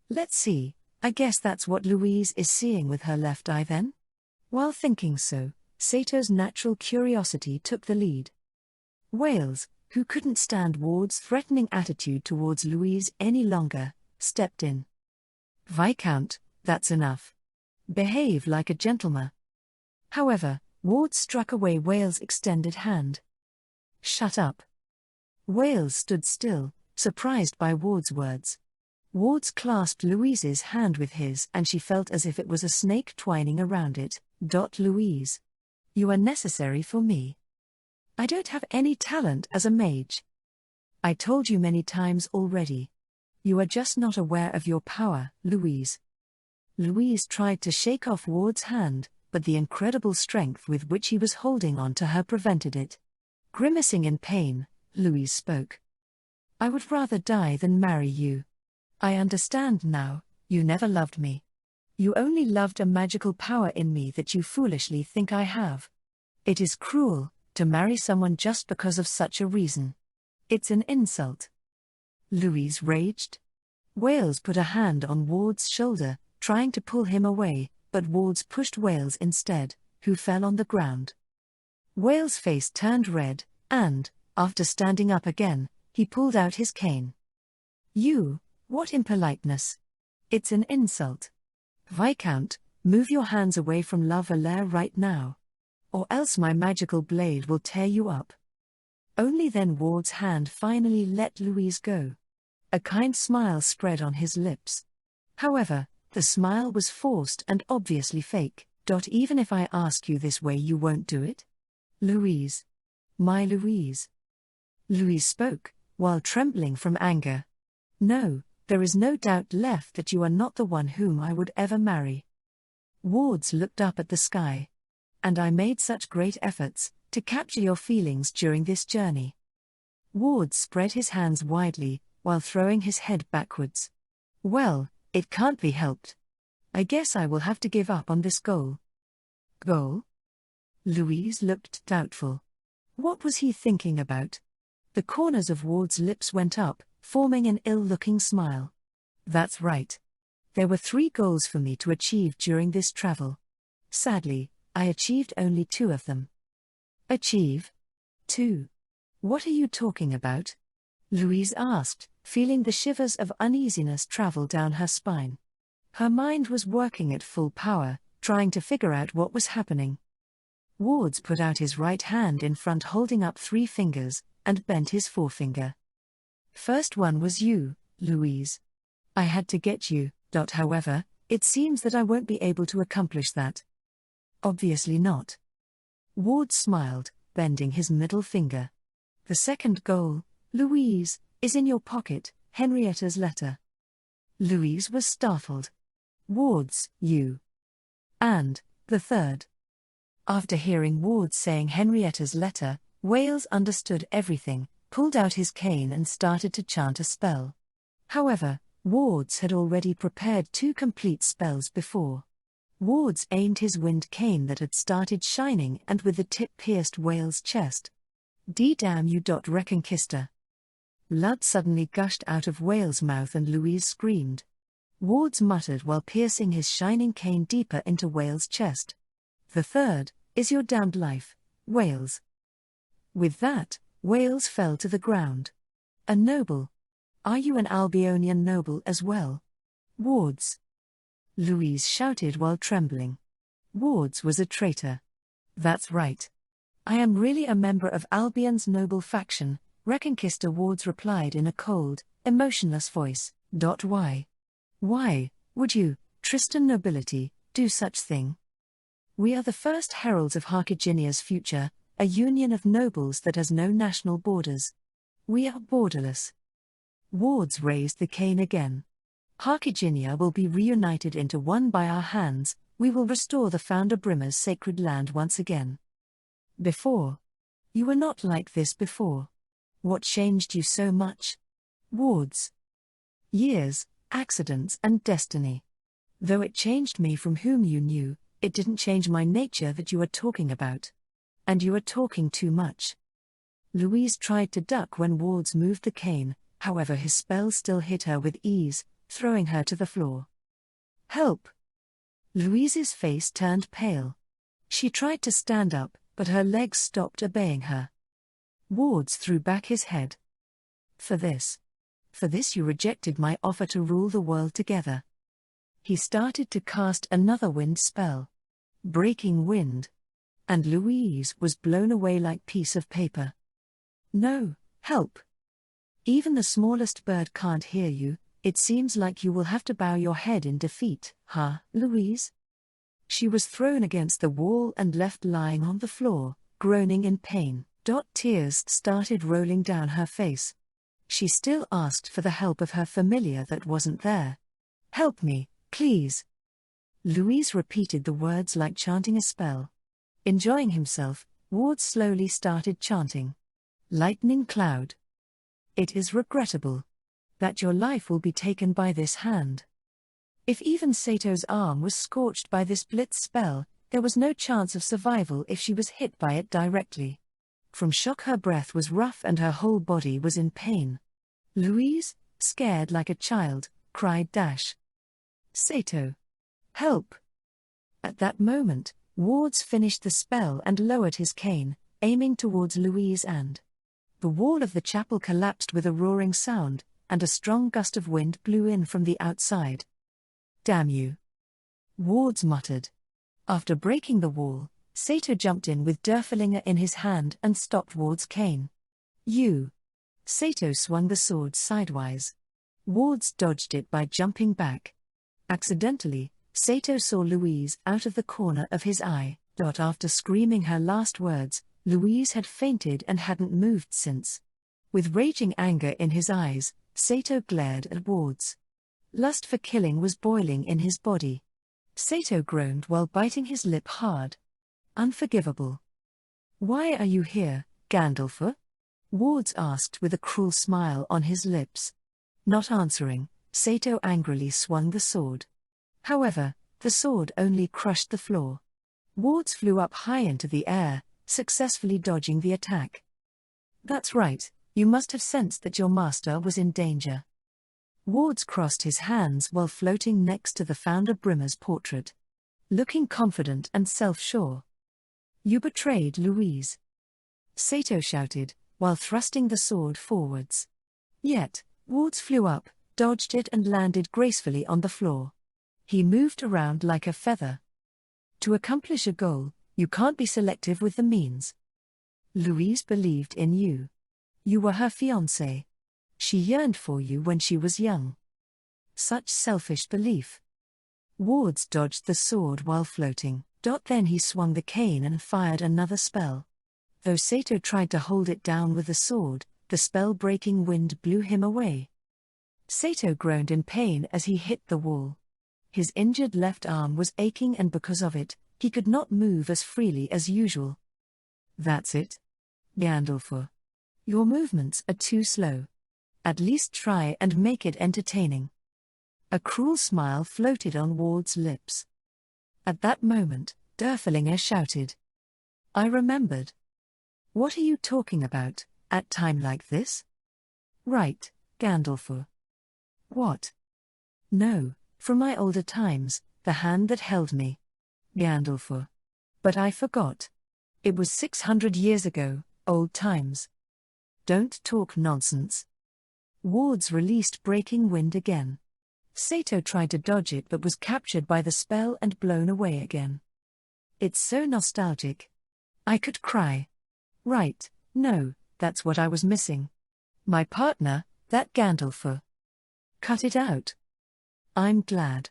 Speaker 1: Let's see, I guess that's what Louise is seeing with her left eye then? While thinking so, Sato's natural curiosity took the lead. Wales, who couldn't stand Ward's threatening attitude towards Louise any longer, stepped in. Viscount, that's enough. Behave like a gentleman. However, Ward struck away Wales' extended hand. Shut up. Wales stood still, surprised by Ward's words. Ward's clasped Louise's hand with his and she felt as if it was a snake twining around it. Louise. You are necessary for me. I don't have any talent as a mage. I told you many times already. You are just not aware of your power, Louise. Louise tried to shake off Ward's hand, but the incredible strength with which he was holding on to her prevented it. Grimacing in pain, Louise spoke. I would rather die than marry you. I understand now, you never loved me. You only loved a magical power in me that you foolishly think I have. It is cruel to marry someone just because of such a reason. It's an insult. Louise raged. Wales put a hand on Ward's shoulder, trying to pull him away, but Ward's pushed Wales instead, who fell on the ground. Wales' face turned red, and, After standing up again, he pulled out his cane. You, what impoliteness! It's an insult. Viscount, move your hands away from La Valere right now. Or else my magical blade will tear you up. Only then Ward's hand finally let Louise go. A kind smile spread on his lips. However, the smile was forced and obviously fake. Even if I ask you this way, you won't do it? Louise. My Louise. Louise spoke, while trembling from anger. No, there is no doubt left that you are not the one whom I would ever marry. Wards looked up at the sky. And I made such great efforts to capture your feelings during this journey. Wards spread his hands widely, while throwing his head backwards. Well, it can't be helped. I guess I will have to give up on this goal. Goal? Louise looked doubtful. What was he thinking about? The corners of Ward's lips went up, forming an ill-looking smile. That's right. There were 3 goals for me to achieve during this travel. Sadly, I achieved only 2 of them. Achieve? 2? What are you talking about? Louise asked, feeling the shivers of uneasiness travel down her spine. Her mind was working at full power, trying to figure out what was happening. Wards put out his right hand in front, holding up 3 fingers, and bent his forefinger. First one was you, Louise. I had to get you. However, it seems that I won't be able to accomplish that. Obviously not. Wards smiled, bending his middle finger. The second goal, Louise, is in your pocket, Henrietta's letter. Louise was startled. Wards, you. And, the third. After hearing Wards saying Henrietta's letter, Wales understood everything, pulled out his cane and started to chant a spell. However, Wards had already prepared 2 complete spells before. Wards aimed his wind cane that had started shining and with the tip pierced Wales' chest. "D-damn you, Reconquista." Blood suddenly gushed out of Wales' mouth and Louise screamed. Wards muttered while piercing his shining cane deeper into Wales' chest. "The third is your damned life, Wales." With that, Wales fell to the ground. "A noble. Are you an Albionian noble as well?" "Wards." Louise shouted while trembling. Wards was a traitor. "That's right. I am really a member of Albion's noble faction," Reconquista Wards replied in a cold, emotionless voice. Why? Why would you, Tristan nobility, do such thing? We are the first heralds of Carcaginia's future, a union of nobles that has no national borders. We are borderless. Wards raised the cane again. Carcaginia will be reunited into one by our hands. We will restore the founder Brimmer's sacred land once again. Before. You were not like this before. What changed you so much? Wards. Years, accidents and destiny. Though it changed me from whom you knew, it didn't change my nature that you are talking about. And you are talking too much. Louise tried to duck when Wards moved the cane, however his spell still hit her with ease, throwing her to the floor. "Help!" Louise's face turned pale. She tried to stand up, but her legs stopped obeying her. Wards threw back his head. For this you rejected my offer to rule the world together." He started to cast another wind spell. Breaking wind. And Louise was blown away like piece of paper. "No, help. Even the smallest bird can't hear you. It seems like you will have to bow your head in defeat, huh, Louise?" She was thrown against the wall and left lying on the floor, groaning in pain. Tears started rolling down her face. She still asked for the help of her familiar that wasn't there. "Help me, please." Louise repeated the words like chanting a spell. Enjoying himself, Wards slowly started chanting. "Lightning cloud. It is regrettable that your life will be taken by this hand." If even Sato's arm was scorched by this blitz spell, there was no chance of survival if she was hit by it directly. From shock her breath was rough and her whole body was in pain. Louise, scared like a child, cried "Sato! Help!" At that moment, Wards finished the spell and lowered his cane, aiming towards Louise and The wall of the chapel collapsed with a roaring sound, and a strong gust of wind blew in from the outside. "Damn you!" Wards muttered. After breaking the wall, Sato jumped in with Derflinger in his hand and stopped Ward's cane. "You!" Sato swung the sword sidewise. Wards dodged it by jumping back. Accidentally, Sato saw Louise out of the corner of his eye. After screaming her last words, Louise had fainted and hadn't moved since. With raging anger in his eyes, Sato glared at Wards. Lust for killing was boiling in his body. Sato groaned while biting his lip hard. Unforgivable. "Why are you here, Gandalf?" Wards asked with a cruel smile on his lips. Not answering, Sato angrily swung the sword. However, the sword only crushed the floor. Wards flew up high into the air, successfully dodging the attack. "That's right, you must have sensed that your master was in danger." Wards crossed his hands while floating next to the founder Brimmer's portrait. Looking confident and self-sure. "You betrayed Louise," Sato shouted, while thrusting the sword forwards. Yet, Wards flew up, dodged it and landed gracefully on the floor. He moved around like a feather. To accomplish a goal, you can't be selective with the means. Louise believed in you. You were her fiancé. She yearned for you when she was young. Such selfish belief. Wards dodged the sword while floating. Then he swung the cane and fired another spell. Though Sato tried to hold it down with the sword, the spell-breaking wind blew him away. Sato groaned in pain as he hit the wall. His injured left arm was aching, and because of it, he could not move as freely as usual. "That's it, Gandalf. Your movements are too slow. At least try and make it entertaining." A cruel smile floated on Ward's lips. At that moment, Derflinger shouted. "I remembered." "What are you talking about, at time like this?" "Right, Gandalf." "What?" "No, from my older times, the hand that held me. Gandalf. But I forgot. It was 600 years ago, old times." "Don't talk nonsense." Wards released breaking wind again. Sato tried to dodge it but was captured by the spell and blown away again. "It's so nostalgic. I could cry." "Right, no, that's what I was missing. My partner, that Gandalf. Cut it out." "I'm glad.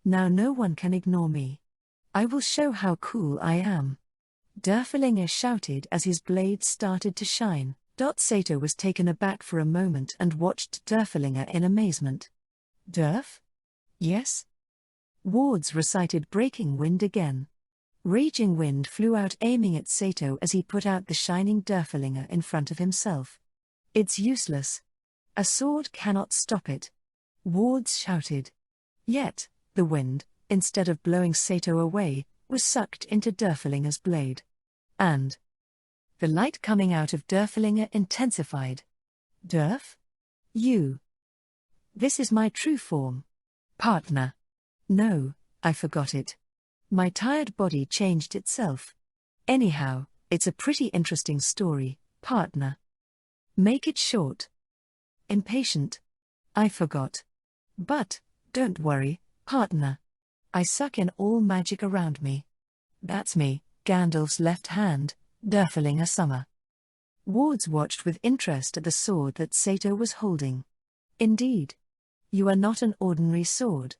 Speaker 1: Now no one can ignore me. I will show how cool I am." Derflinger shouted as his blade started to shine. Sato was taken aback for a moment and watched Derflinger in amazement. "Derf? Yes?" Wards recited breaking wind again. Raging wind flew out, aiming at Sato as he put out the shining Derflinger in front of himself. "It's useless. A sword cannot stop it," Wards shouted. Yet, the wind, instead of blowing Sato away, was sucked into Derflinger's blade. And the light coming out of Derflinger intensified. "Derf? You? This is my true form. Partner. No, I forgot it. My tired body changed itself. Anyhow, it's a pretty interesting story, partner. Make it short." "Impatient. I forgot. But, don't worry, partner. I suck in all magic around me. That's me, Gandalf's left hand, Derflinger Summer." Wards watched with interest at the sword that Sato was holding. "Indeed. You are not an ordinary sword.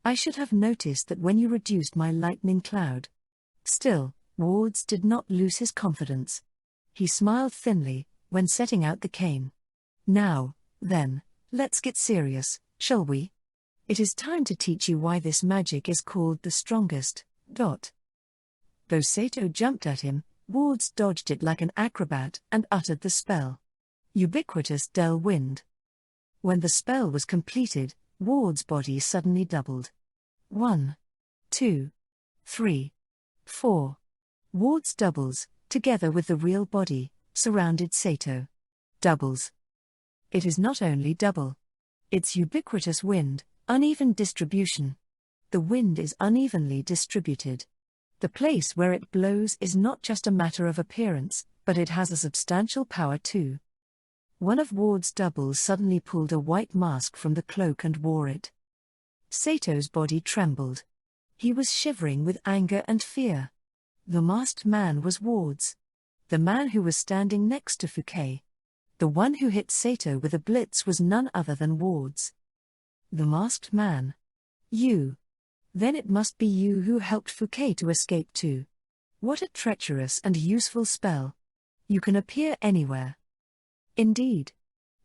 Speaker 1: I should have noticed that when you reduced my lightning cloud." Still, Wards did not lose his confidence. He smiled thinly when setting out the cane. "Now, then, let's get serious, shall we? It is time to teach you why this magic is called the strongest. Though Sato jumped at him, Wards dodged it like an acrobat and uttered the spell. Ubiquitous Del Wind. When the spell was completed, Ward's body suddenly doubled. 1, 2, 3, 4. Ward's doubles, together with the real body, surrounded Sato. Doubles. It is not only double. It's ubiquitous wind, uneven distribution. The wind is unevenly distributed. The place where it blows is not just a matter of appearance, but it has a substantial power too. One of Ward's doubles suddenly pulled a white mask from the cloak and wore it. Sato's body trembled. He was shivering with anger and fear. The masked man was Ward's. The man who was standing next to Fouquet. The one who hit Sato with a blitz was none other than Ward's. The masked man. You. Then it must be you who helped Fouquet to escape too. What a treacherous and useful spell. You can appear anywhere. Indeed.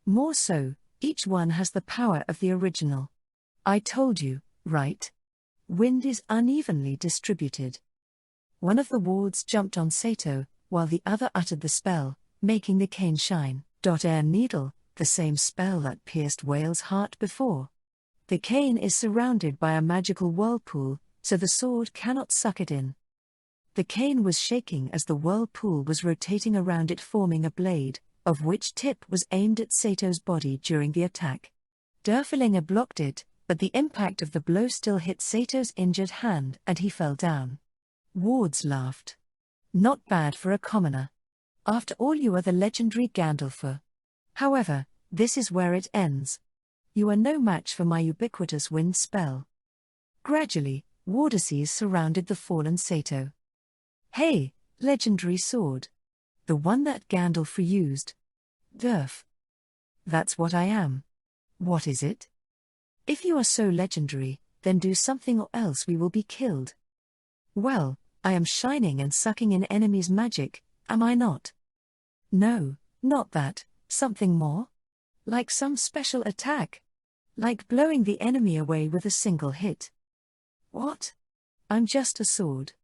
Speaker 1: More so, each one has the power of the original. I told you, right? Wind is unevenly distributed. One of the Wards jumped on Sato, while the other uttered the spell, making the cane shine. Air needle, the same spell that pierced Whale's heart before. The cane is surrounded by a magical whirlpool, so the sword cannot suck it in. The cane was shaking as the whirlpool was rotating around it, forming a blade, of which tip was aimed at Sato's body during the attack. Derfelinger blocked it, but the impact of the blow still hit Sato's injured hand and he fell down. Wards laughed. Not bad for a commoner. After all, you are the legendary Gandalfur. However, this is where it ends. You are no match for my ubiquitous wind spell. Gradually, Wardices surrounded the fallen Sato. Hey, legendary sword. The one that Gandalfur used. Durf. That's what I am. What is it? If you are so legendary, then do something or else we will be killed. Well, I am shining and sucking in enemies' magic, am I not? No, not that, something more? Like some special attack? Like blowing the enemy away with a single hit? What? I'm just a sword.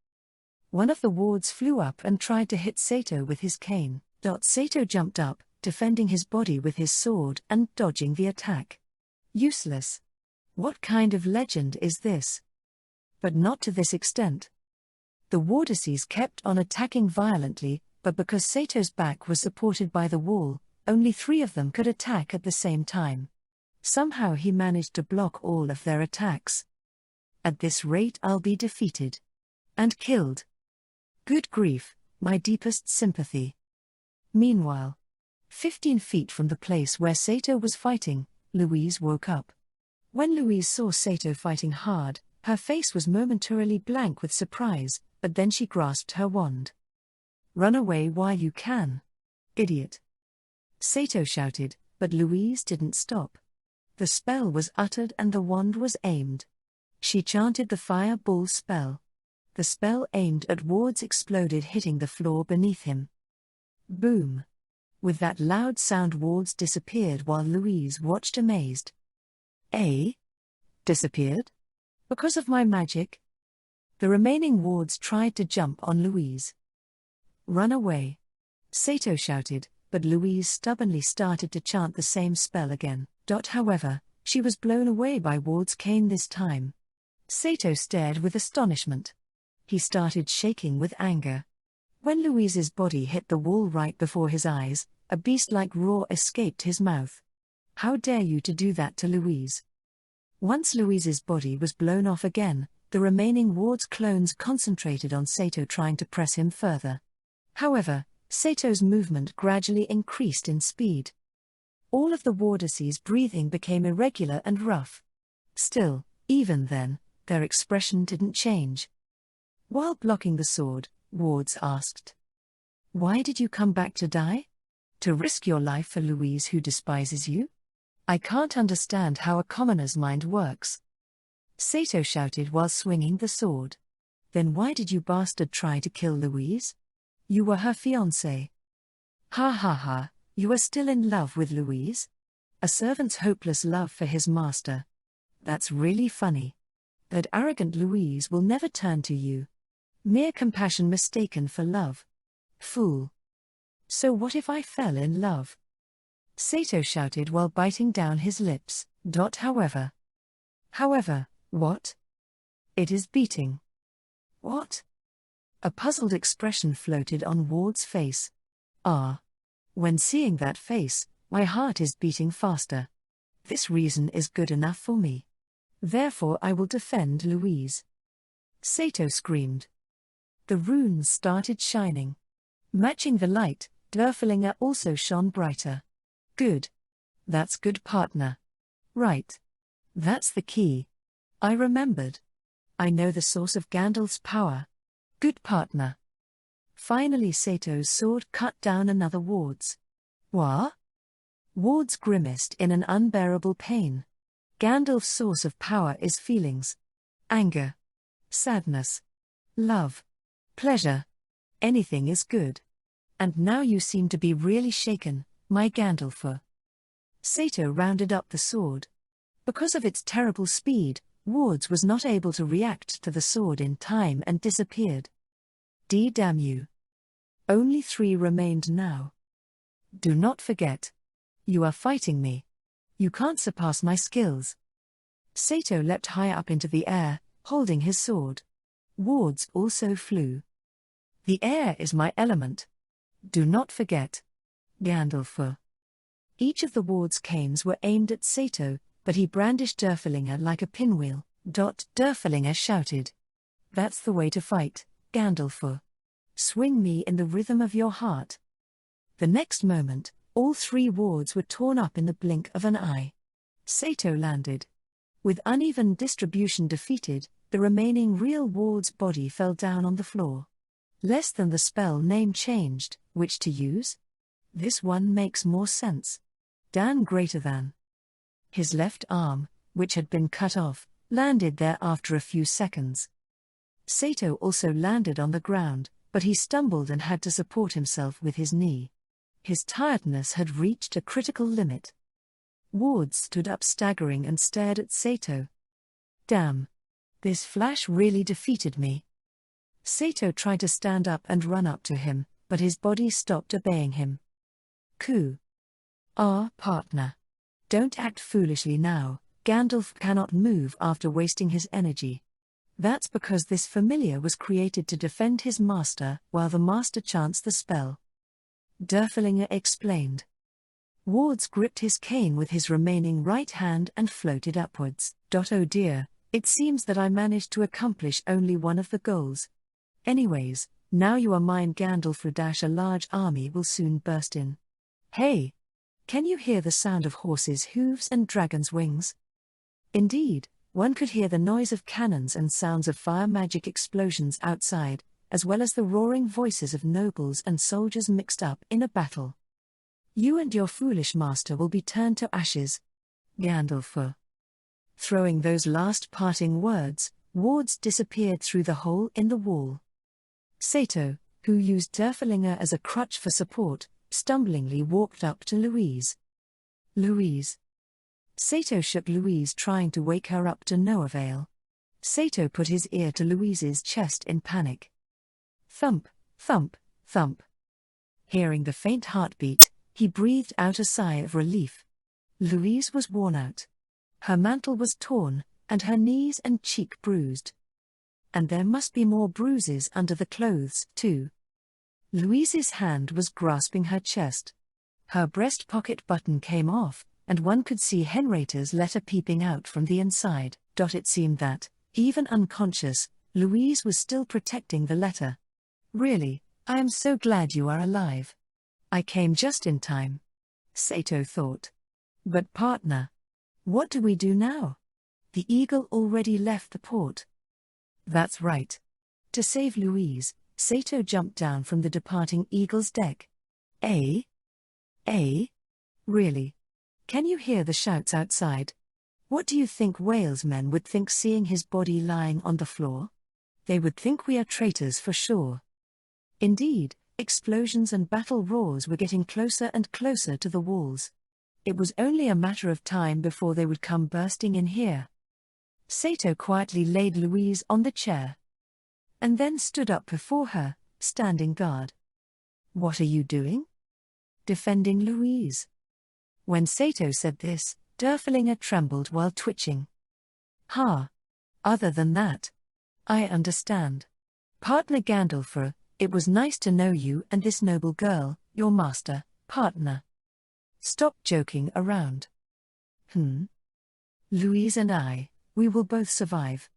Speaker 1: One of the Wards flew up and tried to hit Sato with his cane. Sato jumped up, defending his body with his sword and dodging the attack. Useless. What kind of legend is this? But not to this extent. The Wardices kept on attacking violently, but because Sato's back was supported by the wall, only 3 of them could attack at the same time. Somehow he managed to block all of their attacks. At this rate I'll be defeated. And killed. Good grief, my deepest sympathy. Meanwhile, 15 feet from the place where Sato was fighting, Louise woke up. When Louise saw Sato fighting hard, her face was momentarily blank with surprise, but then she grasped her wand. Run away while you can. Idiot. Sato shouted, but Louise didn't stop. The spell was uttered and the wand was aimed. She chanted the fireball spell. The spell aimed at Wards exploded, hitting the floor beneath him. Boom. With that loud sound, Wards disappeared while Louise watched amazed. Disappeared? Because of my magic? The remaining Wards tried to jump on Louise. Run away. Sato shouted, but Louise stubbornly started to chant the same spell again. However, she was blown away by Ward's cane this time. Sato stared with astonishment. He started shaking with anger. When Louise's body hit the wall right before his eyes, a beast-like roar escaped his mouth. How dare you to do that to Louise? Once Louise's body was blown off again, the remaining Ward's clones concentrated on Sato, trying to press him further. However, Sato's movement gradually increased in speed. All of the Wardices' breathing became irregular and rough. Still, even then, their expression didn't change. While blocking the sword, Wards asked, "Why did you come back to die? To risk your life for Louise who despises you? I can't understand how a commoner's mind works." Sato shouted while swinging the sword. "Then why did you bastard try to kill Louise? You were her fiancé. Ha ha ha, you are still in love with Louise? A servant's hopeless love for his master. That's really funny. That arrogant Louise will never turn to you. Mere compassion mistaken for love. Fool. So what if I fell in love?" Sato shouted while biting down his lips. However, what? It is beating. What? A puzzled expression floated on Ward's face. When seeing that face, my heart is beating faster. This reason is good enough for me. Therefore I will defend Louise. Sato screamed. The runes started shining. Matching the light, Derfelinger also shone brighter. Good. That's good, partner. Right. That's the key. I remembered. I know the source of Gandalf's power. Good, partner. Finally, Sato's sword cut down another Ward's. What? Ward's grimaced in an unbearable pain. Gandalf's source of power is feelings. Anger. Sadness. Love. Pleasure. Anything is good. And now you seem to be really shaken, my Gandalfer. Sato rounded up the sword. Because of its terrible speed, Ward's was not able to react to the sword in time and disappeared. Damn you. Only 3 remained now. Do not forget. You are fighting me. You can't surpass my skills. Sato leapt high up into the air, holding his sword. Ward's also flew. The air is my element. Do not forget. Gandalf. Each of the Ward's canes were aimed at Sato, but he brandished Durflinger like a pinwheel. Durflinger shouted. That's the way to fight, Gandalf. Swing me in the rhythm of your heart. The next moment, all 3 Wards were torn up in the blink of an eye. Sato landed. With uneven distribution defeated, the remaining real Ward's body fell down on the floor. Less than the spell name changed, which to use? This one makes more sense. Dan greater than. His left arm, which had been cut off, landed there after a few seconds. Sato also landed on the ground, but he stumbled and had to support himself with his knee. His tiredness had reached a critical limit. Ward stood up staggering and stared at Sato. Damn. This flash really defeated me. Sato tried to stand up and run up to him, but his body stopped obeying him. Coup. Partner. Don't act foolishly now. Gandalf cannot move after wasting his energy. That's because this familiar was created to defend his master while the master chants the spell. Durflinger explained. Wards gripped his cane with his remaining right hand and floated upwards. Oh dear, it seems that I managed to accomplish only one of the goals. Anyways, now you are mine. Gandalf. A large army will soon burst in. Hey! Can you hear the sound of horses' hooves and dragons' wings? Indeed, one could hear the noise of cannons and sounds of fire magic explosions outside, as well as the roaring voices of nobles and soldiers mixed up in a battle. You and your foolish master will be turned to ashes. Gandalf. Throwing those last parting words, Wards disappeared through the hole in the wall. Sato, who used Durflinger as a crutch for support, stumblingly walked up to Louise. Louise. Sato shook Louise, trying to wake her up to no avail. Sato put his ear to Louise's chest in panic. Thump, thump, thump. Hearing the faint heartbeat, he breathed out a sigh of relief. Louise was worn out. Her mantle was torn, and her knees and cheek bruised. And there must be more bruises under the clothes, too. Louise's hand was grasping her chest. Her breast pocket button came off, and one could see Henrietta's letter peeping out from the inside. It seemed that, even unconscious, Louise was still protecting the letter. Really, I am so glad you are alive. I came just in time. Sato thought. But partner, what do we do now? The Eagle already left the port. That's right. To save Louise, Sato jumped down from the departing Eagle's deck. Really? Can you hear the shouts outside? What do you think Wales men would think seeing his body lying on the floor? They would think we are traitors for sure. Indeed, explosions and battle roars were getting closer and closer to the walls. It was only a matter of time before they would come bursting in here. Sato quietly laid Louise on the chair, and then stood up before her, standing guard. What are you doing? Defending Louise. When Sato said this, Durflinger trembled while twitching. Other than that, I understand. Partner Gandalf, it was nice to know you and this noble girl, your master, partner. Stop joking around. Louise and I, we will both survive.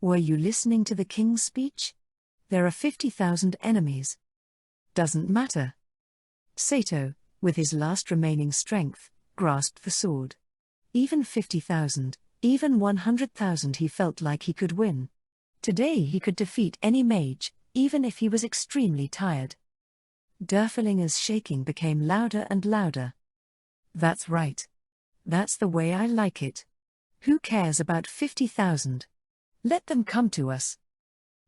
Speaker 1: Were you listening to the king's speech? There are 50,000 enemies. Doesn't matter. Sato, with his last remaining strength, grasped the sword. Even 50,000, even 100,000 he felt like he could win. Today he could defeat any mage, even if he was extremely tired. Derflinger's shaking became louder and louder. That's right. That's the way I like it. Who cares about 50,000? Let them come to us.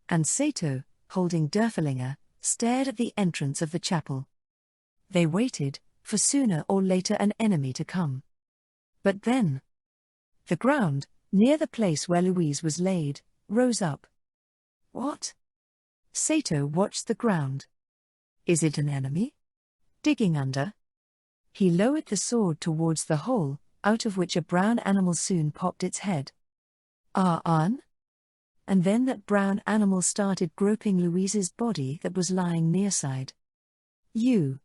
Speaker 1: And Sato, holding Derflinger, stared at the entrance of the chapel. They waited, for sooner or later an enemy to come. But then, the ground, near the place where Louise was laid, rose up. What? Sato watched the ground. Is it an enemy? Digging under? He lowered the sword towards the hole, out of which a brown animal soon popped its head. An? And then that brown animal started groping Louise's body that was lying nearside. You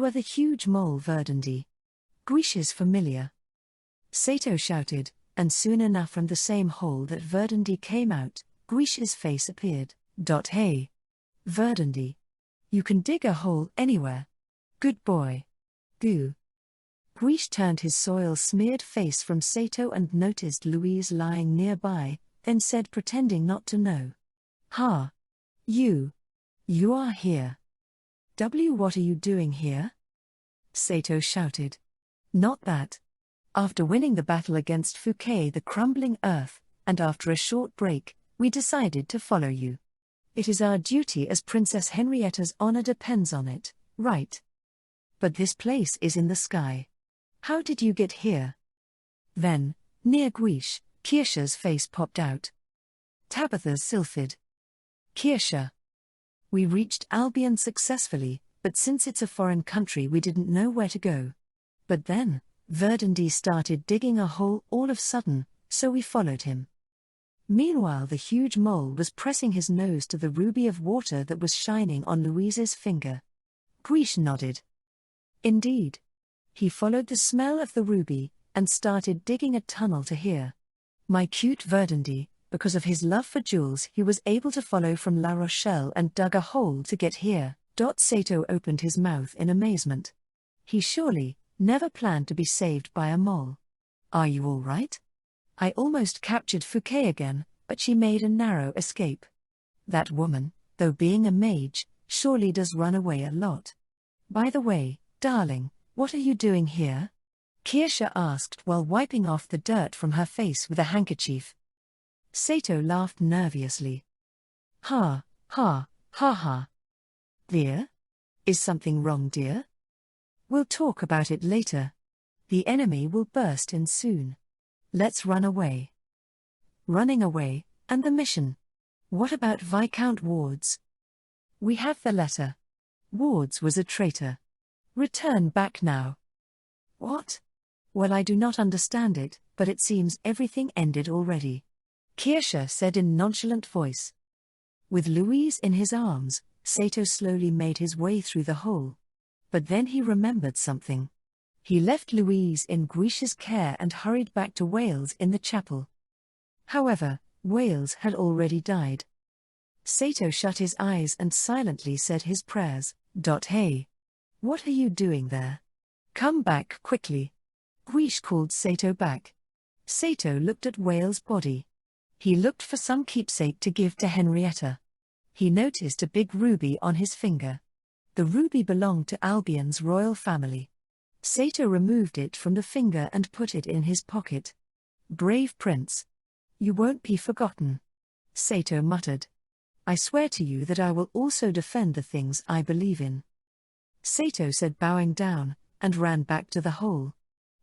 Speaker 1: are the huge mole Verdandi. Guiche is familiar. Sato shouted, and soon enough from the same hole that Verdandi came out, Guiche's face appeared. Hey. Verdandi. You can dig a hole anywhere. Good boy. Goo. Guiche turned his soil-smeared face from Sato and noticed Louise lying nearby, then said pretending not to know. Ha. You are here. What are you doing here? Sato shouted. Not that. After winning the battle against Fouquet the crumbling earth, and after a short break, we decided to follow you. It is our duty as Princess Henrietta's honor depends on it, right? But this place is in the sky. How did you get here? Then, near Guiche, Kirsche's face popped out. Tabitha's sylphid. Kirsche. We reached Albion successfully, but since it's a foreign country we didn't know where to go. But then, Verdandi started digging a hole all of a sudden, so we followed him. Meanwhile the huge mole was pressing his nose to the ruby of water that was shining on Louise's finger. Guiche nodded. Indeed. He followed the smell of the ruby, and started digging a tunnel to here. My cute Verdandi, because of his love for jewels he was able to follow from La Rochelle and dug a hole to get here. Sato opened his mouth in amazement. He surely never planned to be saved by a mole. Are you all right? I almost captured Fouquet again, but she made a narrow escape. That woman, though being a mage, surely does run away a lot. By the way, darling, what are you doing here? Kirsche asked while wiping off the dirt from her face with a handkerchief. Sato laughed nervously. Ha, ha, ha ha. Dear? Is something wrong, dear? We'll talk about it later. The enemy will burst in soon. Let's run away. Running away, and the mission. What about Viscount Wards? We have the letter. Wards was a traitor. Return back now. What? Well, I do not understand it, but it seems everything ended already. Kirsche said in nonchalant voice. With Louise in his arms, Sato slowly made his way through the hole. But then he remembered something. He left Louise in Guiche's care and hurried back to Wales in the chapel. However, Wales had already died. Sato shut his eyes and silently said his prayers. Hey. What are you doing there? Come back quickly. Guiche called Sato back. Sato looked at Wales' body. He looked for some keepsake to give to Henrietta. He noticed a big ruby on his finger. The ruby belonged to Albion's royal family. Sato removed it from the finger and put it in his pocket. Brave prince. You won't be forgotten. Sato muttered. I swear to you that I will also defend the things I believe in. Sato said, bowing down, and ran back to the hole.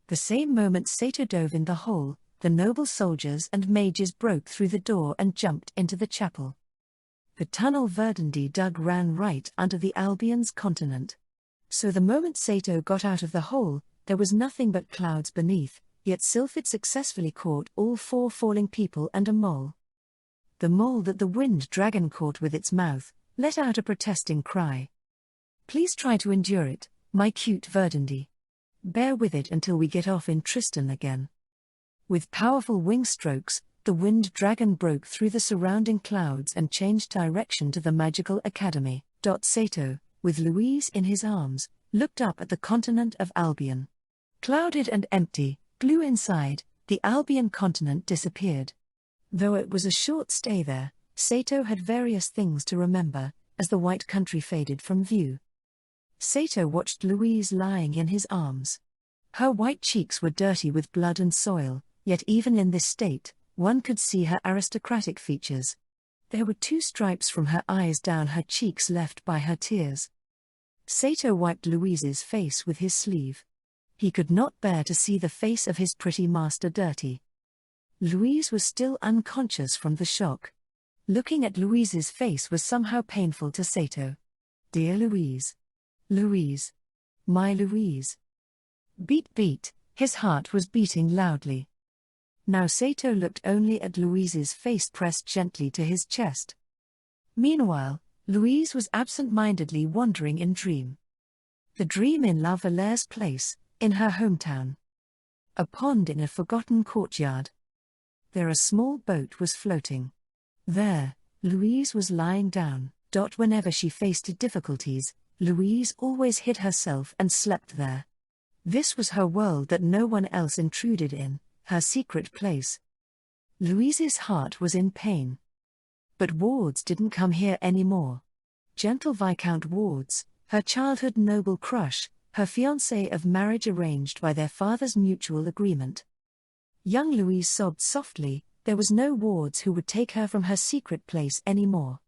Speaker 1: The same moment Sato dove in the hole, the noble soldiers and mages broke through the door and jumped into the chapel. The tunnel Verdandi dug ran right under the Albion's continent. So the moment Sato got out of the hole, there was nothing but clouds beneath, yet Sylphid successfully caught all 4 falling people and a mole. The mole that the wind dragon caught with its mouth, let out a protesting cry. Please try to endure it, my cute Verdandi. Bear with it until we get off in Tristan again. With powerful wing strokes, the wind dragon broke through the surrounding clouds and changed direction to the magical academy. Sato, with Louise in his arms, looked up at the continent of Albion. Clouded and empty, blue inside, the Albion continent disappeared. Though it was a short stay there, Sato had various things to remember, as the white country faded from view. Sato watched Louise lying in his arms. Her white cheeks were dirty with blood and soil, yet even in this state, one could see her aristocratic features. There were 2 stripes from her eyes down her cheeks left by her tears. Sato wiped Louise's face with his sleeve. He could not bear to see the face of his pretty master dirty. Louise was still unconscious from the shock. Looking at Louise's face was somehow painful to Sato. Dear Louise. Louise. My Louise. Beat beat, his heart was beating loudly. Now Sato looked only at Louise's face pressed gently to his chest. Meanwhile, Louise was absent-mindedly wandering in dream. The dream in La Vallaire's place, in her hometown. A pond in a forgotten courtyard. There a small boat was floating. There, Louise was lying down. Whenever she faced difficulties, Louise always hid herself and slept there. This was her world that no one else intruded in, her secret place. Louise's heart was in pain. But Wards didn't come here anymore. Gentle Viscount Wards, her childhood noble crush, her fiancé of marriage arranged by their father's mutual agreement. Young Louise sobbed softly. There was no Wards who would take her from her secret place anymore.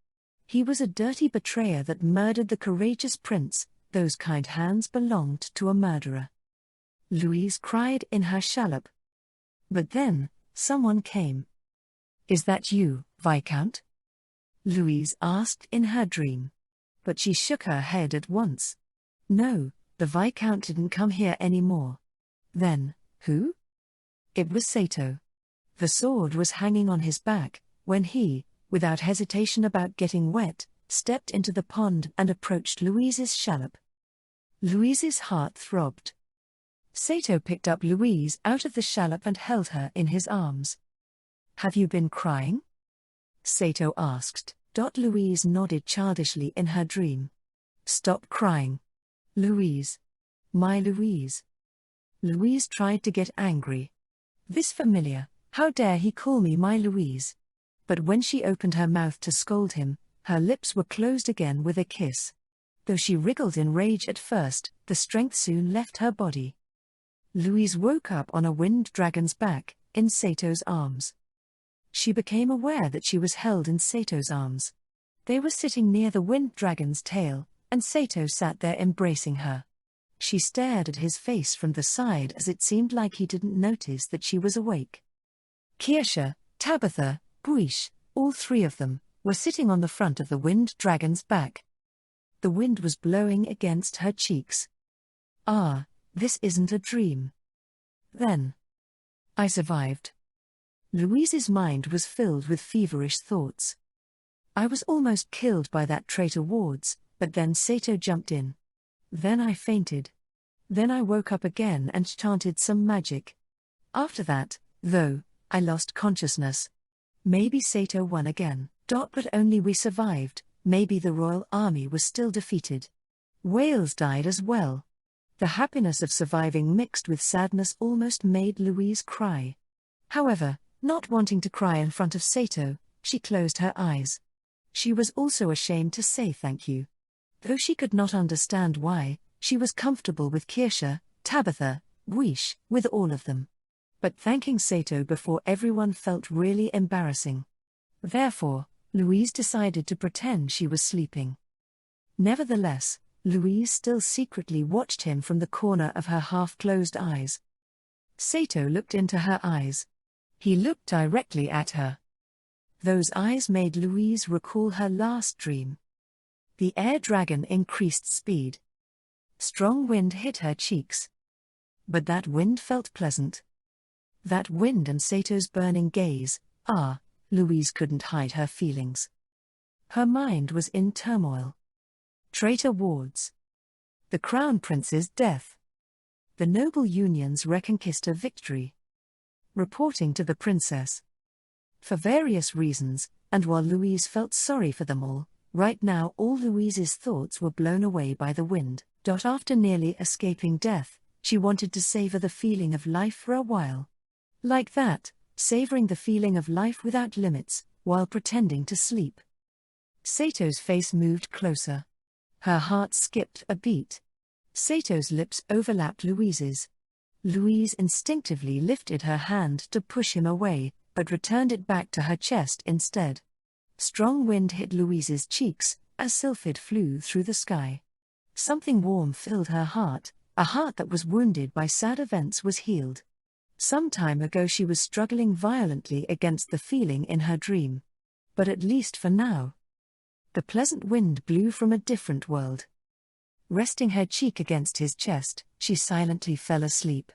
Speaker 1: He was a dirty betrayer that murdered the courageous prince. Those kind hands belonged to a murderer. Louise cried in her shallop. But then, someone came. Is that you, Viscount? Louise asked in her dream. But she shook her head at once. No, the Viscount didn't come here anymore. Then, who? It was Sato. The sword was hanging on his back, when he, without hesitation about getting wet, stepped into the pond and approached Louise's shallop. Louise's heart throbbed. Sato picked up Louise out of the shallop and held her in his arms. Have you been crying? Sato asked. Louise nodded childishly in her dream. Stop crying. Louise. My Louise. Louise tried to get angry. This familiar, how dare he call me my Louise? But when she opened her mouth to scold him, her lips were closed again with a kiss. Though she wriggled in rage at first, the strength soon left her body. Louise woke up on a wind dragon's back, in Sato's arms. She became aware that she was held in Sato's arms. They were sitting near the wind dragon's tail, and Sato sat there embracing her. She stared at his face from the side as it seemed like he didn't notice that she was awake. Kirsche, Tabitha, Guiche, all 3 of them, were sitting on the front of the wind dragon's back. The wind was blowing against her cheeks. Ah, this isn't a dream. Then. I survived. Louise's mind was filled with feverish thoughts. I was almost killed by that traitor Wards, but then Sato jumped in. Then I fainted. Then I woke up again and chanted some magic. After that, though, I lost consciousness. Maybe Sato won again. But only we survived. Maybe the royal army was still defeated. Wales died as well. The happiness of surviving mixed with sadness almost made Louise cry. However, not wanting to cry in front of Sato, she closed her eyes. She was also ashamed to say thank you. Though she could not understand why, she was comfortable with Kirsche, Tabitha, Guiche, with all of them. But thanking Sato before everyone felt really embarrassing. Therefore, Louise decided to pretend she was sleeping. Nevertheless, Louise still secretly watched him from the corner of her half-closed eyes. Sato looked into her eyes. He looked directly at her. Those eyes made Louise recall her last dream. The air dragon increased speed. Strong wind hit her cheeks. But that wind felt pleasant. That wind and Sato's burning gaze, Louise couldn't hide her feelings. Her mind was in turmoil. Traitor Wards. The Crown Prince's death. The noble union's Reconquista victory. Reporting to the princess. For various reasons, and while Louise felt sorry for them all, right now all Louise's thoughts were blown away by the wind. After nearly escaping death, she wanted to savor the feeling of life for a while. Like that, savoring the feeling of life without limits, while pretending to sleep. Sato's face moved closer. Her heart skipped a beat. Sato's lips overlapped Louise's. Louise instinctively lifted her hand to push him away, but returned it back to her chest instead. Strong wind hit Louise's cheeks, as sylphid flew through the sky. Something warm filled her heart, a heart that was wounded by sad events was healed. Some time ago she was struggling violently against the feeling in her dream. But at least for now. The pleasant wind blew from a different world. Resting her cheek against his chest, she silently fell asleep.